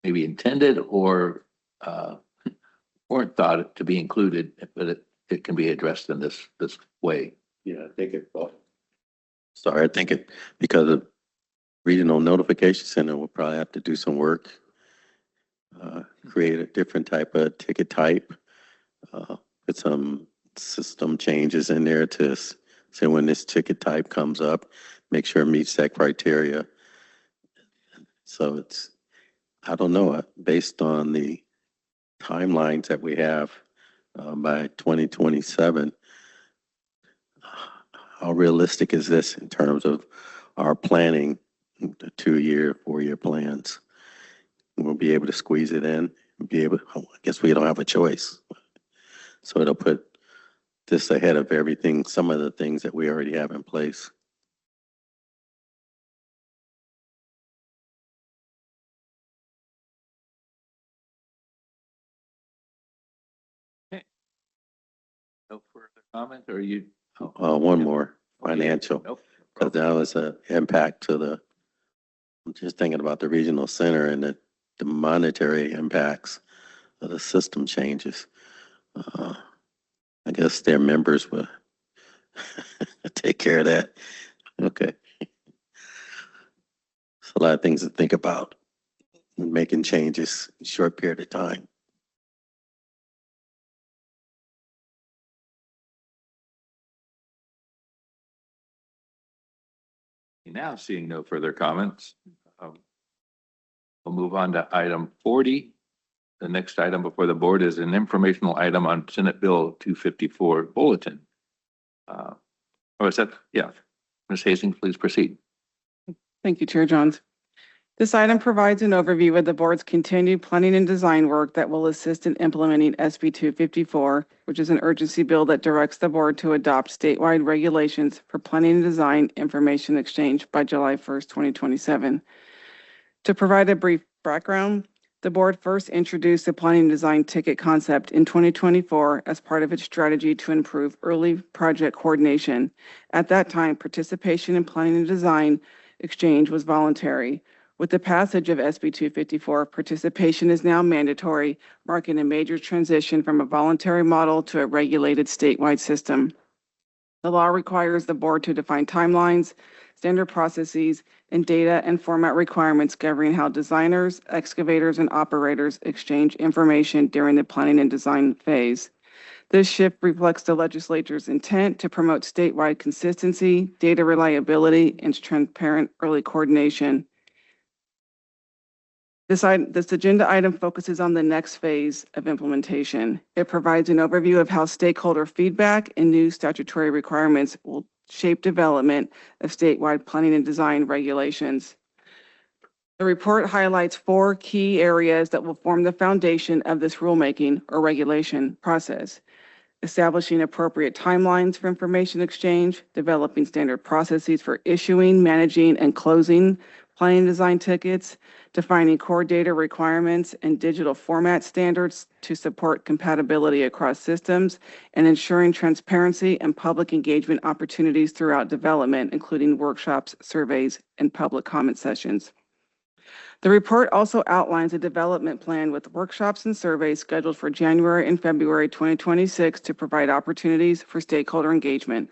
maybe intended or weren't thought to be included, but it can be addressed in this way. Yeah, I think I think it, because of regional notification center, we'll probably have to do some work, create a different type of ticket type, put some system changes in there to say when this ticket type comes up, make sure it meets that criteria. So I don't know, based on the timelines that we have by 2027, how realistic is this in terms of our planning, the 2-year, 4-year plans? We'll be able to squeeze it in, I guess we don't have a choice. So it'll put this ahead of everything, some of the things that we already have in place. No further comment, or you? One more, financial. Nope. Because that was an impact to I'm just thinking about the regional center and the monetary impacts of the system changes. I guess their members will take care of that. Okay. It's a lot of things to think about when making changes in a short period of time. Now, seeing no further comments, we'll move on to item 40. The next item before the board is an informational item on Senate Bill 254 Bulletin. Is that? Yeah. Ms. Hastings, please proceed. Thank you, Chair Johns. This item provides an overview of the board's continued planning and design work that will assist in implementing SB 254, which is an urgency bill that directs the board to adopt statewide regulations for planning and design information exchange by July 1st, 2027. To provide a brief background, the board first introduced the planning and design ticket concept in 2024 as part of its strategy to improve early project coordination. At that time, participation in planning and design exchange was voluntary. With the passage of SB 254, participation is now mandatory, marking a major transition from a voluntary model to a regulated statewide system. The law requires the board to define timelines, standard processes, and data and format requirements governing how designers, excavators, and operators exchange information during the planning and design phase. This shift reflects the legislature's intent to promote statewide consistency, data reliability, and transparent early coordination. This agenda item focuses on the next phase of implementation. It provides an overview of how stakeholder feedback and new statutory requirements will shape development of statewide planning and design regulations. The report highlights 4 key areas that will form the foundation of this rulemaking or regulation process: establishing appropriate timelines for information exchange, developing standard processes for issuing, managing, and closing planning and design tickets, defining core data requirements and digital format standards to support compatibility across systems, and ensuring transparency and public engagement opportunities throughout development, including workshops, surveys, and public comment sessions. The report also outlines a development plan with workshops and surveys scheduled for January and February 2026 to provide opportunities for stakeholder engagement.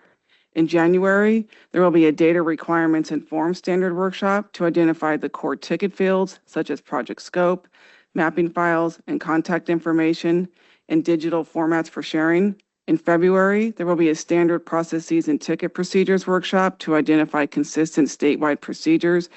In January, there will be a data requirements and form standard workshop to identify the core ticket fields, such as project scope, mapping files, and contact information, and digital formats for sharing. In February, there will be a standard processes and ticket procedures workshop to identify consistent statewide procedures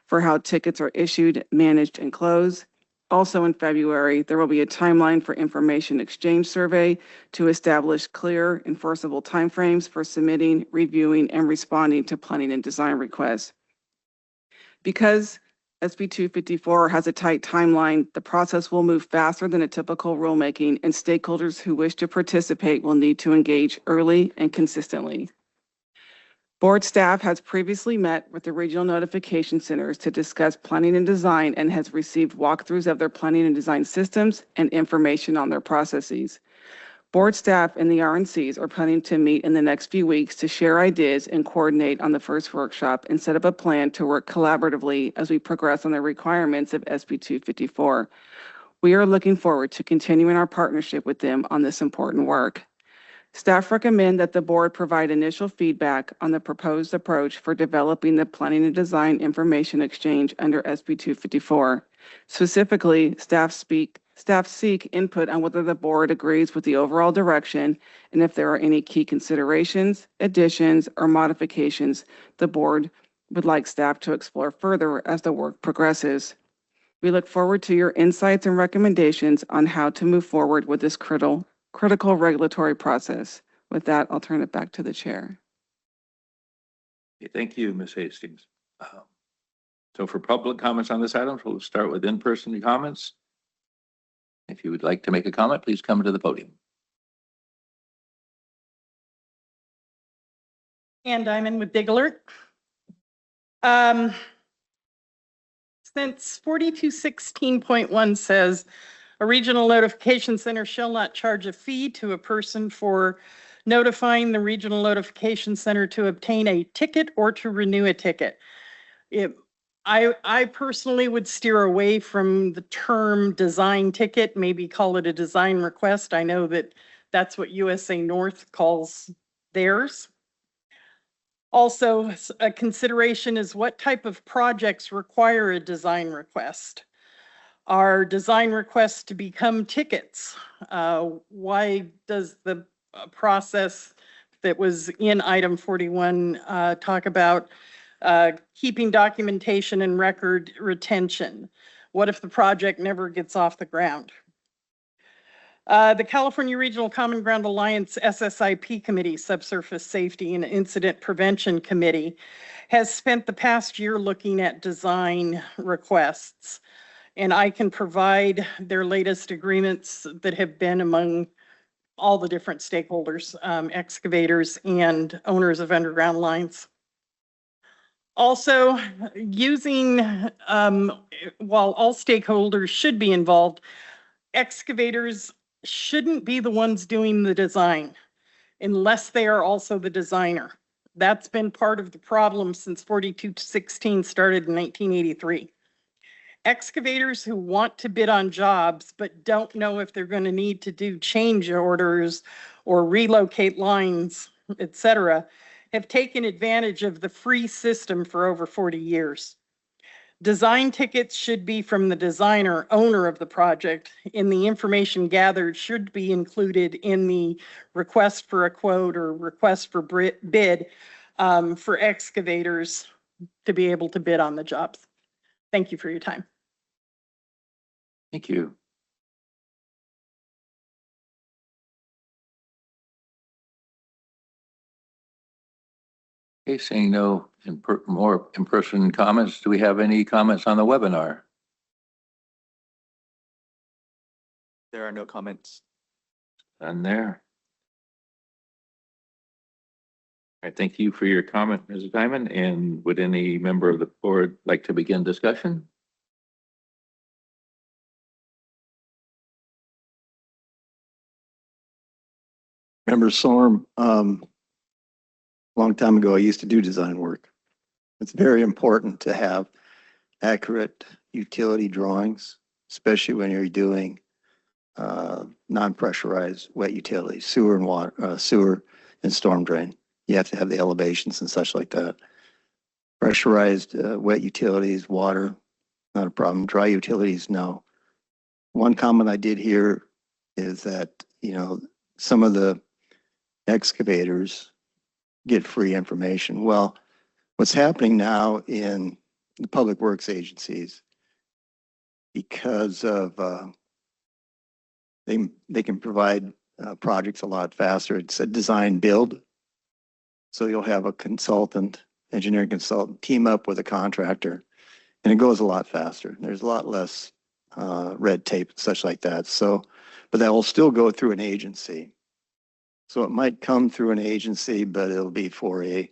for how tickets are issued, managed, and closed. Also in February, there will be a timeline for information exchange survey to establish clear, enforceable timeframes for submitting, reviewing, and responding to planning and design requests. Because SB 254 has a tight timeline, the process will move faster than a typical rulemaking, and stakeholders who wish to participate will need to engage early and consistently. Board staff has previously met with the regional notification centers to discuss planning and design and has received walkthroughs of their planning and design systems and information on their processes. Board staff and the RNCs are planning to meet in the next few weeks to share ideas and coordinate on the first workshop and set up a plan to work collaboratively as we progress on the requirements of SB 254. We are looking forward to continuing our partnership with them on this important work. Staff recommend that the board provide initial feedback on the proposed approach for developing the planning and design information exchange under SB 254. Specifically, staff seek input on whether the board agrees with the overall direction and if there are any key considerations, additions, or modifications the board would like staff to explore further as the work progresses. We look forward to your insights and recommendations on how to move forward with this critical regulatory process. With that, I'll turn it back to the chair. Okay, thank you, Ms. Hastings. So for public comments on this item, we'll start with in-person comments. If you would like to make a comment, please come to the podium. And I'm in with Dig Alert. Since 4216.1 says a regional notification center shall not charge a fee to a person for notifying the regional notification center to obtain a ticket or to renew a ticket. I personally would steer away from the term design ticket, maybe call it a design request. I know that that's what USA North calls theirs. Also, a consideration is what type of projects require a design request. Are design requests to become tickets? Why does the process that was in item 41 talk about keeping documentation and record retention? What if the project never gets off the ground? The California Regional Common Ground Alliance SSIP Committee, Subsurface Safety and Incident Prevention Committee, has spent the past year looking at design requests. And I can provide their latest agreements that have been among all the different stakeholders, excavators and owners of underground lines. Also, using, while all stakeholders should be involved, excavators shouldn't be the ones doing the design unless they are also the designer. That's been part of the problem since 4216 started in 1983. Excavators who want to bid on jobs but don't know if they're going to need to do change orders or relocate lines, etc., have taken advantage of the free system for over 40 years. Design tickets should be from the designer, owner of the project, and the information gathered should be included in the request for a quote or request for bid for excavators to be able to bid on the jobs. Thank you for your time. Thank you. Okay, seeing no more in-person comments, do we have any comments on the webinar? There are no comments. None there. I thank you for your comment, Ms. Diamond. And would any member of the board like to begin discussion? Member Sorm, long time ago, I used to do design work. It's very important to have accurate utility drawings, especially when you're doing non-pressurized wet utilities, sewer and water, sewer and storm drain. You have to have the elevations and such like that. Pressurized wet utilities, water, not a problem. Dry utilities, no. One comment I did hear is that, you know, some of the excavators get free information. Well, what's happening now in the public works agencies, because of they can provide projects a lot faster. It's a design build. So you'll have a consultant, engineering consultant, team up with a contractor, and it goes a lot faster. There's a lot less red tape and such like that. So, but that will still go through an agency. So it might come through an agency, but it'll be for a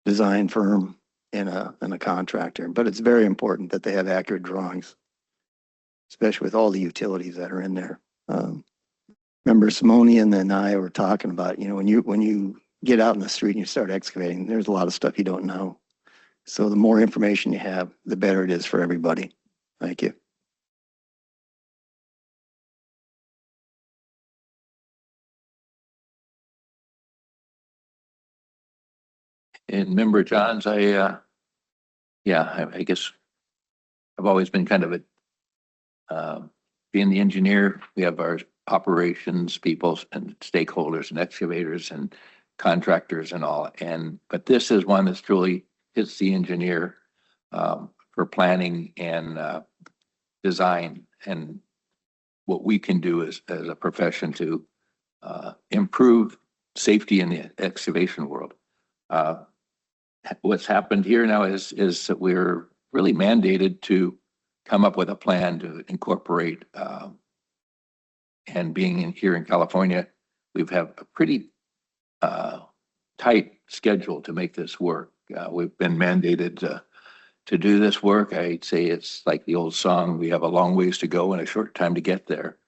design firm and a contractor. But it's very important that they have accurate drawings, especially with all the utilities that are in there. Member Simonian and I were talking about, you know, when you get out in the street and you start excavating, there's a lot of stuff you don't know. So the more information you have, the better it is for everybody. Thank you. And Member Johns, I guess I've always been kind of being the engineer. We have our operations people and stakeholders and excavators and contractors and all. But this is one that's truly hits the engineer for planning and design and what we can do as a profession to improve safety in the excavation world. What's happened here now is that we're really mandated to come up with a plan to incorporate, and being here in California, we've have a pretty tight schedule to make this work. We've been mandated to do this work. I'd say it's like the old song, we have a long ways to go and a short time to get there.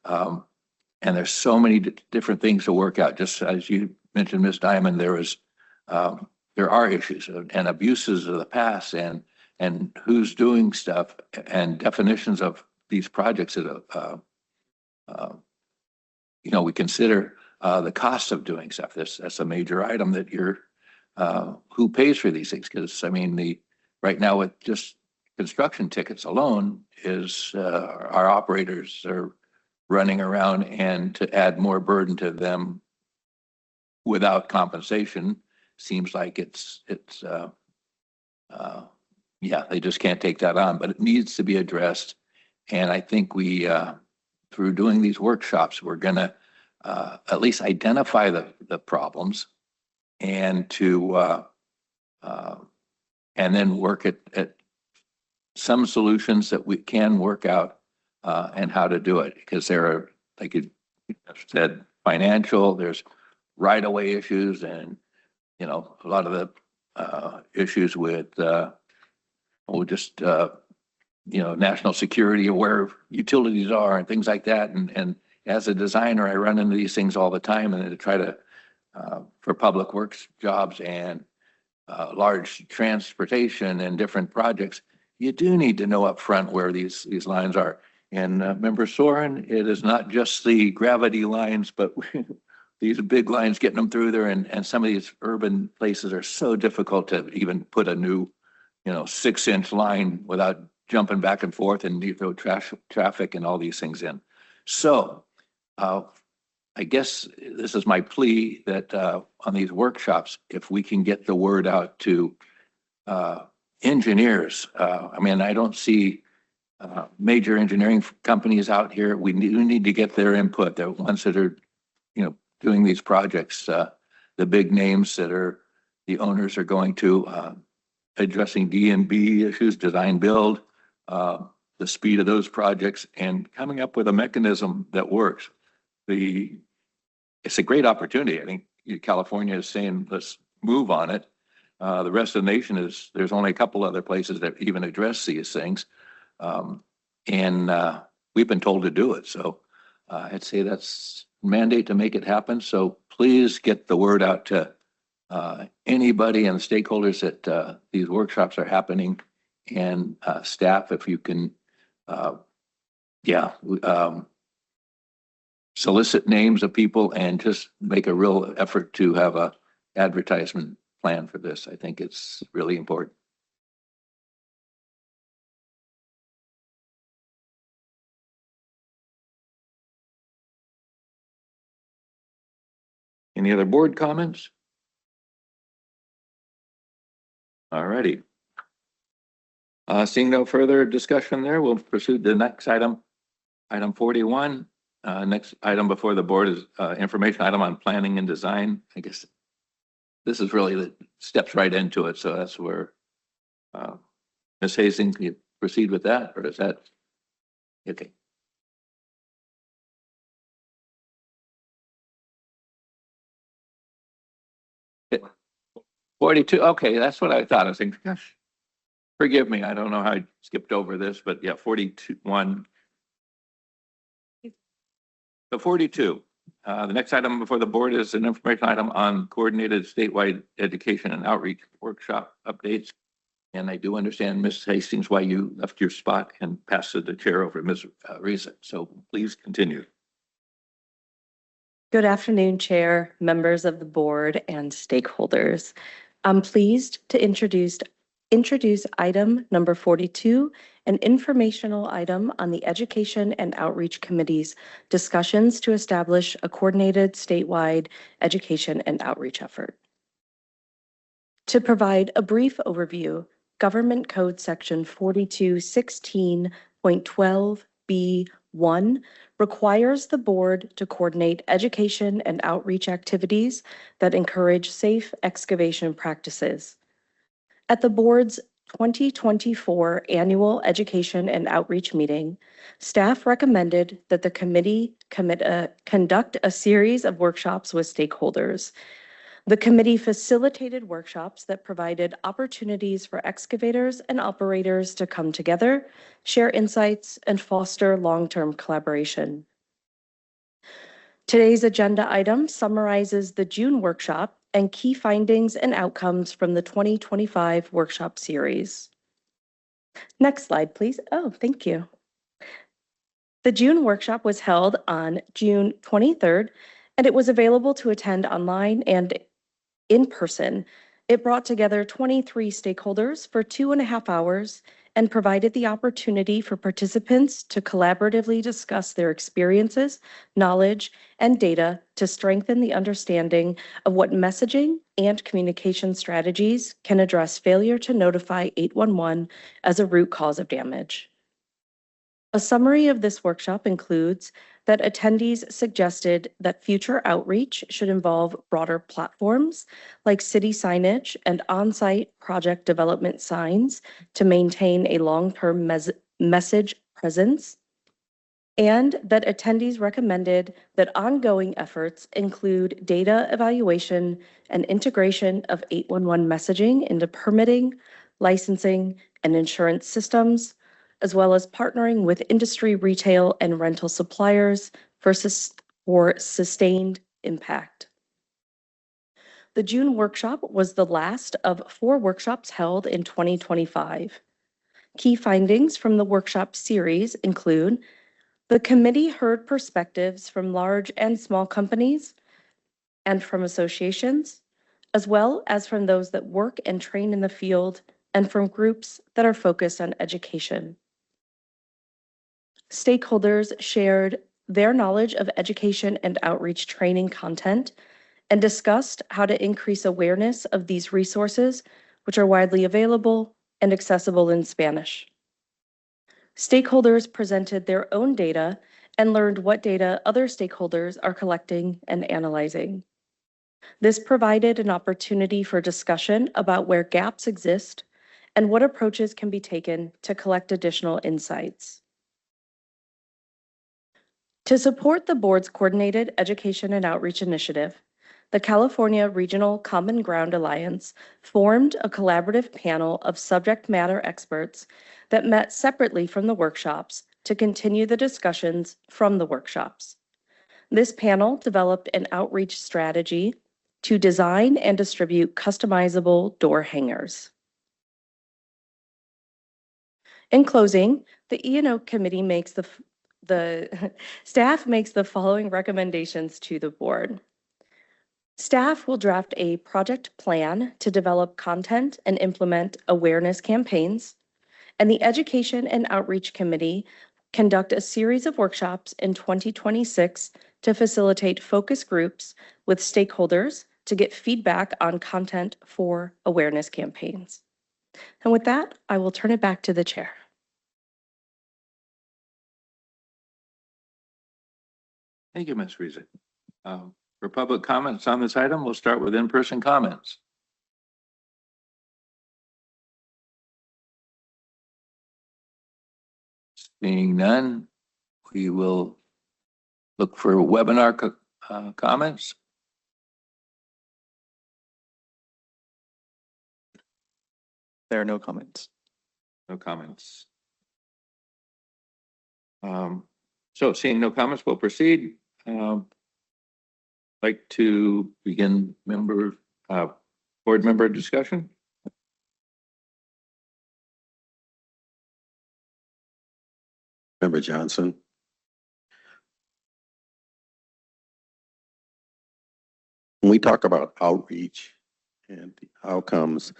And there's so many different things to work out. Just as you mentioned, Ms. Diamond, there are issues and abuses of the past and who's doing stuff and definitions of these projects that, you know, we consider the cost of doing stuff. That's a major item that who pays for these things? Because I mean, right now with just construction tickets alone is our operators are running around, and to add more burden to them without compensation seems like they just can't take that on, but it needs to be addressed. And I think we, through doing these workshops, we're gonna at least identify the problems and to and then work at some solutions that we can work out and how to do it. Because there are, like you said, financial, there's right-of-way issues, and you know, a lot of the issues with you know, national security, or where utilities are and things like that. And as a designer, I run into these things all the time, and to try to for public works jobs and large transportation and different projects, you do need to know up front where these lines are. And Member Soren, it is not just the gravity lines, but these big lines, getting them through there, and some of these urban places are so difficult to even put a new, 6-inch line without jumping back and forth, and you throw traffic and all these things in. So, I guess this is my plea that on these workshops, if we can get the word out to engineers. I mean, I don't see major engineering companies out here. We need to get their input. The ones that are, doing these projects, the big names that are the owners are going to addressing D&B issues, design build, the speed of those projects, and coming up with a mechanism that works. It's a great opportunity. I think California is saying, let's move on it. The rest of the nation there's only a couple other places that even address these things. And we've been told to do it. So I'd say that's mandate to make it happen. So please get the word out to anybody and stakeholders that these workshops are happening, and staff, if you can, solicit names of people and just make a real effort to have a advertisement plan for this. I think it's really important. Any other board comments? All righty. Seeing no further discussion there, we'll pursue the next item, item 41. Next item before the board is information item on planning and design. I guess this is really the steps right into it. So that's where Ms. Hastings, can you proceed with that, or is that okay? 42. Okay, that's what I thought. I was thinking, gosh, forgive me. I don't know how I skipped over this, but yeah, 41. So 42. The next item before the board is an information item on coordinated statewide education and outreach workshop updates. And I do understand, Ms. Hastings, why you left your spot and passed the chair over to Ms. Rosa. So please continue. Good afternoon, Chair, members of the board, and stakeholders. I'm pleased to introduce item number 42, an informational item on the Education and Outreach Committee's discussions to establish a coordinated statewide education and outreach effort. To provide a brief overview, Government Code Section 4216.12B1 requires the board to coordinate education and outreach activities that encourage safe excavation practices. At the board's 2024 annual education and outreach meeting, staff recommended that the committee conduct a series of workshops with stakeholders. The committee facilitated workshops that provided opportunities for excavators and operators to come together, share insights, and foster long-term collaboration. Today's agenda item summarizes the June workshop and key findings and outcomes from the 2025 workshop series. Next slide, please. Oh, thank you. The June workshop was held on June 23rd, and it was available to attend online and in person. It brought together 23 stakeholders for 2.5 hours and provided the opportunity for participants to collaboratively discuss their experiences, knowledge, and data to strengthen the understanding of what messaging and communication strategies can address failure to notify 811 as a root cause of damage. A summary of this workshop includes that attendees suggested that future outreach should involve broader platforms like city signage and on-site project development signs to maintain a long-term message presence, and that attendees recommended that ongoing efforts include data evaluation and integration of 811 messaging into permitting, licensing, and insurance systems, as well as partnering with industry, retail, and rental suppliers for sustained impact. The June workshop was the last of 4 workshops held in 2025. Key findings from the workshop series include: the committee heard perspectives from large and small companies, and from associations, as well as from those that work and train in the field and from groups that are focused on education. Stakeholders shared their knowledge of education and outreach training content and discussed how to increase awareness of these resources, which are widely available and accessible in Spanish. Stakeholders presented their own data and learned what data other stakeholders are collecting and analyzing. This provided an opportunity for discussion about where gaps exist and what approaches can be taken to collect additional insights. To support the board's coordinated education and outreach initiative, the California Regional Common Ground Alliance formed a collaborative panel of subject matter experts that met separately from the workshops to continue the discussions from the workshops. This panel developed an outreach strategy to design and distribute customizable door hangers. In closing, the E&O committee makes the staff makes the following recommendations to the board. Staff will draft a project plan to develop content and implement awareness campaigns, and the Education and Outreach Committee conduct a series of workshops in 2026 to facilitate focus groups with stakeholders to get feedback on content for awareness campaigns. And with that, I will turn it back to the chair. Thank you, Ms. Riesick. For public comments on this item, we'll start with in-person comments. Seeing none, we will look for webinar comments. There are no comments. No comments. So seeing no comments, we'll proceed. Like to begin board member discussion. Member Johnson. When we talk about outreach and the outcomes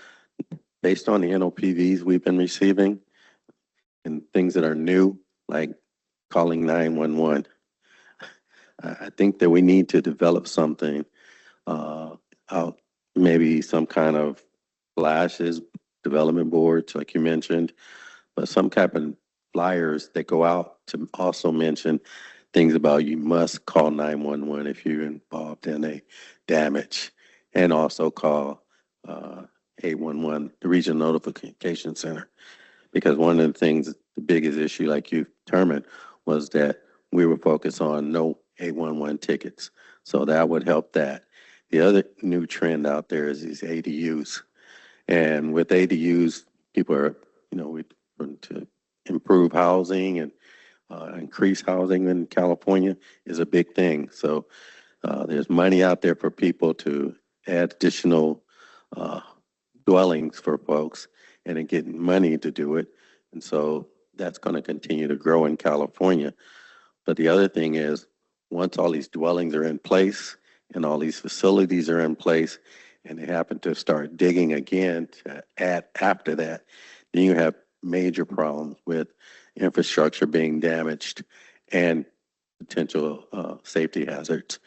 based on the NOPVs we've been receiving and things that are new, like calling 911, I think that we need to develop something, maybe some kind of flashes, development boards, like you mentioned, but some type of flyers that go out to also mention things about you must call 911 if you're involved in a damage, and also call 811, the Regional Notification Center. Because one of the things, the biggest issue, like you determined, was that we were focused on no 811 tickets. So that would help that. The other new trend out there is these ADUs. And with ADUs, people are, we want to improve housing and increase housing in California is a big thing. So there's money out there for people to add additional dwellings for folks and then getting money to do it. And so that's going to continue to grow in California. But the other thing is, once all these dwellings are in place and all these facilities are in place and they happen to start digging again to add after that, then you have major problems with infrastructure being damaged and potential safety hazards,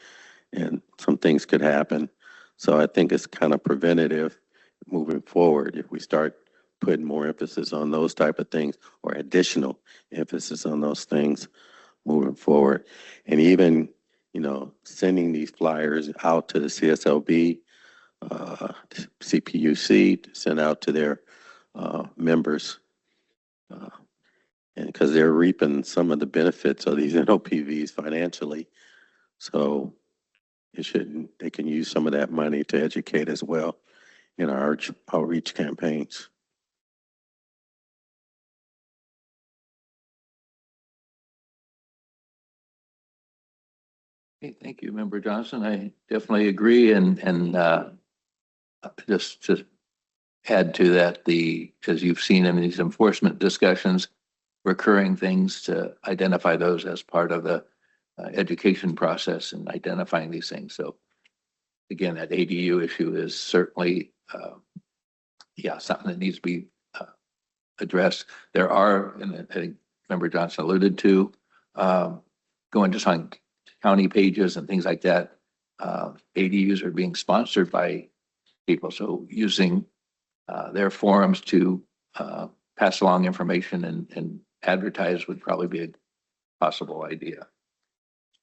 and some things could happen. So I think it's kind of preventative moving forward if we start putting more emphasis on those type of things, or additional emphasis on those things moving forward. And even, sending these flyers out to the CSLB, CPUC, to send out to their members, and because they're reaping some of the benefits of these NOPVs financially. So they can use some of that money to educate as well in our outreach campaigns. Okay, thank you, Member Johnson. I definitely agree, and just to add to that, as you've seen in these enforcement discussions, recurring things to identify those as part of the education process and identifying these things. So again, that ADU issue is certainly, something that needs to be addressed. There are, and I think Member Johnson alluded to, going just on county pages and things like that. ADUs are being sponsored by people, so using their forums to pass along information and advertise would probably be a possible idea.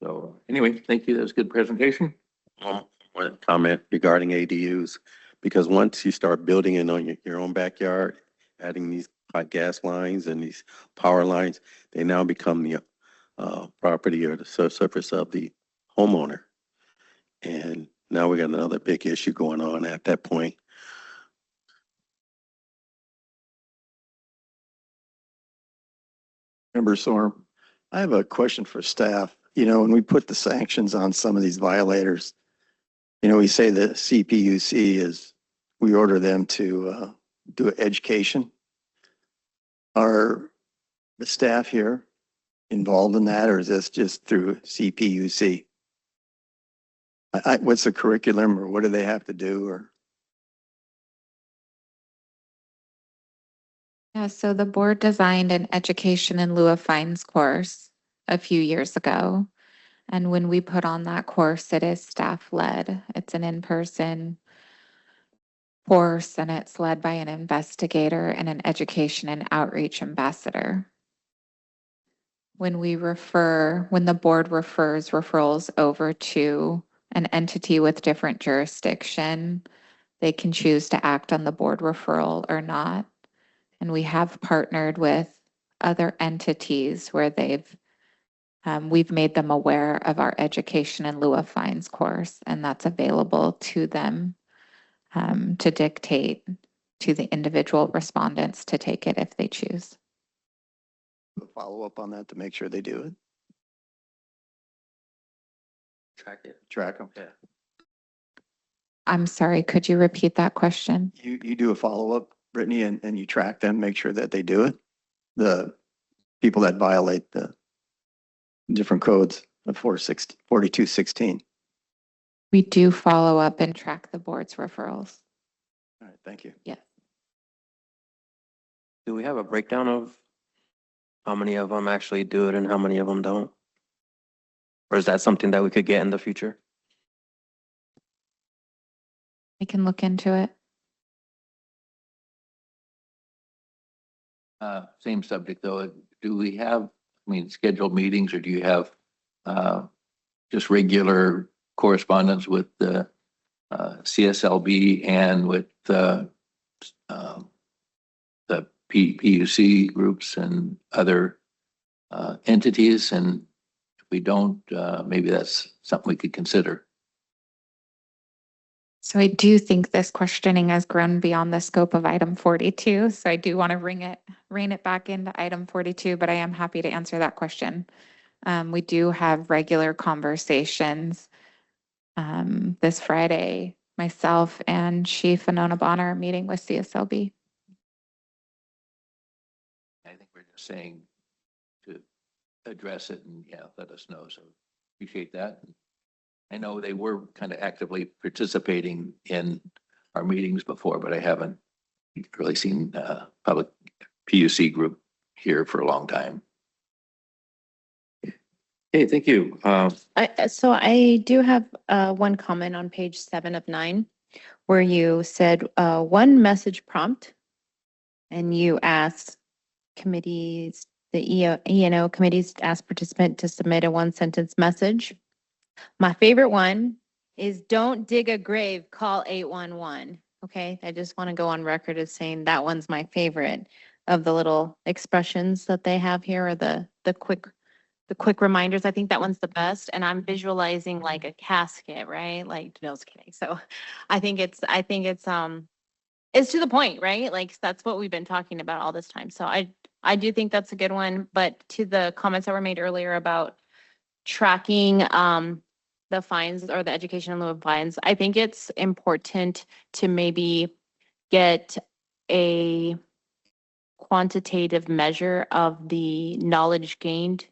So anyway, thank you. That was a good presentation. One comment regarding ADUs, because once you start building in on your own backyard, adding these hot gas lines and these power lines, they now become the property or the surface of the homeowner. And now we got another big issue going on at that point. Member Sorm, I have a question for staff. You know, when we put the sanctions on some of these violators, you know, we say the CPUC is, we order them to do education. Are the staff here involved in that, or is this just through CPUC? What's the curriculum, or what do they have to do, or? Yeah, so the board designed an education in lieu of fines course a few years ago. And when we put on that course, it is staff led. It's an in-person course and it's led by an investigator and an education and outreach ambassador. When the board refers referrals over to an entity with different jurisdiction, they can choose to act on the board referral or not. And we have partnered with other entities where we've made them aware of our education in lieu of fines course, and that's available to them to dictate to the individual respondents to take it if they choose. Follow up on that to make sure they do it? Track them. Yeah. I'm sorry, could you repeat that question? You do a follow-up, Brittany, and you track them, make sure that they do it? The people that violate the different codes of 4216. We do follow up and track the board's referrals. All right, thank you. Yes. Do we have a breakdown of how many of them actually do it and how many of them don't? Or is that something that we could get in the future? I can look into it. Same subject though. Do we have, scheduled meetings, or do you have just regular correspondence with the CSLB and with the PUC groups and other entities? And if we don't, maybe that's something we could consider. So I do think this questioning has grown beyond the scope of item 42. So I do want to rein it back into item 42, but I am happy to answer that question. We do have regular conversations. This Friday, myself and Chief Anona Bonner are meeting with CSLB. I think we're just saying to address it and let us know. So appreciate that. I know they were kind of actively participating in our meetings before, but I haven't really seen public PUC group here for a long time. Okay, thank you. So I do have one comment on page 7 of 9, where you said one message prompt, and you asked committees, the ENO committees, asked participant to submit a 1-sentence message. My favorite one is don't dig a grave, call 811. Okay, I just want to go on record as saying that one's my favorite of the little expressions that they have here, or the quick reminders. I think that one's the best, and I'm visualizing like a casket, right? Like, no, just kidding. So I think it's to the point, right? Like, that's what we've been talking about all this time. So I do think that's a good one. But to the comments that were made earlier about tracking the fines or the education in lieu of fines, I think it's important to maybe get a quantitative measure of the knowledge gained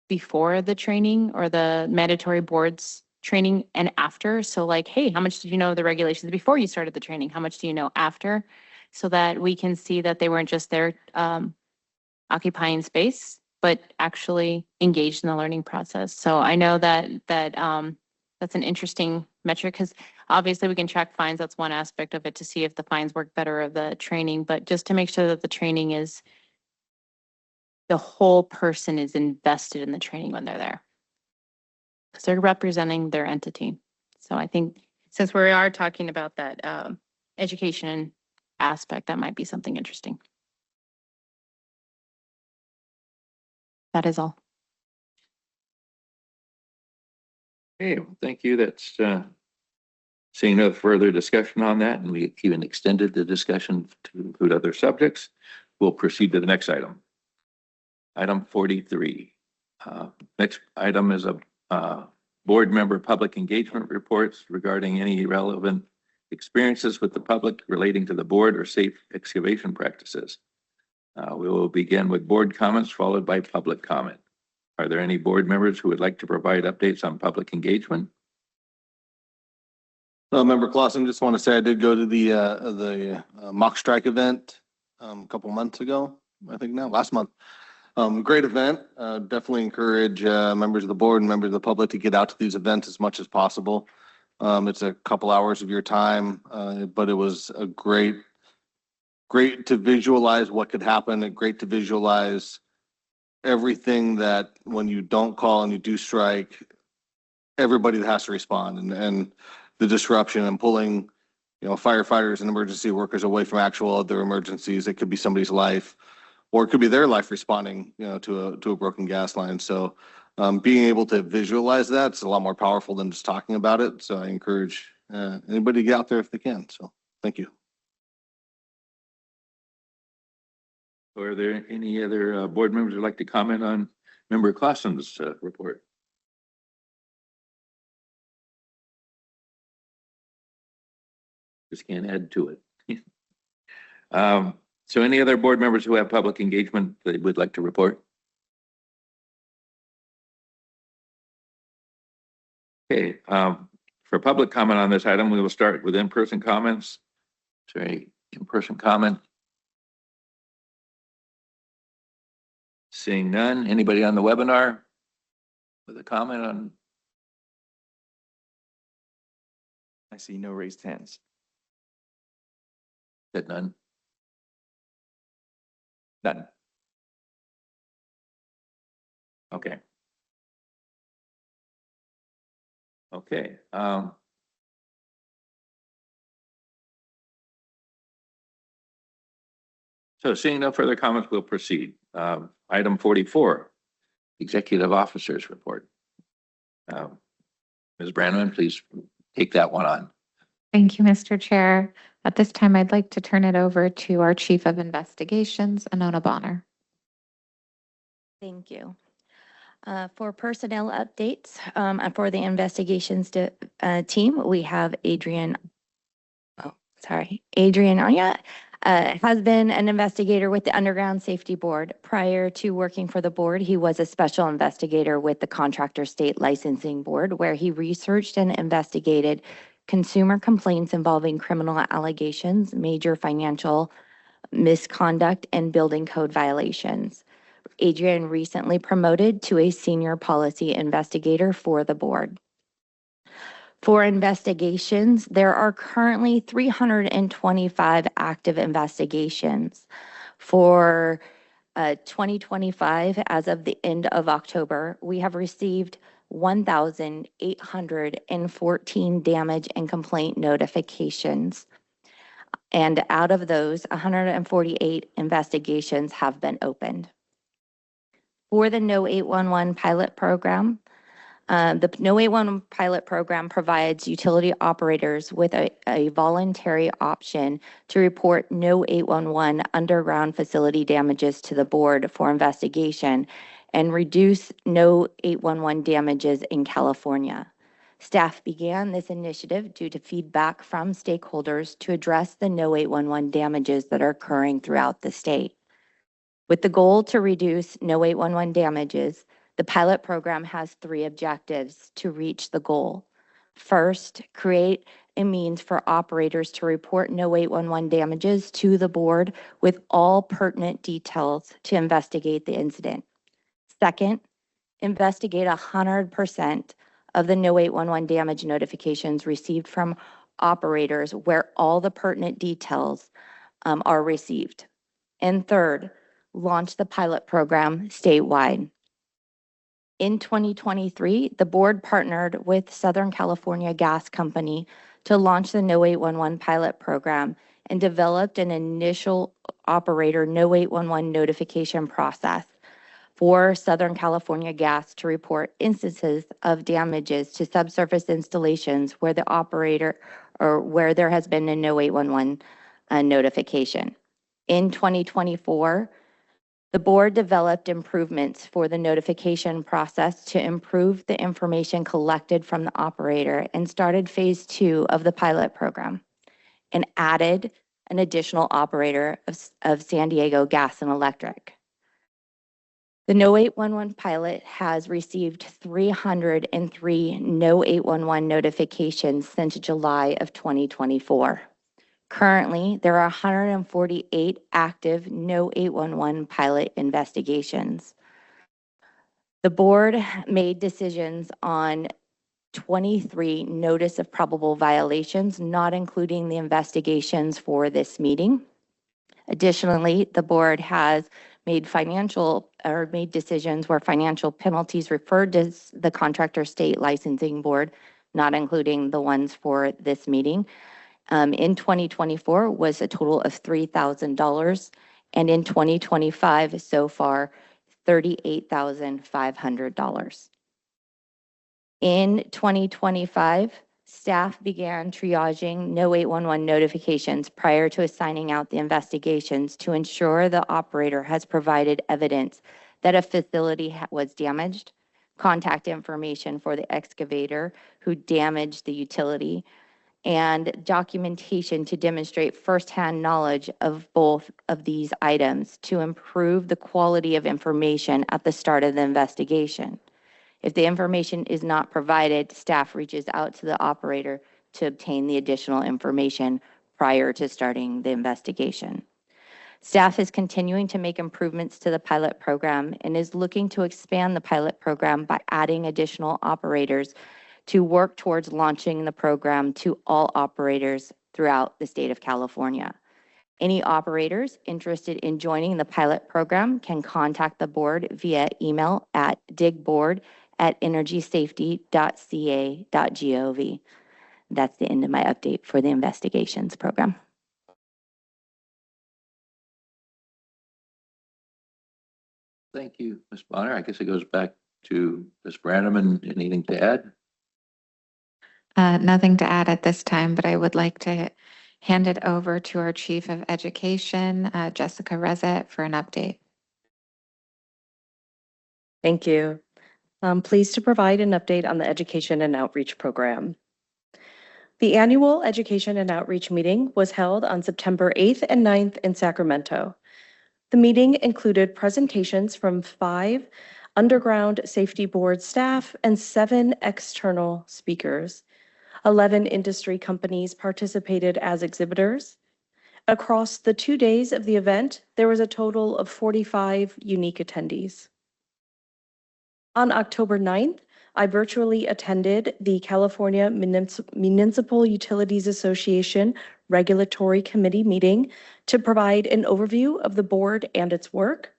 before the training or the mandatory boards training and after. So like, hey, how much did you know of the regulations before you started the training? How much do you know after? So that we can see that they weren't just there occupying space, but actually engaged in the learning process. So I know that that's an interesting metric because obviously we can track fines. That's one aspect of it to see if the fines work better of the training, but just to make sure that the training is the whole person is invested in the training when they're there. Because they're representing their entity. So I think since we are talking about that education aspect, that might be something interesting. That is all. Okay, well, thank you. That's seeing no further discussion on that, and we even extended the discussion to include other subjects. We'll proceed to the next item. Item 43. Next item is a board member public engagement reports regarding any relevant experiences with the public relating to the board or safe excavation practices. We will begin with board comments followed by public comment. Are there any board members who would like to provide updates on public engagement? Member Clausen, just want to say I did go to the mock strike event a couple months ago, I think now, last month. Great event. Definitely encourage members of the board and members of the public to get out to these events as much as possible. It's a couple hours of your time, but it was a great to visualize what could happen, and great to visualize everything that when you don't call and you do strike, everybody that has to respond and the disruption and pulling, firefighters and emergency workers away from actual other emergencies. It could be somebody's life, or it could be their life responding, to a broken gas line. So being able to visualize that's a lot more powerful than just talking about it. So I encourage anybody to get out there if they can. So thank you. Are there any other board members who'd like to comment on Member Clausen's report? Just can't add to it. So any other board members who have public engagement they would like to report? Okay, for public comment on this item, we will start with in-person comments. Is there any in-person comment? Seeing none. Anybody on the webinar with a comment on? I see no raised hands. Said none. None. Okay. Okay. So seeing no further comments, we'll proceed. Item 44, Executive Officers Report. Ms. Brandon, please take that one on. Thank you, Mr. Chair. At this time, I'd like to turn it over to our Chief of Investigations, Anona Bonner. Thank you. For personnel updates, for the investigations team, we have Adrian Anya has been an investigator with the Underground Safety Board. Prior to working for the board, he was a special investigator with the Contractor State Licensing Board, where he researched and investigated consumer complaints involving criminal allegations, major financial misconduct, and building code violations. Adrian recently promoted to a senior policy investigator for the board. For investigations, there are currently 325 active investigations. For 2025, as of the end of October, we have received 1,814 damage and complaint notifications. And out of those, 148 investigations have been opened. For the No 811 pilot program, the No 811 pilot program provides utility operators with a voluntary option to report No 811 underground facility damages to the board for investigation and reduce No 811 damages in California. Staff began this initiative due to feedback from stakeholders to address the No 811 damages that are occurring throughout the state. With the goal to reduce No 811 damages, the pilot program has 3 objectives to reach the goal. First, create a means for operators to report no 811 damages to the board with all pertinent details to investigate the incident. Second, investigate 100% of the no 811 damage notifications received from operators where all the pertinent details are received. And third, launch the pilot program statewide. In 2023, the board partnered with Southern California Gas Company to launch the No 811 pilot program and developed an initial operator No 811 notification process for Southern California Gas to report instances of damages to subsurface installations where the operator or where there has been a No 811 notification. In 2024, the board developed improvements for the notification process to improve the information collected from the operator and started phase 2 of the pilot program and added an additional operator of San Diego Gas and Electric. The No 811 pilot has received 303 No 811 notifications since July of 2024. Currently, there are 148 active No 811 pilot investigations. The board made decisions on 23 notice of probable violations, not including the investigations for this meeting. Additionally, the board has made decisions where financial penalties referred to the contractor state licensing board, not including the ones for this meeting. In 2024 was a total of $3,000, and in 2025 so far, $38,500. In 2025, staff began triaging No 811 notifications prior to assigning out the investigations to ensure the operator has provided evidence that a facility was damaged, contact information for the excavator who damaged the utility, and documentation to demonstrate firsthand knowledge of both of these items to improve the quality of information at the start of the investigation. If the information is not provided, staff reaches out to the operator to obtain the additional information prior to starting the investigation. Staff is continuing to make improvements to the pilot program and is looking to expand the pilot program by adding additional operators to work towards launching the program to all operators throughout the state of California. Any operators interested in joining the pilot program can contact the board via email at digboard@energysafety.ca.gov. That's the end of my update for the investigations program. Thank you, Ms. Bonner. I guess it goes back to Ms. Brannaman. Anything to add? Nothing to add at this time, but I would like to hand it over to our Chief of Education, Jessica Rezet, for an update. Thank you. I'm pleased to provide an update on the Education and Outreach Program. The annual Education and Outreach meeting was held on September 8th and 9th in Sacramento. The meeting included presentations from 5 underground safety board staff and 7 external speakers. 11 industry companies participated as exhibitors. Across the 2 days of the event, there was a total of 45 unique attendees. On October 9th, I virtually attended the California Municipal Utilities Association Regulatory Committee meeting to provide an overview of the board and its work,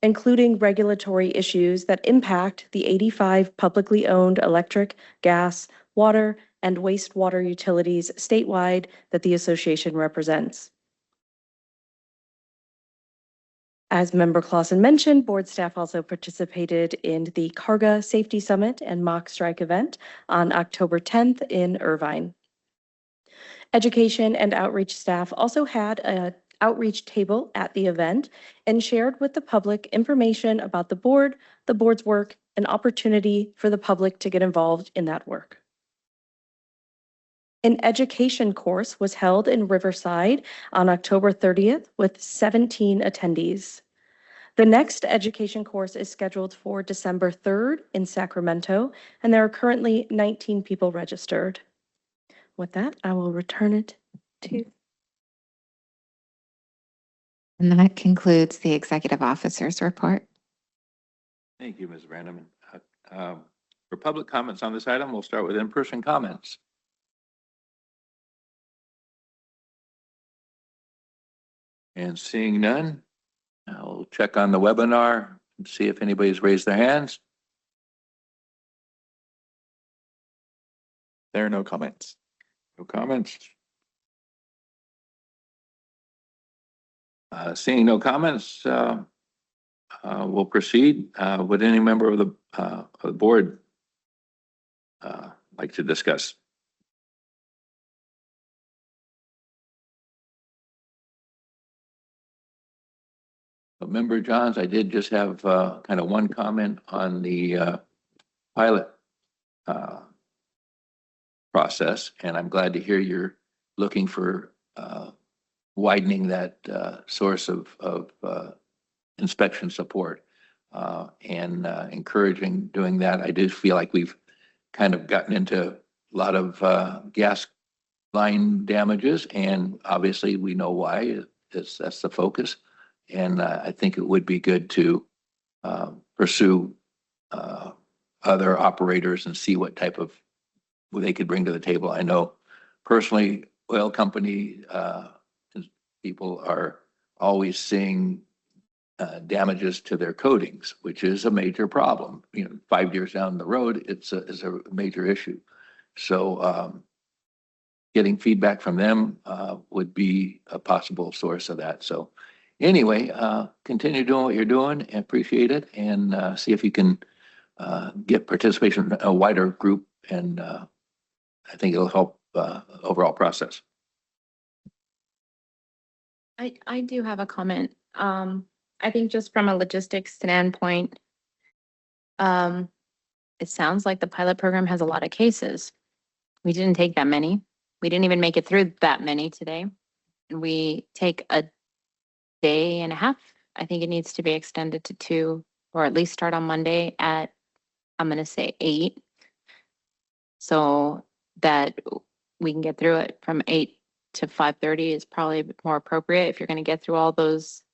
including regulatory issues that impact the 85 publicly owned electric, gas, water, and wastewater utilities statewide that the association represents. As Member Clausen mentioned, board staff also participated in the Carga Safety Summit and Mock Strike event on October 10th in Irvine. Education and outreach staff also had an outreach table at the event and shared with the public information about the board's work, and opportunity for the public to get involved in that work. An education course was held in Riverside on October 30th with 17 attendees. The next education course is scheduled for December 3rd in Sacramento, and there are currently 19 people registered. With that, I will return it to. And that concludes the executive officer's report. Thank you, Ms. Vandeman. For public comments on this item, we'll start with in-person comments. And seeing none, I'll check on the webinar and see if anybody's raised their hands. There are no comments. No comments. Seeing no comments, we'll proceed. Would any member of the board like to discuss? Member Johns, I did just have kind of one comment on the pilot process, and I'm glad to hear you're looking for widening that source of inspection support and encouraging doing that. I do feel like we've kind of gotten into a lot of gas line damages, and obviously we know why. That's the focus. And I think it would be good to pursue other operators and see what type of what they could bring to the table. I know personally, oil company people are always seeing damages to their coatings, which is a major problem. 5 years down the road, it's a major issue. So getting feedback from them would be a possible source of that. So anyway, continue doing what you're doing and appreciate it, and see if you can get participation in a wider group, and I think it'll help overall process. I do have a comment. I think just from a logistics standpoint, it sounds like the pilot program has a lot of cases. We didn't take that many. We didn't even make it through that many today. We take a day and a half. I think it needs to be extended to 2, or at least start on Monday at, I'm going to say 8, so that we can get through it. From 8 to 5:30 is probably more appropriate if you're going to get through all those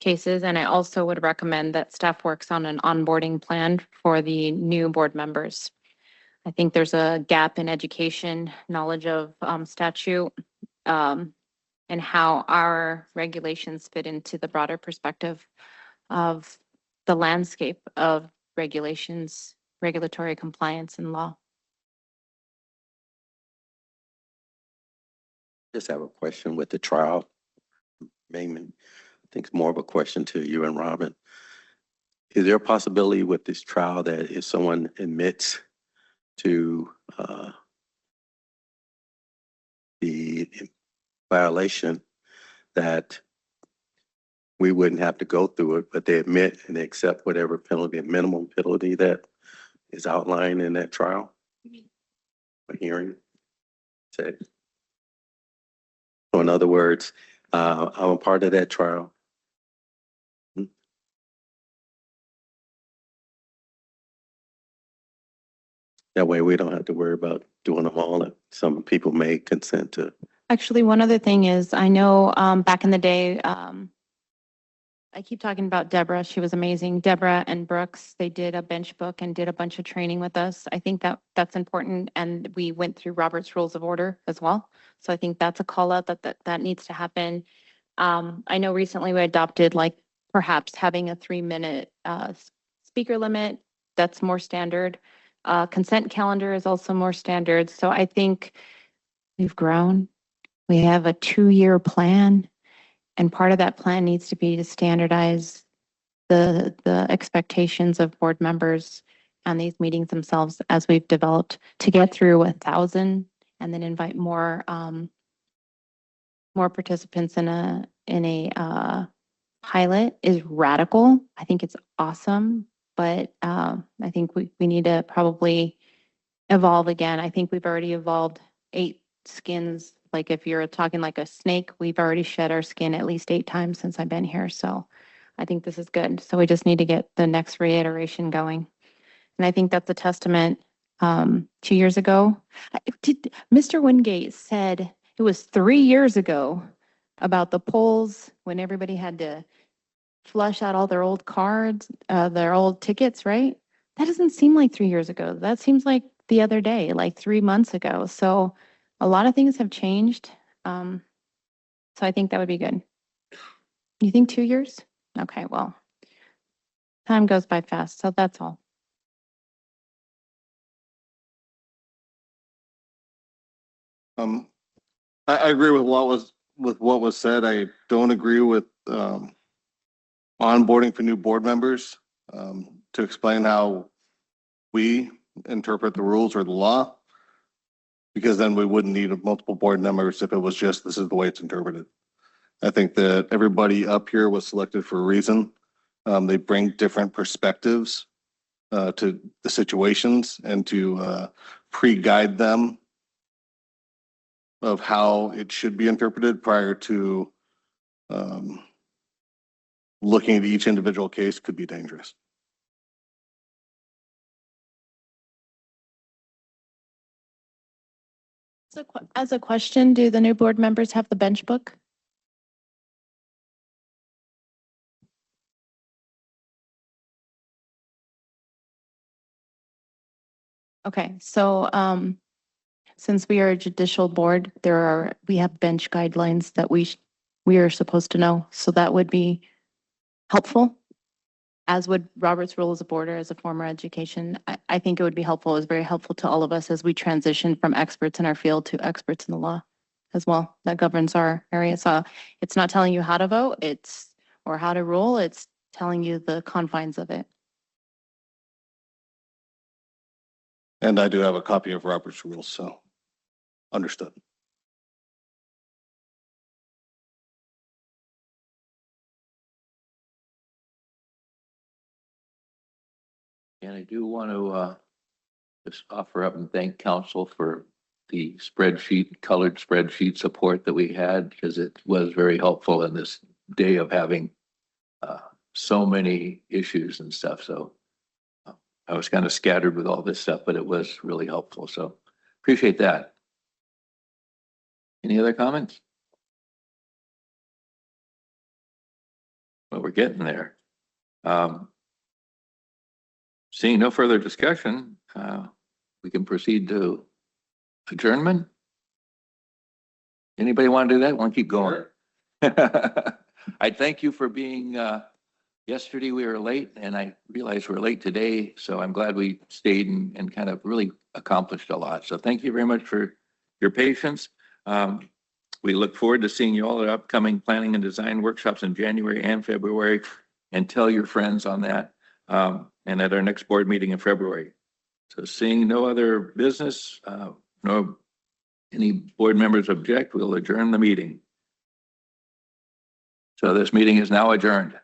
cases. And I also would recommend that staff works on an onboarding plan for the new board members. I think there's a gap in education, knowledge of statute, and how our regulations fit into the broader perspective of the landscape of regulations, regulatory compliance, and law. Just have a question with the trial. Mainly, I think it's more of a question to you and Robin. Is there a possibility with this trial that if someone admits to the violation, that we wouldn't have to go through it, but they admit and they accept whatever penalty, minimum penalty that is outlined in that trial? A hearing? Say. So in other words, I'm a part of that trial. That way we don't have to worry about doing them all. Some people may consent to. Actually, one other thing is, I know back in the day, I keep talking about Deborah. She was amazing. Deborah and Brooks, they did a bench book and did a bunch of training with us. I think that's important. And we went through Robert's Rules of Order as well. So I think that's a call out that needs to happen. I know recently we adopted, like, perhaps having a 3-minute speaker limit. That's more standard. Consent calendar is also more standard. So I think we've grown. We have a 2-year plan, and part of that plan needs to be to standardize the expectations of board members and these meetings themselves as we've developed to get through 1,000 and then invite more participants in a pilot is radical. I think it's awesome, but I think we need to probably evolve again. I think we've already evolved 8 skins Like if you're talking like a snake, we've already shed our skin at least 8 times since I've been here. So I think this is good. So we just need to get the next reiteration going. And I think that's a testament. 2 years ago, Mr. Wingate said it was 3 years ago about the polls when everybody had to flush out all their old cards, their old tickets, right? That doesn't seem like 3 years ago. That seems like the other day, like 3 months ago. So a lot of things have changed. So I think that would be good. You think 2 years? Okay, well, time goes by fast. So that's all. I agree with what was said. I don't agree with, onboarding for new board members, to explain how we interpret the rules or the law. Because then we wouldn't need multiple board members if it was just, this is the way it's interpreted. I think that everybody up here was selected for a reason. They bring different perspectives, to the situations and to, pre-guide them of how it should be interpreted prior to, looking at each individual case could be dangerous. So as a question, do the new board members have the bench book? Okay, so since we are a judicial board, we have bench guidelines that we are supposed to know. So that would be helpful, as would Robert's Rules of Order as a former education. I think it would be helpful. It was very helpful to all of us as we transition from experts in our field to experts in the law as well. That governs our area. So it's not telling you how to vote, or how to rule. It's telling you the confines of it. And I do have a copy of Robert's rules, so understood. And I do want to just offer up and thank council for the spreadsheet, colored spreadsheet support that we had, because it was very helpful in this day of having so many issues and stuff. So I was kind of scattered with all this stuff, but it was really helpful. So appreciate that. Any other comments? Well, we're getting there. Seeing no further discussion, we can proceed to adjournment. Anybody want to do that? Want to keep going? I thank you for being, yesterday we were late and I realized we're late today. So I'm glad we stayed and kind of really accomplished a lot. So thank you very much for your patience. We look forward to seeing you all at upcoming planning and design workshops in January and February, and tell your friends on that. And at our next board meeting in February. So seeing no other business, no any board members object, we'll adjourn the meeting. So this meeting is now adjourned.